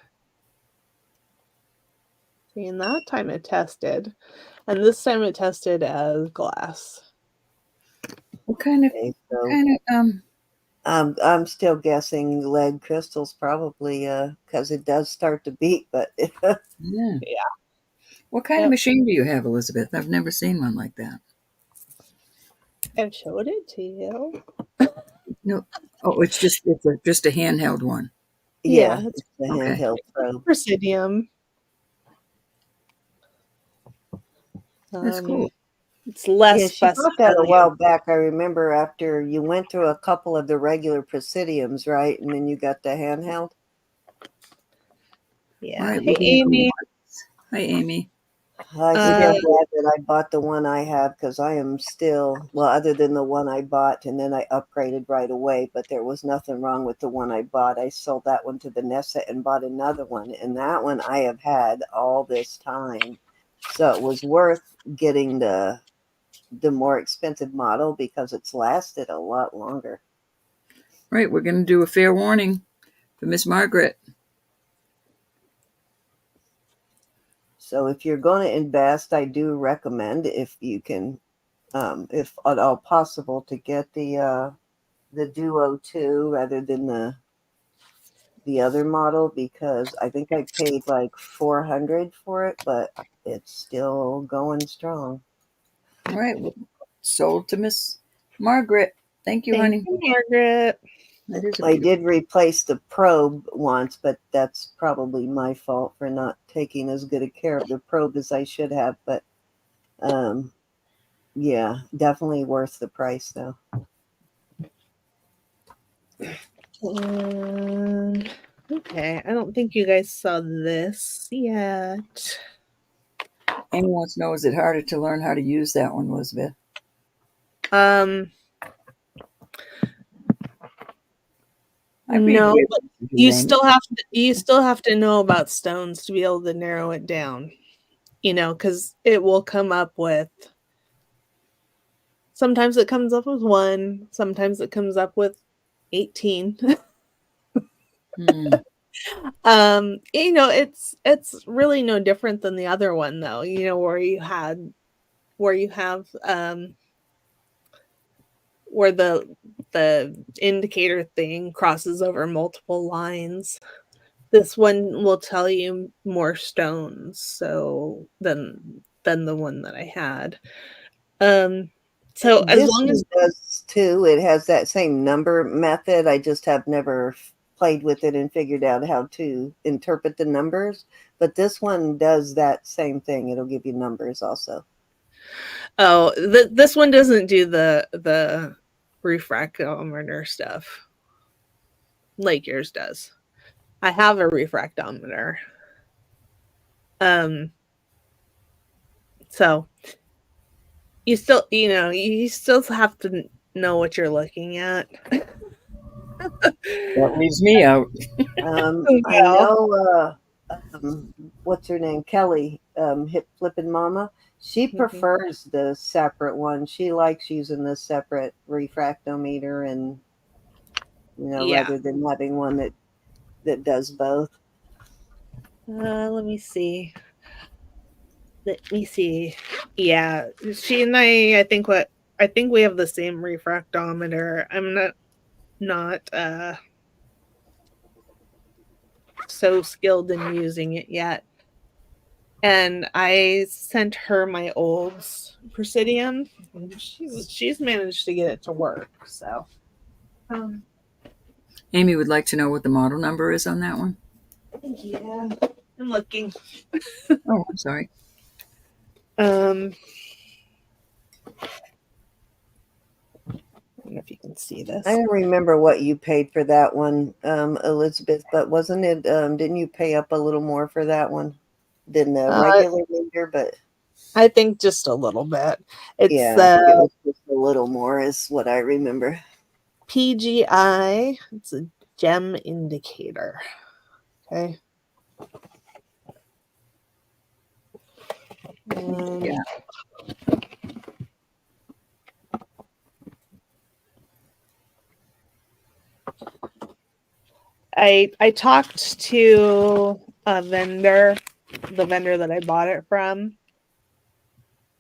See, and that time it tested, and this time it tested as glass. What kind of? Okay, What so kind of? I'm still guessing lead crystals probably because it does start to beat, but Yeah. Yeah. What kind of machine do you have, Elizabeth? I've never seen one like that. I've showed it to you. No. Oh, it's just a handheld one. yeah, It's it's the Okay. handheld probe. Presidium. That's cool. It's less Yeah, she fuss bought that a value. while back. I remember after you went through a couple of the regular presidiums, right? And then you got the handheld. Yeah. All right. Hey, We're gonna go Amy. once. Hi, Amy. I'm still Uh, glad that I bought the one I have because I am still, well, other than the one I bought and then I upgraded right away, but there was nothing wrong with the one I bought. I sold that one to Vanessa and bought another one. And that one I have had all this time. So it was worth getting the more expensive model because it's lasted a lot longer. Right. We're gonna do a fair warning for Miss Margaret. So if you're going to invest, I do recommend if you can, if at all possible, to get the Duo 2 rather than the other model because I think I paid like $400 for it, but it's still going strong. All right. Well, sold to Miss Margaret. Thank you, thank honey. you, Margaret. That is a I beautiful. did replace the probe once, but that's probably my fault for not taking as good a care of the probe as I should have. But yeah, definitely worth the price though. Okay, I don't think you guys saw this yet. Amy wants to know: is it harder to learn how to use that one, Elizabeth? Um, I'd be no, able but to use Amy. you still have to know about stones to be able to narrow it down. You know, because it will come up with. Sometimes it comes up with 1. Sometimes it comes up with 18. Hmm. You know, it's really no different than the other one though. You know, where you have where the indicator thing crosses over multiple lines. This one will tell you more stones so than the one that I had. So as This long as one does too. It has that same number method. I just have never played with it and figured out how to interpret the numbers. But this one does that same thing. It'll give you numbers also. this one doesn't do the refractometer stuff like yours does. I have a refractometer. So you still have to know what you're looking at. That leaves me out. I Yeah. know, what's her name? Kelly, Hip Flippin' Mama. She Mhm. prefers the separate one. She likes using the separate refractometer and, Yeah. rather than having one that does both. Let me see. Let me see. Yeah, she and I think we have the same refractometer. I'm not so skilled in using it yet. And I sent her my old Presidium. And she's managed to get it to work. So um, Amy would like to know what the model number is on that one. yeah, I'm looking. Oh, I'm sorry. I don't know if you can see this. I don't remember what you paid for that one, Elizabeth, but wasn't it, didn't you pay up a little more for that one than the Uh, regular meter? But I think just a little bit. It's yeah, I think it the was just a little more is what I remember. PGI. It's a gem indicator. Okay. Yeah. I talked to a vendor, the vendor that I bought it from,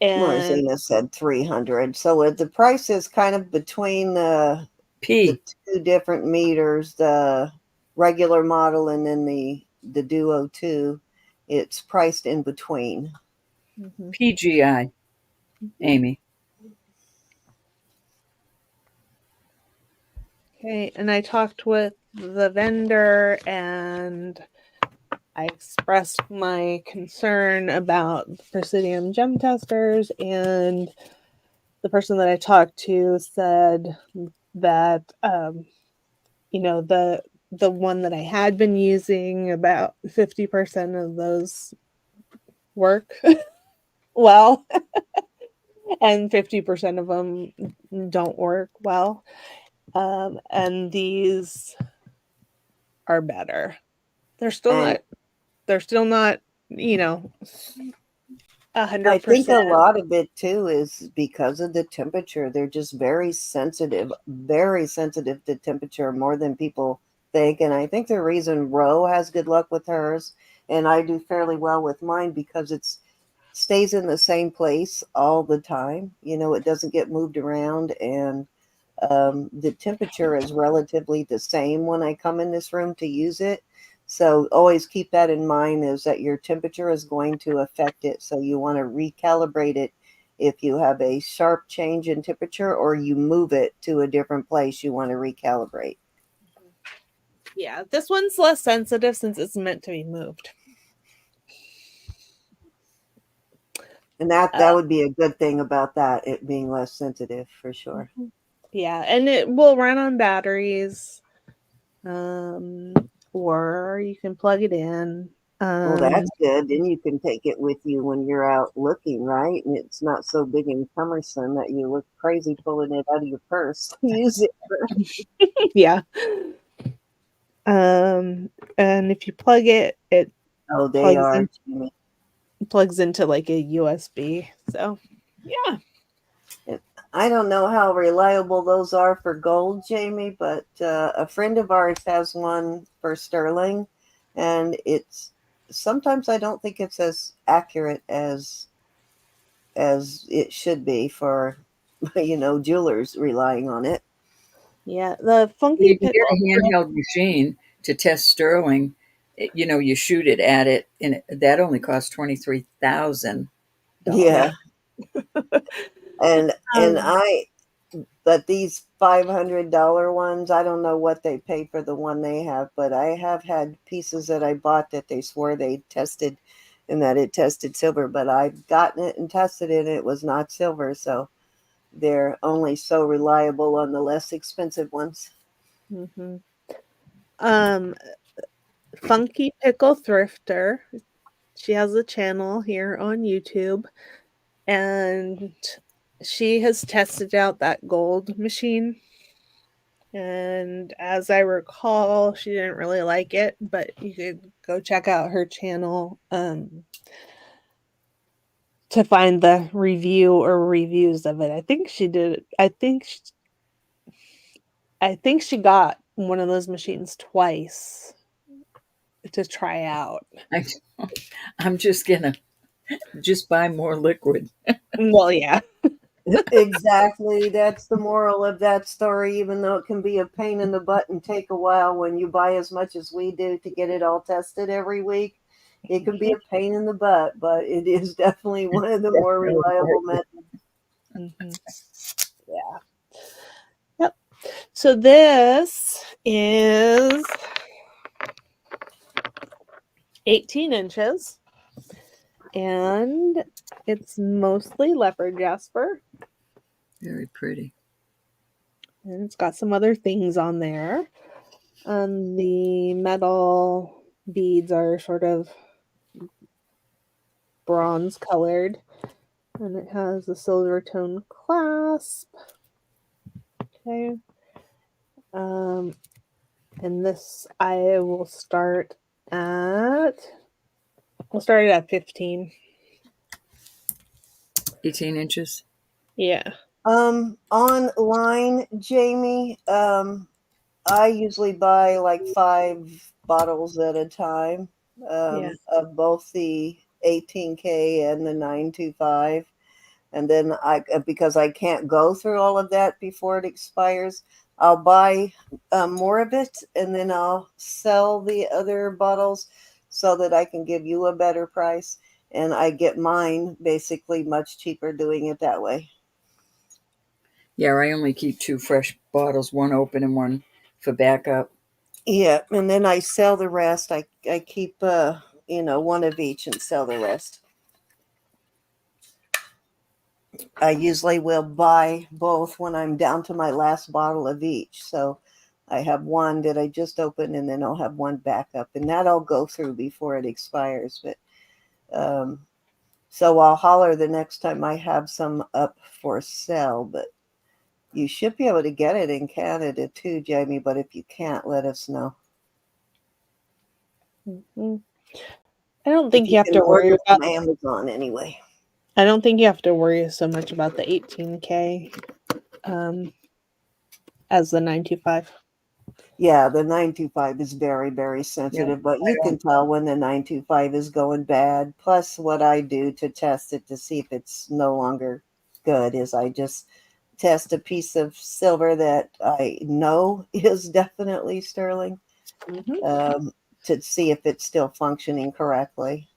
and Marzina said 300. So the price is kind of between the P. two different meters, the regular model and then the Duo 2. It's priced in between. PGI, Amy. okay, and I talked with the vendor and I expressed my concern about the Presidium gem testers, and the person that I talked to said that the one that I had been using, about 50% of those work well, and 50% of them don't work well. And these are better. They're still And not. They're still not. 100%. I think a lot of it too is because of the temperature. They're just very sensitive to temperature, more than people think. And I think the reason Ro has good luck with hers and I do fairly well with mine, because it's stays in the same place all the time. It doesn't get moved around, and the temperature is relatively the same when I come in this room to use it. So always keep that in mind, is that your temperature is going to affect it. So you want to recalibrate it if you have a sharp change in temperature or you move it to a different place, you want to recalibrate. Yeah, this one's less sensitive since it's meant to be moved. And that would be a good thing about that, it being less sensitive, for sure. Yeah, and it will run on batteries. Or you can plug it in. Well, that's good. Then you can take it with you when you're out looking, right? And it's not so big and cumbersome that you look crazy pulling it out of your purse to use it. Yeah. And if you plug it, it Oh, they plugs are. in, plugs into like a USB. So, yeah. I don't know how reliable those are for gold, Jamie, but a friend of ours has one for sterling, and it's sometimes I don't think it's as accurate as it should be for jewelers relying on it. Yeah, the funky You can pickle. get a handheld machine to test sterling. You shoot it at it, and that only costs $23,000. Yeah, and Um, but these $500 ones, I don't know what they pay for the one they have, but I have had pieces that I bought that they swore they tested and that it tested silver, but I've gotten it and tested it and it was not silver. So they're only so reliable on the less expensive ones. mhm. um, Funky Pickle Thrifter. She has a channel here on YouTube, and she has tested out that gold machine. And as I recall, she didn't really like it, but you could go check out her channel to find the review or reviews of it. I think she got one of those machines twice to try out. I, I'm just gonna buy more liquid. Well, yeah. Exactly. That's the moral of that story, even though it can be a pain in the butt and take a while when you buy as much as we do to get it all tested every week. It can be a pain in the butt, but it is definitely one of the more reliable methods. Mhm. Yeah. Yep. So this is 18 inches, and it's mostly leopard jasper, Very pretty. and it's got some other things on there. The metal beads are sort of bronze colored, and it has a silver tone clasp. Okay. And this I will start at. We'll start it at 15. 18 inches. Yeah. Online, Jamie, I usually buy like 5 bottles at a time, Yeah. of both the 18K and the 925. And then because I can't go through all of that before it expires, I'll buy more of it and then I'll sell the other bottles so that I can give you a better price. And I get mine basically much cheaper doing it that way. Yeah, I only keep 2 fresh bottles, one open and one for backup. Yeah, and then I sell the rest. I keep one of each and sell the rest. I usually will buy both when I'm down to my last bottle of each. So I have one that I just opened and then I'll have one backup and that I'll go through before it expires. But so I'll holler the next time I have some up for sale. But you should be able to get it in Canada too, Jamie. But if you can't, let us know. Mhm. I don't If think you you have can to worry order about. from Amazon anyway. I don't think you have to worry so much about the 18K as the 925. Yeah, the 925 is very, very Yeah, sensitive, but I you can don't. tell when the 925 is going bad. Plus, what I do to test it to see if it's no longer good is I just test a piece of silver that I know is definitely sterling, Mm-hmm. to see if it's still functioning correctly.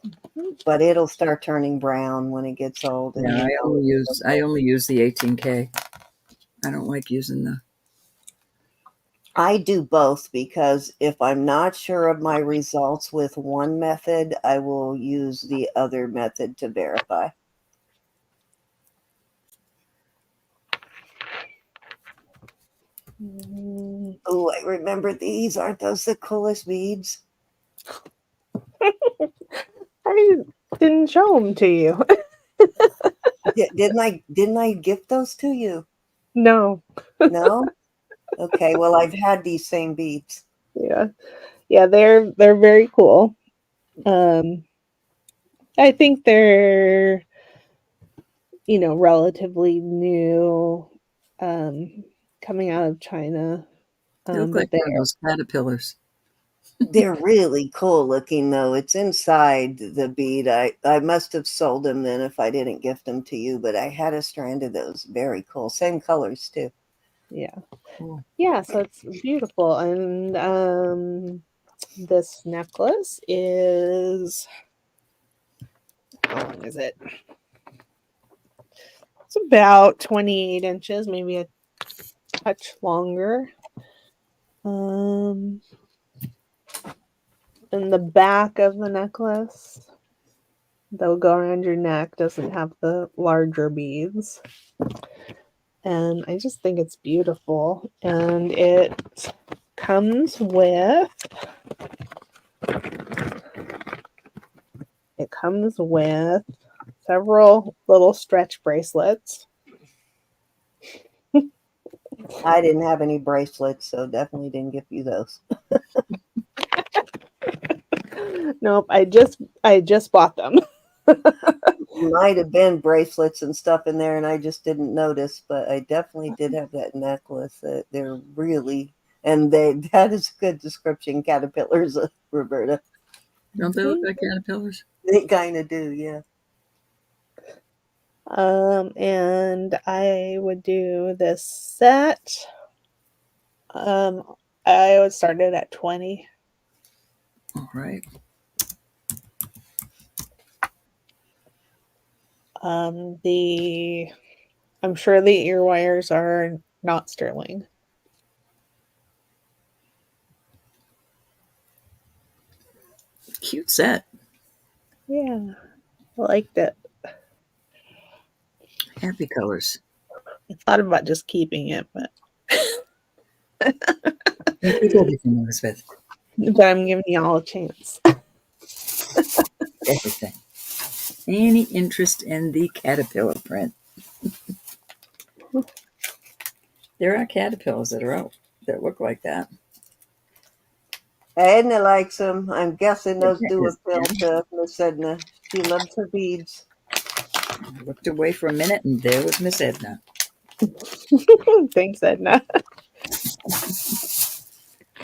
Mm-hmm. But it'll start turning brown when it gets old, and Yeah, you know it. I only use the 18K. I don't like using the. I do both because if I'm not sure of my results with one method, I will use the other method to verify. Oh, I remember these. Aren't those the coolest beads? I didn't show them to you. Didn't I gift those to you? No. No? Okay, well I've had these same beads. Yeah. Yeah, they're very cool. Um I think they're, relatively new, um, coming out of China. They look But like they one of those caterpillars. They're really cool looking though. It's inside the bead. I must have sold them then if I didn't gift them to you, but I had a strand of those. Very cool. Same colors too. yeah. Cool. Yeah, so it's beautiful. And this necklace is, how long is it? It's about 28 inches, maybe a touch longer. Um and the back of the necklace that'll go around your neck doesn't have the larger beads. And I just think it's beautiful. And comes with it comes with several little stretch bracelets. I didn't have any bracelets, so definitely didn't gift you those. Nope, I just bought them. Might have been bracelets and stuff in there, and I just didn't notice. But I definitely did have that necklace. They're really, and that is a good description. Caterpillars, Roberta. Don't they look like caterpillars? They kind of do, yeah. And I would do this set. I would start it at 20. All right. The I'm sure the ear wires are not sterling. Cute set. Yeah, I liked it. Happy colors. I thought about just keeping it, but You keep everything, Elizabeth. I'm giving y'all a chance. Everything. Any interest in the caterpillar print? There are caterpillars that are out that look like that. Edna likes them. I'm guessing those do Is appeal to Miss Edna. She loves her beads. I looked away for a minute, and there was Miss Edna. Thanks, Edna.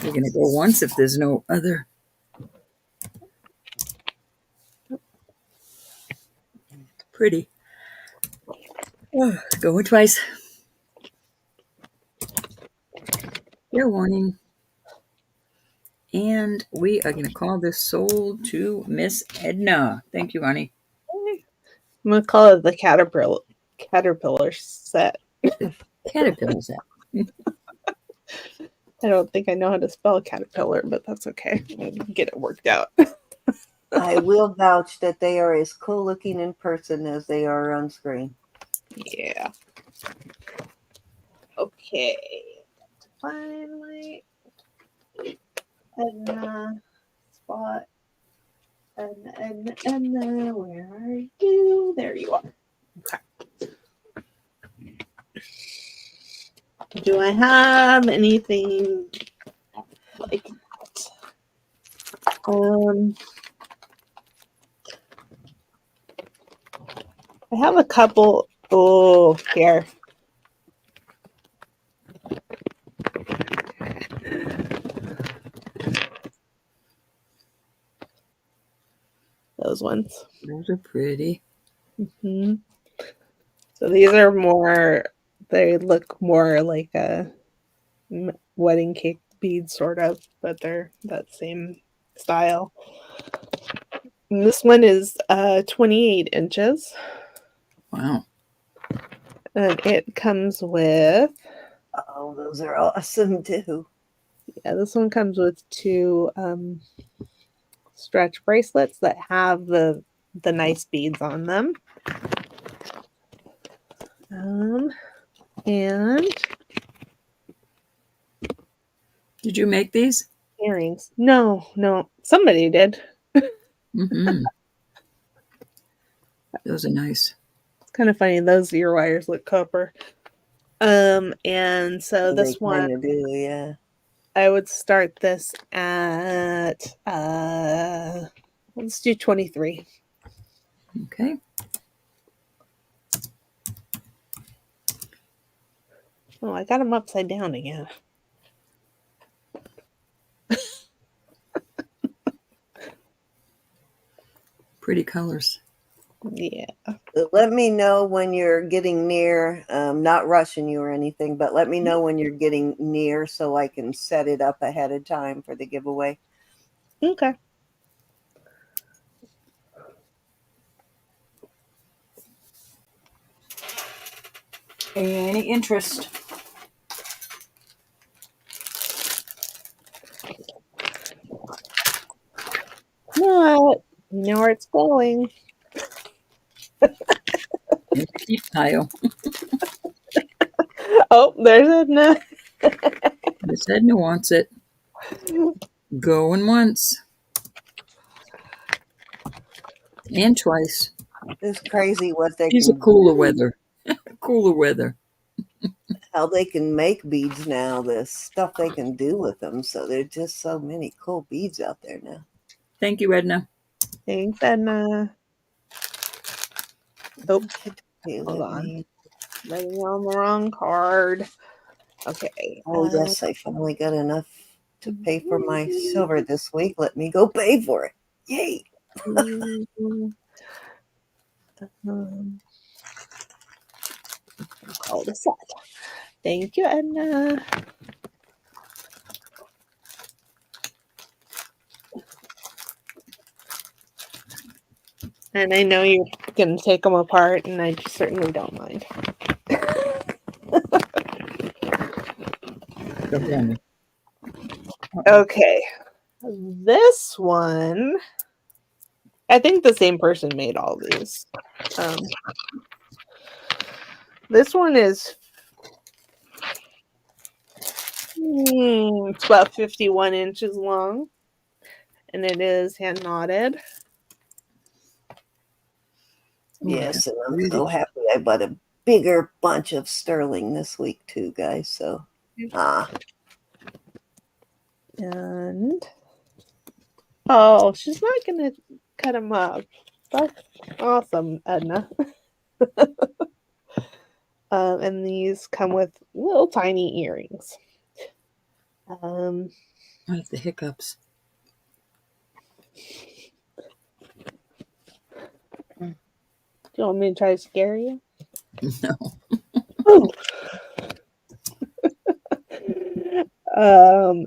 We're going to go once if there's no other. Pretty. Oh, going twice. Fair warning. And we are going to call this sold to Miss Edna. Thank you, honey. I'm gonna call it the caterpillar set. Caterpillar set. I don't think I know how to spell caterpillar, but that's okay. I'll get it worked out. I will vouch that they are as cool looking in person as they are on screen. Yeah. Okay. Find my Edna spot. Edna, where are you? There you are. Okay. Do I have anything like that? I have a couple. Oh, here. Those ones. Those are pretty. Mm-hmm. So these are more, they look more like a wedding cake bead sort of, but they're that same style. And this one is 28 inches. Wow. And it comes with, Oh, those are awesome too. yeah, this one comes with two stretch bracelets that have the nice beads on them. And Did you make these? earrings. No, somebody did. Mm-hmm. Those are nice. It's kind of funny. Those ear wires look copper. And so They this one, kind of do, yeah. I would start this at let's do 23. Okay. Oh, I got them upside down again. Pretty colors. Yeah. Let me know when you're getting near, not rushing you or anything, but let me know when you're getting near so I can set it up ahead of time for the giveaway. Okay. Any interest? What? You know where it's going. Keep pile. Oh, there's Edna. Miss Edna wants it. Going once. And twice. It's crazy what they She's a can cooler do. weather. Cooler weather. How they can make beads now, the stuff they can do with them. So there's just so many cool beads out there now. Thank you, Edna. Thanks, Edna. Oh, Okay, hold let on. me. Writing on the wrong card. Okay. Oh, yes, I finally got enough to pay for my silver this week. Let me go pay for it. Yay. Call this set. Thank you, Edna. And I know you're going to take them apart, and I certainly don't mind. Okay. This one, I think the same person made all these. This one is it's about 51 inches long, and it is hand knotted. Yes, and I'm so happy I bought a bigger bunch of sterling this week too, guys. So, And oh, she's not gonna cut them up. That's awesome, Edna. And these come with little tiny earrings. I have the hiccups. Do you want me to try to scare you? No.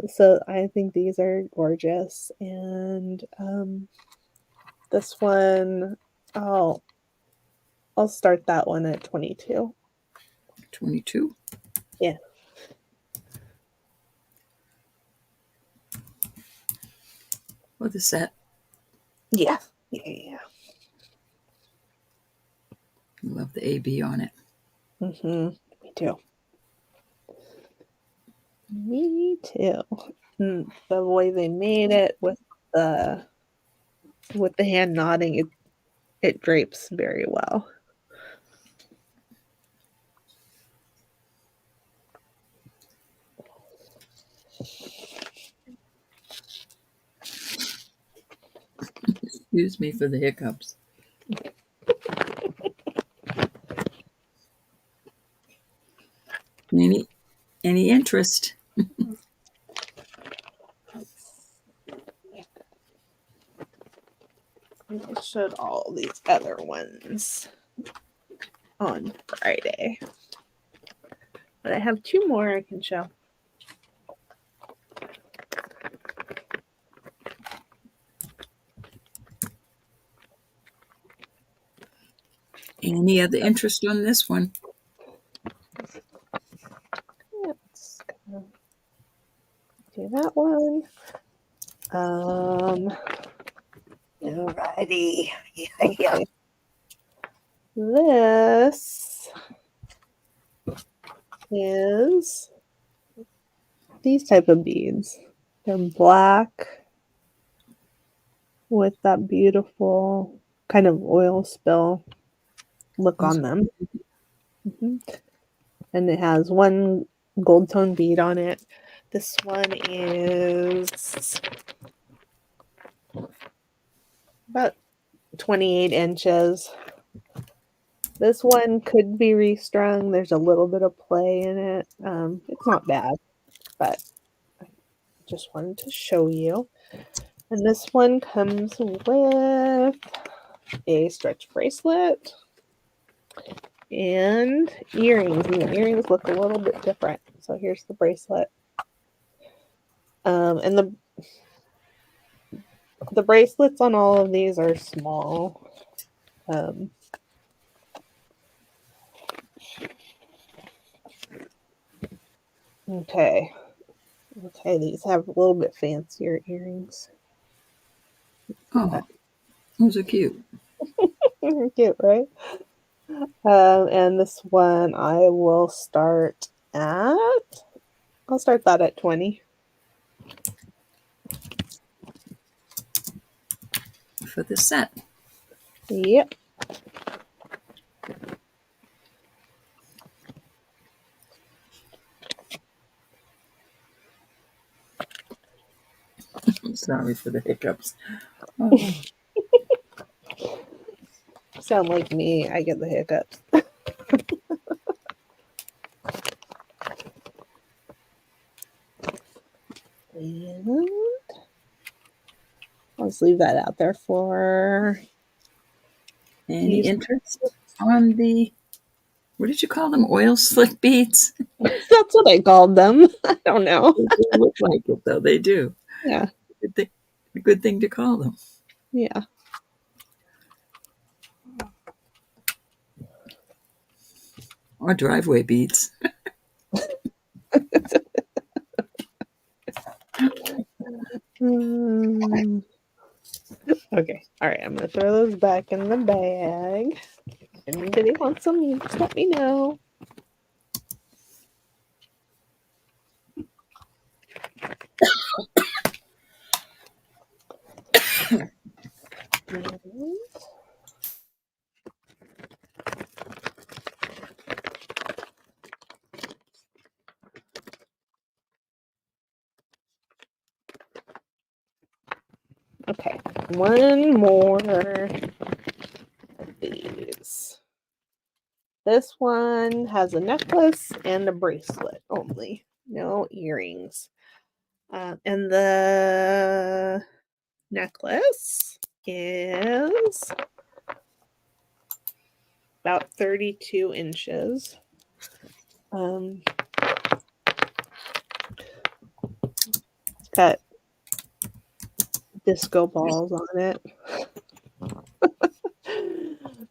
So I think these are gorgeous. And this one, I'll start that one at 22. 22. Yeah. Or the set. Yeah. Yeah. I love the AB on it. Mm-hmm. Me too. Me too. And the way they made it with the hand knotting, it drapes very well. Excuse me for the hiccups. Any interest? I showed all these other ones on Friday. But I have two more I can show. Any other interest on this one? Let's do that one. Alrighty. Okay. Yeah. This is these type of beads. They're black with that beautiful kind of oil spill look on them. Mhm. And it has one gold tone bead on it. This one is about 28 inches. This one could be restrung. There's a little bit of play in it. It's not bad, but I just wanted to show you. And this one comes with a stretch bracelet and earrings. And the earrings look a little bit different. So here's the bracelet. And the bracelets on all of these are small. Okay. Okay, these have a little bit fancier earrings. Oh, those are cute. Cute, right? And this one I will start at, I'll start that at 20. For the set. Yep. I'm sorry for the hiccups. Oh. Sound like me. I get the hiccups. And I'll just leave that out there for Any interest on the, what did you call them? Oil slick beads? That's what I called them. I don't know. They do look like it, though. They do. Yeah. A good thing to call them. Yeah. Or driveway beads. Okay. All right. I'm going to throw those back in the bag. If anybody wants some, you just let me know. Okay. One more of these. this one has a necklace and a bracelet only, no earrings. And the necklace is about 32 inches. It's got disco balls on it.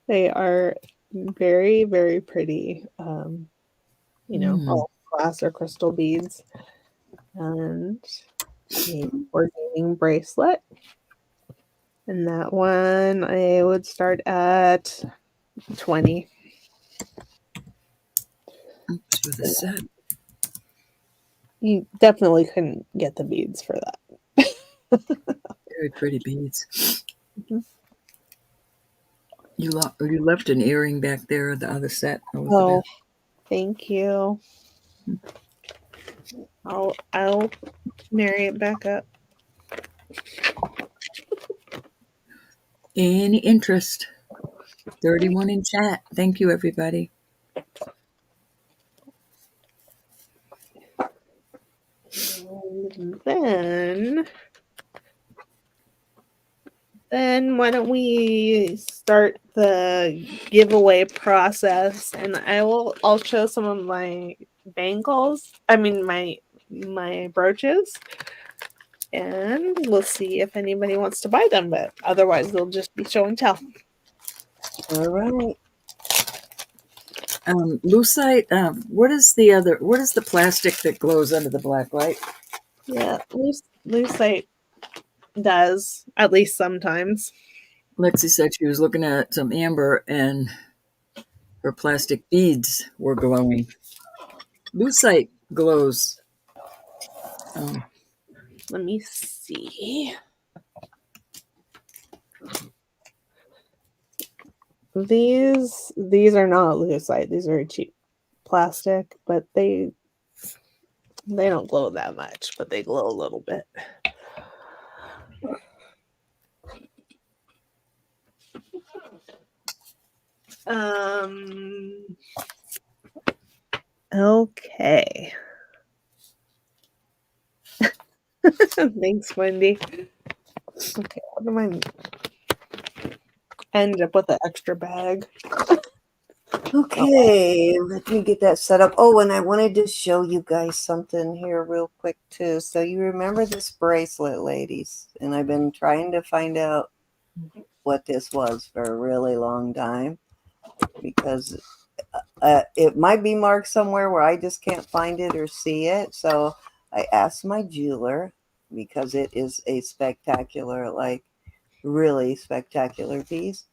They are very, very pretty. All glass or crystal beads. And a coordinating bracelet. And that one I would start at 20. Oops, for the set. You definitely couldn't get the beads for that. Very pretty beads. Mhm. You left an earring back there, the other set, Elizabeth. Oh, thank you. I'll marry it back up. Any interest? 31 in chat. Thank you, everybody. And then why don't we start the giveaway process, and I'll show some of my bangles. I mean my brooches, and we'll see if anybody wants to buy them, but otherwise they'll just be show and tell. All right. Lucite, what is the plastic that glows under the black light? Yeah, lucite does, at least sometimes. Lexi said she was looking at some amber and her plastic beads were glowing. Lucite glows. Let me see. These are not lucite. These are cheap plastic, but they don't glow that much, but they glow a little bit. Okay. Thanks, Wendy. Okay, what am I end up with an extra bag? Okay, let me get that set up. Oh, and I wanted to show you guys something here real quick too. So you remember this bracelet, ladies, and I've been trying to find out what this was for a really long time because it might be marked somewhere where I just can't find it or see it. So I asked my jeweler because it is a spectacular, like really spectacular piece.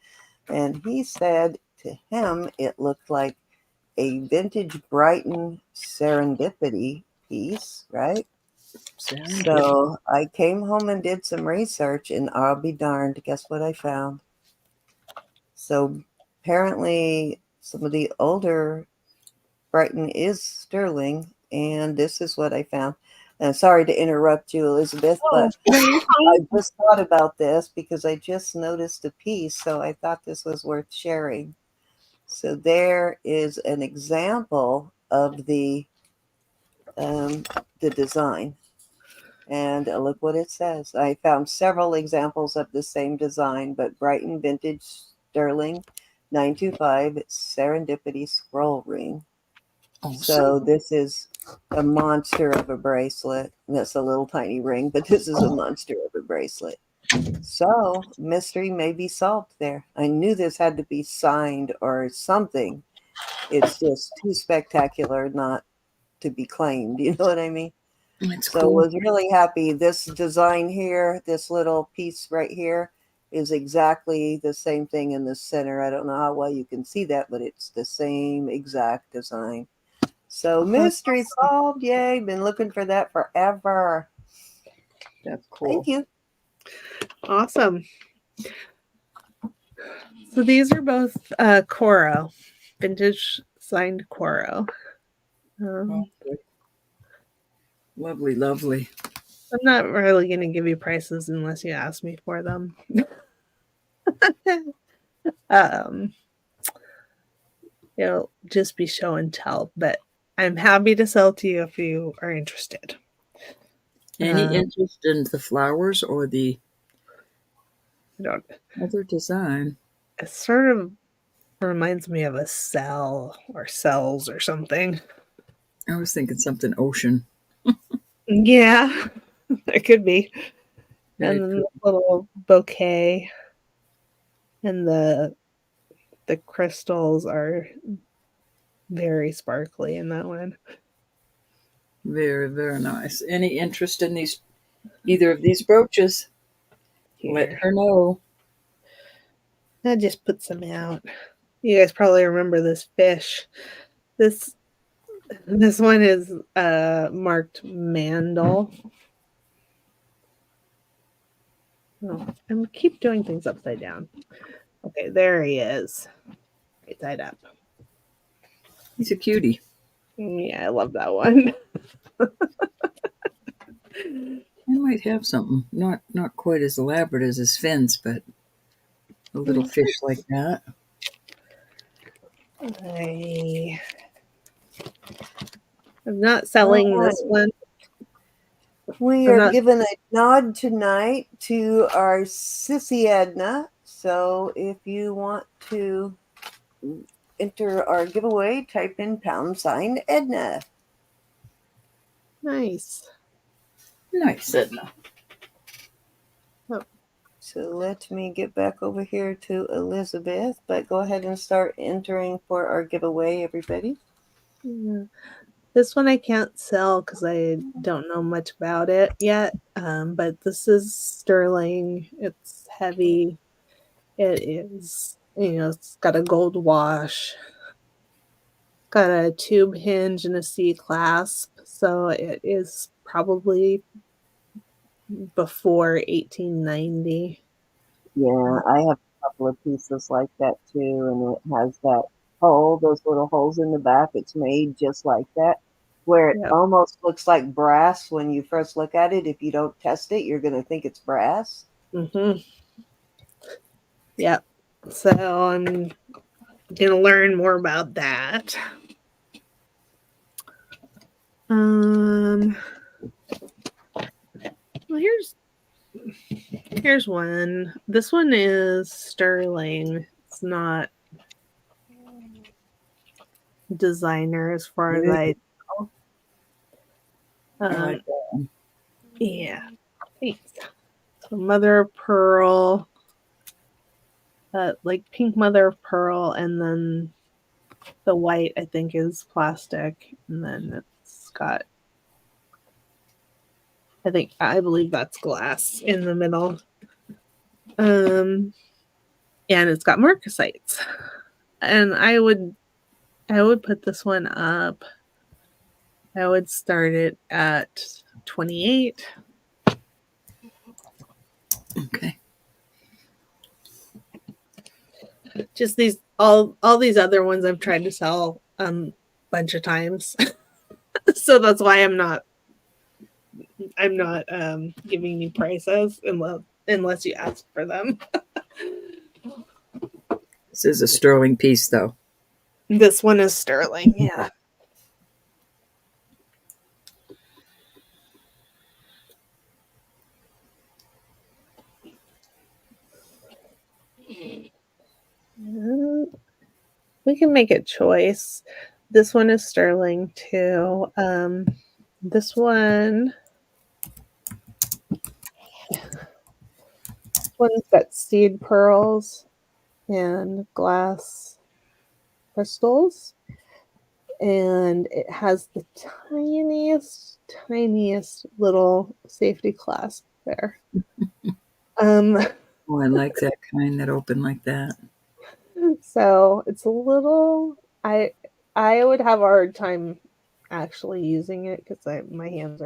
And he said to him, it looked like a vintage Brighton serendipity piece, right? So I came home and did some research, and I'll be darned, guess what I found? So apparently some of the older Brighton is sterling, and this is what I found. And sorry to interrupt you, Elizabeth, but I just thought about this because I just noticed a piece, so I thought this was worth sharing. So there is an example of the design, and look what it says. I found several examples of the same design, but Brighton Vintage Sterling 925 Serendipity Scroll Ring. So this is a monster of a bracelet. That's a little tiny ring, but this is a monster of a bracelet. So mystery may be solved there. I knew this had to be signed or something. It's just too spectacular not to be claimed. You know what I mean? That's so cool. was really happy. This design here, this little piece right here, is exactly the same thing in the center. I don't know how well you can see that, but it's the same exact design. So mystery solved. Yay. Been looking for that forever. That's cool. Thank you. Awesome. So these are both Coro, vintage signed Coro. Lovely, lovely. I'm not really going to give you prices unless you ask me for them. It'll just be show and tell, but I'm happy to sell to you if you are interested. Any interest in the flowers or the I don't. other design? It sort of reminds me of a cell or cells or something. I was thinking something ocean. Yeah, it could be. Very And then the pretty. little bouquet and the crystals are very sparkly in that one. Very, very nice. Any interest in these either of these brooches? Let Here, her know. I just put some out. You guys probably remember this fish. This one is marked Mandel. Oh, I keep doing things upside down. Okay, there he is. Right side up. He's a cutie. Yeah, I love that one. I might have something. Not quite as elaborate as his fins, but a little fish like that. I'm not All selling right. this one. We I'm are not. giving a nod tonight to our Sissy Edna. So if you want to enter our giveaway, type in # Edna. Nice. Nice, Edna. So let me get back over here to Elizabeth, but go ahead and start entering for our giveaway, everybody. Yeah. This one I can't sell because I don't know much about it yet. But this is sterling. It's heavy. It is, it's got a gold wash, got a tube hinge and a C clasp. So it is probably before 1890. Yeah, I have a couple of pieces like that too, and it has that hole, those little holes in the back. It's made just like that, where it Yep. almost looks like brass when you first look at it. If you don't test it, you're going to think it's brass. Mm-hmm. Yep. So I'm gonna learn more about that. Well, here's one. This one is sterling. It's not designer as far as I know. I like that one. Yeah. Thanks. So mother of pearl, like pink mother of pearl, and then the white I think is plastic, and then it's got, I believe that's glass in the middle. And it's got marcasites. And I would put this one up. I would start it at 28. Okay. Just these all these other ones I've tried to sell bunch of times. So that's why I'm not giving you prices unless you ask for them. This is a sterling piece, though. This one is sterling, yeah. We can make a choice. This one is sterling too. This one's got seed pearls and glass crystals, and it has the tiniest little safety clasp there. Oh, I like that kind that open like that. So it's a little. I would have a hard time actually using it because my hands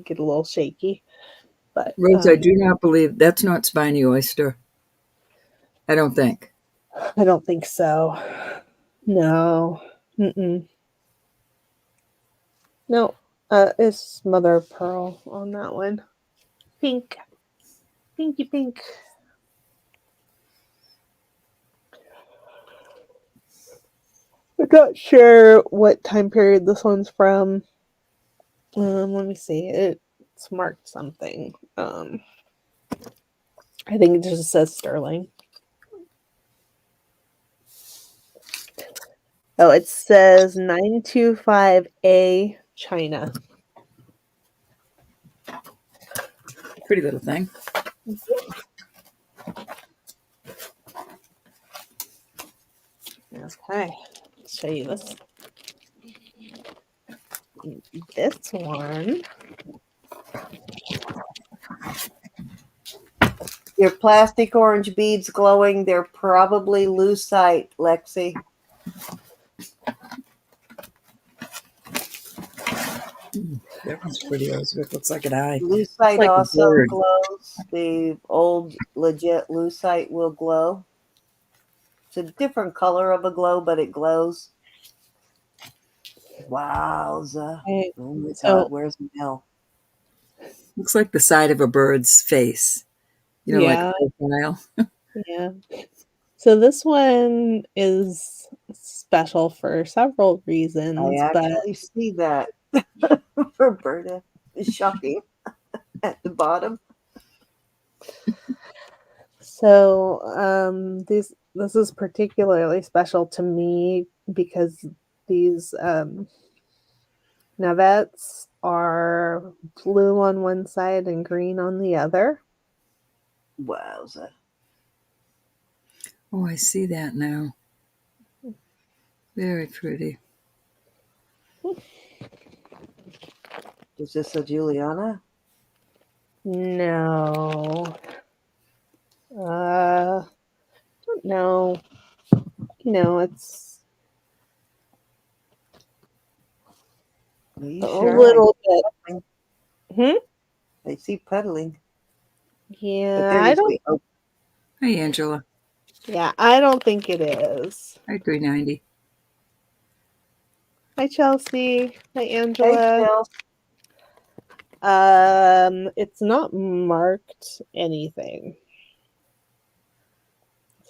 get a little shaky. But Rose, I do not believe that's not spiny oyster. I don't think. I don't think so. No. Mm-mm. No. It's mother of pearl on that one. Pink. Pinky pink. I'm not sure what time period this one's from. Let me see. It's marked something. I think it just says sterling. Oh, it says 925A China. Pretty little thing. Okay, let's show you this. This one. Your plastic orange beads glowing. They're probably lucite, Lexi. That one's pretty. Elizabeth. Looks like an eye. Lucite like also glows. The old legit lucite will glow. It's a different color of a glow, but it glows. Wowza. Okay, Oh my so God, where's Mel? Looks like the side of a bird's face. You know, like yeah, a profile. yeah. So this one is special for several I reasons, but actually see that. Roberta is shocking at the bottom. so this is particularly special to me because these navettes are blue on one side and green on the other. Wowza. Oh, I see that now. Very pretty. Is this a Juliana? No. Don't know. It's Are you a sure? little bit. I see puddling. But Yeah, there I you don't. see. Oh, Hi, Angela. Yeah, I don't think it is. Hi, 390. Hi, Chelsea. Hi, hey, Angela. Phil. It's not marked anything,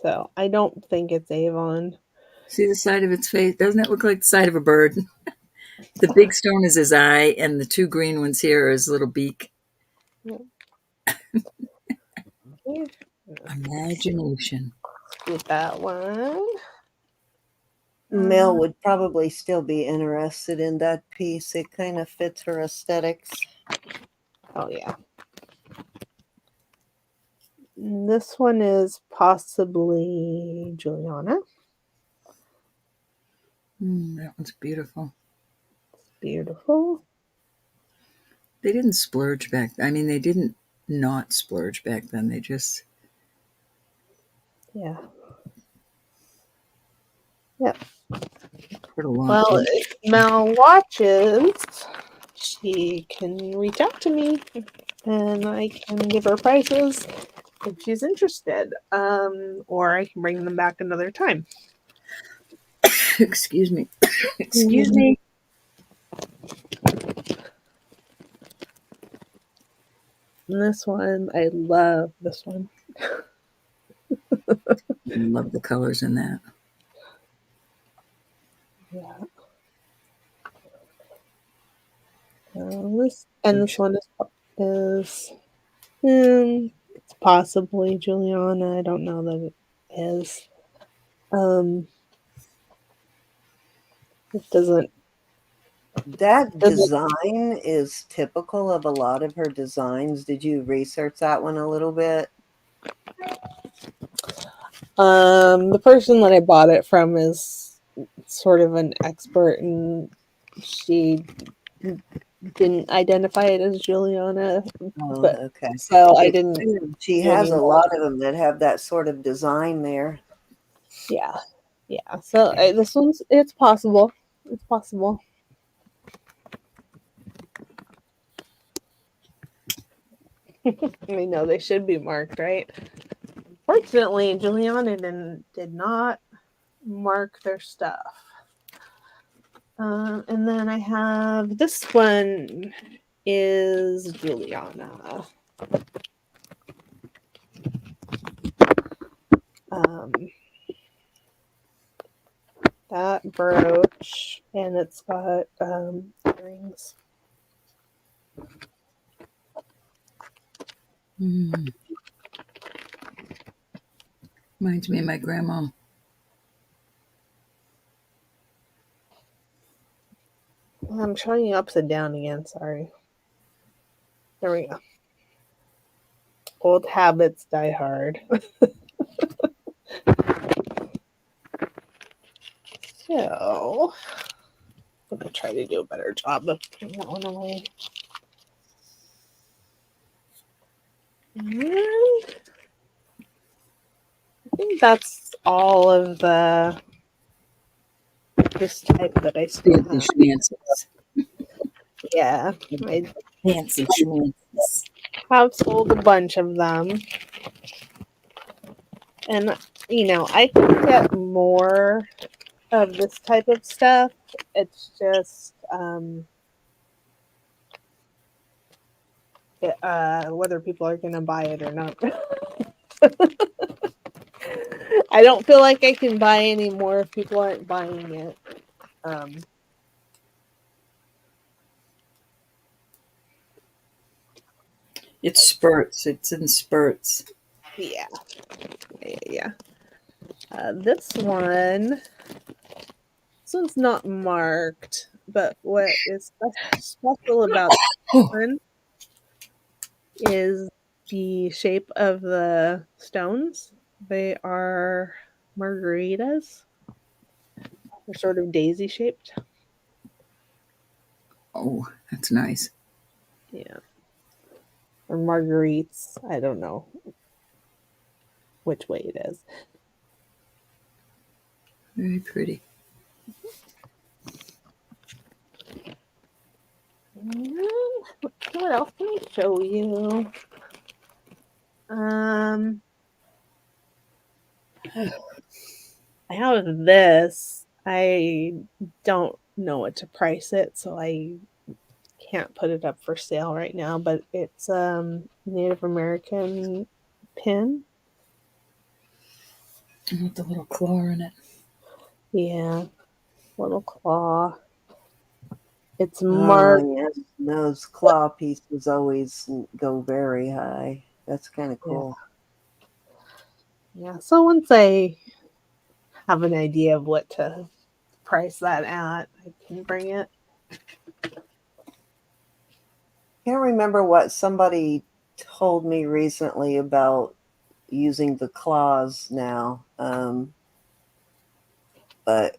so I don't think it's Avon. See the side of its face? Doesn't it look like the side of a bird? The big stone is his eye, and the two green ones here are his little beak. Imagination. With that one. Mel would probably still be interested in that piece. It kind of fits her aesthetics. Oh yeah. This one is possibly Juliana. That one's beautiful. Beautiful. They didn't splurge back. I mean, they didn't not splurge back then. They just Yeah. Yep. put a lot. Well, if Mel watches, she can reach out to me and I can give her prices if she's interested. Or I can bring them back another time. Excuse me. Excuse me. And this one, I love this one. I love the colors in that. Yeah. This one is it's possibly Juliana. I don't know that it is. It doesn't. That design is typical of a lot of her designs. Did you research that one a little bit? The person that I bought it from is sort of an expert, and she didn't identify it as Juliana. Oh, But okay. so I didn't. She do has any a more. lot of them that have that sort of design there. Yeah, yeah. So this one's. It's possible. It's possible. I know they should be marked, right? Fortunately, Juliana did not mark their stuff. And then I have this one is Juliana. that brooch, and it's got earrings. Reminds me of my grandma. I'm showing you upside down again. Sorry. There we go. Old habits die hard. So, I'm going to try to do a better job of putting that one away. And I think that's all of this type that I still Fancy have. schmances. Yeah, I Fancy schmances. have sold a bunch of them. And, I can get more of this type of stuff. It's just whether people are going to buy it or not. I don't feel like I can buy any more if people aren't buying it. It's spurts. It's in spurts. Yeah. This one's not marked, but what is special about this one is the shape of the stones. They are margaritas. They're sort of daisy shaped. Oh, that's nice. Yeah. Or marguerites. I don't know which way it is. Very pretty. What else can I show you? I have this. I don't know what to price it, so I can't put it up for sale right now, but it's Native American pin. With the little claw in it. Yeah. Little claw. It's Oh, yes. Those claw pieces always go very high. That's kind of cool. Yeah. So once I have an idea of what to price that at, I can bring it. Can't remember what somebody told me recently about using the claws now. But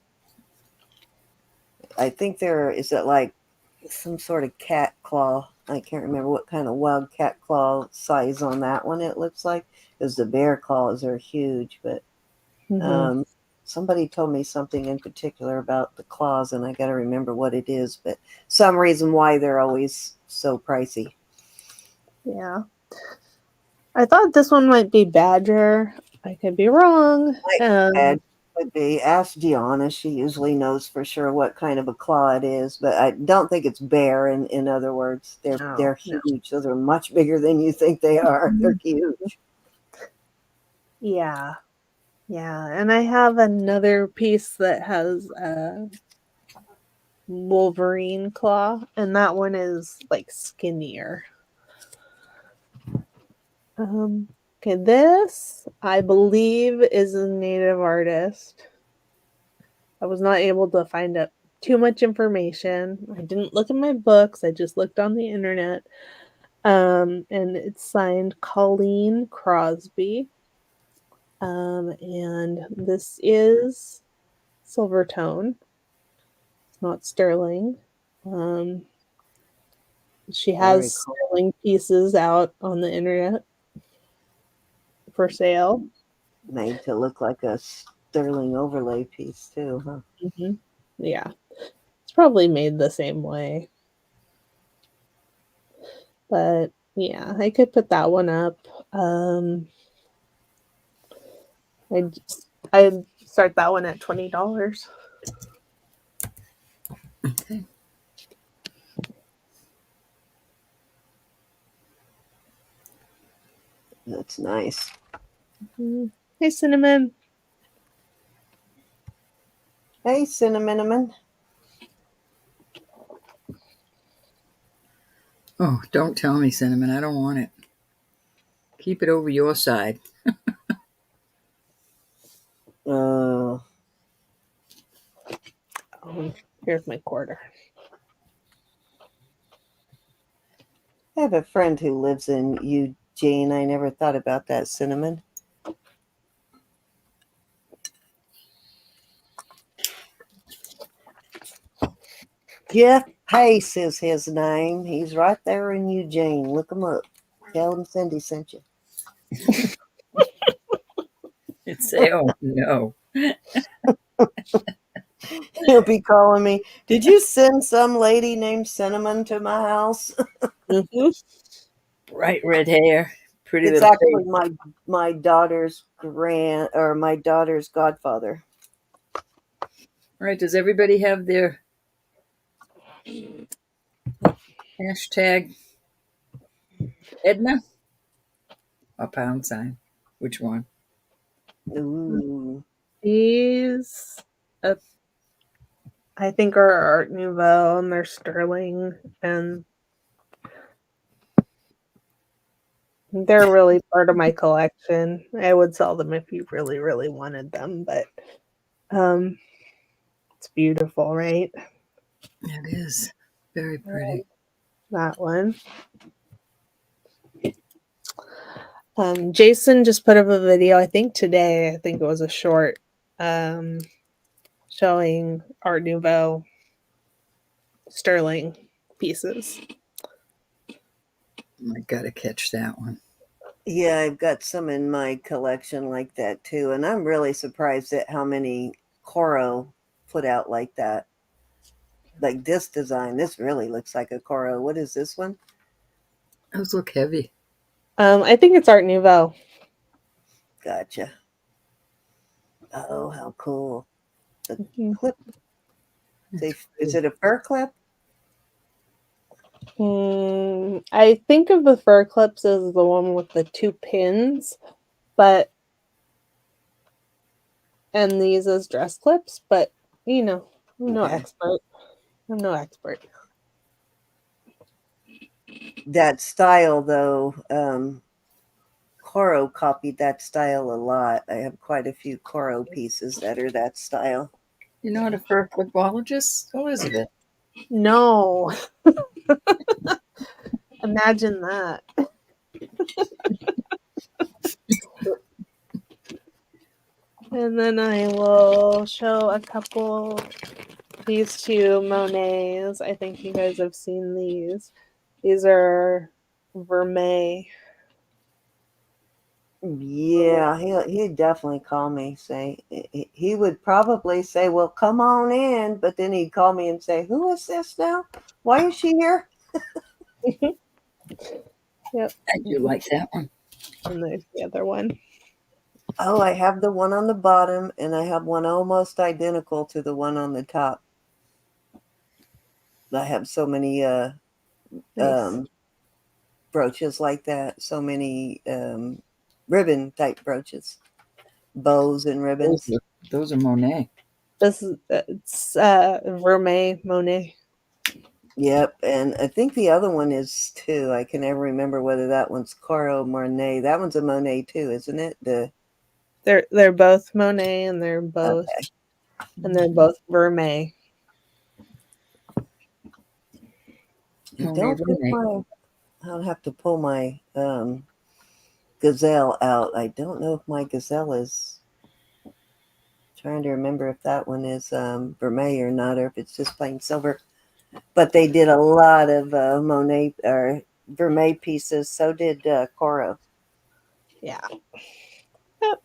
I think is it like some sort of cat claw? I can't remember what kind of wild cat claw size on that one it looks like, because the bear claws are huge. But somebody told me something in particular about the claws, and I got to remember what it is. But some reason why they're always so pricey. Yeah. I thought this one might be badger. I could be wrong. Could be. Ask Gianna. She usually knows for sure what kind of a claw it is, but I don't think it's bear. In other words, they're huge. Those are much bigger than you think they are. They're huge. Yeah. Yeah. And I have another piece that has a Wolverine claw, and that one is like skinnier. Okay, this I believe is a native artist. I was not able to find out too much information. I didn't look in my books. I just looked on the internet. And it's signed Colleen Crosby. And this is silver tone. It's not sterling. She has sterling pieces out on the internet for sale. Made to look like a sterling overlay piece too, huh? Yeah. It's probably made the same way. But yeah, I could put that one up. I'd start that one at $20. Okay. That's nice. Hey, Cinnamon. Hey, Cinnamon. Oh, don't tell me, Cinnamon. I don't want it. Keep it over your side. Oh, Here's my quarter. I have a friend who lives in Eugene. I never thought about that, Cinnamon. Jeff Pace is his name. He's right there in Eugene. Look him up. Tell him Cindy sent you. Say, oh no. He'll be calling me. Did you send some lady named Cinnamon to my house? Mm-hmm. Bright red hair, pretty It's little actually face. my daughter's my daughter's godfather. All right, does everybody have their hashtag Edna or pound sign? Which one? Ooh. These, I think, are Art Nouveau, and they're sterling, and they're really part of my collection. I would sell them if you really, really wanted them, but it's beautiful, right? It is very pretty. That one. Jason just put up a video, I think today, I think it was a short, showing Art Nouveau sterling pieces. I gotta catch that one. Yeah, I've got some in my collection like that too, and I'm really surprised at how many Coro put out like that. Like this design, this really looks like a Coro. What is this one? Those look heavy. I think it's Art Nouveau. Gotcha. Oh, how cool! The Mhm. clip. Is it a fur clip? I think of the fur clips as the one with the two pins, but and these as dress clips, but I'm no Okay. expert. I'm no expert. That style, though, Coro copied that style a lot. I have quite a few Coro pieces that are that style. You know how to fur clipologist, Elizabeth? No. Imagine that. And then I will show a couple, these two Monets. I think you guys have seen these. These are Vermeil. Yeah, he'd definitely call me. Say he would probably say, "Well, come on in," but then he'd call me and say, "Who is this now? Why is she here?" Yep. I do like that one. And there's the other one. Oh, I have the one on the bottom, and I have one almost identical to the one on the top. I have so many Nice. brooches like that, so many ribbon type brooches, bows and ribbons. Those are Monet. This is it's Vermeil Monet. Yep, and I think the other one is too. I can never remember whether that one's Caro Monet. That one's a Monet too, isn't it? They're both Monet, and they're Okay. both Vermeil. Monet Don't think Vermeil. I'll have to pull my gazelle out. I don't know if my gazelle is. Trying to remember if that one is vermeil or not, or if it's just plain silver. But they did a lot of Monet or vermeil pieces. So did Coro. Yeah. Yep.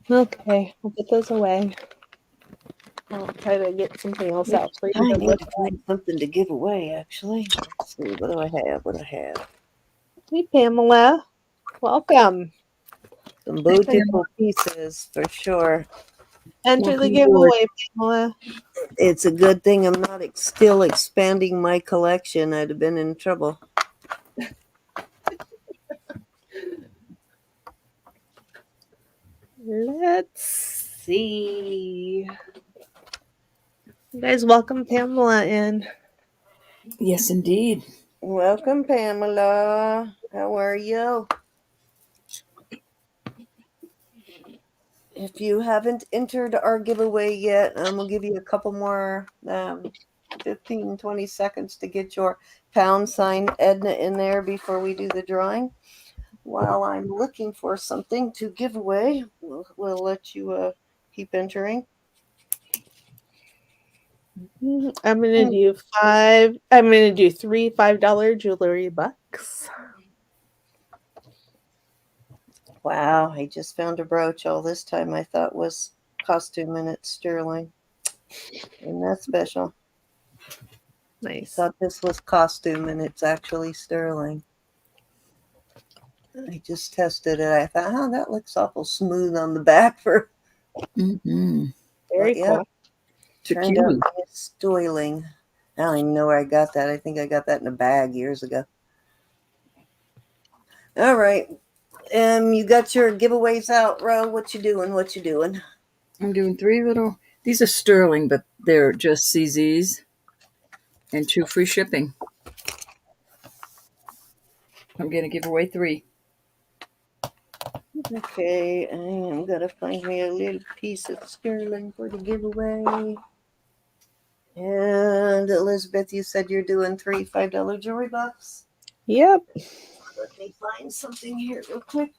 Okay, I'll put those away. I'll try to get something else out for you I to need look to at. find something to give away. Actually, let's see. What do I have? What do I have? Hey, Pamela. Welcome. Some beautiful pieces for sure. Enter the Welcome aboard. giveaway, Pamela. It's a good thing I'm not still expanding my collection. I'd have been in trouble. Let's see. You guys, welcome Pamela in. Yes, indeed. Welcome, Pamela. How are you? If you haven't entered our giveaway yet, we'll give you a couple more 15, 20 seconds to get your # Edna in there before we do the drawing. While I'm looking for something to give away, we'll let you keep entering. I'm gonna do five. I'm gonna do three $5 jewelry bucks. Wow, I just found a brooch. All this time I thought was costume and it's sterling. Isn't that special? I Nice. thought this was costume and it's actually sterling. I just tested it. I thought, oh, that looks awful smooth on the back for. Mm-hmm. Very Yeah, cool. turned out it's sterling. I don't even know where I got that. I think I got that in a bag years ago. All right. You got your giveaways out, Ro. What you doing? What you doing? I'm doing 3 little. These are sterling, but they're just CZs and 2 free shipping. I'm going to give away 3. Okay, I am gonna find me a little piece of sterling for the giveaway. And Elizabeth, you said you're doing 3 $5 jewelry bucks. Yep. Let me find something here real quick.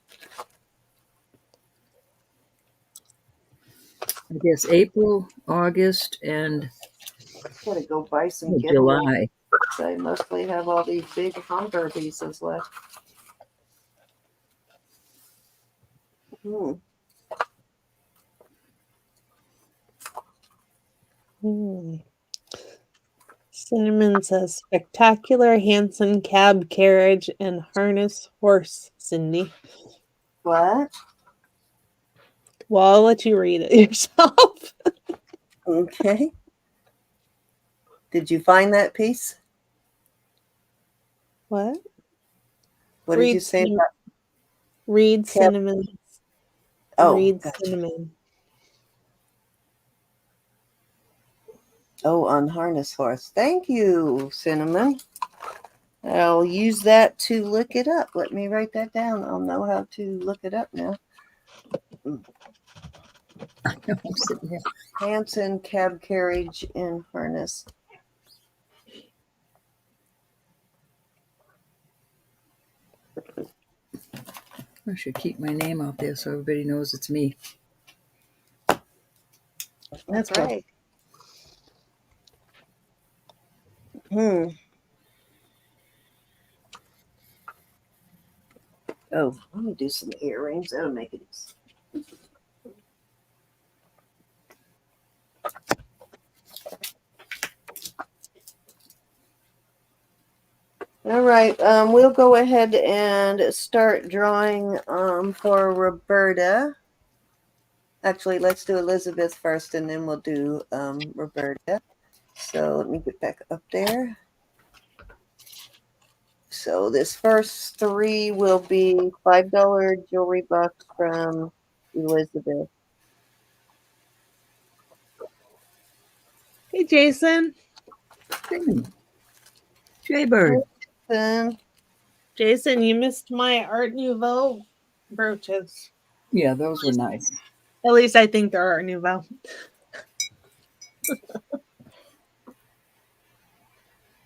I guess April, August, and Gotta go buy some giveaways. July. I mostly have all these big hunger pieces left. Hmm. Cinnamon says spectacular Hanson cab carriage and harness horse, Cindy. What? Well, I'll let you read it yourself. Okay. Did you find that piece? What? What did you say about read cab? cinnamon? Oh, Read gotcha. cinnamon. Oh, on harness horse. Thank you, Cinnamon. I'll use that to look it up. Let me write that down. I'll know how to look it up now. I'm sitting here. Hanson cab carriage and harness. I should keep my name out there so everybody knows it's me. That's right. Hmm. Oh, let me do some earrings. That'll make it easy. All right, we'll go ahead and start drawing for Roberta. Actually, let's do Elizabeth first, and then we'll do Roberta. So let me get back up there. So this first 3 will be $5 jewelry bucks from Elizabeth. Hey, Jason. Jaybird. Jason, you missed my Art Nouveau brooches. Yeah, those were nice. At least I think they're Art Nouveau.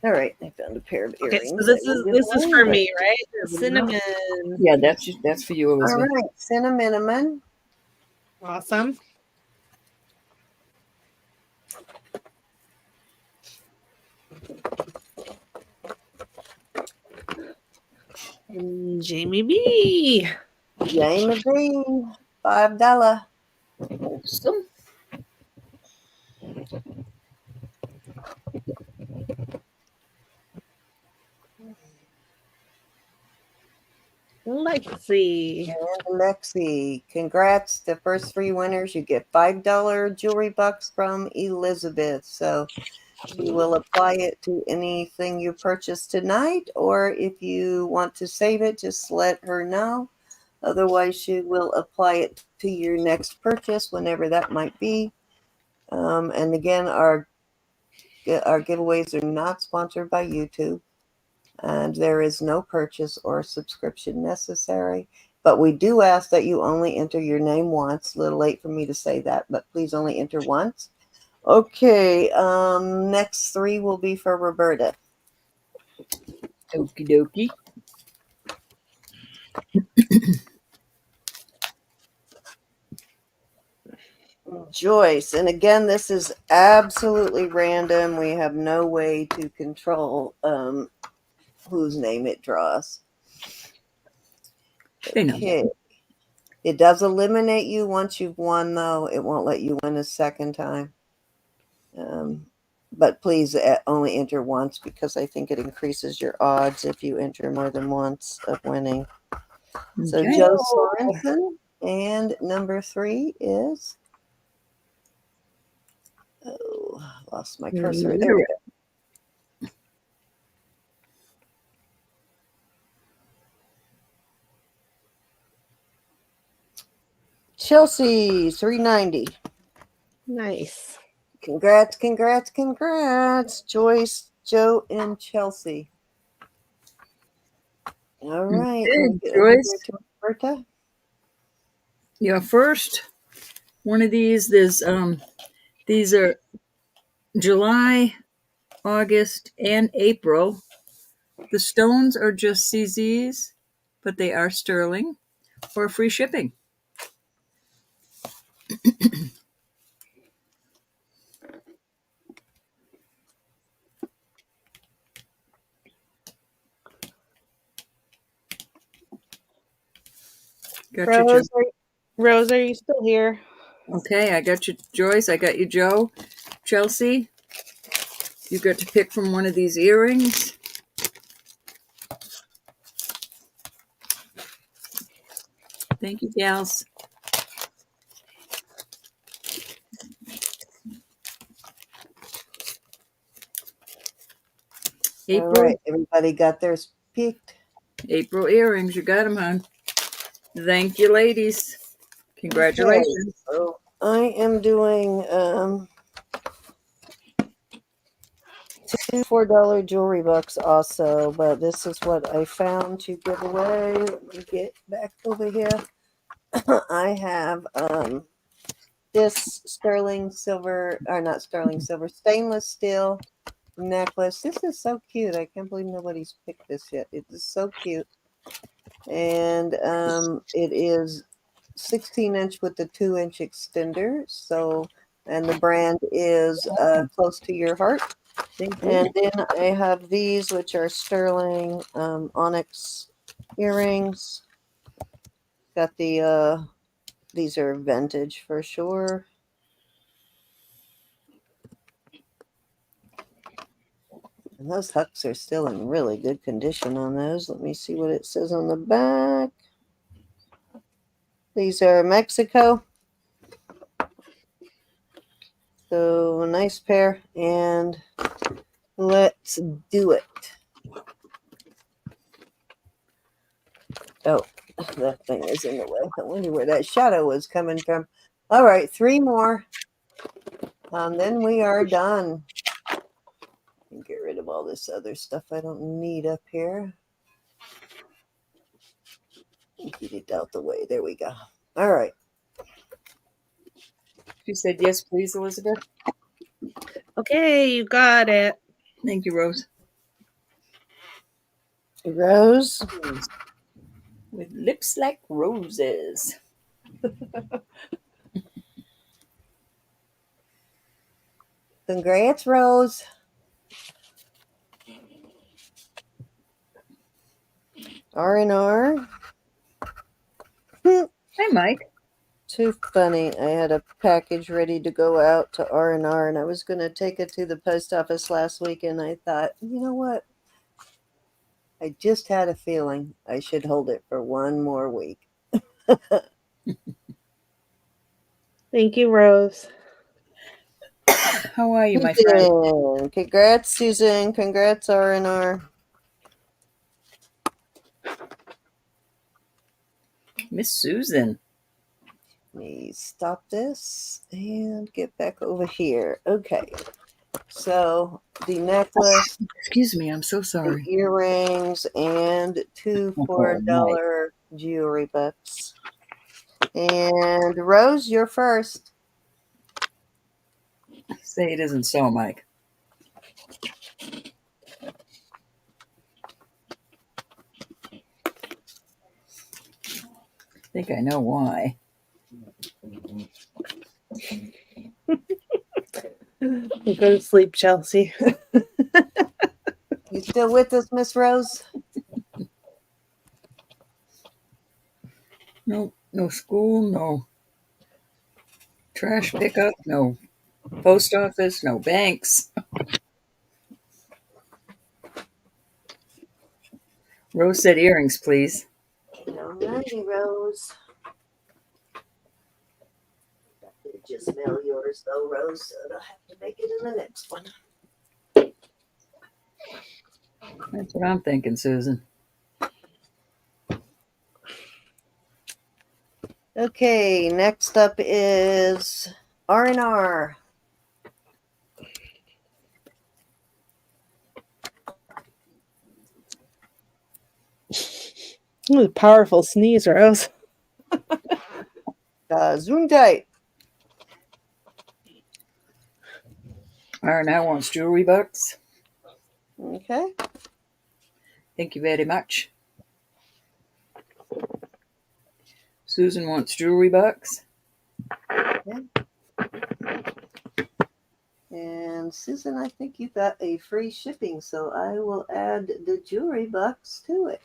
All right, I found a pair of earrings. Okay, so this is for me, right? Cinnamon. Yeah, that's for you, Elizabeth. All right, cinnamon. Awesome. And Jamie B. Jamie B. $5. Awesome. Lexi. And Lexi. Congrats. The first 3 winners, you get $5 jewelry bucks from Elizabeth. So you will apply it to anything you purchase tonight, or if you want to save it, just let her know. Otherwise, she will apply it to your next purchase, whenever that might be. And again, our giveaways are not sponsored by YouTube, and there is no purchase or subscription necessary. But we do ask that you only enter your name once. A little late for me to say that, but please only enter once. Okay, next 3 will be for Roberta. Okie dokie. Joyce, and again, this is absolutely random. We have no way to control whose name it draws. They know. Okay. It does eliminate you once you've won, though. It won't let you win a second time. But please only enter once, because I think it increases your odds if you enter more than once of winning. So Okay. Joe Sorensen, and number 3 is... Oh, lost my cursor. There we go. Chelsea, 390. Nice. Congrats, congrats, congrats. Joyce, Joe, and Chelsea. All right. Okay, Joyce, To Roberta. your first one of these. These are July, August, and April. The stones are just CZs, but they are sterling or free shipping. Got you, Rose, Joe. Rose, are you still here? Okay, I got you, Joyce. I got you, Joe. Chelsea, you got to pick from one of these earrings. Thank you, gals. All April, right. Everybody got theirs picked. April earrings. You got them, hon. Thank you, ladies. Congratulations. Okay, so I am doing 2 $4 jewelry bucks also, but this is what I found to give away. Let me get back over here. I have this sterling silver, or not sterling silver, stainless steel necklace. This is so cute. I can't believe nobody's picked this yet. It is so cute. And it is 16-inch with the 2-inch extender. So, and the brand is Close to Your Heart. And then I have these, which are sterling onyx earrings. Got the these are vintage for sure. And those hooks are still in really good condition on those. Let me see what it says on the back. These are Mexico. So a nice pair, and let's do it. Oh, that thing is in the way. I wonder where that shadow was coming from. All right, 3 more. Then we are done. Get rid of all this other stuff I don't need up here. Get it out the way. There we go. All right. She said yes, please, Elizabeth. Okay, you got it. Thank you, Rose. Rose. With lips like roses. Congrats, Rose. R&R. Hi, Mike. Too funny. I had a package ready to go out to R&R, and I was going to take it to the post office last week, and I thought, you know what? I just had a feeling I should hold it for 1 more week. Thank you, Rose. How are you, my friend? Congrats, Susan. Congrats, R&R. Miss Susan. Let me stop this and get back over here. Okay. So the necklace, Excuse me, I'm so the sorry. earrings, and two Oh, $4 jewelry bucks. And Rose, you're first. Say it isn't so, Mike. I think I know why. You go to sleep, Chelsea. You still with us, Miss Rose? No school, no trash pickup, no post office, no banks. Rose said earrings, please. Alrighty, Rose. Just mail yours though, Rose, so I'll have to make it in the next one. That's what I'm thinking, Susan. Okay, next up is R&R. Ooh, powerful sneeze, Rose. Zoom tight. R&R wants jewelry bucks. Okay. Thank you very much. Susan wants jewelry bucks. Okay. And Susan, I think you got a free shipping, so I will add the jewelry bucks to it.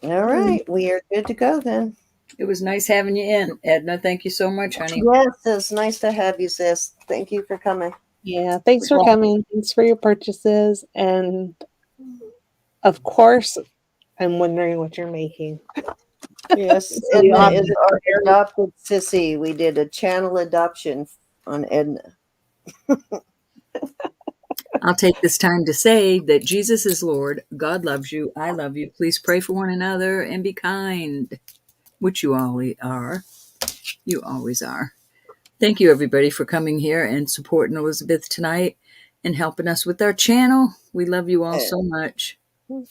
All right, we are good to go then. It was nice having you in, Edna. Thank you so much, honey. Yes, it's nice to have you, sis. Thank you for coming. Yeah, thanks for coming. Thanks for your purchases. And of course, I'm wondering what you're making. Yes, Edna is our adopted sissy. We did a channel adoption on Edna. I'll take this time to say that Jesus is Lord. God loves you. I love you. Please pray for one another and be kind, which you always are. You always are. Thank you, everybody, for coming here and supporting Elizabeth tonight and helping us with our channel. We love you all so much.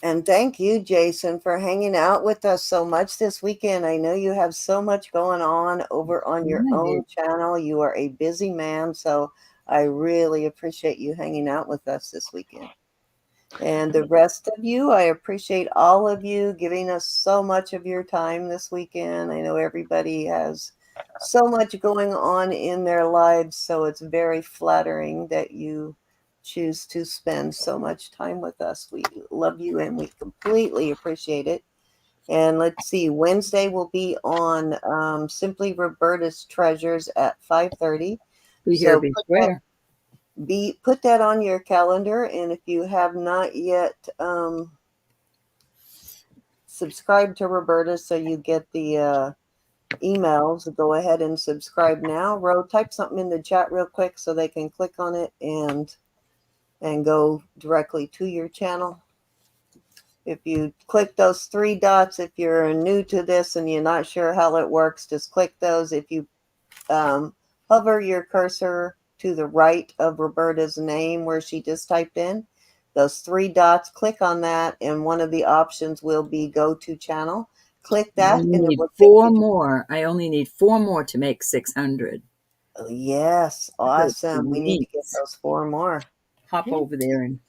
And thank you, Jason, for hanging out with us so much this weekend. I know you have so much going on over on your own channel. You are a busy man, so I really appreciate you hanging out with us this weekend. And the rest of you, I appreciate all of you giving us so much of your time this weekend. I know everybody has so much going on in their lives, so it's very flattering that you choose to spend so much time with us. We love you and we completely appreciate it. And let's see, Wednesday will be on Simply Roberta's Treasures at 5:30. Be here, be square. Put that on your calendar, and if you have not yet subscribed to Roberta so you get the emails, go ahead and subscribe now. Ro, type something in the chat real quick so they can click on it and go directly to your channel. If you click those three dots, if you're new to this and you're not sure how it works, just click those. If you hover your cursor to the right of Roberta's name where she just typed in, those three dots, click on that, and one of the options will be go to channel. Click that, and it will take four more. I only need 4 more to make 600. Oh, yes, awesome. We need to get those 4 more. Hop over there and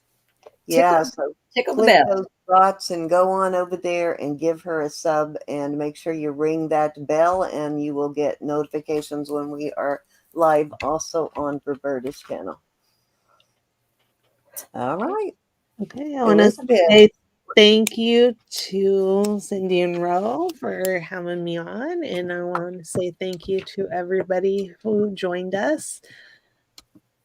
tickle the bell. Those dots and go on over there and give her a sub, and make sure you ring that bell, and you will get notifications when we are live also on Roberta's channel. All right. Okay, I want to say thank you to Cindy and Ro for having me on, and I want to say thank you to everybody who joined us.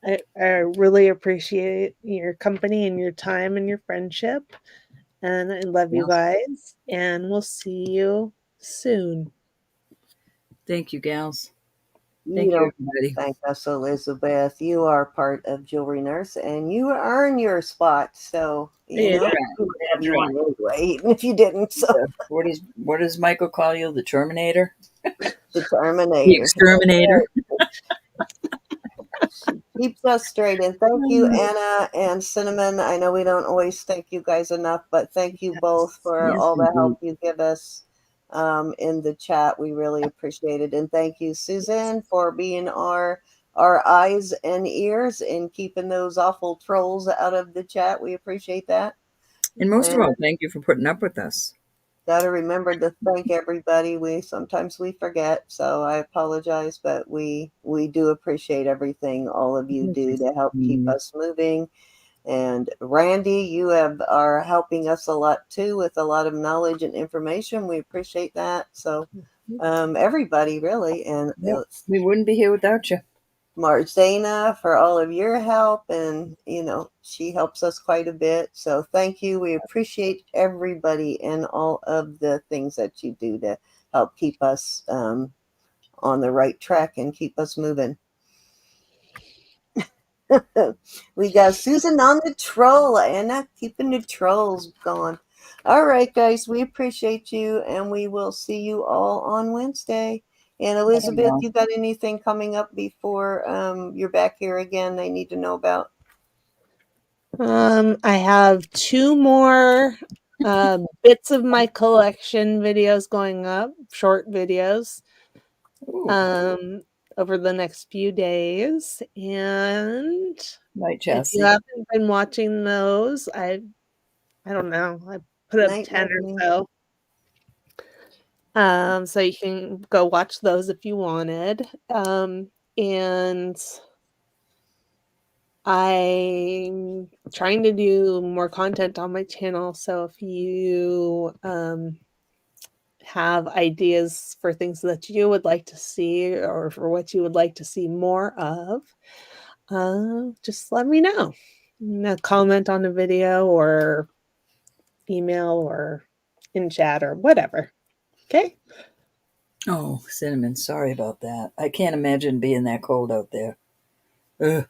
I really appreciate your company and your time and your friendship, and I love you guys, and we'll see you soon. Thank you, gals. Thank you, everybody. Thank us, Elizabeth. You are part of Jewelry Nurse, and you earn your spot. So, you know, have you on anyway, even if you didn't. So What does Michael call you? The Terminator? the The Terminator. Exterminator? She keeps us straight. And thank you, Anna and Cinnamon. I know we don't always thank you guys enough, but thank you both for Yes, all the indeed. help you give us in the chat. We really appreciate it. And thank you, Susan, for being our eyes and ears and keeping those awful trolls out of the chat. We appreciate that. And most of And all, thank you for putting up with us. got to remember to thank everybody. We sometimes we forget, so I apologize, but we do appreciate everything all of you do to help keep us moving. And Randy, you are helping us a lot too with a lot of knowledge and information. We appreciate that. So everybody really, and Yep. We wouldn't be here without you. Marzana for all of your help, and she helps us quite a bit, so thank you. We appreciate everybody and all of the things that you do to help keep us on the right track and keep us moving. We got Susan on the troll, Anna, keeping the trolls going. All right, guys, we appreciate you, and we will see you all on Wednesday. And Elizabeth, you got anything coming up before you're back here again they need to know about? I have 2 more bits of my collection videos going up, short videos, over the next few days. And if you haven't been watching those, I don't know, I put up 10 or so. So you can go watch those if you wanted. And I'm trying to do more content on my channel, so if you have ideas for things that you would like to see or for what you would like to see more of, just let me know. Comment on the video or email or in chat or whatever. Okay? Oh, Cinnamon, sorry about that. I can't imagine being that cold out there. Ugh.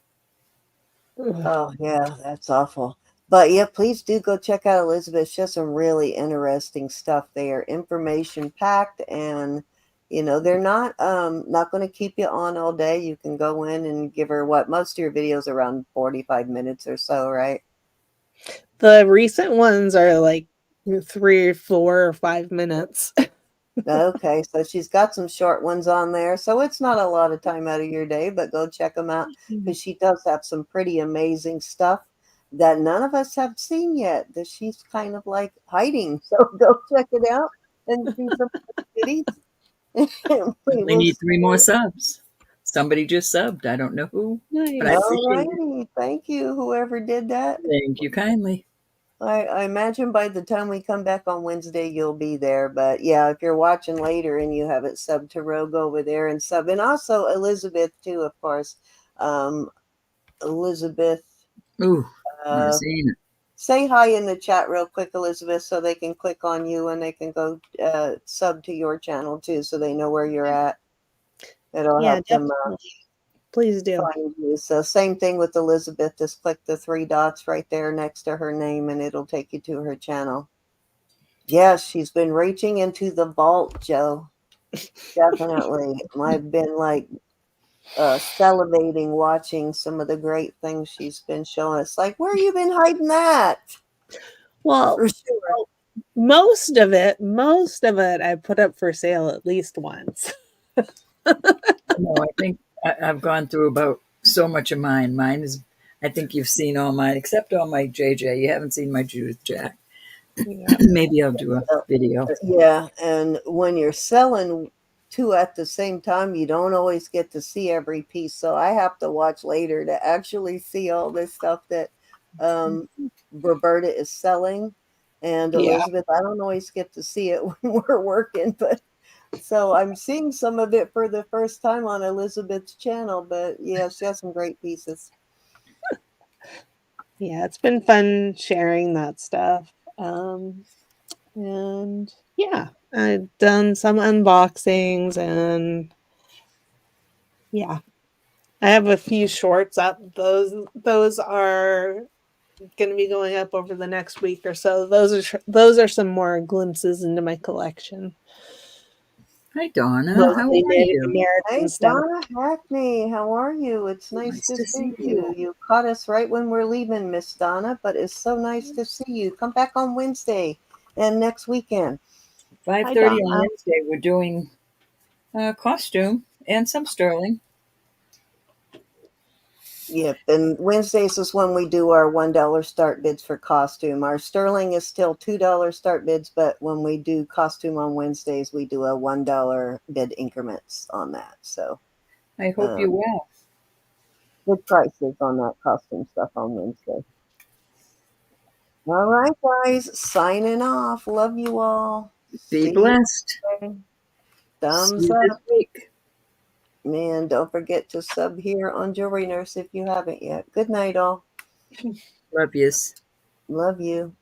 Oh, yeah, that's awful. But yeah, please do go check out Elizabeth. She has some really interesting stuff there, information packed, and they're not going to keep you on all day. You can go in and give her most of your videos around 45 minutes or so, right? The recent ones are like 3 or 4 or 5 minutes. Okay, so she's got some short ones on there. So it's not a lot of time out of your day, but go check them out because she does have some pretty amazing stuff that none of us have seen yet that she's kind of like hiding. So go check it out and see some goodies. We need 3 more subs. Somebody just subbed. I don't know who, but I appreciate it. Thank you, whoever did that. Thank you kindly. I imagine by the time we come back on Wednesday, you'll be there. But yeah, if you're watching later and you haven't subbed to Rogue over there and sub, and also Elizabeth too, of course. Elizabeth. Ooh, say hi in the chat real quick, Elizabeth, so they can click on you and they can go sub to your channel too, so they know where you're at. It'll help them. Please do. Find you. So same thing with Elizabeth. Just click the 3 dots right there next to her name, and it'll take you to her channel. Yes, she's been reaching into the vault, Joe. Definitely. I've been like salivating watching some of the great things she's been showing us. Like, where you been hiding that? Well, for sure. Most of it I put up for sale at least once. No, I think I've gone through about so much of mine. Mine is, I think you've seen all mine, except all my JJ. You haven't seen my Judith Jack. Yeah. Maybe I'll do a video. Yeah, and when you're selling 2 at the same time, you don't always get to see every piece. So I have to watch later to actually see all this stuff that Roberta is selling. And Elizabeth, I don't always get to see it when we're working, but so I'm seeing some of it for the first time on Elizabeth's channel. But yeah, she has some great pieces. Yeah, it's been fun sharing that stuff. And yeah, I've done some unboxings and yeah, I have a few shorts up. Those are going to be going up over the next week or so. Those are some more glimpses into my collection. Hi, Donna. How Mostly are Native you? Hey, American stuff. Donna Hackney, how are you? It's nice to see you. You caught us right when we're leaving, Miss Donna, but it's so nice to see you. Come back on Wednesday and next weekend. 5:30 on Wednesday. We're doing costume and some sterling. Yep, and Wednesdays is when we do our $1 start bids for costume. Our sterling is still $2 start bids, but when we do costume on Wednesdays, we do a $1 bid increments on that. So I hope you will. good prices on that costume stuff on Wednesday. All right, guys, signing off. Love you all. Be See blessed. you. See Thumbs you this up. week. Man, don't forget to sub here on Jewelry Nurse if you haven't yet. Good night, all. Love yous. Love you.